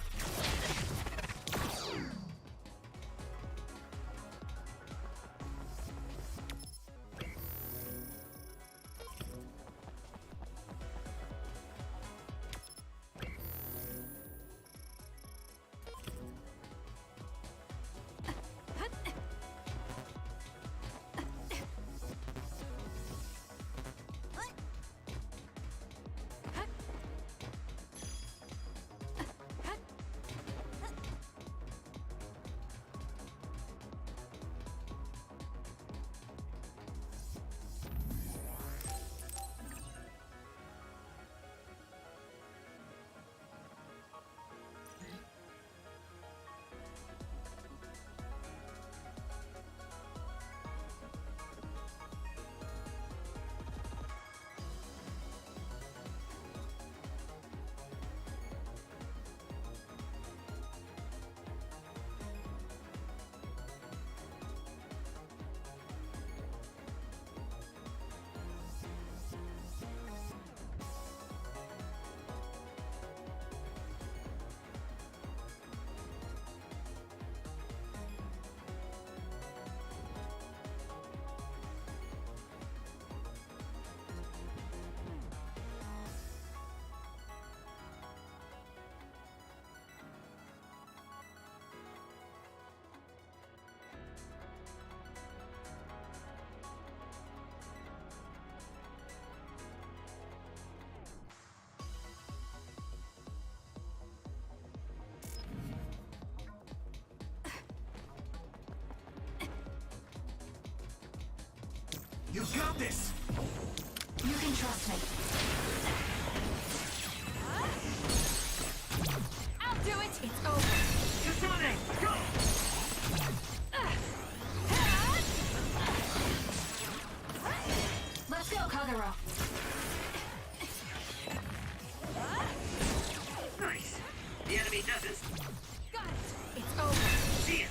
You got this! You can trust me. I'll do it! It's over. Kasane, go! Let's go, Kagero. Nice. The enemy doesn't. Got it. It's over. See it.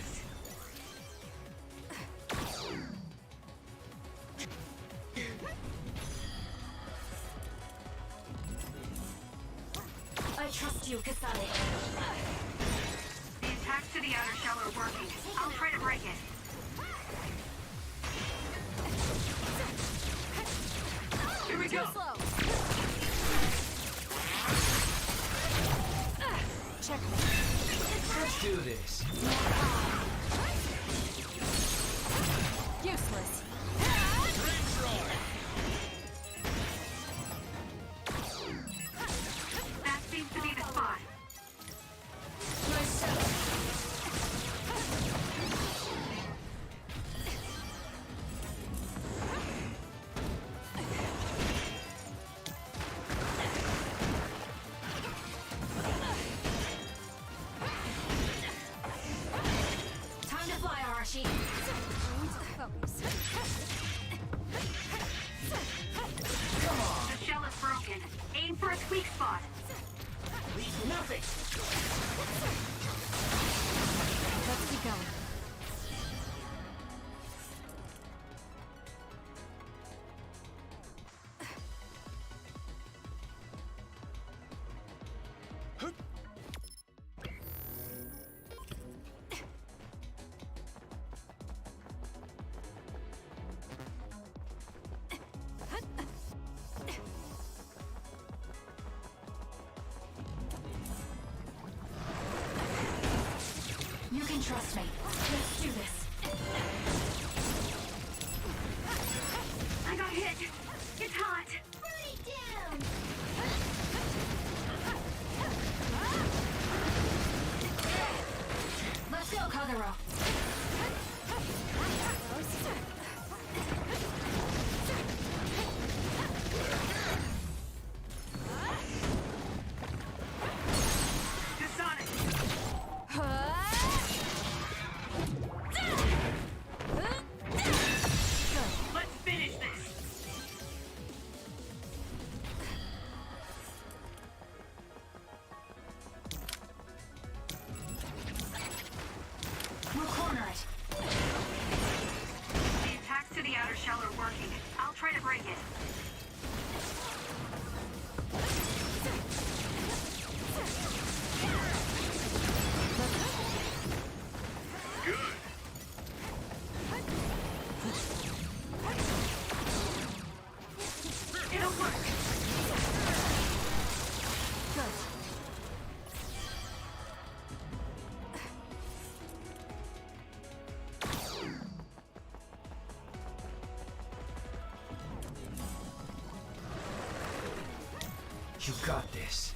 I trust you, Kasane. The attacks to the outer shell are working. I'll try to break it. Here we go! Check. Let's do this. Useless. That seems to be the spot. Time to fly, Arashi. Focus. The shell is broken. Aim for its weak spot. Leave nothing! Let's keep going. You can trust me. Let's do this. I got hit. It's hot. Burn it down! Let's go, Kagero. Kasane! Let's finish this! break it. Good. It'll work. Good. You got this.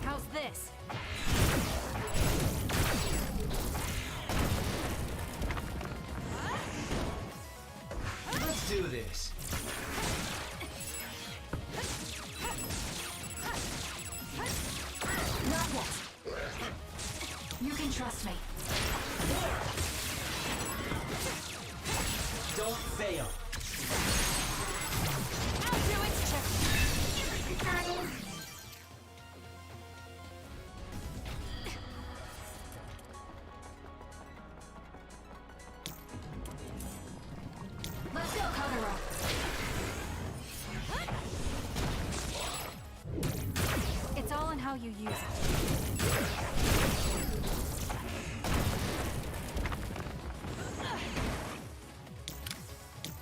How's this? Let's do this. Not yet. You can trust me. Don't fail. I'll do it, Chip. Let's go, Kagura. It's all in how you use it.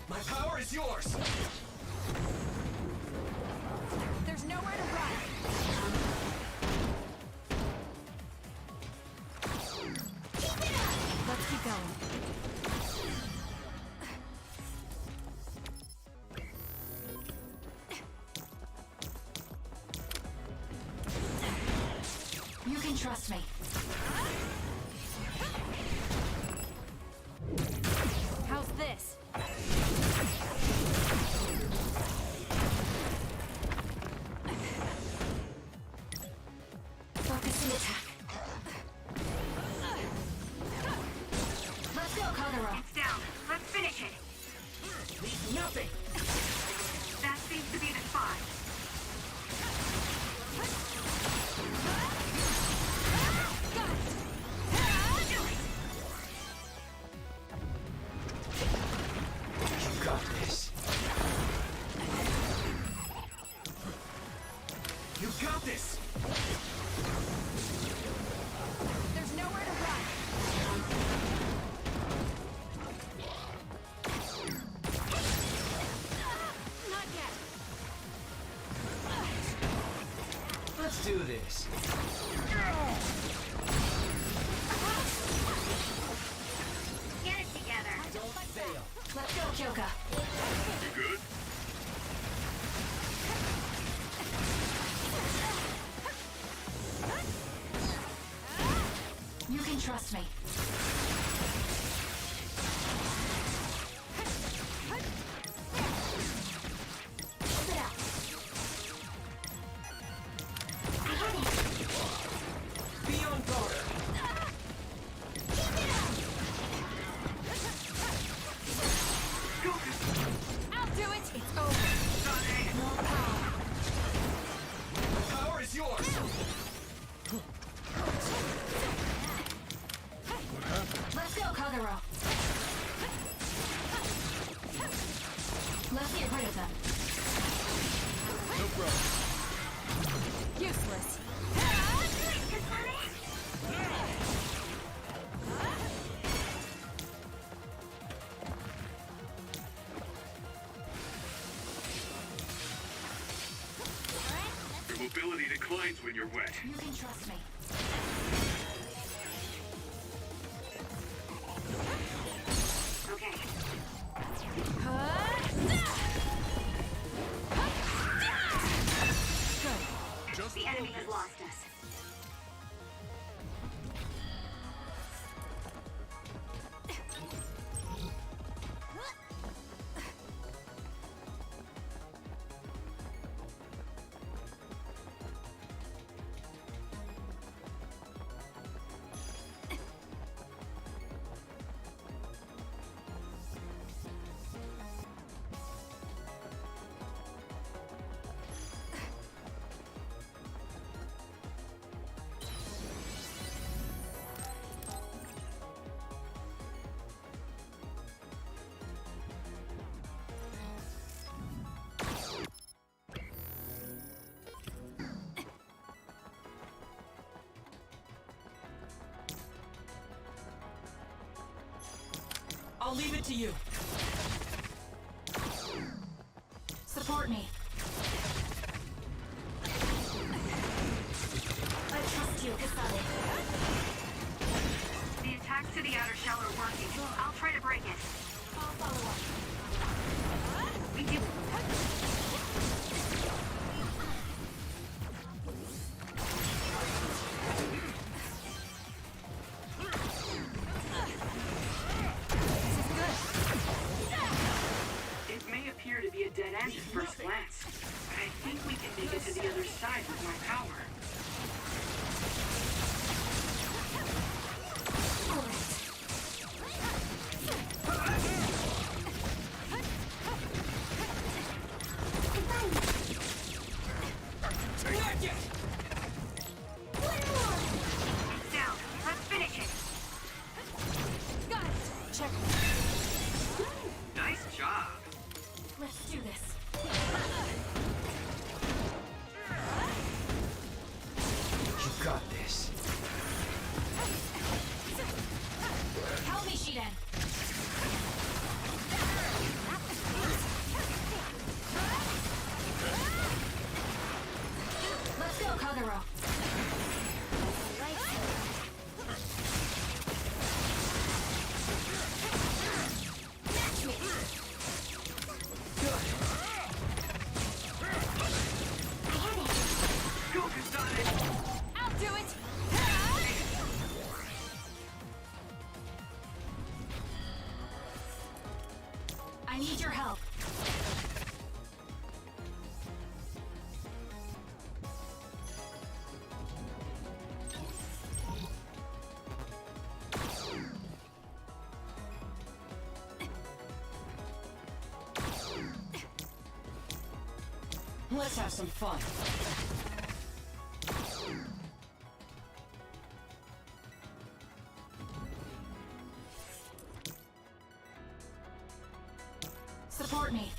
My power is yours. There's nowhere to run. Let's keep going. You can trust me. How's this? Focus the attack. Let's go, Kagura. It's down. Let's finish it. Leave nothing. That seems to be the spot. You got this. You got this. There's nowhere to run. Not yet. Let's do this. Get it together. Don't fail. Let's go, Kyoka. You good? You can trust me. Keep it out. Be on guard. I'll do it. It's over. More power. The power is yours. Let's go, Kagura. Let's get rid of them. No problem. Useless. Your mobility declines when you're wet. You can trust me. Okay. Good. The enemy has lost us. I'll leave it to you. Support me. I trust you, Kasane. The attacks to the outer shell are working. I'll try to break it. I'll follow up. We do. It may appear to be a dead end at first glance, but I think we can make it to the other side with my power. Down. Let's finish it. Got it. Check. Nice job. Let's do this. You got this. Help me, Shiden. Let's go, Kagero. Match me. Go, Kasane! I'll do it. I need your help. Let's have some fun. Support me.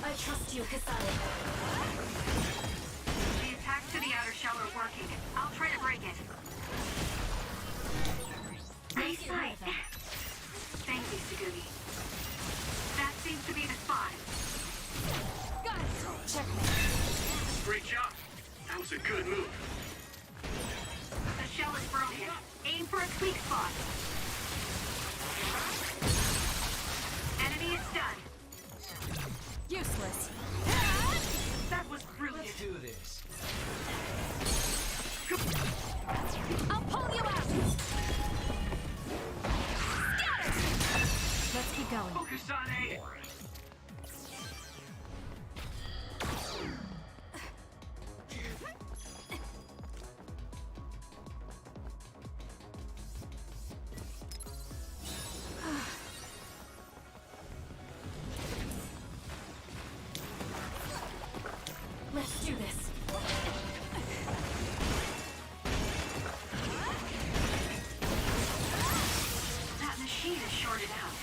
I trust you, Kasane. The attacks to the outer shell are working. I'll try to break it. Nice fight. Thank you, Sugumi. That seems to be the spot. Got it. Check me. Great job. That was a good move. The shell is broken. Aim weak spot. Enemy is stunned. Useless. That was brilliant. Let's do this. I'll pull you out. Let's keep going. Oh, Kasane! Let's do this. That machine is shorted out.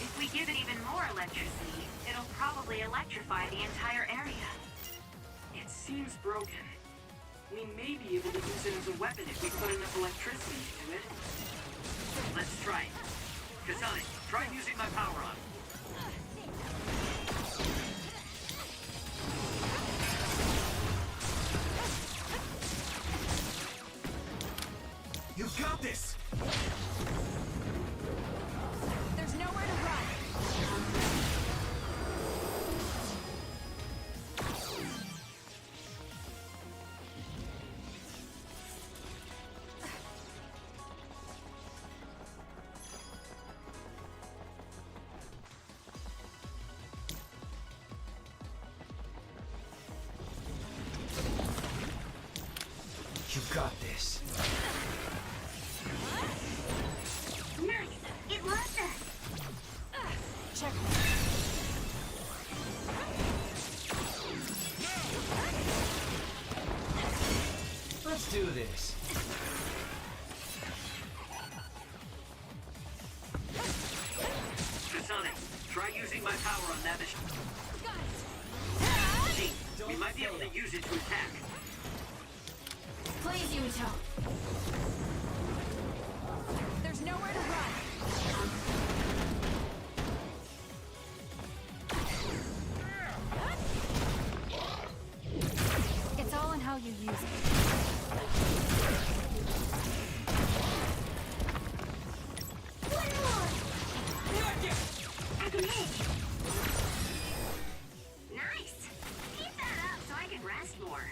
If we give it even more electricity, it'll probably electrify the entire area. It seems broken. We may be able to use it as a weapon if we put enough electricity into it. Let's try it. Kasane, try using my power on it. You got this! There's nowhere to run. You got this. Nice! It loves us! Check. Let's do this. Kasane, try using my power on that machine. Gee, we might be able to use it to attack. Please, Yuito. There's nowhere to run. It's all in how you use it. One more! Nice! Keep that up so I can rest more.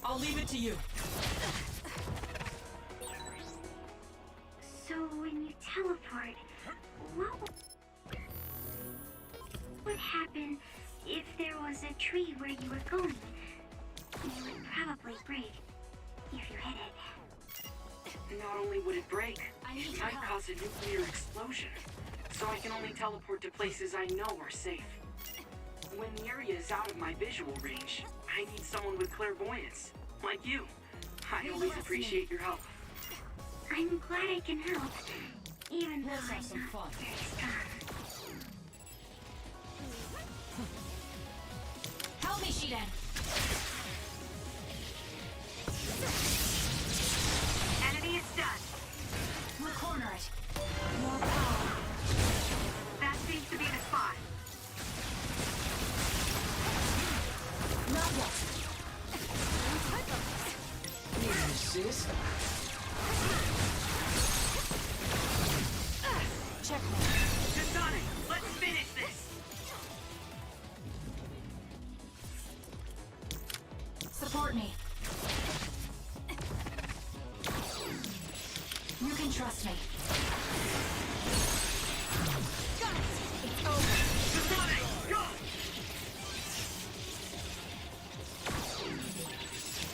I'll leave it to you. So when you teleport, what would happen if there was a tree where you were going? You would probably break if you hit it. Not only would it break, I need it your might help. cause a nuclear explosion. So I can only teleport to places I know are safe. When the area is out of my visual range, I need someone with clairvoyance, like you. I always appreciate your help. I'm glad I can help, even though Let's have I'm some not fun. very strong. Help me, Shiden. Enemy is stunned. We'll corner it. More power. That seems to be the spot. Not yet. Need an assist? Checkmate. Kasane, let's finish this! Support me. You can trust me. Got it. It's over. Kasane, go!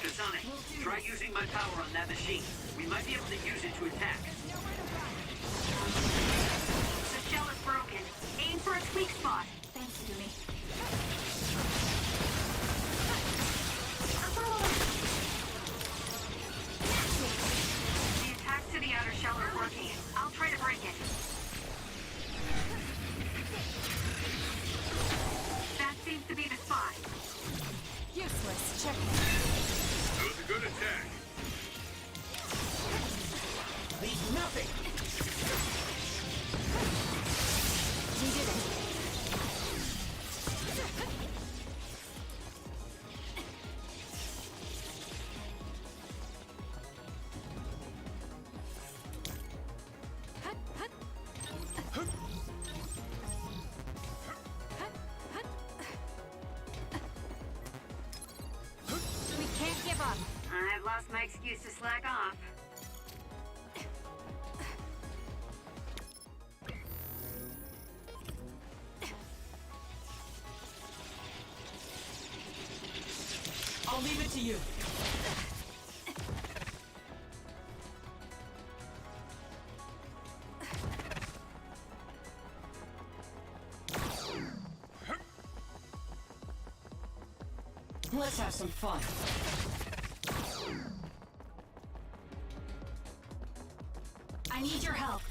Kasane, try using my power on that machine. We might be able to use it to attack. The shell is broken. Aim for its weak spot. Thanks, Yumi. The attacks to the outer shell are working. I'll try to break it. We did it. We can't give up. I've lost my excuse to slack off. I'll leave it to you. Let's have some fun. I need your help.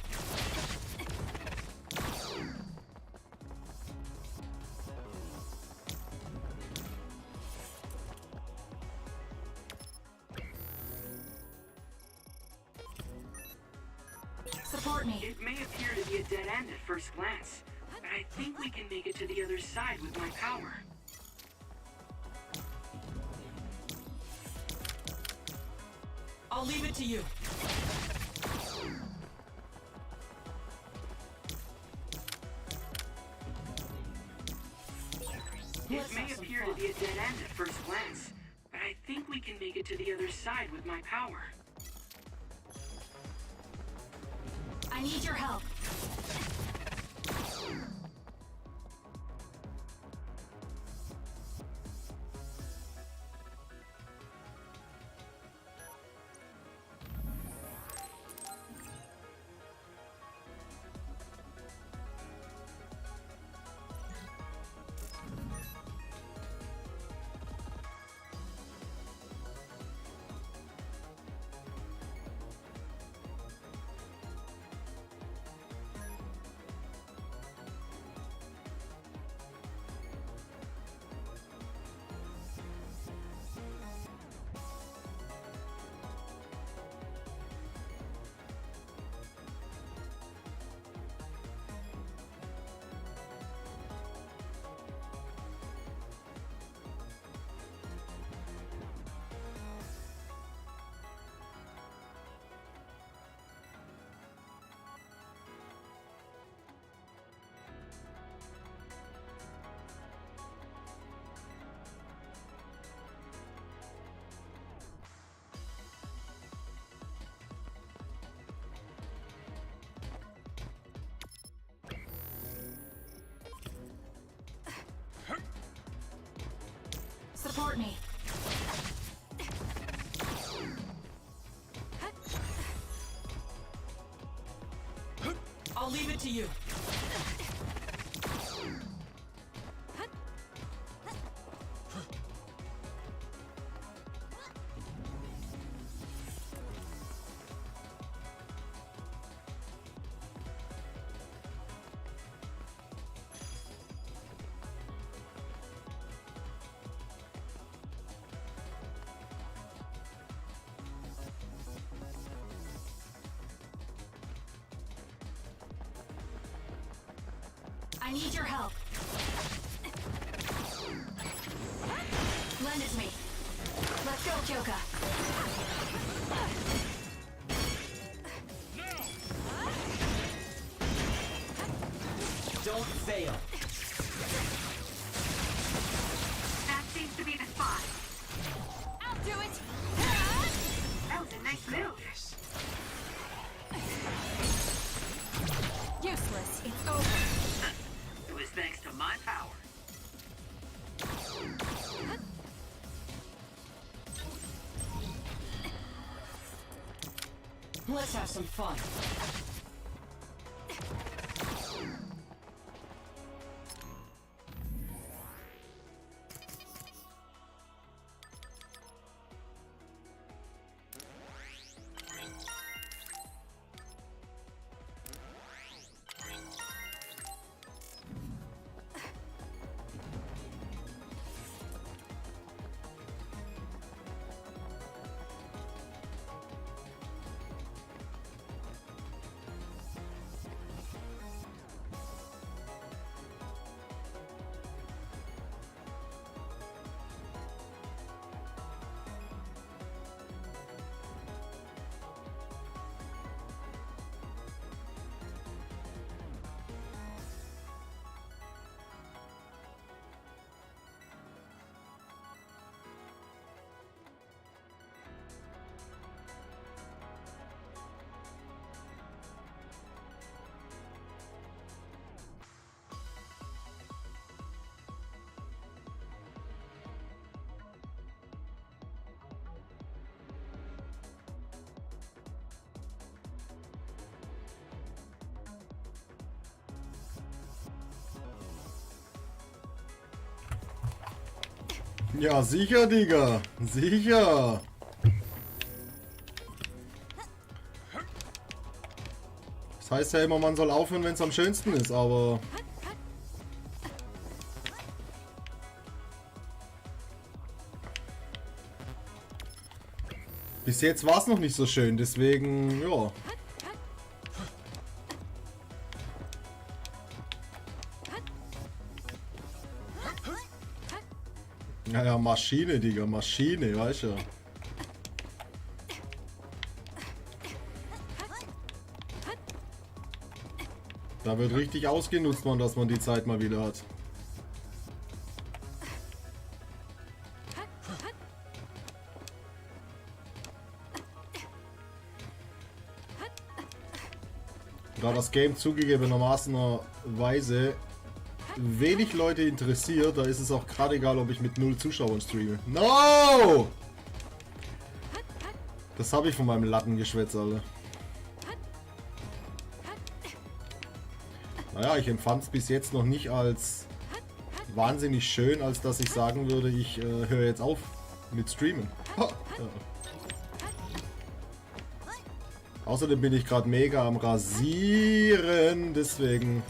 Support me. It may appear to be a dead end at first glance, but I think we can make it to the other side with my power. I'll leave it to you. It may appear to be a dead end at first glance, but I think we can make it to the other side with my power. I need your help. Support me. I'll leave it to you. I need your help. Lend it to me. Let's go, Kyoka. Don't fail. That seems to be the spot. I'll do it. That was a nice move. Useless. It's over. It was thanks to my power. Let's have some fun. Ja, sicher, Digga. Sicher. Das heißt ja immer, man soll aufhören, wenn es am schönsten ist, aber... Bis jetzt war es noch nicht so schön, deswegen, ja. Naja, Maschine, Digga, Maschine, weißt du. Da wird richtig ausgenutzt, man, dass man die Zeit mal wieder hat. Da das Game zugegebenermaßenerweise wenig Leute interessiert, da ist es auch gerade egal, ob ich mit 0 Zuschauern streame. No! Das habe ich von meinem Lattengeschwätz, Alter. Naja, ich empfand es bis jetzt noch nicht als wahnsinnig schön, als dass ich sagen würde, ich höre jetzt auf mit Streamen. Ja. Außerdem bin ich gerade mega am Rasieren, deswegen...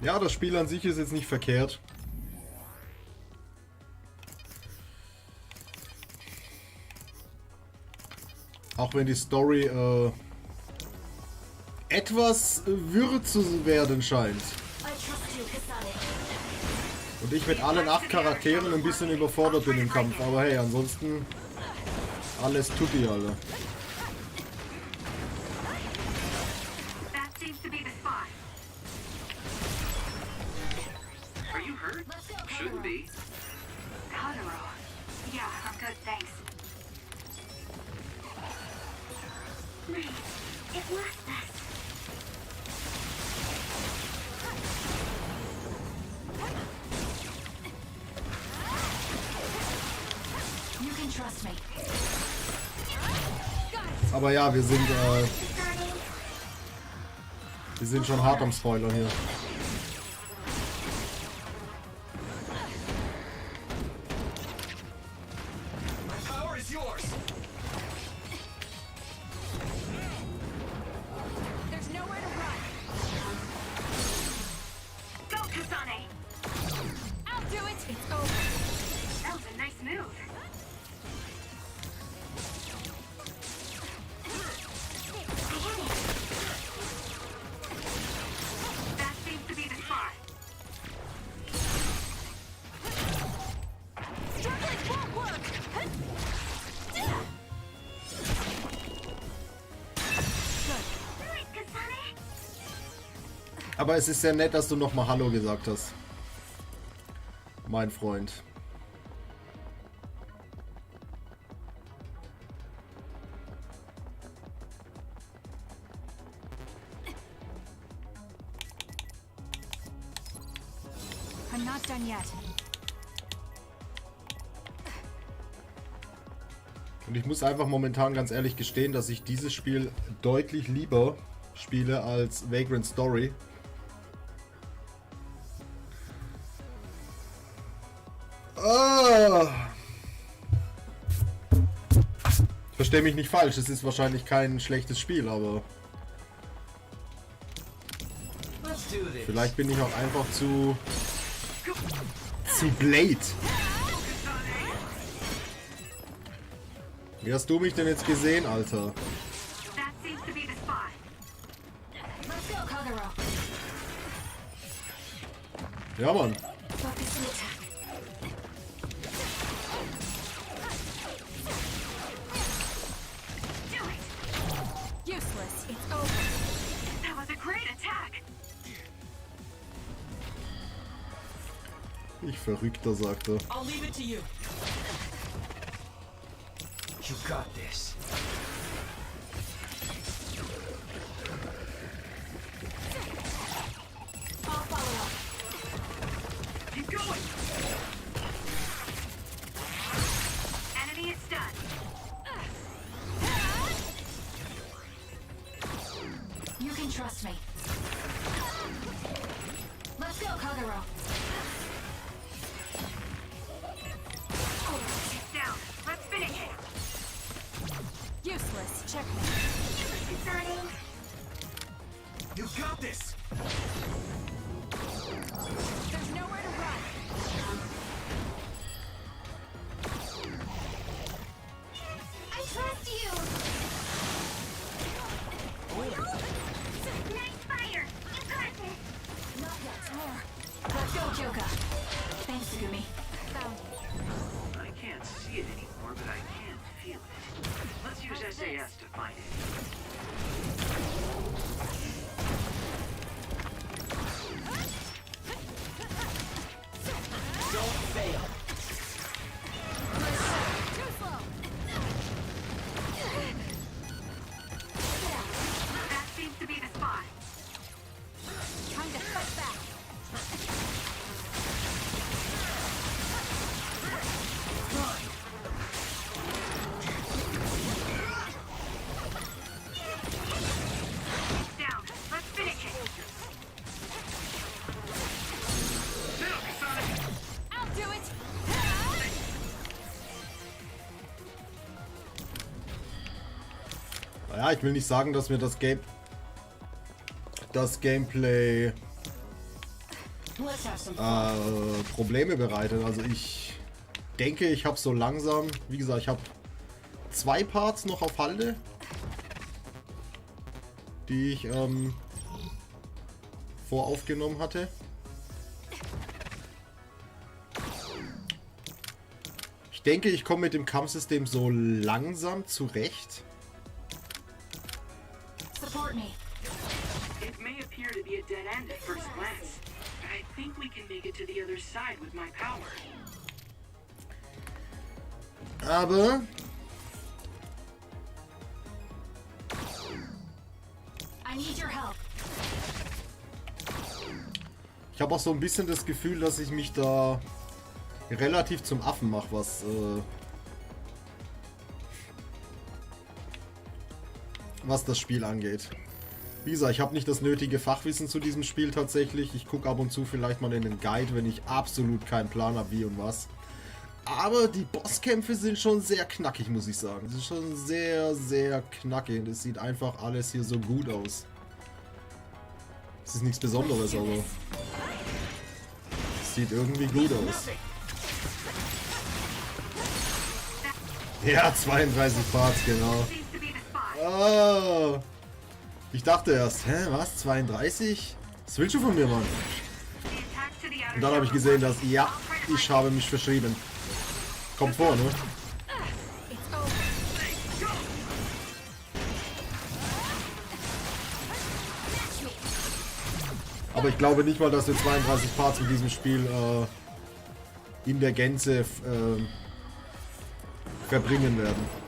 Ja, das Spiel an sich ist jetzt nicht verkehrt. Auch wenn die Story etwas wirr zu werden scheint. Und ich mit allen 8 Charakteren ein bisschen überfordert bin im Kampf. Aber hey, ansonsten alles tutti, Alter. Shouldn't be. Yeah, I'm good, thanks. Wait, it was this. You can trust me. Aber ja, wir sind schon hart am Spoilern hier. There's nowhere to run. Go, Kasane! I'll do it! It's over. That was a nice move. That seems to be the spot. Struggling won't work! Aber es ist sehr nett, dass du nochmal Hallo gesagt hast. Mein Freund. I'm not done yet. Und ich muss einfach momentan ganz ehrlich gestehen, dass ich dieses Spiel deutlich lieber spiele als Vagrant Story. Versteh mich nicht falsch, es ist wahrscheinlich kein schlechtes Spiel, aber vielleicht bin ich auch einfach zu Blade. Wie hast du mich denn jetzt gesehen, Alter? Ja, Mann. Verrückter, sagt er. I'll leave it to you. You got this. I'll follow up. Keep going! Enemy is stunned. You can trust me. Let's go, Kagero. It's down. Let's finish it. Useless. Checkmate. Concerning. You got this. There's nowhere to run. I trust you. Nice fire. You got this. Not yet. More. Let's go, Kyoka. Thanks, Sugumi. Found it. I can't see it anymore, but I can feel it. Let's use SAS to find it. Don't fail. Too slow. That seems to be the spot. Time to fight back. It's down. Let's finish it. Now, Kasane! I'll do it. Naja, ich will nicht sagen, dass mir das Gameplay Let's have some fun. Probleme bereitet. Also ich denke, ich habe so langsam, wie gesagt, ich habe 2 Parts noch auf Halde, die ich voraufgenommen hatte. Ich denke, ich komme mit dem Kampfsystem so langsam zurecht. Support me. It may appear to be a dead end at first glance, but I think we can make it to the other side with my power. Aber I need your help. ich habe auch so ein bisschen das Gefühl, dass ich mich da relativ zum Affen mache, was das Spiel angeht. Wie gesagt, ich habe nicht das nötige Fachwissen zu diesem Spiel tatsächlich. Ich gucke ab und zu vielleicht mal in den Guide, wenn ich absolut keinen Plan habe, wie und was. Aber die Bosskämpfe sind schon sehr knackig, muss ich sagen. Sie sind schon sehr, sehr knackig. Und es sieht einfach alles hier so gut aus. Es ist nichts Besonderes, aber es sieht irgendwie gut aus. Ja, 32 Parts, genau. Oh, ich dachte erst, hä, was, 32? Was willst du von mir, Mann? Und dann habe ich gesehen, dass, ja, ich habe mich verschrieben. Kommt vor, ne? Aber ich glaube nicht mal, dass wir 32 Parts mit diesem Spiel in der Gänze verbringen werden.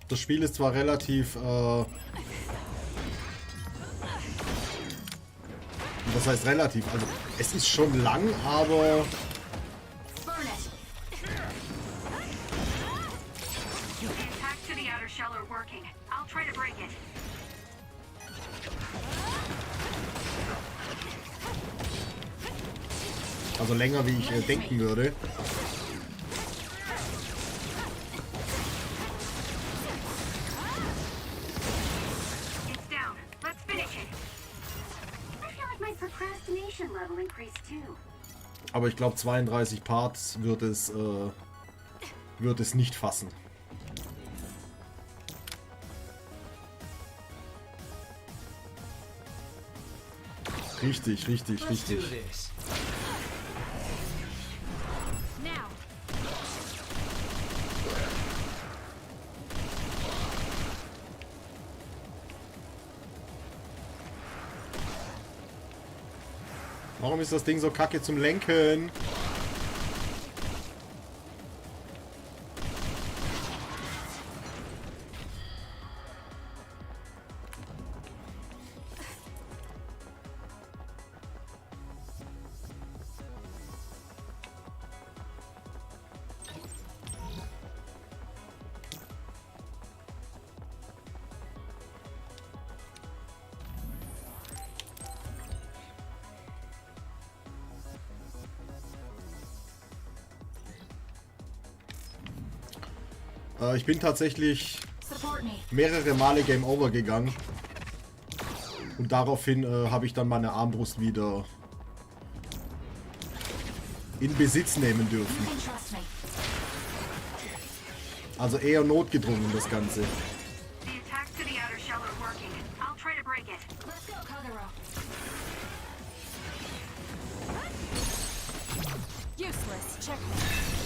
Das Spiel ist zwar relativ, was heißt relativ, also es ist schon lang, aber also länger wie ich denken würde. Level increased too. Aber ich glaube 32 Parts wird es wird es nicht fassen. Richtig, richtig, richtig. Warum ist das Ding so kacke zum Lenken? Ich bin tatsächlich mehrere Male Game Over gegangen. Und daraufhin habe ich dann meine Armbrust wieder in Besitz nehmen dürfen. Also eher notgedrungen das Ganze.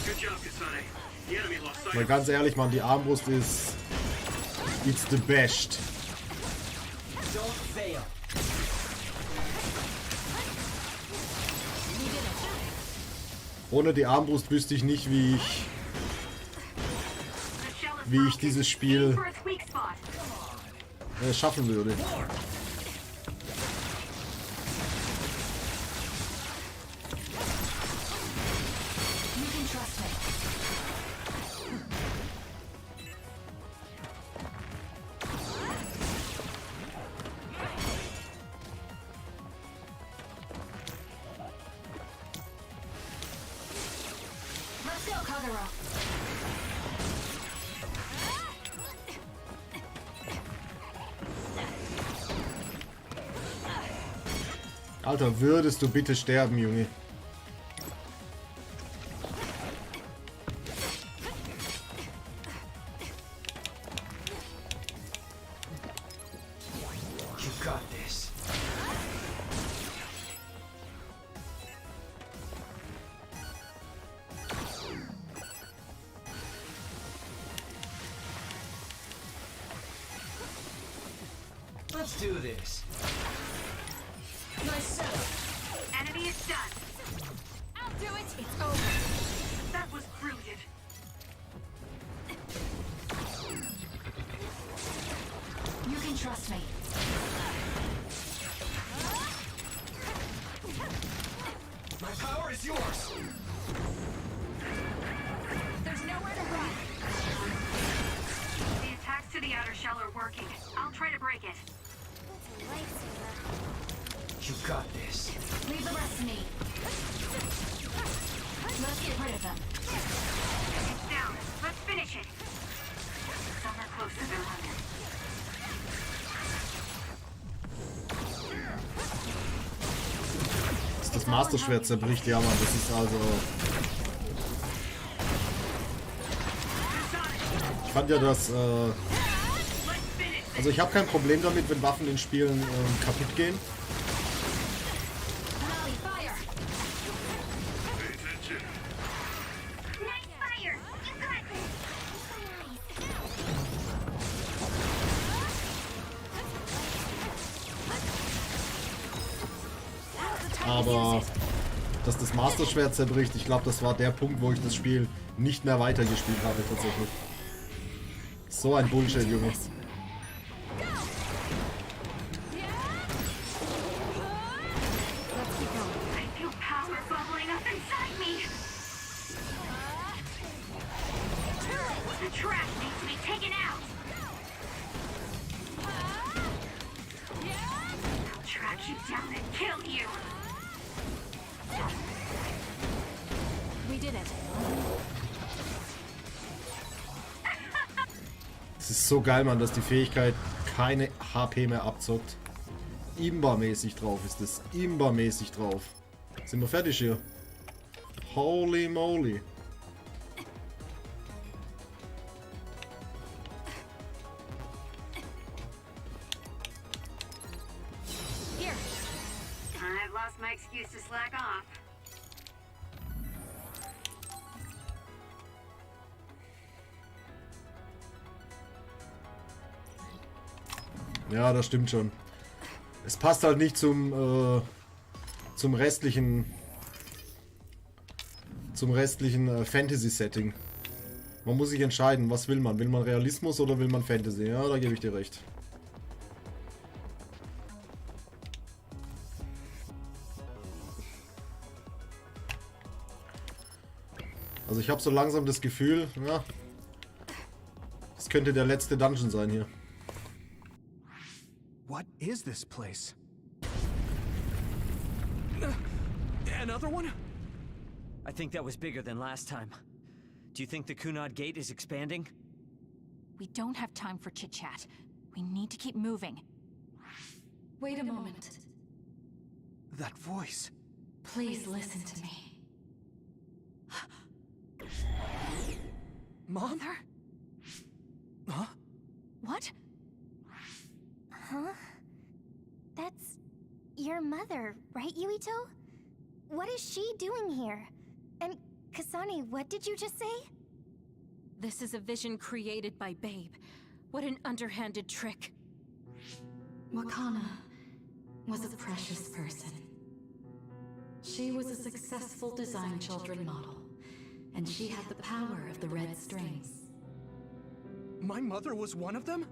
Good job, Kasane. The enemy lost sight. Mal ganz ehrlich, Mann, die Armbrust ist... It's the best. Don't fail. Ohne die Armbrust wüsste ich nicht, wie ich dieses Spiel schaffen würde. Alter, würdest du bitte sterben, Junge? You got this. Let's do this. Nice setup. Enemy is done. I'll do it. It's over. That was brilliant. You can trust me. My power is yours. There's nowhere to run. The attacks to the outer shell are working. I'll try to break it. You got this. Leave the rest to me. Let's get rid of them. It's down. Let's finish it. Some are closer than others. Das Master-Schwert zerbricht, ja, Mann. Das ist also... Ich fand ja das... Also ich habe kein Problem damit, wenn Waffen in Spielen kaputt gehen. Aber dass das Master-Schwert zerbricht, ich glaube, das war der Punkt, wo ich das Spiel nicht mehr weitergespielt habe tatsächlich. So ein Bullshit, Junge. Es ist so geil, Mann, dass die Fähigkeit keine HP mehr abzockt. Imba-mäßig drauf ist es. Imba-mäßig drauf. Sind wir fertig hier? Holy moly. excuse to slack off. Ja, das stimmt schon. Es passt halt nicht zum restlichen Fantasy-Setting. Man muss sich entscheiden, was will man? Will man Realismus oder will man Fantasy? Ja, da gebe ich dir recht. Also ich habe so langsam das Gefühl, ja, das könnte der letzte Dungeon sein hier. What is this place? Another one? I think that was bigger than last time. Do you think the Kunad Gate is expanding? We don't have time for chit-chat. We need to keep moving. Wait a moment. That voice. Please listen to me. Mom? Mother? Huh? What? Huh? That's your mother, right, Yuito? What is she doing here? And Kasane, what did you just say? This is a vision created by Babe. What an underhanded trick. Wakana was a precious person. She was a successful design children model, and she had the power of the red strings. My mother was one of them?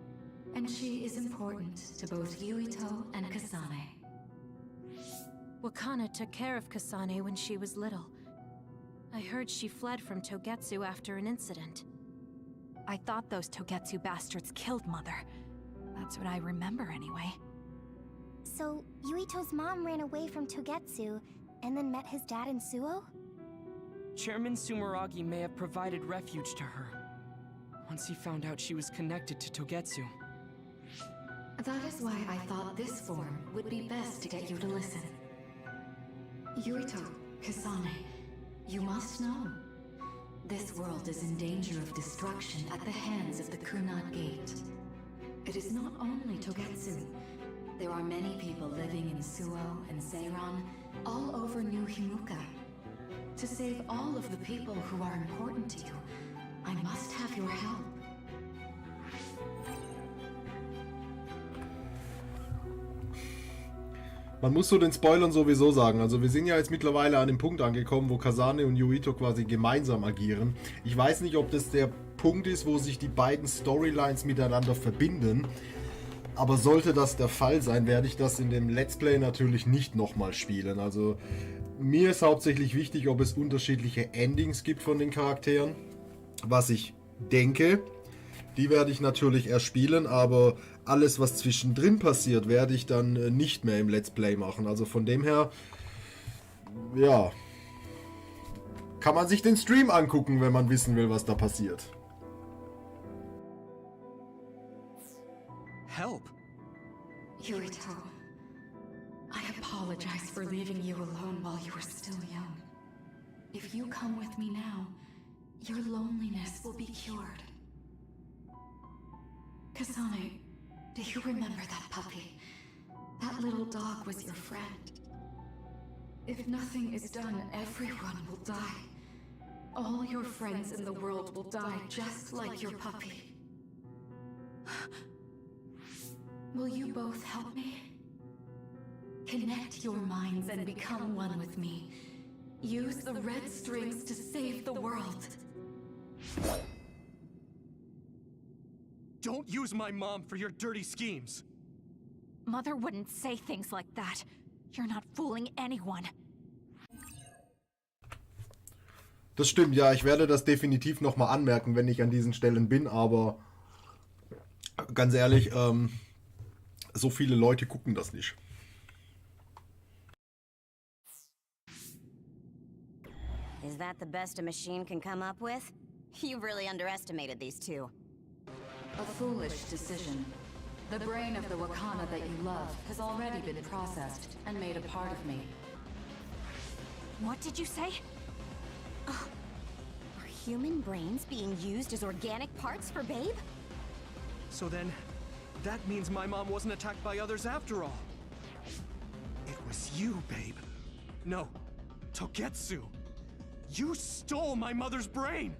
And she is important to both Yuito and Kasane. Wakana took care of Kasane when she was little. I heard she fled from Togetsu after an incident. I thought those Togetsu bastards killed Mother. That's what I remember anyway. So, Yuito's mom ran away from Togetsu and then met his dad in Suo? Chairman Sumeragi may have provided refuge to her once he found out she was connected to Togetsu. That is why I thought this form would be best to get you to listen. Yuito, Kasane, you must know. This world is in danger of destruction at the hands of the Kunad Gate. It is not only Togetsu. There are many people living in Suo and Seiran, all over New Himuka. To save all of the people who are important to you, I must have your help. Man muss so den Spoilern sowieso sagen, also wir sind ja jetzt mittlerweile an dem Punkt angekommen, wo Kasane und Yuito quasi gemeinsam agieren. Ich weiß nicht, ob das der Punkt ist, wo sich die beiden Storylines miteinander verbinden, aber sollte das der Fall sein, werde ich das in dem Let's Play natürlich nicht nochmal spielen. Also mir ist hauptsächlich wichtig, ob es unterschiedliche Endings gibt von den Charakteren, was ich denke. Die werde ich natürlich erspielen, aber alles, was zwischendrin passiert, werde ich dann nicht mehr im Let's Play machen. Also von dem her, ja, kann man sich den Stream angucken, wenn man wissen will, was da passiert. Help! Yuito, I apologize for leaving you alone while you were still young. If you come with me now, your loneliness will be cured. Kasane, do you remember that puppy? That little dog was your friend. If nothing is done, everyone will die. All your friends in the world will die just like your puppy. Will you both help me? Connect your minds and become one with me. Use the red strings to save the world. Don't use my mom for your dirty schemes. Mother wouldn't say things like that. You're not fooling anyone. Das stimmt, ja, ich werde das definitiv nochmal anmerken, wenn ich an diesen Stellen bin, aber ganz ehrlich, so viele Leute gucken das nicht. Is that the best a machine can come up with? You really underestimated these two. A foolish decision. The brain of the Wakana that you love has already been processed and made a part of me. What did you say? Are human brains being used as organic parts for Babe? So then, that means my mom wasn't attacked by others after all. It was you, Babe. No. Togetsu! You stole my mother's brain!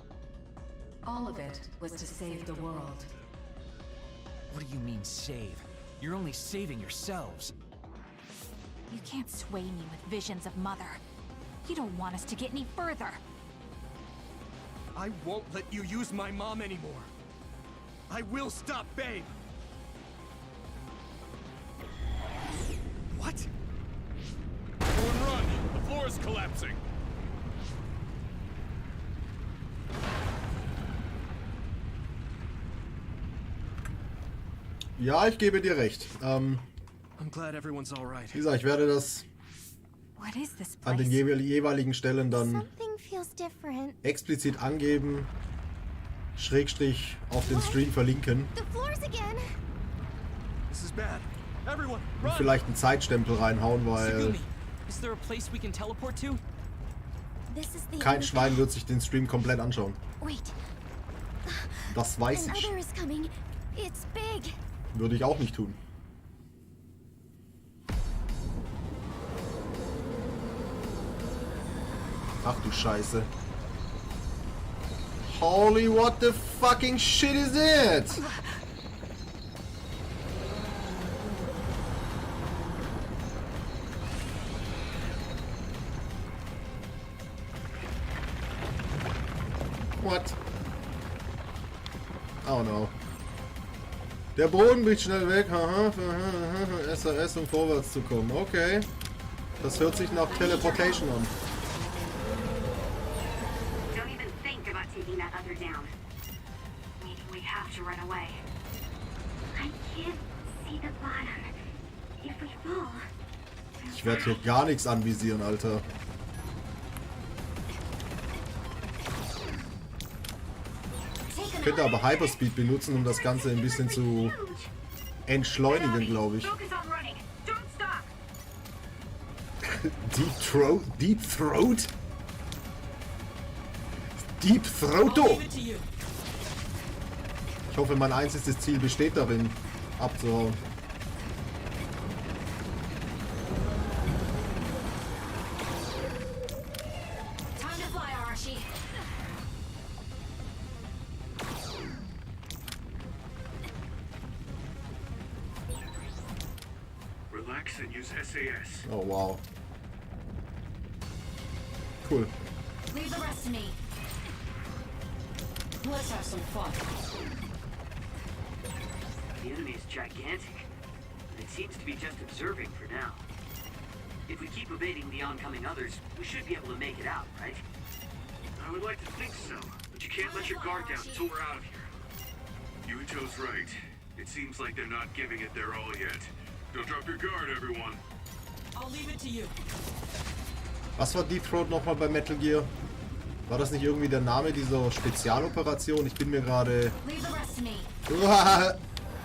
All of it was to save the world. What do you mean, save? You're only saving yourselves. You can't sway me with visions of Mother. You don't want us to get any further. I won't let you use my mom anymore. I will stop Babe. What? Everyone run! The floor is collapsing! Ja, ich gebe dir recht. I'm glad everyone's all right. Wie gesagt, ich werde das What is this an den jeweiligen Stellen dann Something feels different. explizit angeben, Schrägstrich auf den Stream verlinken The floors again. This is bad. Everyone, und run! vielleicht einen Zeitstempel reinhauen, weil Segumi, is there a place we can teleport to? This is the kein end. Schwein wird sich den Stream komplett anschauen. Wait. Das weiß ich. Another is coming. It's big. Würde ich auch nicht tun. Ach du Scheiße. Holy what the fucking shit is it? What? Oh no. Der Boden bricht schnell weg. SOS, um vorwärts zu kommen. Okay. Das hört sich nach Teleportation an. Don't even think about taking that other down. We have to run away. I can't see the bottom. If we fall... Ich werde hier gar nichts anvisieren, Alter. Ich könnte aber Hyperspeed benutzen, um das Ganze ein bisschen zu entschleunigen, glaube ich. Deep Throat? Deep Throat? Deep Throato! Ich hoffe, mein einziges Ziel besteht darin, abzuhauen. Relax and use SAS. Oh wow. Cool. Leave the rest to me. Let's have some fun. The enemy is gigantic, and it seems to be just observing for now. If we keep evading the oncoming others, we should be able to make it out, right? I would like to think so, but you can't let your guard down until we're out of here. Yuito's right. It seems like they're not giving it their all yet. Don't drop your guard, everyone. I'll leave it to you. Was war Deep Throat nochmal bei Metal Gear? War das nicht irgendwie der Name dieser Spezialoperation? Ich bin mir gerade...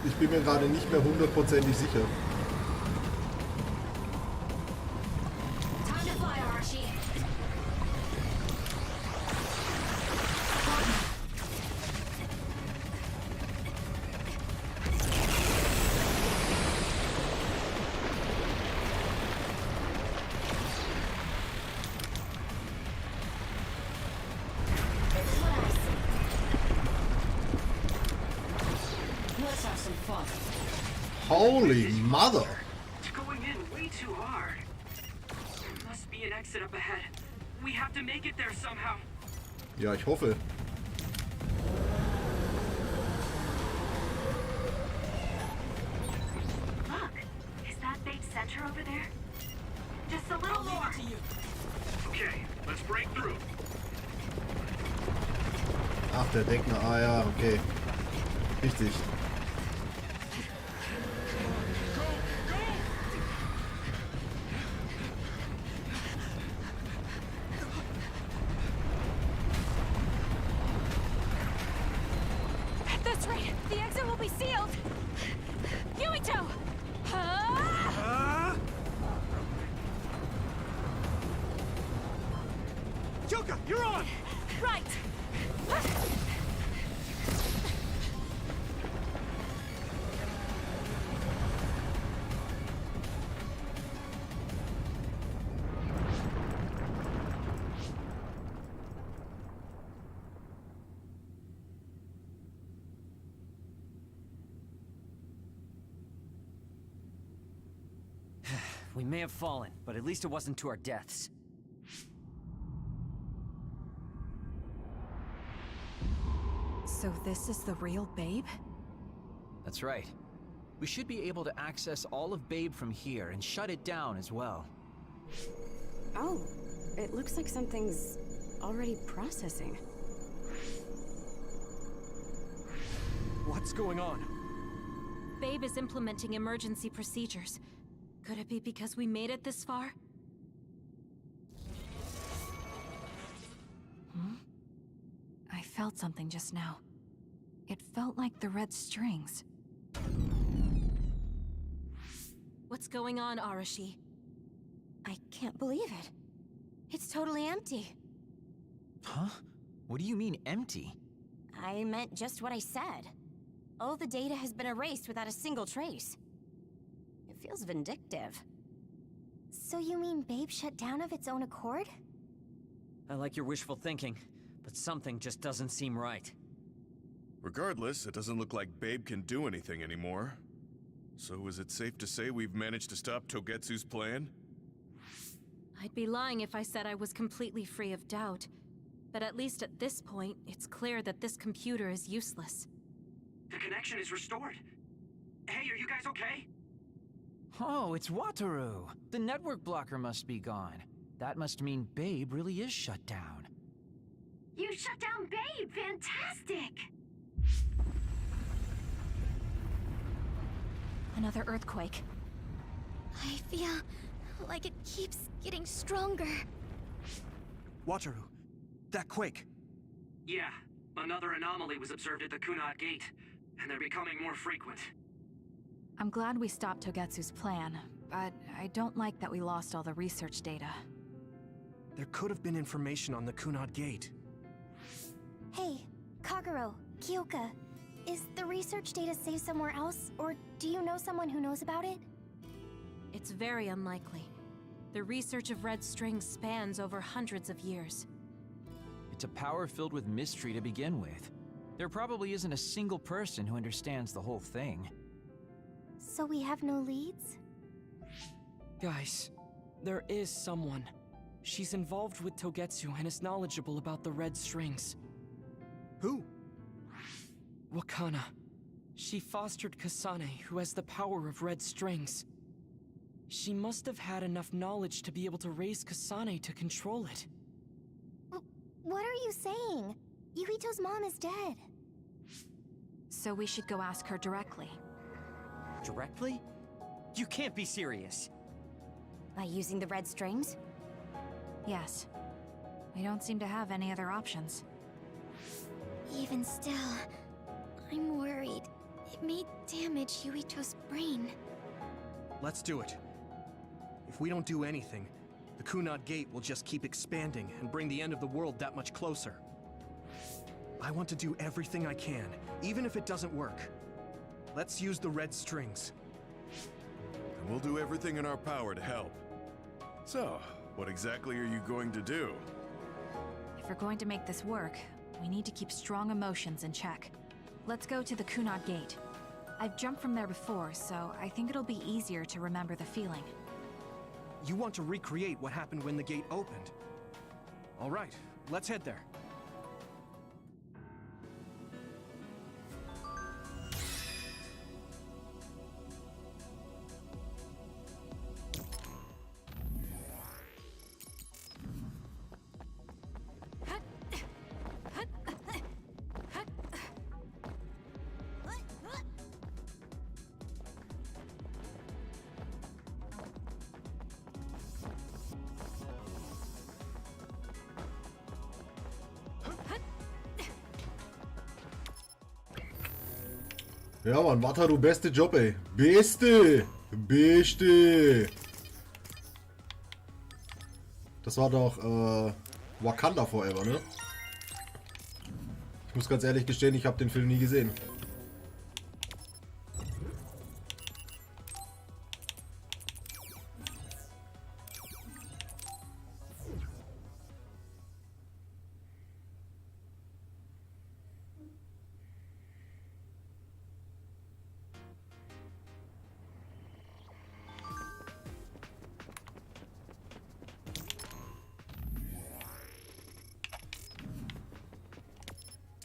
Ich bin mir gerade nicht mehr hundertprozentig sicher. Holy mother! It's going in way too hard. There must be an exit up ahead. We have to make it there somehow. Ja, ich hoffe. Look, is that big center over there? Just a little more. Okay, let's break through. Ach, der Deckner. Ah ja, okay. Richtig. That's right. The exit will be sealed. Yuito! Yuka, you're on! Right! We may have fallen, but at least it wasn't to our deaths. So this is the real Babe? That's right. We should be able to access all of Babe from here and shut it down as well. Oh, it looks like something's already processing. What's going on? Babe is implementing emergency procedures. Could it be because we made it this far? I felt something just now. It felt like the red strings. What's going on, Arashi? I can't believe it. It's totally empty. Huh? What do you mean, empty? I meant just what I said. All the data has been erased without a single trace. It feels vindictive. So you mean Babe shut down of its own accord? I like your wishful thinking, but something just doesn't seem right. Regardless, it doesn't look like Babe can do anything anymore. So is it safe to say we've managed to stop Togetsu's plan? I'd be lying if I said I was completely free of doubt. But at least at this point, it's clear that this computer is useless. The connection is restored. Hey, are you guys okay? Oh, it's Wataru! The network blocker must be gone. That must mean Babe really is shut down. You shut down Babe! Fantastic! Another earthquake. I feel like it keeps getting stronger. Wataru, that quake. Yeah, another anomaly was observed at the Kunad Gate, and they're becoming more frequent. I'm glad we stopped Togetsu's plan, but I don't like that we lost all the research data. There could have been information on the Kunad Gate. Hey, Kagero, Kyoka, is the research data saved somewhere else, or do you know someone who knows about it? It's very unlikely. The research of red strings spans over hundreds of years. It's a power filled with mystery to begin with. There probably isn't a single person who understands the whole thing. So we have no leads? Guys, there is someone. She's involved with Togetsu and is knowledgeable about the red strings. Who? Wakana. She fostered Kasane, who has the power of red strings. She must have had enough knowledge to be able to raise Kasane to control it. What are you saying? Yuito's mom is dead. So we should go ask her directly. Directly? You can't be serious. By using the red strings? Yes. We don't seem to have any other options. Even still, I'm worried. It may damage Yuito's brain. Let's do it. If we don't do anything, the Kunad Gate will just keep expanding and bring the end of the world that much closer. I want to do everything I can, even if it doesn't work. Let's use the red strings. And we'll do everything in our power to help. So, what exactly are you going to do? If we're going to make this work, we need to keep strong emotions in check. Let's go to the Kunad Gate. I've jumped from there before, so I think it'll be easier to remember the feeling. You want to recreate what happened when the gate opened? All right, let's head there. Ja, Mann, Wataru, beste Job, ey. Beste! Beste! Das war doch, Wakanda Forever, ne? Ich muss ganz ehrlich gestehen, ich habe den Film nie gesehen.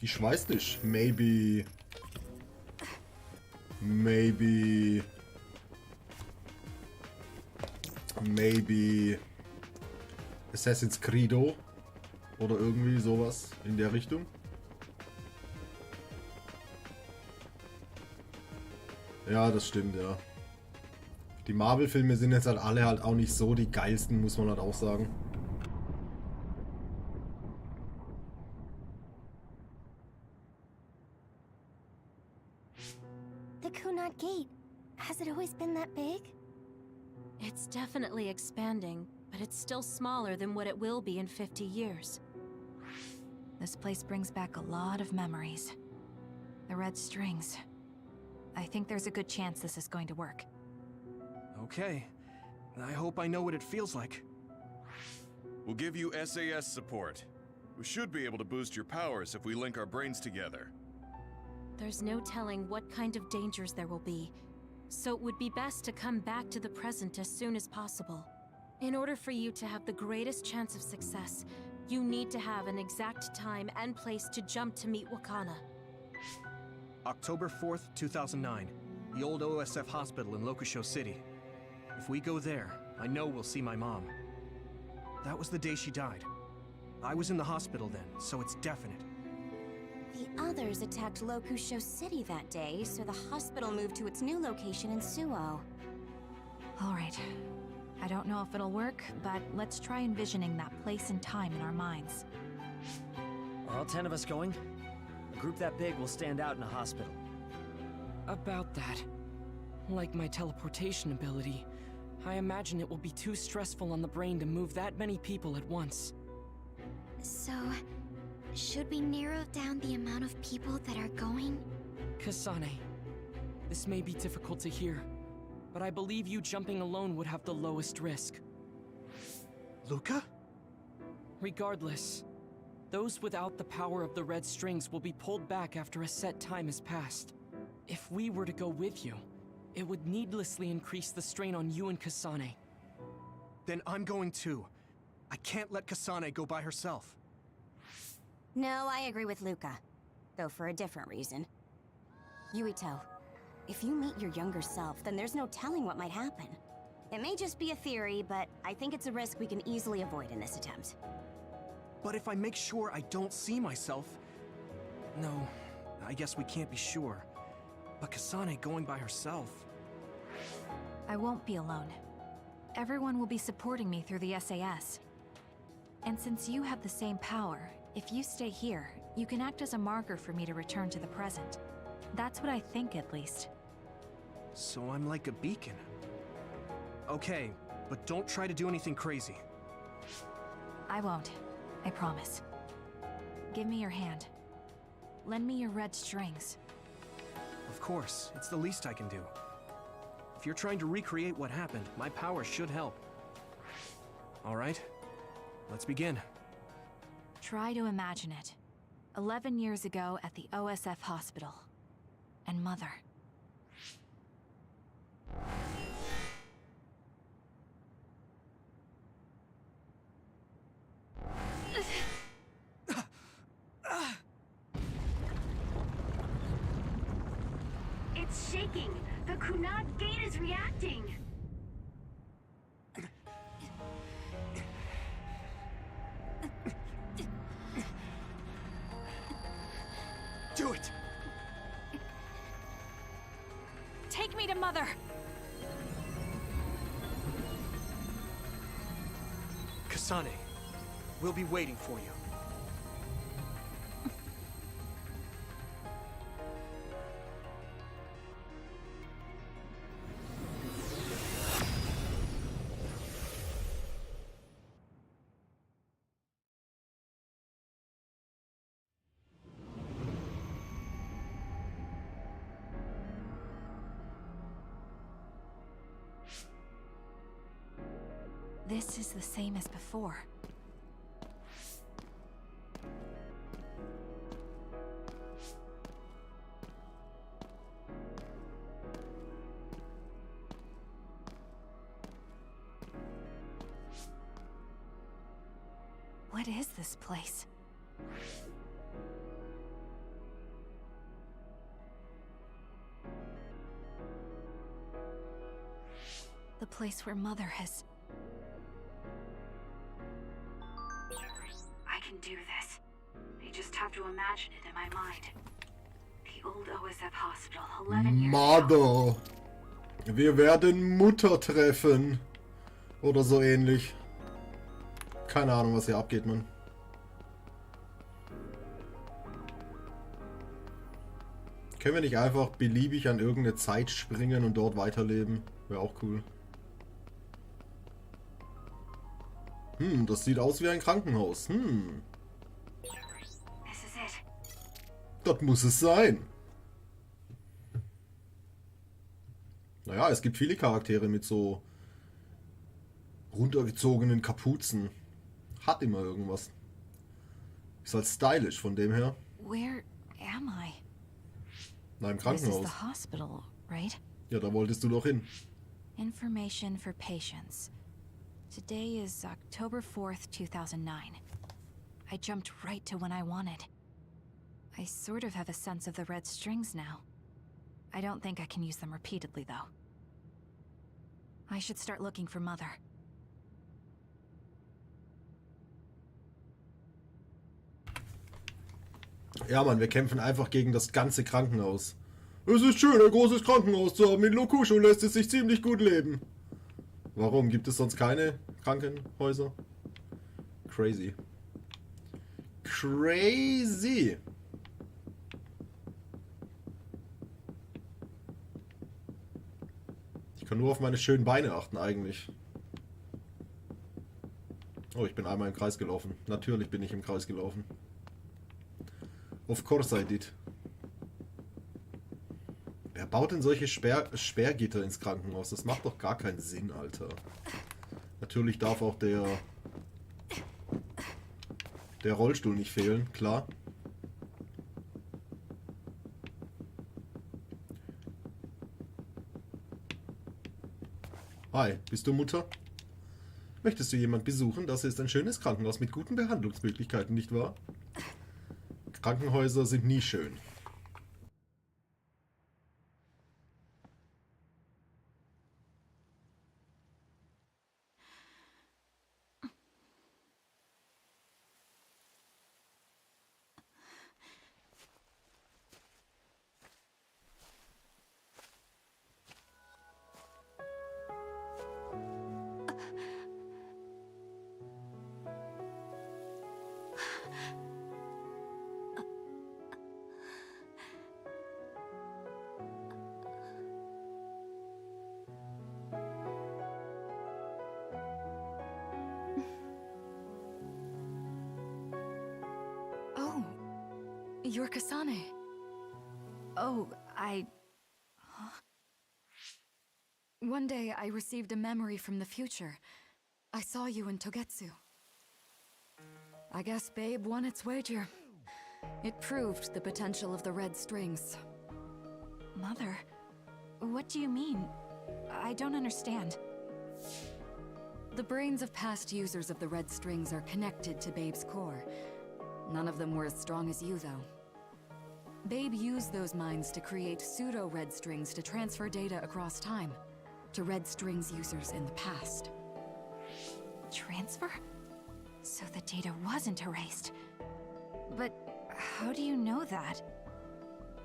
Ich weiß nicht. Maybe Assassin's Credo oder irgendwie sowas in der Richtung. Ja, das stimmt, ja. Die Marvel-Filme sind jetzt halt alle halt auch nicht so die geilsten, muss man halt auch sagen. The Kunad Gate. Has it always been that big? It's definitely expanding, but it's still smaller than what it will be in 50 years. This place brings back a lot of memories. The red strings. I think there's a good chance this is going to work. Okay. I hope I know what it feels like. We'll give you SAS support. We should be able to boost your powers if we link our brains together. There's no telling what kind of dangers there will be, so it would be best to come back to the present as soon as possible. In order for you to have the greatest chance of success, you need to have an exact time and place to jump to meet Wakana. October 4th, 2009. The old OSF hospital in Lokusho City. If we go there, I know we'll see my mom. That was the day she died. I was in the hospital then, so it's definite. The others attacked Lokusho City that day, so the hospital moved to its new location in Suo. Alright. I don't know if it'll work, but let's try envisioning that place and time in our minds. Are all 10 of us going? A group that big will stand out in a hospital. About that. Like my teleportation ability, I imagine it will be too stressful on the brain to move that many people at once. So, should we narrow down the amount of people that are going? Kasane, this may be difficult to hear, but I believe you jumping alone would have the lowest risk. Luca? Regardless, those without the power of the red strings will be pulled back after a set time has passed. If we were to go with you, it would needlessly increase the strain on you and Kasane. Then I'm going too. I can't let Kasane go by herself. No, I agree with Luca. Though for a different reason. Yuito, if you meet your younger self, then there's no telling what might happen. It may just be a theory, but I think it's a risk we can easily avoid in this attempt. But if I make sure I don't see myself... No, I guess we can't be sure. But Kasane going by herself... I won't be alone. Everyone will be supporting me through the SAS. And since you have the same power, if you stay here, you can act as a marker for me to return to the present. That's what I think, at least. So I'm like a beacon. Okay, but don't try to do anything crazy. I won't. I promise. Give me your hand. Lend me your red strings. Of course, it's the least I can do. If you're trying to recreate what happened, my power should help. All right, let's begin. Try to imagine it. 11 years ago at the OSF hospital. And Mother. It's shaking. The Kunad Gate is reacting. Do it! Take me to Mother! Kasane, we'll be waiting for you. This is the same as before. What is this place? The place where Mother has... I can do this. I just have to imagine it in my mind. The old OSF hospital, 11 years ago. Mother. Wir werden Mutter treffen. Oder so ähnlich. Keine Ahnung, was hier abgeht, Mann. Können wir nicht einfach beliebig an irgendeine Zeit springen und dort weiterleben? Wäre auch cool. Das sieht aus wie ein Krankenhaus. Das muss es sein. Naja, es gibt viele Charaktere mit so runtergezogenen Kapuzen. Hat immer irgendwas. Ist halt stylisch von dem her. Where am I? Na, im This is Krankenhaus. the hospital, right? Ja, da wolltest du doch hin. Information for patients. Today is October 4th, 2009. I jumped right to when I wanted. I sort of have a sense of the red strings now. I don't think I can use them repeatedly, though. I should start looking for Mother. Ja, Mann, wir kämpfen einfach gegen das ganze Krankenhaus. Es ist schön, ein großes Krankenhaus zu haben. In Lokusho lässt es sich ziemlich gut leben. Warum? Gibt es sonst keine Krankenhäuser? Crazy. Crazy. Ich kann nur auf meine schönen Beine achten, eigentlich. Oh, ich bin einmal im Kreis gelaufen. Natürlich bin ich im Kreis gelaufen. Of course I did. Wer baut denn solche Sperrgitter ins Krankenhaus? Das macht doch gar keinen Sinn, Alter. Natürlich darf auch der Rollstuhl nicht fehlen, klar. Hi, bist du Mutter? Möchtest du jemand besuchen? Das ist ein schönes Krankenhaus mit guten Behandlungsmöglichkeiten, nicht wahr? Krankenhäuser sind nie schön. You're Kasane. Oh, I... One day, I received a memory from the future. I saw you in Togetsu. I guess Babe won its wager. It proved the potential of the red strings. Mother? What do you mean? I don't understand. The brains of past users of the red strings are connected to Babe's core. None of them were as strong as you, though. Babe used those minds to create pseudo-red strings to transfer data across time to red strings users in the past. Transfer? So the data wasn't erased. But how do you know that?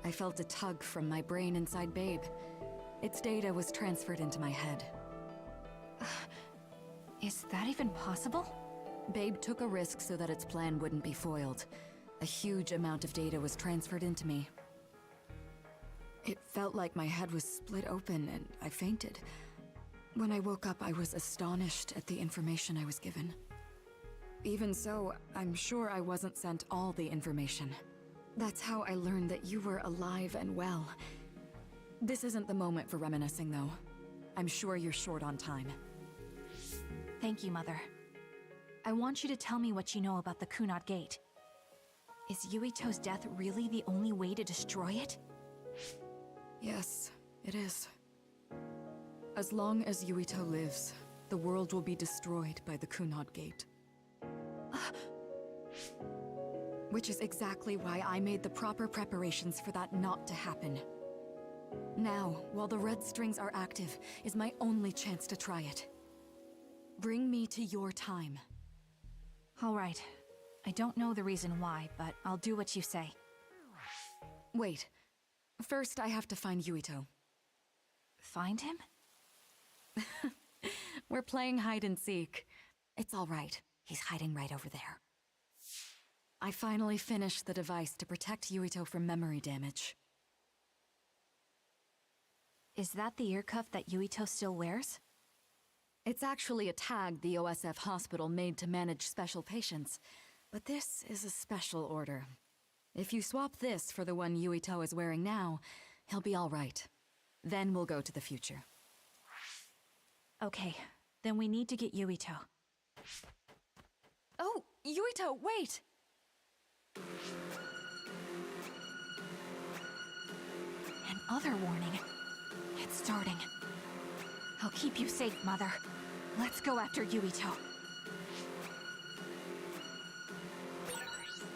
I felt a tug from my brain inside Babe. Its data was transferred into my head. Is that even possible? Babe took a risk so that its plan wouldn't be foiled. A huge amount of data was transferred into me. It felt like my head was split open and I fainted. When I woke up, I was astonished at the information I was given. Even so, I'm sure I wasn't sent all the information. That's how I learned that you were alive and well. This isn't the moment for reminiscing, though. I'm sure you're short on time. Thank you, Mother. I want you to tell me what you know about the Kunad Gate. Is Yuito's death really the only way to destroy it? Yes, it is. As long as Yuito lives, the world will be destroyed by the Kunad Gate. Which is exactly why I made the proper preparations for that not to happen. Now, while the red strings are active, is my only chance to try it. Bring me to your time. All right. I don't know the reason why, but I'll do what you say. Wait. First, I have to find Yuito. Find him? We're playing hide and seek. It's all right. He's hiding right over there. I finally finished the device to protect Yuito from memory damage. Is that the ear cuff that Yuito still wears? It's actually a tag the OSF hospital made to manage special patients, but this is a special order. If you swap this for the one Yuito is wearing now, he'll be all right. Then we'll go to the future. Okay, then we need to get Yuito. Oh, Yuito, wait! Another warning. It's starting. I'll keep you safe, Mother. Let's go after Yuito.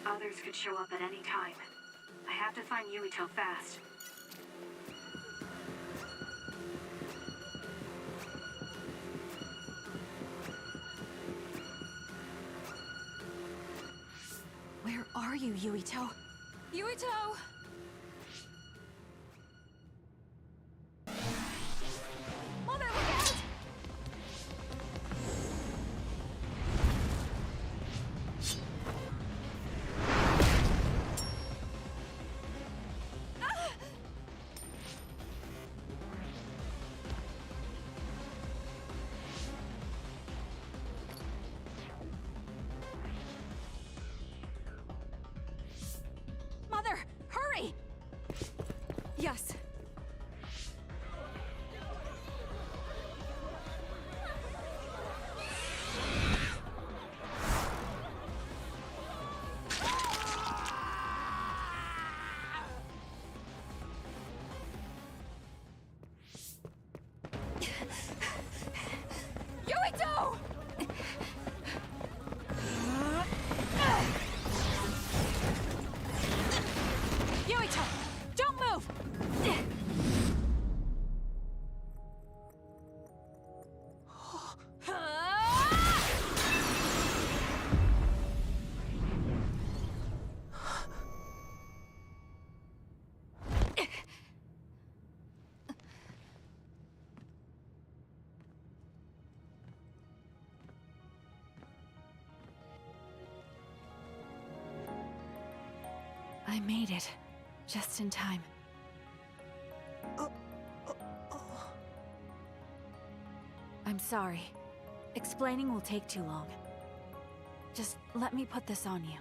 Others could show up at any time. I have to find Yuito fast. Where are you, Yuito? Yuito! Mother, look out! Mother, hurry! Yes. Yuito! Yuito, don't move! I made it. Just in time. I'm sorry. Explaining will take too long. Just let me put this on you.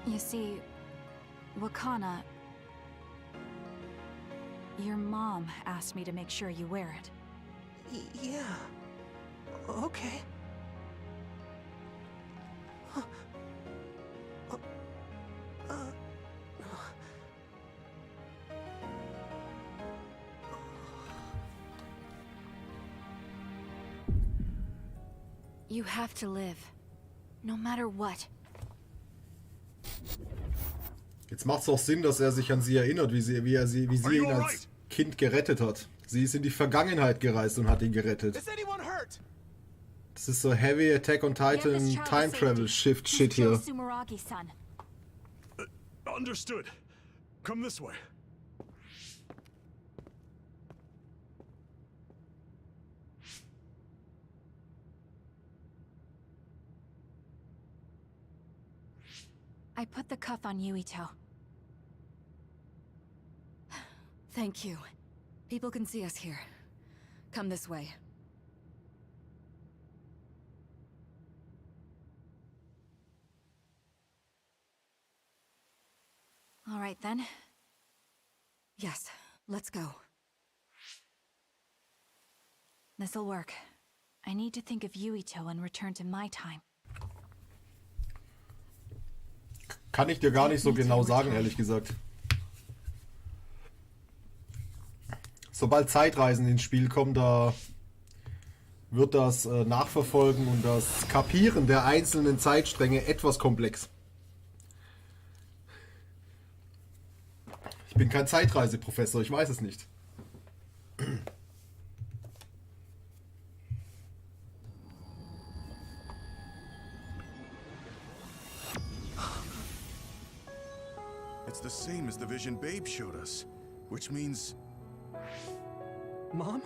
You see, Wakana... Your mom asked me to make sure you wear it. Yeah. Okay. You have to live. No matter what. Jetzt macht es auch Sinn, dass er sich an sie erinnert, wie sie ihn als Kind gerettet hat. Sie ist in die Vergangenheit gereist und hat ihn gerettet. Das ist so Heavy Attack on Titan Time Travel Shift Shit hier. Understood. Come this way. I put the cuff on Yuito. Thank you. People can see us here. Come this way. All right then. Yes, let's go. This'll work. I need to think of Yuito and return to my time. Kann ich dir gar nicht so genau sagen, ehrlich gesagt. Sobald Zeitreisen ins Spiel kommen, da wird das Nachverfolgen und das Kapieren der einzelnen Zeitstränge etwas komplex. bin kein Zeitreiseprofessor, ich weiß es nicht. It's the same as the vision Babe showed us, which means... Mom?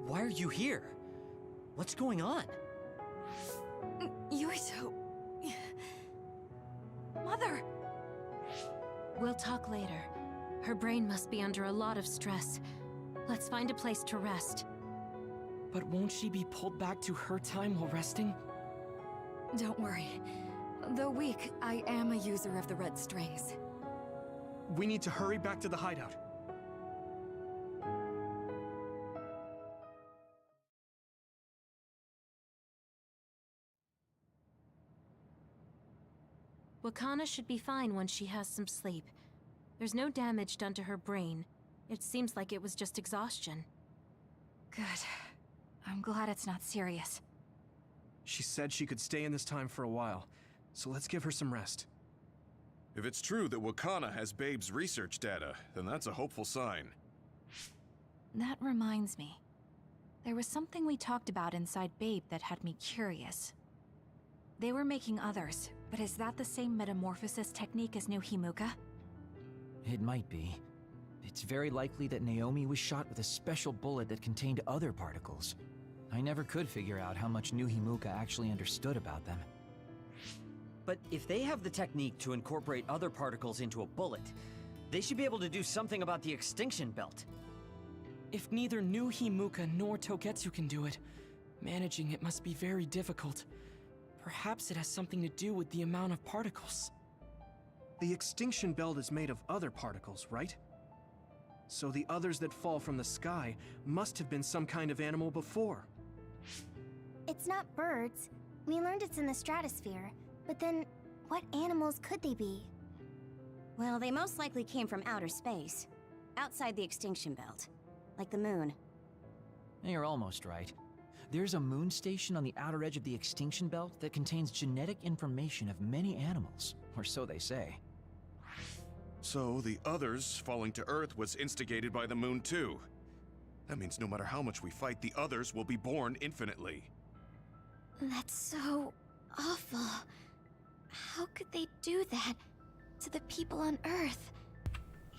Why are you here? What's going on? Yuito... Mother! We'll talk later. Her brain must be under a lot of stress. Let's find a place to rest. But won't she be pulled back to her time while resting? Don't worry. Though weak, I am a user of the red strings. We need to hurry back to the hideout. Wakana should be fine once she has some sleep. There's no damage done to her brain. It seems like it was just exhaustion. Good. I'm glad it's not serious. She said she could stay in this time for a while, so let's give her some rest. If it's true that Wakana has Babe's research data, then that's a hopeful sign. That reminds me. There was something we talked about inside Babe that had me curious. They were making others, but is that the same metamorphosis technique as New Himuka? It might be. It's very likely that Naomi was shot with a special bullet that contained other particles. I never could figure out how much New Himuka actually understood about them. But if they have the technique to incorporate other particles into a bullet, they should be able to do something about the extinction belt. If neither New Himuka nor Togetsu can do it, managing it must be very difficult. Perhaps it has something to do with the amount of particles. The extinction belt is made of other particles, right? So the others that fall from the sky must have been some kind of animal before. It's not birds. We learned it's in the stratosphere. But then, what animals could they be? Well, they most likely came from outer space. Outside the extinction belt. Like the moon. You're almost right. There's a moon station on the outer edge of the extinction belt that contains genetic information of many animals, or so they say. So the others falling to Earth was instigated by the moon too. That means no matter how much we fight, the others will be born infinitely. That's so awful. How could they do that to the people on Earth?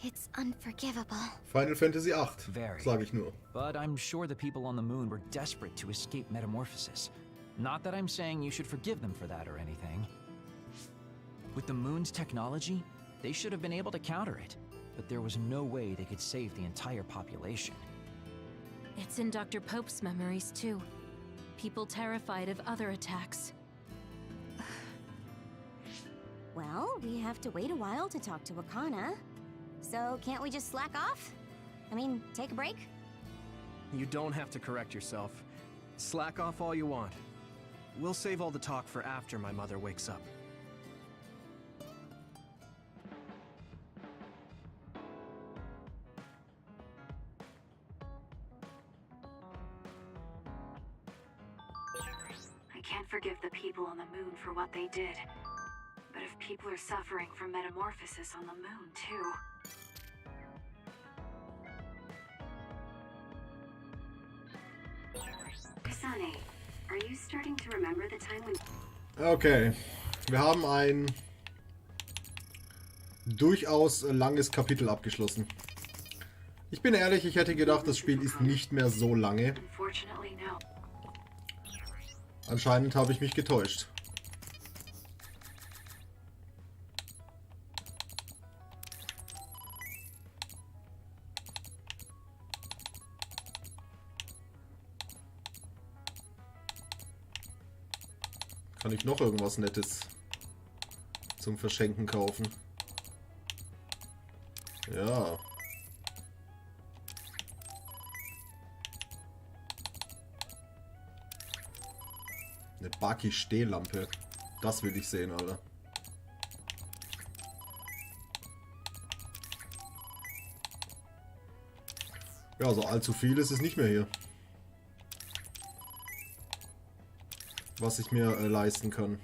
It's unforgivable. Final Fantasy VIII, Very. sage ich nur. But I'm sure the people on the moon were desperate to escape metamorphosis. Not that I'm saying you should forgive them for that or anything. With the moon's technology, they should have been able to counter it. But there was no way they could save the entire population. It's in Dr. Pope's memories, too. People terrified of other attacks. Well, we have to wait a while to talk to Wakana. So can't we just slack off? I mean, take a break? You don't have to correct yourself. Slack off all you want. We'll save all the talk for after my mother wakes up. I can't forgive the people on the moon for what they did. But if people are suffering from metamorphosis on the moon, too... Kasane, are you starting to remember the time when... Okay, wir haben ein durchaus langes Kapitel abgeschlossen. Ich bin ehrlich, ich hätte gedacht, das Spiel ist nicht mehr so lange. Unfortunately, no. Anscheinend habe ich mich getäuscht. Kann ich noch irgendwas Nettes zum Verschenken kaufen? Ja. Eine Baki-Stehlampe. Das will ich sehen, Alter. Ja, so allzu viel ist es nicht mehr hier. Was ich mir leisten kann.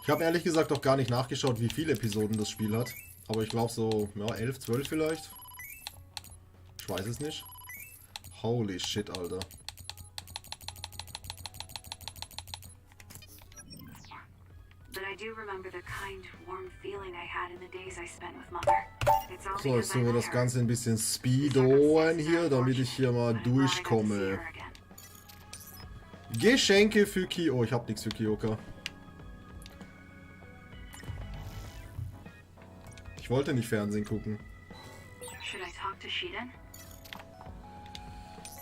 Ich habe ehrlich gesagt auch gar nicht nachgeschaut, wie viele Episoden das Spiel hat. Aber ich glaube so, ja, 11, 12 vielleicht. Ich weiß es nicht. Holy shit, Alter. So, jetzt tun wir das Ganze ein bisschen speedoen hier, damit ich hier mal durchkomme. Geschenke für Kyo. Oh, ich hab nichts für Kyoka. Ich wollte nicht Fernsehen gucken.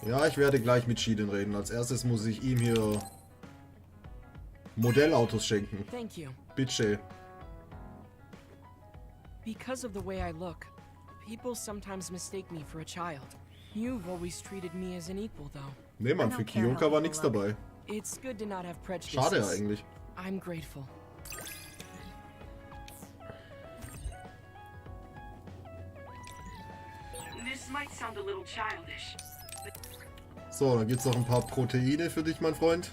Ja, ich werde gleich mit Shiden reden. Als erstes muss ich ihm hier Modellautos schenken. Bitte. Because of the way I look, people sometimes mistake me for a child. You've always treated me as an equal, though. Nee, Mann, für Kyoka war nichts dabei. It's good to not have prejudices. Schade eigentlich. I'm grateful. So, dann gibt's noch ein paar Proteine für dich, mein Freund.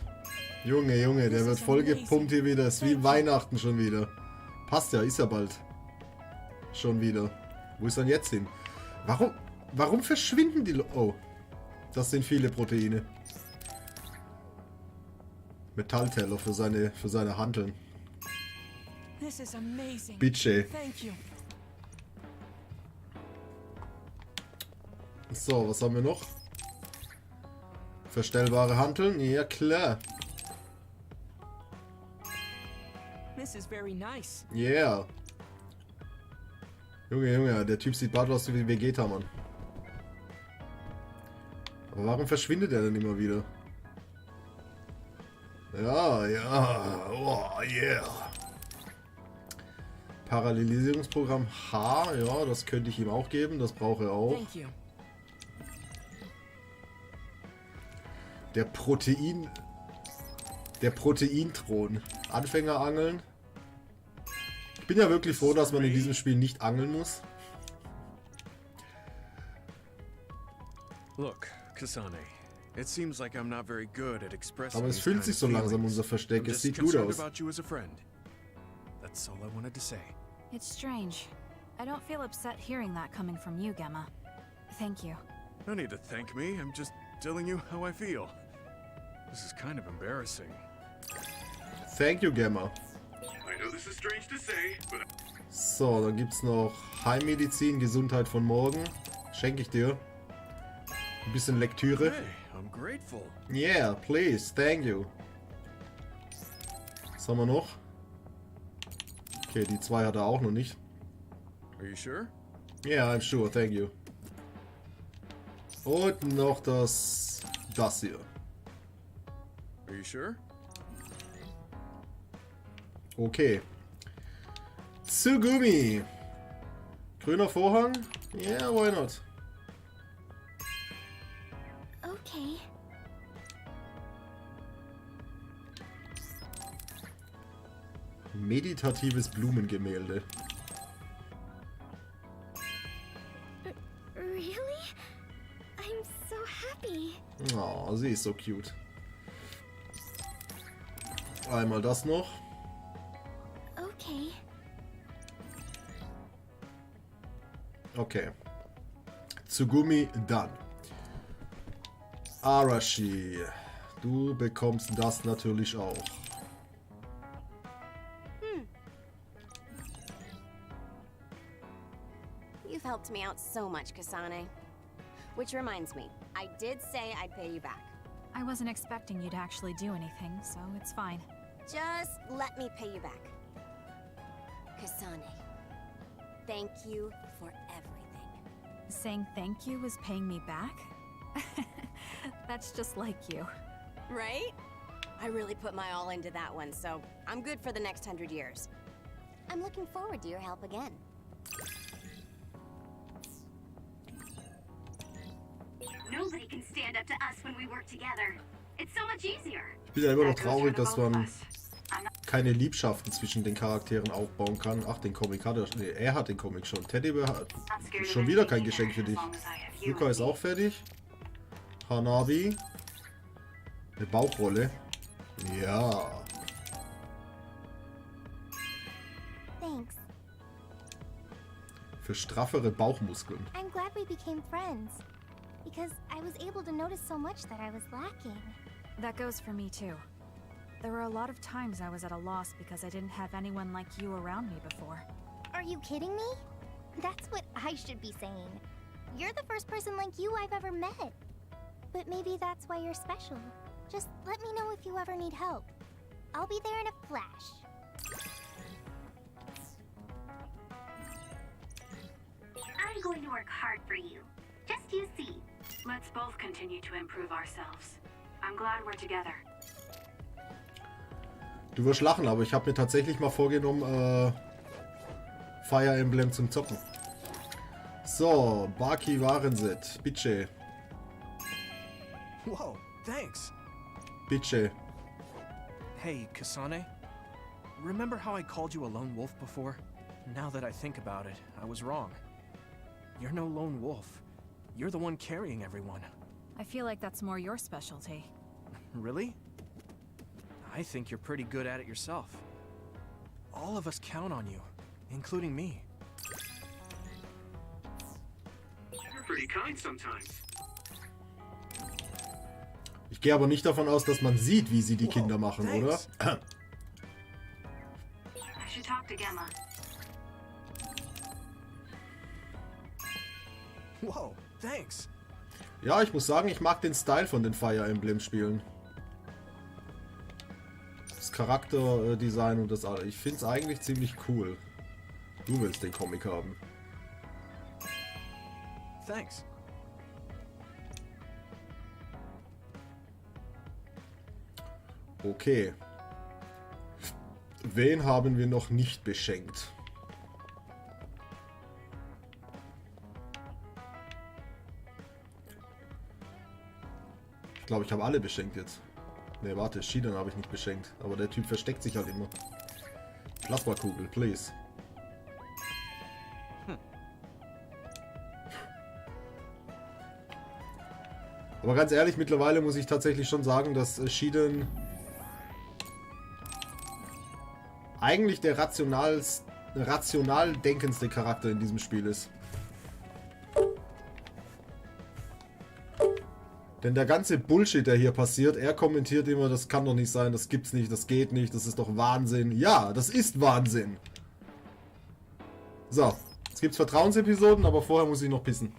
Junge, Junge, der wird voll gepumpt hier wieder. Ist wie Weihnachten schon wieder. Passt ja, ist ja bald. Schon wieder. Wo ist dann jetzt hin? Warum verschwinden die Oh, das sind viele Proteine. Metallteller für seine Hanteln. Bitte. So, was haben wir noch? Verstellbare Hanteln? Ja, klar. Yeah. Junge, Junge, der Typ sieht bald aus wie Vegeta, Mann. Aber warum verschwindet er denn immer wieder? Ja, ja. Oh, yeah. Parallelisierungsprogramm H. Ja, das könnte ich ihm auch geben. Das braucht er auch. Der Proteinthron. Anfängerangeln. Ich bin ja wirklich froh, dass man in diesem Spiel nicht angeln muss. Look, Kasane. It seems like I'm not very good at expressing. Aber es fühlt sich so langsam, unser Versteck. Es sieht gut aus. That's all I wanted to say. It's strange. I don't feel upset hearing that coming from you, Gemma. Thank you. No need to thank me. I'm just telling you how I feel. This is kind of embarrassing. Thank you, Gemma. I know this is strange to say, but so, dann gibt's noch Heimmedizin, Gesundheit von morgen. Schenke ich dir. Ein bisschen Lektüre. Hey, I'm grateful. Yeah, please, thank you. Was haben wir noch? Okay, die zwei hat er auch noch nicht. Are you sure? Yeah, I'm sure, thank you. Und noch das hier. Are you sure? Okay. Tsugumi. Grüner Vorhang? Yeah, why not? Okay. Meditatives Blumengemälde. Really? I'm so happy. Oh, sie ist so cute. Einmal das noch. Okay. Okay. Tsugumi dann. Arashi. Du bekommst das natürlich auch. You've helped me out so much, Kasane. Which reminds me, I did say I'd pay you back. I wasn't expecting you to actually do anything, so it's fine. Just let me pay you back. Kasane, thank you for everything. Saying thank you was paying me back? That's just like you. Right? I really put my all into that one, so I'm good for the next 100 years. I'm looking forward to your help again. Nobody can stand up to us when we work together. It's so much easier. Ich bin ja immer noch traurig, dass man keine Liebschaften zwischen den Charakteren aufbauen kann. Ach, den Comic hat er. Nee, er hat den Comic schon. Teddybär hat schon wieder kein Geschenk für dich. Yuka ist auch fertig. Hanabi. Eine Bauchrolle. Ja. Für straffere Bauchmuskeln. I'm glad we became friends. Because I was able to notice so much that I was lacking. That goes for me too. There were a lot of times I was at a loss because I didn't have anyone like you around me before. Are you kidding me? That's what I should be saying. You're the first person like you I've ever met. But maybe that's why you're special. Just let me know if you ever need help. I'll be there in a flash. I'm going to work hard for you. Just you see. Let's both continue to improve ourselves. I'm glad we're together. Du wirst lachen, aber ich habe mir tatsächlich mal vorgenommen, Fire Emblem zum Zocken. So, Baki Warensit. Bitte. Whoa, thanks. Bitte. Hey, Kasane. Remember how I called you a lone wolf before? Now that I think about it, I was wrong. You're no lone wolf. You're the one carrying everyone. I feel like that's more your specialty. Really? I think you're pretty good at it yourself. All of us count on you, including me. You're pretty kind sometimes. Ich gehe aber nicht davon aus, dass man sieht, wie sie die Kinder machen, oder? I should talk to Gemma. Whoa, thanks. Ja, ich muss sagen, ich mag den Style von den Fire Emblem Spielen. Das Charakterdesign und das alles. Ich finde es eigentlich ziemlich cool. Du willst den Comic haben. Thanks. Okay. Wen haben wir noch nicht beschenkt? Ich glaube, ich habe alle beschenkt jetzt. Ne, warte, Shidan habe ich nicht beschenkt. Aber der Typ versteckt sich halt immer. Plasmakugel, please. Aber ganz ehrlich, mittlerweile muss ich tatsächlich schon sagen, dass Shidan eigentlich der rational denkendste Charakter in diesem Spiel ist. Denn der ganze Bullshit, der hier passiert, er kommentiert immer, das kann doch nicht sein, das gibt's nicht, das geht nicht, das ist doch Wahnsinn. Ja, das ist Wahnsinn. So, jetzt gibt's Vertrauensepisoden, aber vorher muss ich noch pissen.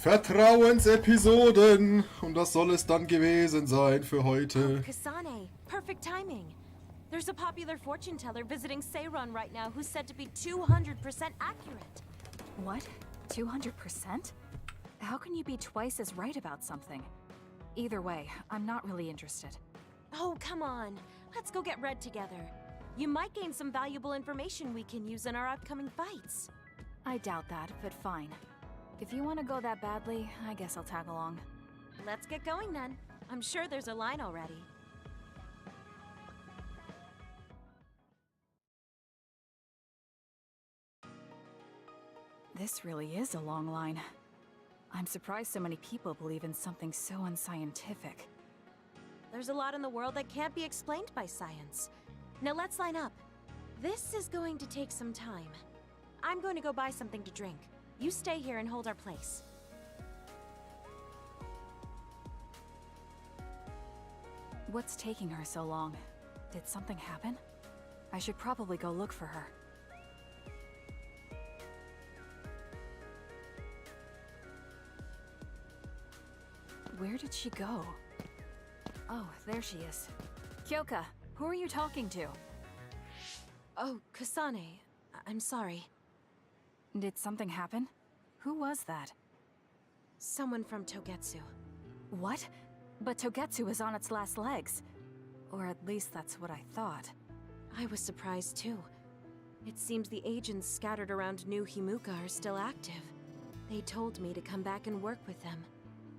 Vertrauensepisoden. Und das soll es dann gewesen sein für heute. Oh, Kasane, perfect timing. There's a popular fortune teller visiting Seiron right now who's said to be 200% accurate. What? 200%? How can you be twice as right about something? Either way, I'm not really interested. Oh, come on. Let's go get Red together. You might gain some valuable information we can use in our upcoming fights. I doubt that, but fine. If you want to go that badly, I guess I'll tag along. Let's get going then. I'm sure there's a line already. This really is a long line. I'm surprised so many people believe in something so unscientific. There's a lot in the world that can't be explained by science. Now let's line up. This is going to take some time. I'm going to go buy something to drink. You stay here and hold our place. What's taking her so long? Did something happen? I should probably go look for her. Where did she go? Oh, there she is. Kyoka, who are you talking to? Oh, Kasane. I'm sorry. Did something happen? Who was that? Someone from Togetsu. What? But Togetsu is on its last legs. Or at least that's what I thought. I was surprised too. It seems the agents scattered around New Himuka are still active. They told me to come back and work with them.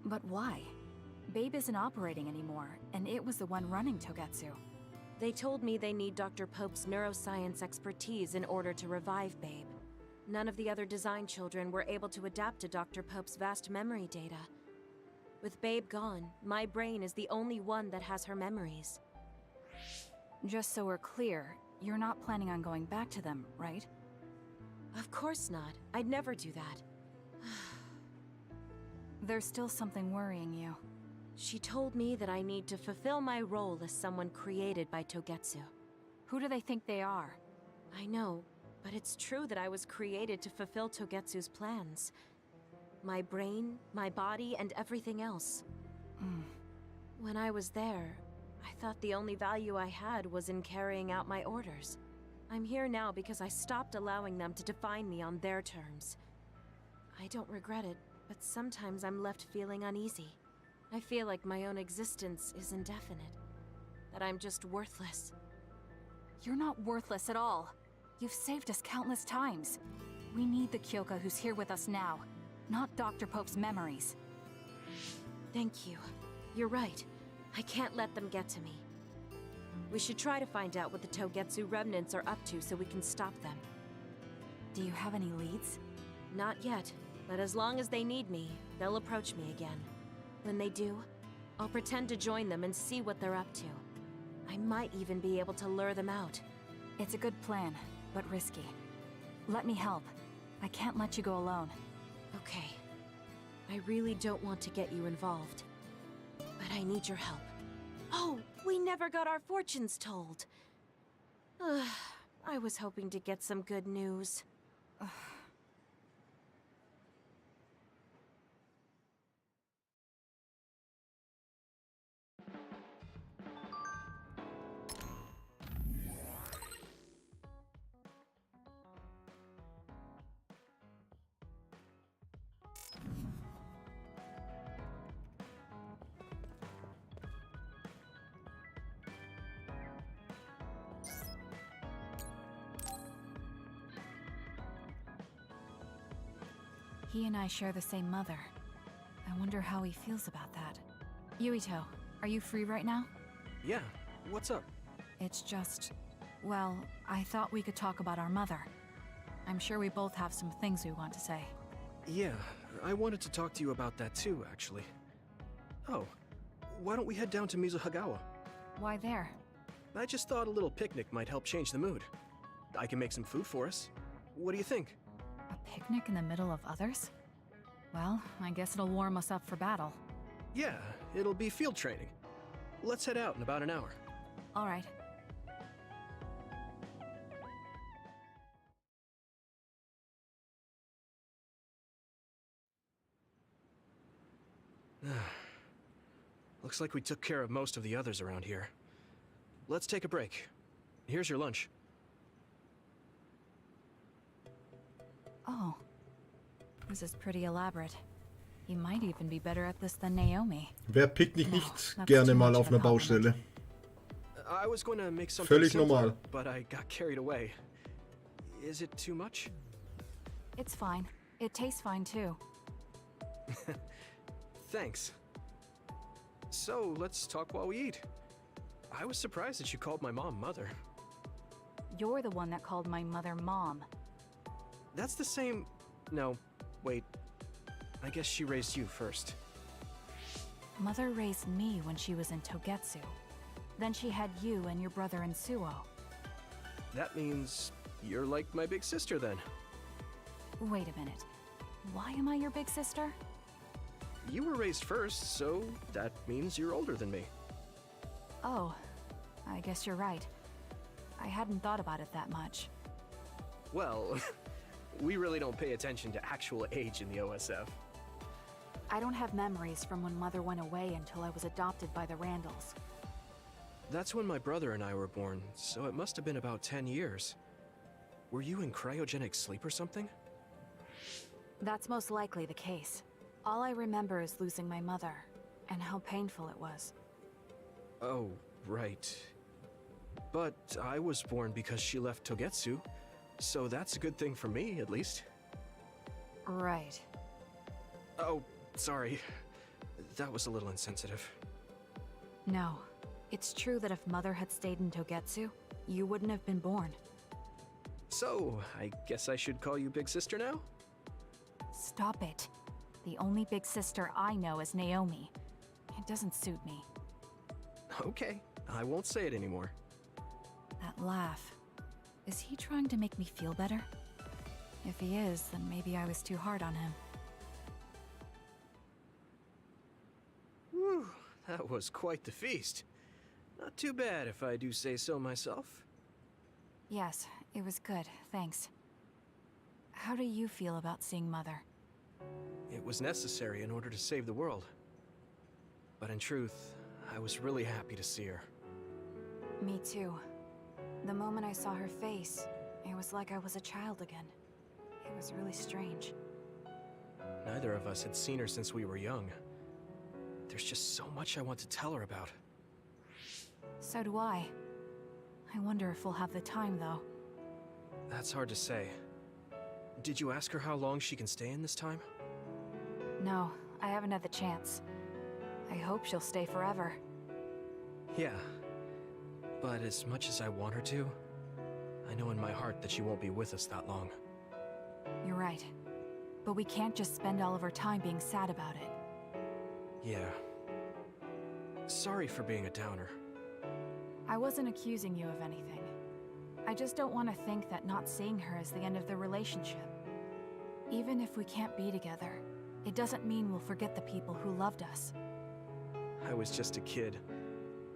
But why? Babe isn't operating anymore, and it was the one running Togetsu. They told me they need Dr. Pope's neuroscience expertise in order to revive Babe. None of the other design children were able to adapt to Dr. Pope's vast memory data. With Babe gone, my brain is the only one that has her memories. Just so we're clear, you're not planning on going back to them, right? Of course not. I'd never do that. There's still something worrying you. She told me that I need to fulfill my role as someone created by Togetsu. Who do they think they are? I know, but it's true that I was created to fulfill Togetsu's plans. My brain, my body, and everything else. When I was there, I thought the only value I had was in carrying out my orders. I'm here now because I stopped allowing them to define me on their terms. I don't regret it, but sometimes I'm left feeling uneasy. I feel like my own existence is indefinite. That I'm just worthless. You're not worthless at all. You've saved us countless times. We need the Kyoka who's here with us now, not Dr. Pope's memories. Thank you. You're right. I can't let them get to me. We should try to find out what the Togetsu remnants are up to so we can stop them. Do you have any leads? Not yet, but as long as they need me, they'll approach me again. When they do, I'll pretend to join them and see what they're up to. I might even be able to lure them out. It's a good plan, but risky. Let me help. I can't let you go alone. Okay. I really don't want to get you involved, but I need your help. Oh, we never got our fortunes told. I was hoping to get some good news. He and I share the same mother. I wonder how he feels about that. Yuito, are you free right now? Yeah, what's up? It's just... well, I thought we could talk about our mother. I'm sure we both have some things we want to say. Yeah, I wanted to talk to you about that too, actually. Oh, why don't we head down to Mizuhagawa? Why there? I just thought a little picnic might help change the mood. I can make some food for us. What do you think? A picnic in the middle of others? Well, I guess it'll warm us up for battle. Yeah, it'll be field training. Let's head out in about an hour. All right. Looks like we took care of most of the others around here. Let's take a break. Here's your lunch. Oh. This is pretty elaborate. He might even be better at this than Naomi. Wer picknickt nicht gerne mal auf einer Baustelle? I was going to make something Völlig simple, normal. but I got carried away. Is it too much? It's fine. It tastes fine too. Thanks. So, let's talk while we eat. I was surprised that you called my mom Mother. You're the one that called my mother Mom. That's the same... No, wait. I guess she raised you first. Mother raised me when she was in Togetsu. Then she had you and your brother in Suo. That means you're like my big sister then. Wait a minute. Why am I your big sister? You were raised first, so that means you're older than me. Oh, I guess you're right. I hadn't thought about it that much. Well, we really don't pay attention to actual age in the OSF. I don't have memories from when Mother went away until I was adopted by the Randalls. That's when my brother and I were born, so it must have been about 10 years. Were you in cryogenic sleep or something? That's most likely the case. All I remember is losing my mother, and how painful it was. Oh, right. But I was born because she left Togetsu, so that's a good thing for me, at least. Right. Oh, sorry. That was a little insensitive. No. It's true that if Mother had stayed in Togetsu, you wouldn't have been born. So, I guess I should call you Big Sister now? Stop it. The only big sister I know is Naomi. It doesn't suit me. Okay, I won't say it anymore. That laugh. Is he trying to make me feel better? If he is, then maybe I was too hard on him. Whew, that was quite the feast. Not too bad if I do say so myself. Yes, it was good, thanks. How do you feel about seeing Mother? It was necessary in order to save the world. But in truth, I was really happy to see her. Me too. The moment I saw her face, it was like I was a child again. It was really strange. Neither of us had seen her since we were young. There's just so much I want to tell her about. So do I. I wonder if we'll have the time, though. That's hard to say. Did you ask her how long she can stay in this time? No, I haven't had the chance. I hope she'll stay forever. Yeah. But as much as I want her to, I know in my heart that she won't be with us that long. You're right. But we can't just spend all of our time being sad about it. Yeah. Sorry for being a downer. I wasn't accusing you of anything. I just don't want to think that not seeing her is the end of the relationship. Even if we can't be together, it doesn't mean we'll forget the people who loved us. I was just a kid,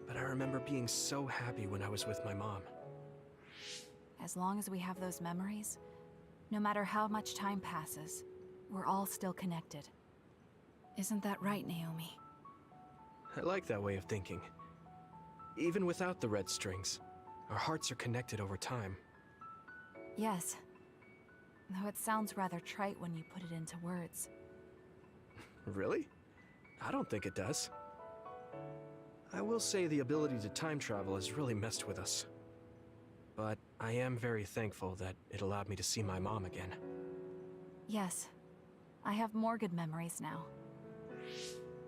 but I remember being so happy when I was with my mom. As long as we have those memories, no matter how much time passes, we're all still connected. Isn't that right, Naomi? I like that way of thinking. Even without the red strings, our hearts are connected over time. Yes. Though it sounds rather trite when you put it into words. Really? I don't think it does. I will say the ability to time travel has really messed with us. But I am very thankful that it allowed me to see my mom again. Yes. I have more good memories now.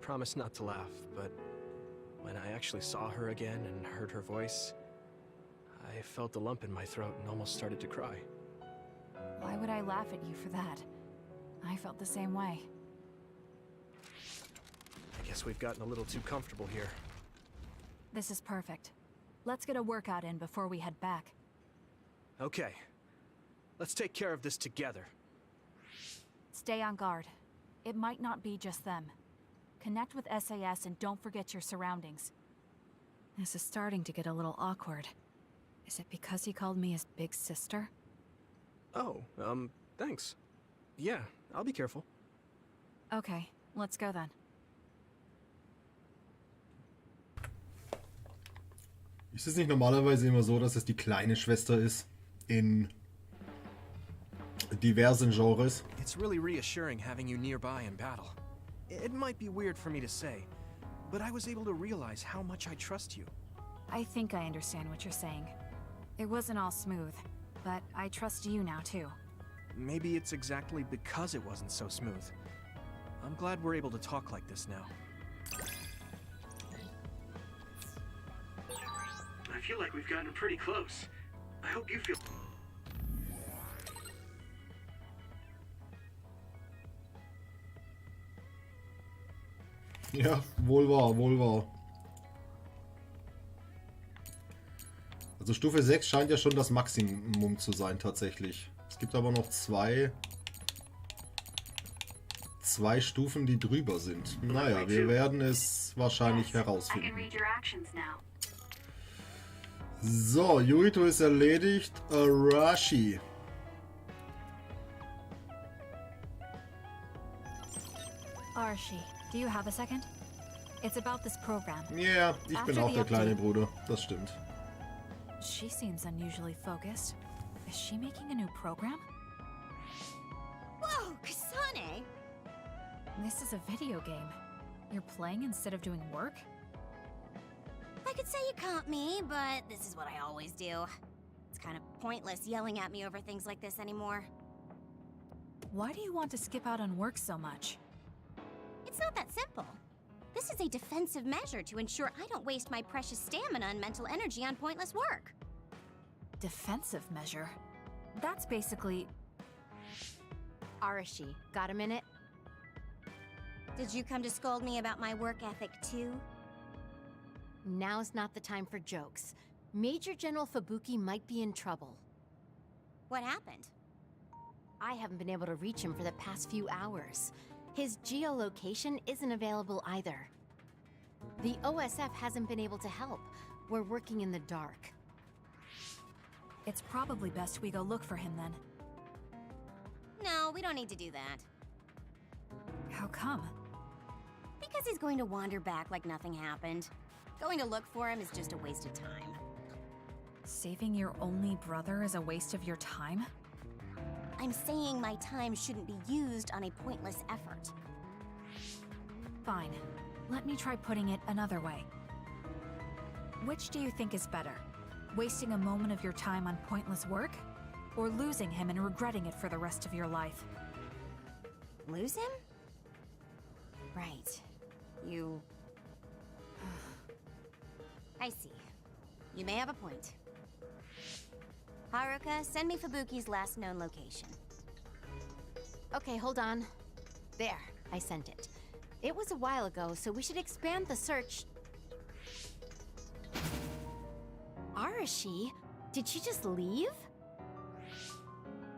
Promise not to laugh, but when I actually saw her again and heard her voice, I felt a lump in my throat and almost started to cry. Why would I laugh at you for that? I felt the same way. I guess we've gotten a little too comfortable here. This is perfect. Let's get a workout in before we head back. Okay. Let's take care of this together. Stay on guard. It might not be just them. Connect with SAS and don't forget your surroundings. This is starting to get a little awkward. Is it because he called me his big sister? Oh, thanks. Yeah, I'll be careful. Okay, let's go then. Ist es nicht normalerweise immer so, dass es die kleine Schwester ist in diversen Genres? It's really reassuring having you nearby in battle. It might be weird for me to say, but I was able to realize how much I trust you. I think I understand what you're saying. It wasn't all smooth, but I trust you now too. Maybe it's exactly because it wasn't so smooth. I'm glad we're able to talk like this now. I feel like we've gotten pretty close. I hope you feel... Ja, wohl wahr, wohl wahr. Also Stufe 6 scheint ja schon das Maximum zu sein tatsächlich. Es gibt aber noch 2 2 Stufen, die drüber sind. Naja, wir werden es wahrscheinlich herausfinden. So, Yurito ist erledigt. Arashi. Arashi, do you have a second? It's about this program. Ja, ich bin auch der kleine Bruder. Das stimmt. She seems unusually focused. Is she making a new program? Whoa, Kasane! This is a video game. You're playing instead of doing work? I could say you caught me, but this is what I always do. It's kind of pointless yelling at me over things like this anymore. Why do you want to skip out on work so much? It's not that simple. This is a defensive measure to ensure I don't waste my precious stamina and mental energy on pointless work. Defensive measure? That's basically... Arashi, got a minute? Did you come to scold me about my work ethic too? Now's not the time for jokes. Major General Fubuki might be in trouble. What happened? I haven't been able to reach him for the past few hours. His geolocation isn't available either. The OSF hasn't been able to help. We're working in the dark. It's probably best we go look for him then. No, we don't need to do that. How come? Because he's going to wander back like nothing happened. Going to look for him is just a waste of time. Saving your only brother is a waste of your time? I'm saying my time shouldn't be used on a pointless effort. Fine. Let me try putting it another way. Which do you think is better? Wasting a moment of your time on pointless work? Or losing him and regretting it for the rest of your life? Lose him? Right. You... I see. You may have a point. Haruka, send me Fubuki's last known location. Okay, hold on. There, I sent it. It was a while ago, so we should expand the search. Arashi? Did she just leave?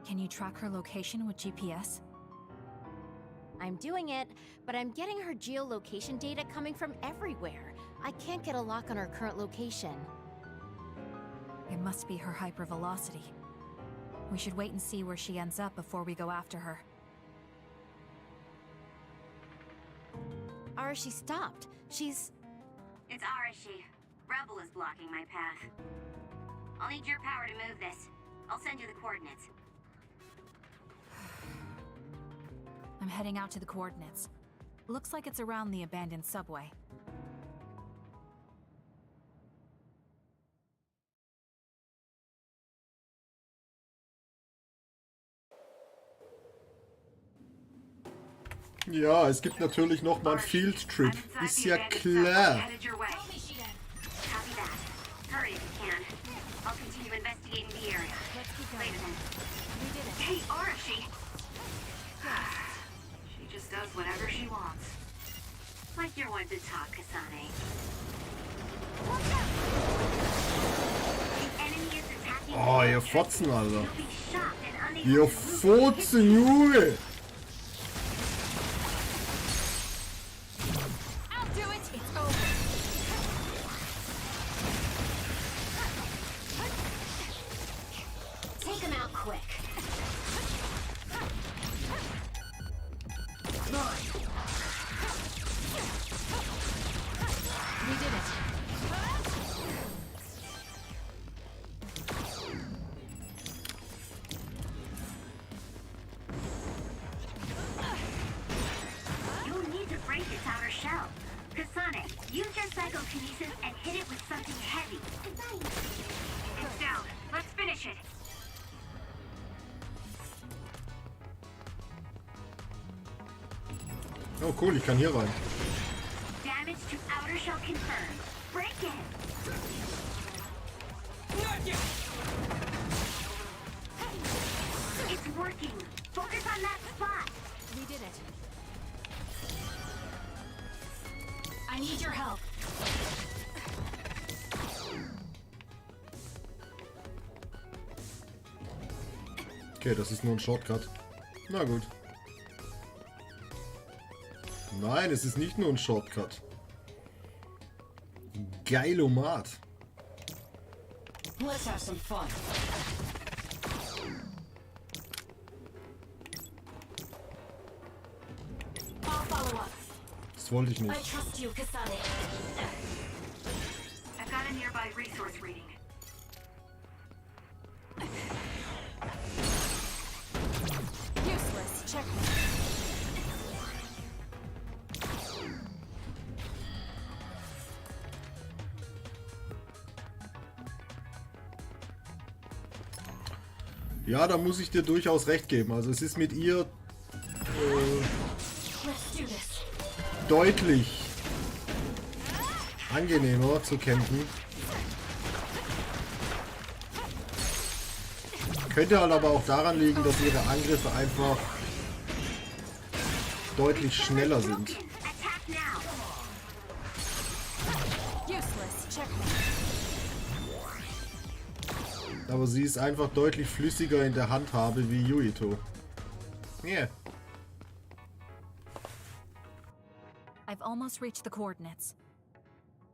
Can you track her location with GPS? I'm doing it, but I'm getting her geolocation data coming from everywhere. I can't get a lock on her current location. It must be her hypervelocity. We should wait and see where she ends up before we go after her. Arashi stopped. She's... It's Arashi. Rebel is blocking my path. I'll need your power to move this. I'll send you the coordinates. I'm heading out to the coordinates. Looks like it's around the abandoned subway. Ja, es gibt natürlich noch mal einen Field Trip. Ist ja klar. Hey, Arashi! She just does whatever she wants. Like you're one to talk, Kasane. The enemy is attacking. Oh, ihr Fotzen, Alter. Ihr Fotzen, Junge! Oh cool, ich kann hier rein. Damage to outer shell confirmed. Break it. It's working. Focus on that spot. We did it. I need your help. Okay, das ist nur ein Shortcut. Na gut. Nein, es ist nicht nur ein Shortcut. Geilomat. Let's have some fun. I'll follow up. Das wollte ich I nicht. trust you, Kasane. I've got a nearby resource reading. Useless. Check. Ja, da muss ich dir durchaus recht geben. Also es ist mit ihr deutlich angenehmer zu kämpfen. Könnte halt aber auch daran liegen, dass ihre Angriffe einfach deutlich schneller sind. Aber sie ist einfach deutlich flüssiger in der Handhabe wie Yuito. Yeah. I've almost reached the coordinates.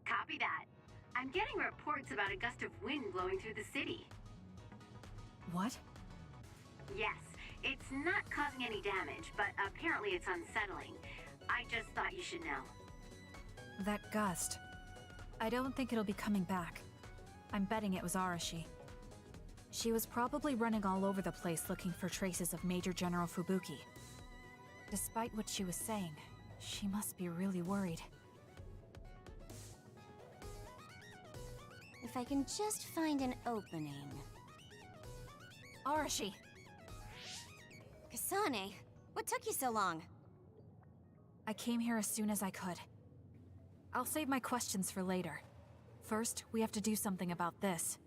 Copy that. I'm getting reports about a gust of wind blowing through the city. What? Yes, it's not causing any damage, but apparently it's unsettling. I just thought you should know. That gust. I don't think it'll be coming back. I'm betting it was Arashi. She was probably running all over the place looking for traces of Major General Fubuki. Despite what she was saying, she must be really worried. If I can just find an opening. Arashi! Kasane, what took you so long? I came here as soon as I could. I'll save my questions for later. First, we have to do something about this.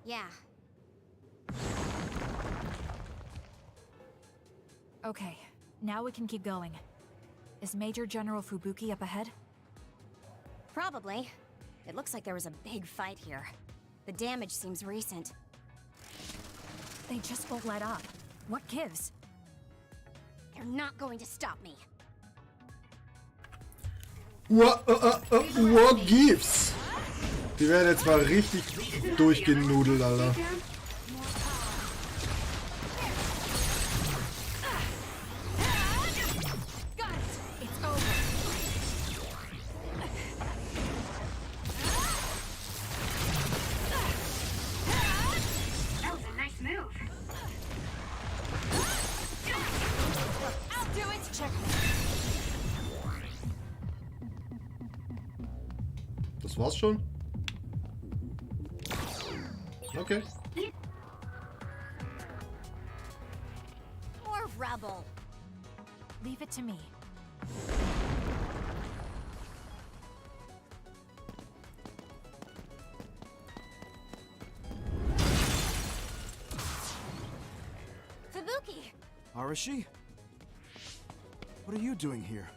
Yeah. Okay, now we can keep going. Is Major General Fubuki up ahead? Probably. It looks like there was a big fight here. The damage seems recent. They just won't let up. What gives? They're not going to stop me. What gives? Die werden jetzt mal richtig durchgenudelt, Alter. Das war's schon? Okay. More rubble. Leave it to me. Fubuki! Arashi? What are you doing here?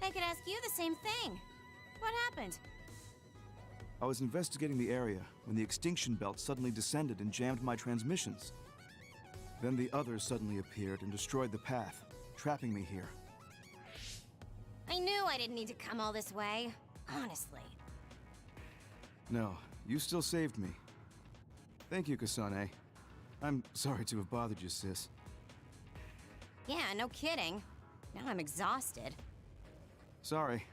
I could ask you the same thing. What happened? I was investigating the area when the extinction belt suddenly descended and jammed my transmissions. Then the others suddenly appeared and destroyed the path, trapping me here. I knew I didn't need to come all this way. Honestly. No, you still saved me. Thank you, Kasane. I'm sorry to have bothered you, sis. Yeah, no kidding. Now I'm exhausted. Sorry.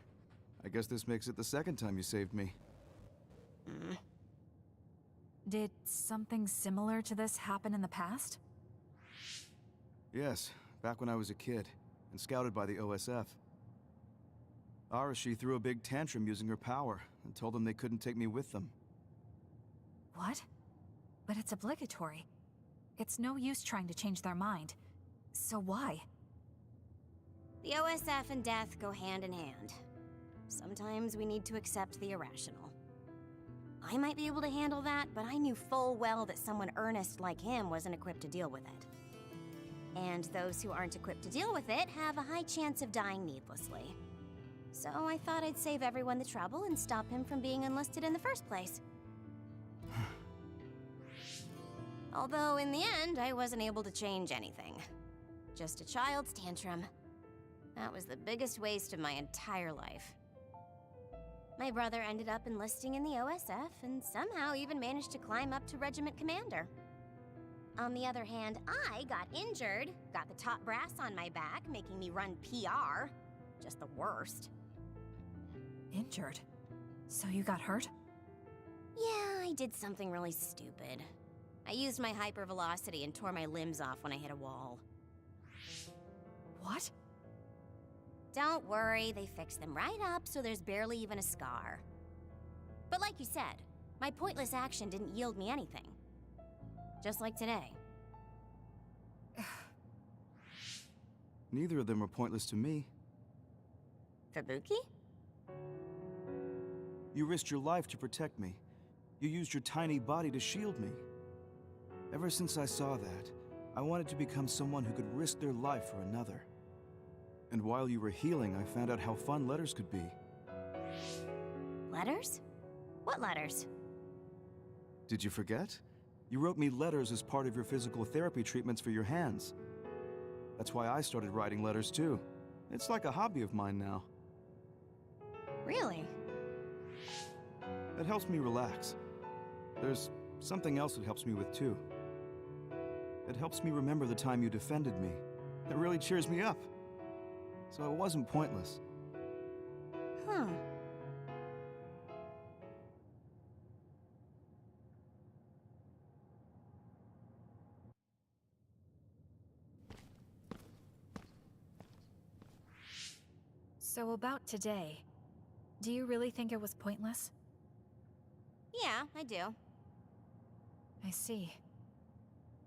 I guess this makes it the second time you saved me. Did something similar to this happen in the past? Yes, back when I was a kid, and scouted by the OSF. Arashi threw a big tantrum using her power, and told them they couldn't take me with them. What? But it's obligatory. It's no use trying to change their mind. So why? The OSF and death go hand in hand. Sometimes we need to accept the irrational. I might be able to handle that, but I knew full well that someone earnest like him wasn't equipped to deal with it. And those who aren't equipped to deal with it have a high chance of dying needlessly. So I thought I'd save everyone the trouble and stop him from being enlisted in the first place. Although in the end, I wasn't able to change anything. Just a child's tantrum. That was the biggest waste of my entire life. My brother ended up enlisting in the OSF and somehow even managed to climb up to regiment commander. On the other hand, I got injured, got the top brass on my back, making me run PR. Just the worst. Injured? So you got hurt? Yeah, I did something really stupid. I used my hypervelocity and tore my limbs off when I hit a wall. What? Don't worry, they fixed them right up so there's barely even a scar. But like you said, my pointless action didn't yield me anything. Just like today. Neither of them are pointless to me. Fubuki? You risked your life to protect me. You used your tiny body to shield me. Ever since I saw that, I wanted to become someone who could risk their life for another. And while you were healing, I found out how fun letters could be. Letters? What letters? Did you forget? You wrote me letters as part of your physical therapy treatments for your hands. That's why I started writing letters too. It's like a hobby of mine now. Really? It helps me relax. There's something else it helps me with too. It helps me remember the time you defended me. It really cheers me up. So it wasn't pointless. Huh. So about today, do you really think it was pointless? Yeah, I do. I see.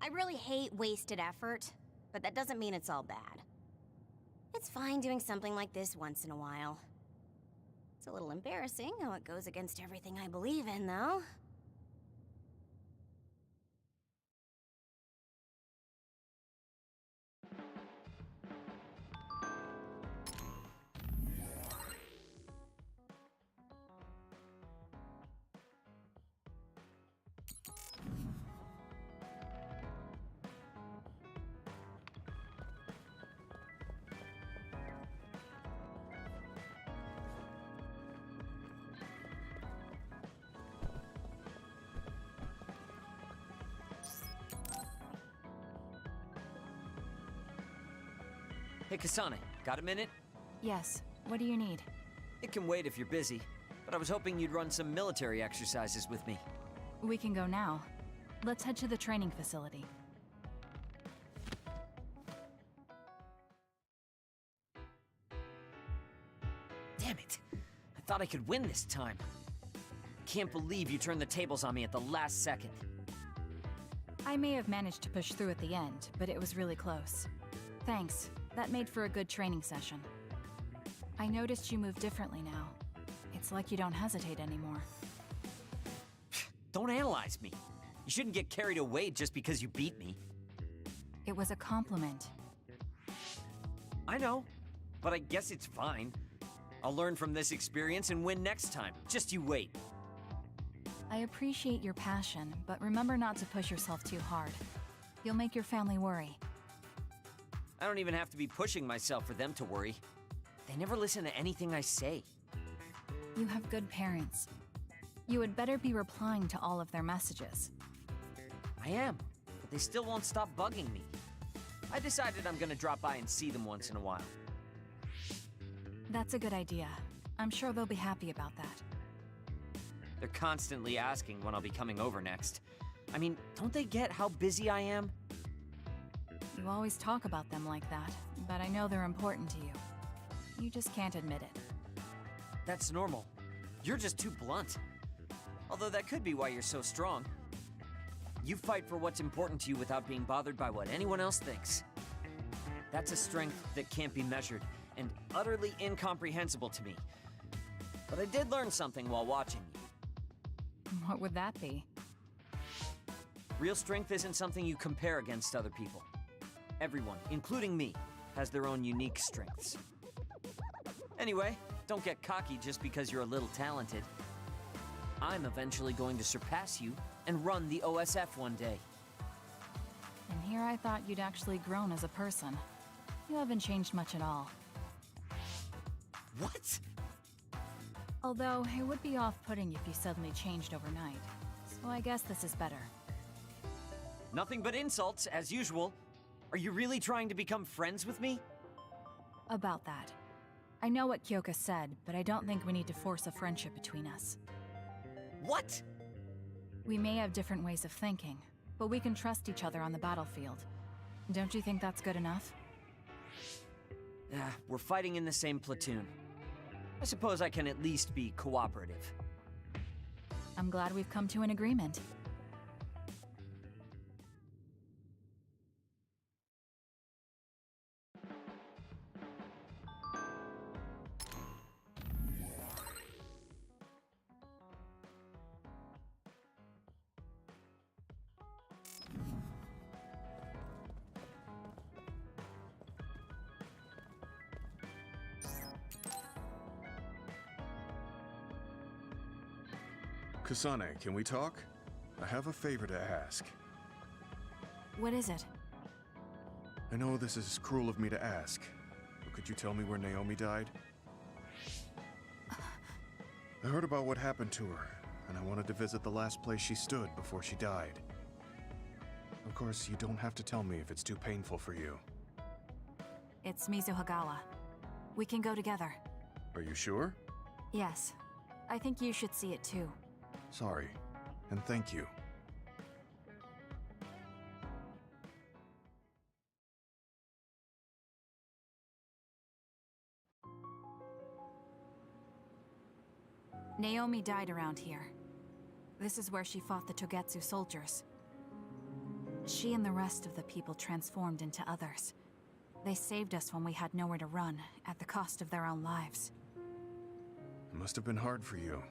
I really hate wasted effort, but that doesn't mean it's all bad. It's fine doing something like this once in a while. It's a little embarrassing how it goes against everything I believe in, though. Hey, Kasane, got a minute? Yes. What do you need? It can wait if you're busy, but I was hoping you'd run some military exercises with me. We can go now. Let's head to the training facility. Damn it! I thought I could win this time. Can't believe you turned the tables on me at the last second. I may have managed to push through at the end, but it was really close. Thanks. That made for a good training session. I noticed you move differently now. It's like you don't hesitate anymore. Don't analyze me. You shouldn't get carried away just because you beat me. It was a compliment. I know, but I guess it's fine. I'll learn from this experience and win next time. Just you wait. I appreciate your passion, but remember not to push yourself too hard. You'll make your family worry. I don't even have to be pushing myself for them to worry. They never listen to anything I say. You have good parents. You had better be replying to all of their messages. I am, but they still won't stop bugging me. I decided I'm gonna drop by and see them once in a while. That's a good idea. I'm sure they'll be happy about that. They're constantly asking when I'll be coming over next. I mean, don't they get how busy I am? You always talk about them like that, but I know they're important to you. You just can't admit it. That's normal. You're just too blunt. Although that could be why you're so strong. You fight for what's important to you without being bothered by what anyone else thinks. That's a strength that can't be measured, and utterly incomprehensible to me. But I did learn something while watching you. What would that be? Real strength isn't something you compare against other people. Everyone, including me, has their own unique strengths. Anyway, don't get cocky just because you're a little talented. I'm eventually going to surpass you and run the OSF one day. And here I thought you'd actually grown as a person. You haven't changed much at all. What? Although, it would be off-putting if you suddenly changed overnight. So I guess this is better. Nothing but insults, as usual. Are you really trying to become friends with me? About that. I know what Kyoka said, but I don't think we need to force a friendship between us. What? We may have different ways of thinking, but we can trust each other on the battlefield. Don't you think that's good enough? We're fighting in the same platoon. I suppose I can at least be cooperative. I'm glad we've come to an agreement. Kasane, can we talk? I have a favor to ask. What is it? I know this is cruel of me to ask, but could you tell me where Naomi died? I heard about what happened to her, and I wanted to visit the last place she stood before she died. Of course, you don't have to tell me if it's too painful for you. It's Mizuhagawa. We can go together. Are you sure? Yes. I think you should see it too. Sorry, and thank you. Naomi died around here. This is where she fought the Togetsu soldiers. She and the rest of the people transformed into others. They saved us when we had nowhere to run, at the cost of their own lives. It must have been hard for you.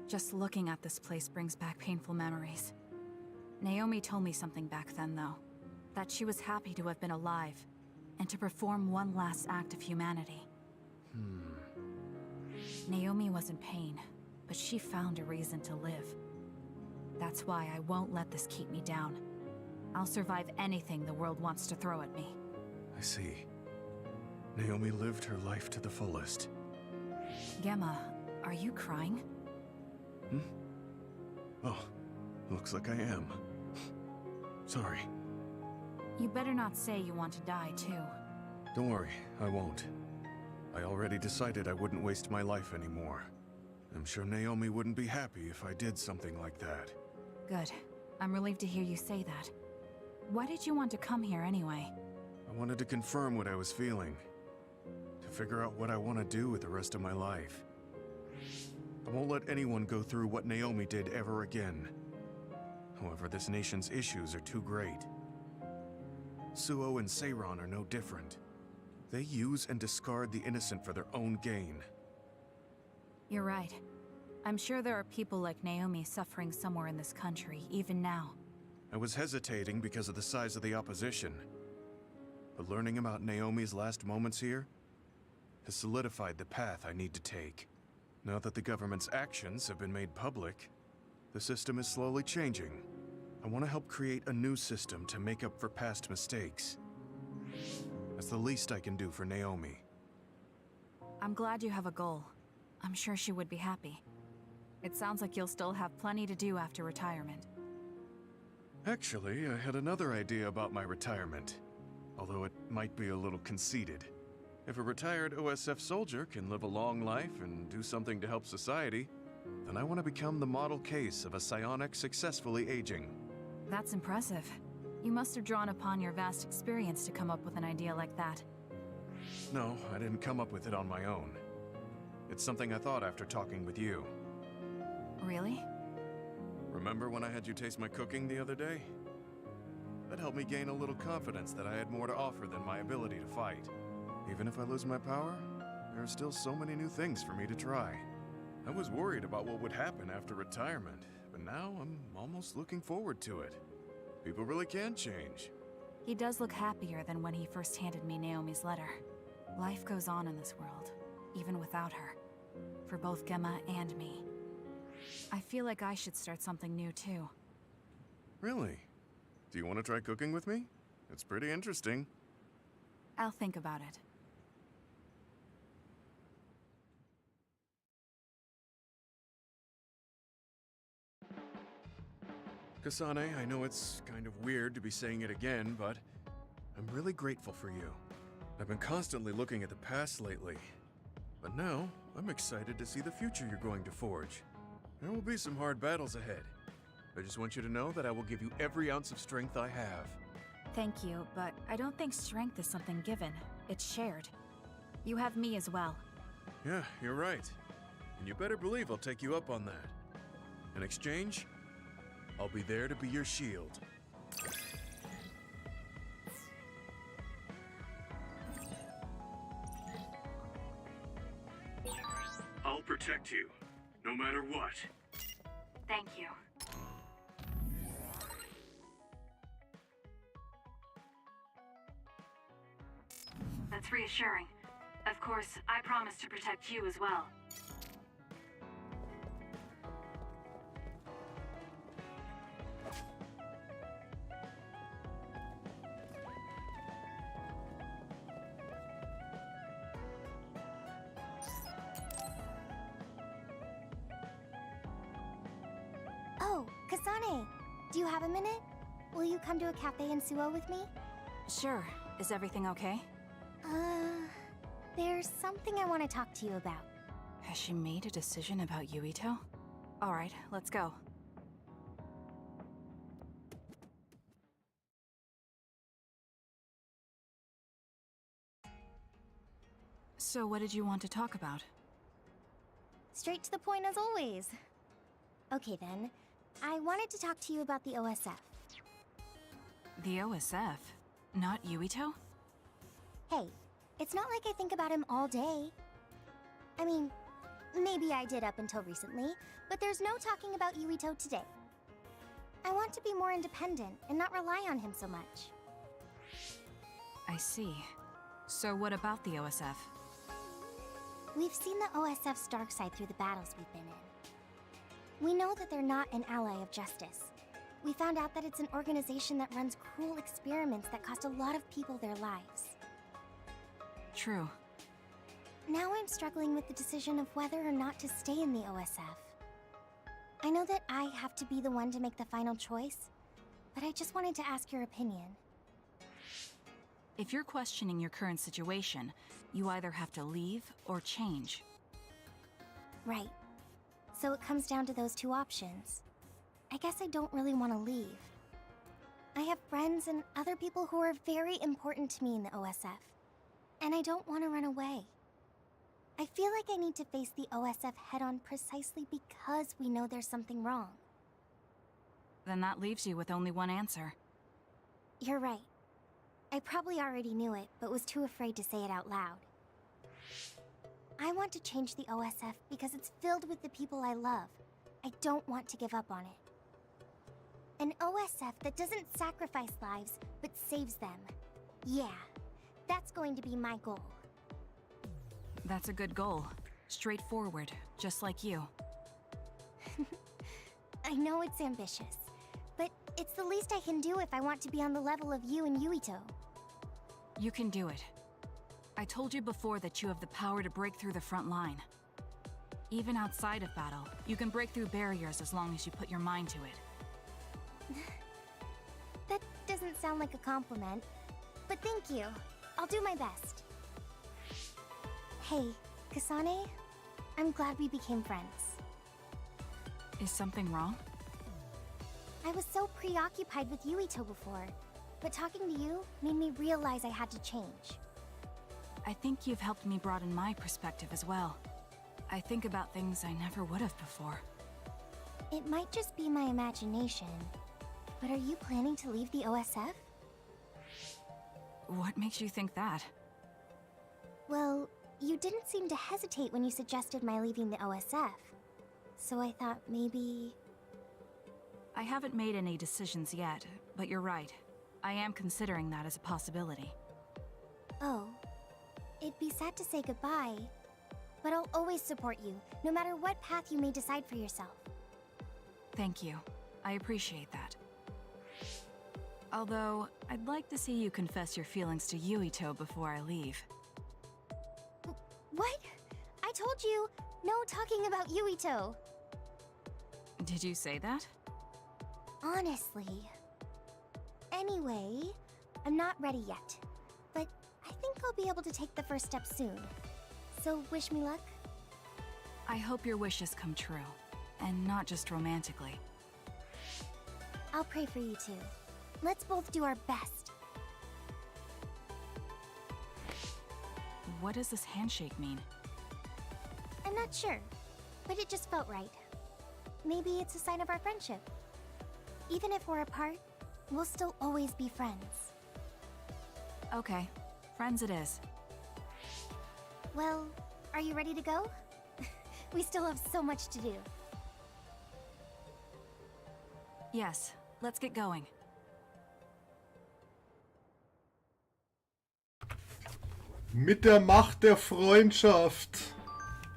Just looking at this place brings back painful memories. Naomi told me something back then, though. That she was happy to have been alive, and to perform one last act of humanity. Naomi was in pain, but she found a reason to live. That's why I won't let this keep me down. I'll survive anything the world wants to throw at me. I see. Naomi lived her life to the fullest. Gemma, are you crying? Oh, looks like I am. Sorry. You better not say you want to die, too. Don't worry, I won't. I already decided I wouldn't waste my life anymore. I'm sure Naomi wouldn't be happy if I did something like that. Good. I'm relieved to hear you say that. Why did you want to come here anyway? I wanted to confirm what I was feeling. To figure out what I want to do with the rest of my life. I won't let anyone go through what Naomi did ever again. However, this nation's issues are too great. Suo and Seiron are no different. They use and discard the innocent for their own gain. You're right. I'm sure there are people like Naomi suffering somewhere in this country, even now. I was hesitating because of the size of the opposition. But learning about Naomi's last moments here has solidified the path I need to take. Now that the government's actions have been made public, the system is slowly changing. I want to help create a new system to make up for past mistakes. That's the least I can do for Naomi. I'm glad you have a goal. I'm sure she would be happy. It sounds like you'll still have plenty to do after retirement. Actually, I had another idea about my retirement, although it might be a little conceited. If a retired OSF soldier can live a long life and do something to help society, then I want to become the model case of a psionic successfully aging. That's impressive. You must have drawn upon your vast experience to come up with an idea like that. No, I didn't come up with it on my own. It's something I thought after talking with you. Really? Remember when I had you taste my cooking the other day? That helped me gain a little confidence that I had more to offer than my ability to fight. Even if I lose my power, there are still so many new things for me to try. I was worried about what would happen after retirement, but now I'm almost looking forward to it. People really can change. He does look happier than when he first handed me Naomi's letter. Life goes on in this world, even without her. For both Gemma and me. I feel like I should start something new too. Really? Do you want to try cooking with me? It's pretty interesting. I'll think about it. Kasane, I know it's kind of weird to be saying it again, but I'm really grateful for you. I've been constantly looking at the past lately, but now I'm excited to see the future you're going to forge. There will be some hard battles ahead. I just want you to know that I will give you every ounce of strength I have. Thank you, but I don't think strength is something given. It's shared. You have me as well. Yeah, you're right. And you better believe I'll take you up on that. In exchange, I'll be there to be your shield. I'll protect you, no matter what. Thank you. That's reassuring. Of course, I promise to protect you as well. Oh, Kasane! Do you have a minute? Will you come to a cafe in Suo with me? Sure. Is everything okay? There's something I want to talk to you about. Has she made a decision about Yuito? Alright, let's go. So what did you want to talk about? Straight to the point as always. Okay then, I wanted to talk to you about the OSF. The OSF? Not Yuito? Hey, it's not like I think about him all day. I mean, maybe I did up until recently, but there's no talking about Yuito today. I want to be more independent and not rely on him so much. I see. So what about the OSF? We've seen the OSF's dark side through the battles we've been in. We know that they're not an ally of justice. We found out that it's an organization that runs cruel experiments that cost a lot of people their lives. True. Now I'm struggling with the decision of whether or not to stay in the OSF. I know that I have to be the one to make the final choice, but I just wanted to ask your opinion. If you're questioning your current situation, you either have to leave or change. Right. So it comes down to those two options. I guess I don't really want to leave. I have friends and other people who are very important to me in the OSF, and I don't want to run away. I feel like I need to face the OSF head-on precisely because we know there's something wrong. Then that leaves you with only one answer. You're right. I probably already knew it, but was too afraid to say it out loud. I want to change the OSF because it's filled with the people I love. I don't want to give up on it. An OSF that doesn't sacrifice lives, but saves them. Yeah, that's going to be my goal. That's a good goal. Straightforward, just like you. I know it's ambitious, but it's the least I can do if I want to be on the level of you and Yuito. You can do it. I told you before that you have the power to break through the front line. Even outside of battle, you can break through barriers as long as you put your mind to it. That doesn't sound like a compliment, but thank you. I'll do my best. Hey, Kasane, I'm glad we became friends. Is something wrong? I was so preoccupied with Yuito before, but talking to you made me realize I had to change. I think you've helped me broaden my perspective as well. I think about things I never would have before. It might just be my imagination, but are you planning to leave the OSF? What makes you think that? Well, you didn't seem to hesitate when you suggested my leaving the OSF, so I thought maybe... I haven't made any decisions yet, but you're right. I am considering that as a possibility. Oh, it'd be sad to say goodbye, but I'll always support you, no matter what path you may decide for yourself. Thank you. I appreciate that. Although, I'd like to see you confess your feelings to Yuito before I leave. What? I told you, no talking about Yuito. Did you say that? Honestly. Anyway, I'm not ready yet. But I think I'll be able to take the first step soon. So wish me luck. I hope your wishes come true. And not just romantically. I'll pray for you too. Let's both do our best. What does this handshake mean? I'm not sure, but it just felt right. Maybe it's a sign of our friendship. Even if we're apart, we'll still always be friends. Okay, friends it is. Well, are you ready to go? We still have so much to do. Yes, let's get going. Mit der Macht der Freundschaft.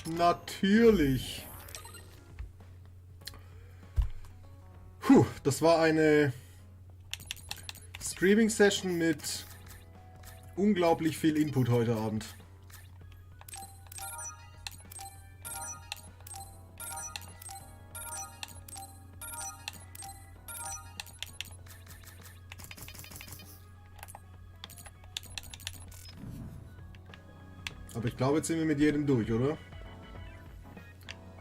Natürlich. Puh, das war eine Streaming-Session mit unglaublich viel Input heute Abend. Aber ich glaube, jetzt sind wir mit jedem durch, oder?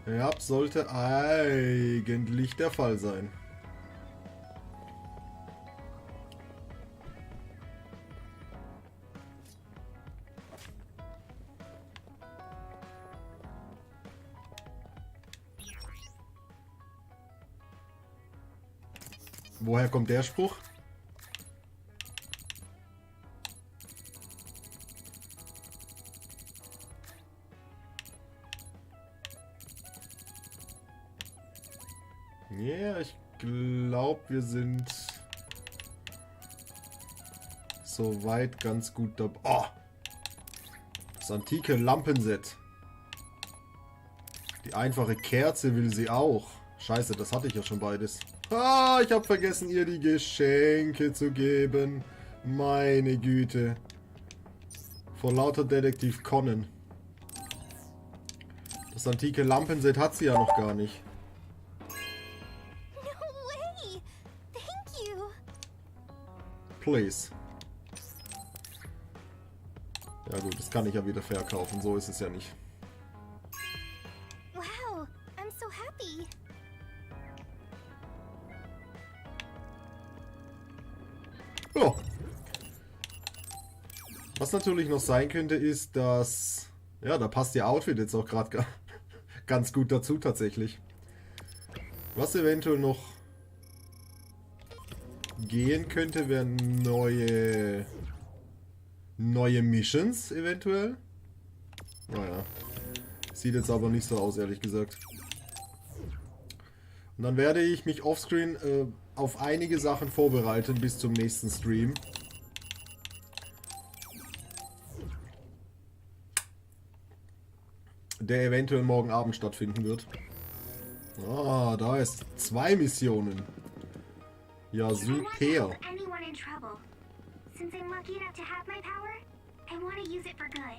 Ja, sollte eigentlich der Fall sein. Woher kommt der Spruch? Ja, ich glaube, wir sind soweit ganz gut dabei. Oh! Das antike Lampenset. Die einfache Kerze will sie auch. Scheiße, das hatte ich ja schon beides. Ah, ich habe vergessen, ihr die Geschenke zu geben. Meine Güte. Vor lauter Detektiv Conan. Das antike Lampenset hat sie ja noch gar nicht. Please. Ja gut, das kann ich ja wieder verkaufen. So ist es ja nicht. Wow, I'm so happy. Ja. Was natürlich noch sein könnte, ist, dass... Ja, da passt ihr Outfit jetzt auch gerade ganz gut dazu tatsächlich. Was eventuell noch gehen könnte, wären neue Missions eventuell. Naja. Sieht jetzt aber nicht so aus, ehrlich gesagt. Und dann werde ich mich offscreen auf einige Sachen vorbereiten bis zum nächsten Stream. Der eventuell morgen Abend stattfinden wird. Ah, da ist 2 Missionen. Ja, super. Anyone in trouble. Since I'm lucky enough to have my power, I want to use it for good.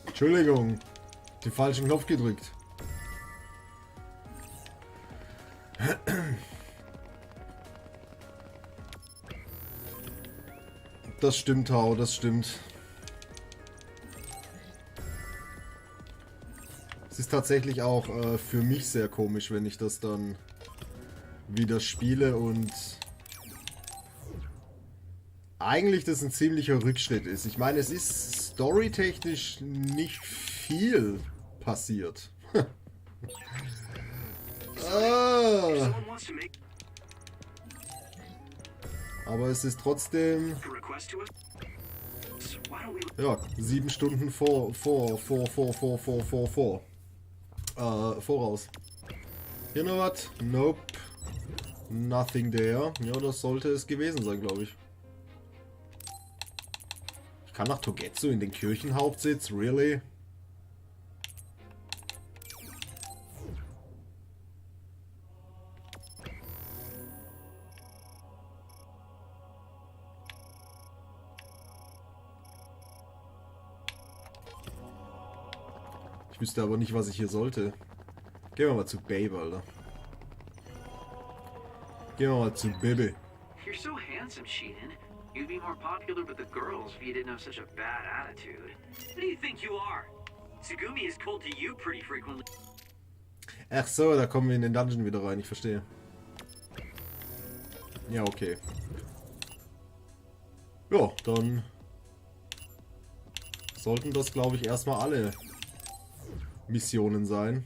Entschuldigung, den falschen Knopf gedrückt. Das stimmt, Hau, das stimmt. Es ist tatsächlich auch für mich sehr komisch, wenn ich das dann wieder spiele und eigentlich das ein ziemlicher Rückschritt ist. Ich meine, es ist storytechnisch nicht viel passiert. Ah. Aber es ist trotzdem... Ja, 7 Stunden voraus. You know what? Nope. Nothing there. Ja, das sollte es gewesen sein, glaube ich. Ich kann nach Togetsu in den Kirchenhauptsitz? Really? Ich wüsste aber nicht, was ich hier sollte. Gehen wir mal zu Babe, Alter. Gehen wir mal zu Baby. You're so handsome, Sheenan. You'd be more popular with the girls if you didn't have such a bad attitude. Who do you think you are? Tsugumi is cold to you pretty frequently. Ach so, da kommen wir in den Dungeon wieder rein, ich verstehe. Ja, okay. Ja, dann sollten das, glaube ich, erstmal alle Missionen sein.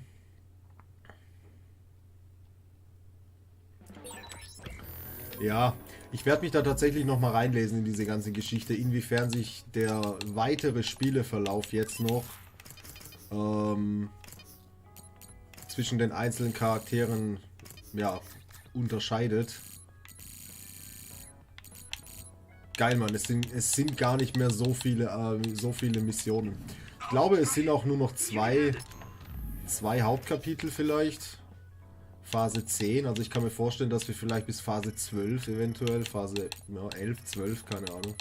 Ja, ich werde mich da tatsächlich nochmal reinlesen in diese ganze Geschichte, inwiefern sich der weitere Spieleverlauf jetzt noch zwischen den einzelnen Charakteren, ja, unterscheidet. Geil, Mann, es sind gar nicht mehr so viele Missionen. Ich glaube, es sind auch nur noch zwei Hauptkapitel vielleicht. Phase 10, also ich kann mir vorstellen, dass wir vielleicht bis Phase 12 eventuell, Phase 11, 12, keine Ahnung.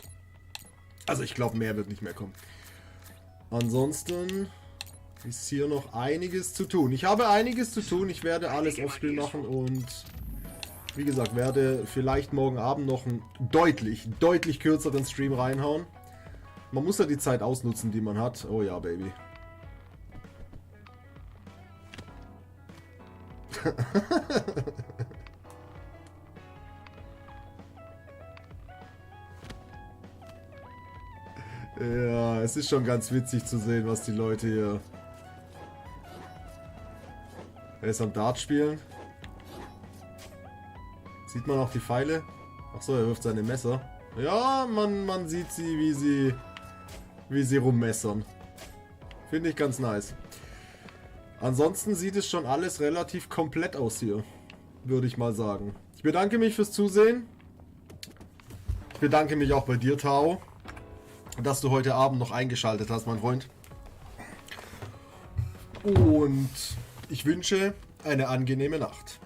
Also ich glaube, mehr wird nicht mehr kommen. Ansonsten ist hier noch einiges zu tun. Ich habe einiges zu tun, ich werde alles offscreen machen und wie gesagt, werde vielleicht morgen Abend noch einen deutlich kürzeren Stream reinhauen. Man muss ja die Zeit ausnutzen, die man hat. Oh ja, Baby. Ja, es ist schon ganz witzig zu sehen, was die Leute hier... Er ist am Dart spielen. Sieht man auch die Pfeile? Achso, er wirft seine Messer. Ja, man sieht sie, wie sie rummessern. Finde ich ganz nice. Ansonsten sieht es schon alles relativ komplett aus hier, würde ich mal sagen. Ich bedanke mich fürs Zusehen. Ich bedanke mich auch bei dir, Tao, dass du heute Abend noch eingeschaltet hast, mein Freund. Und ich wünsche eine angenehme Nacht.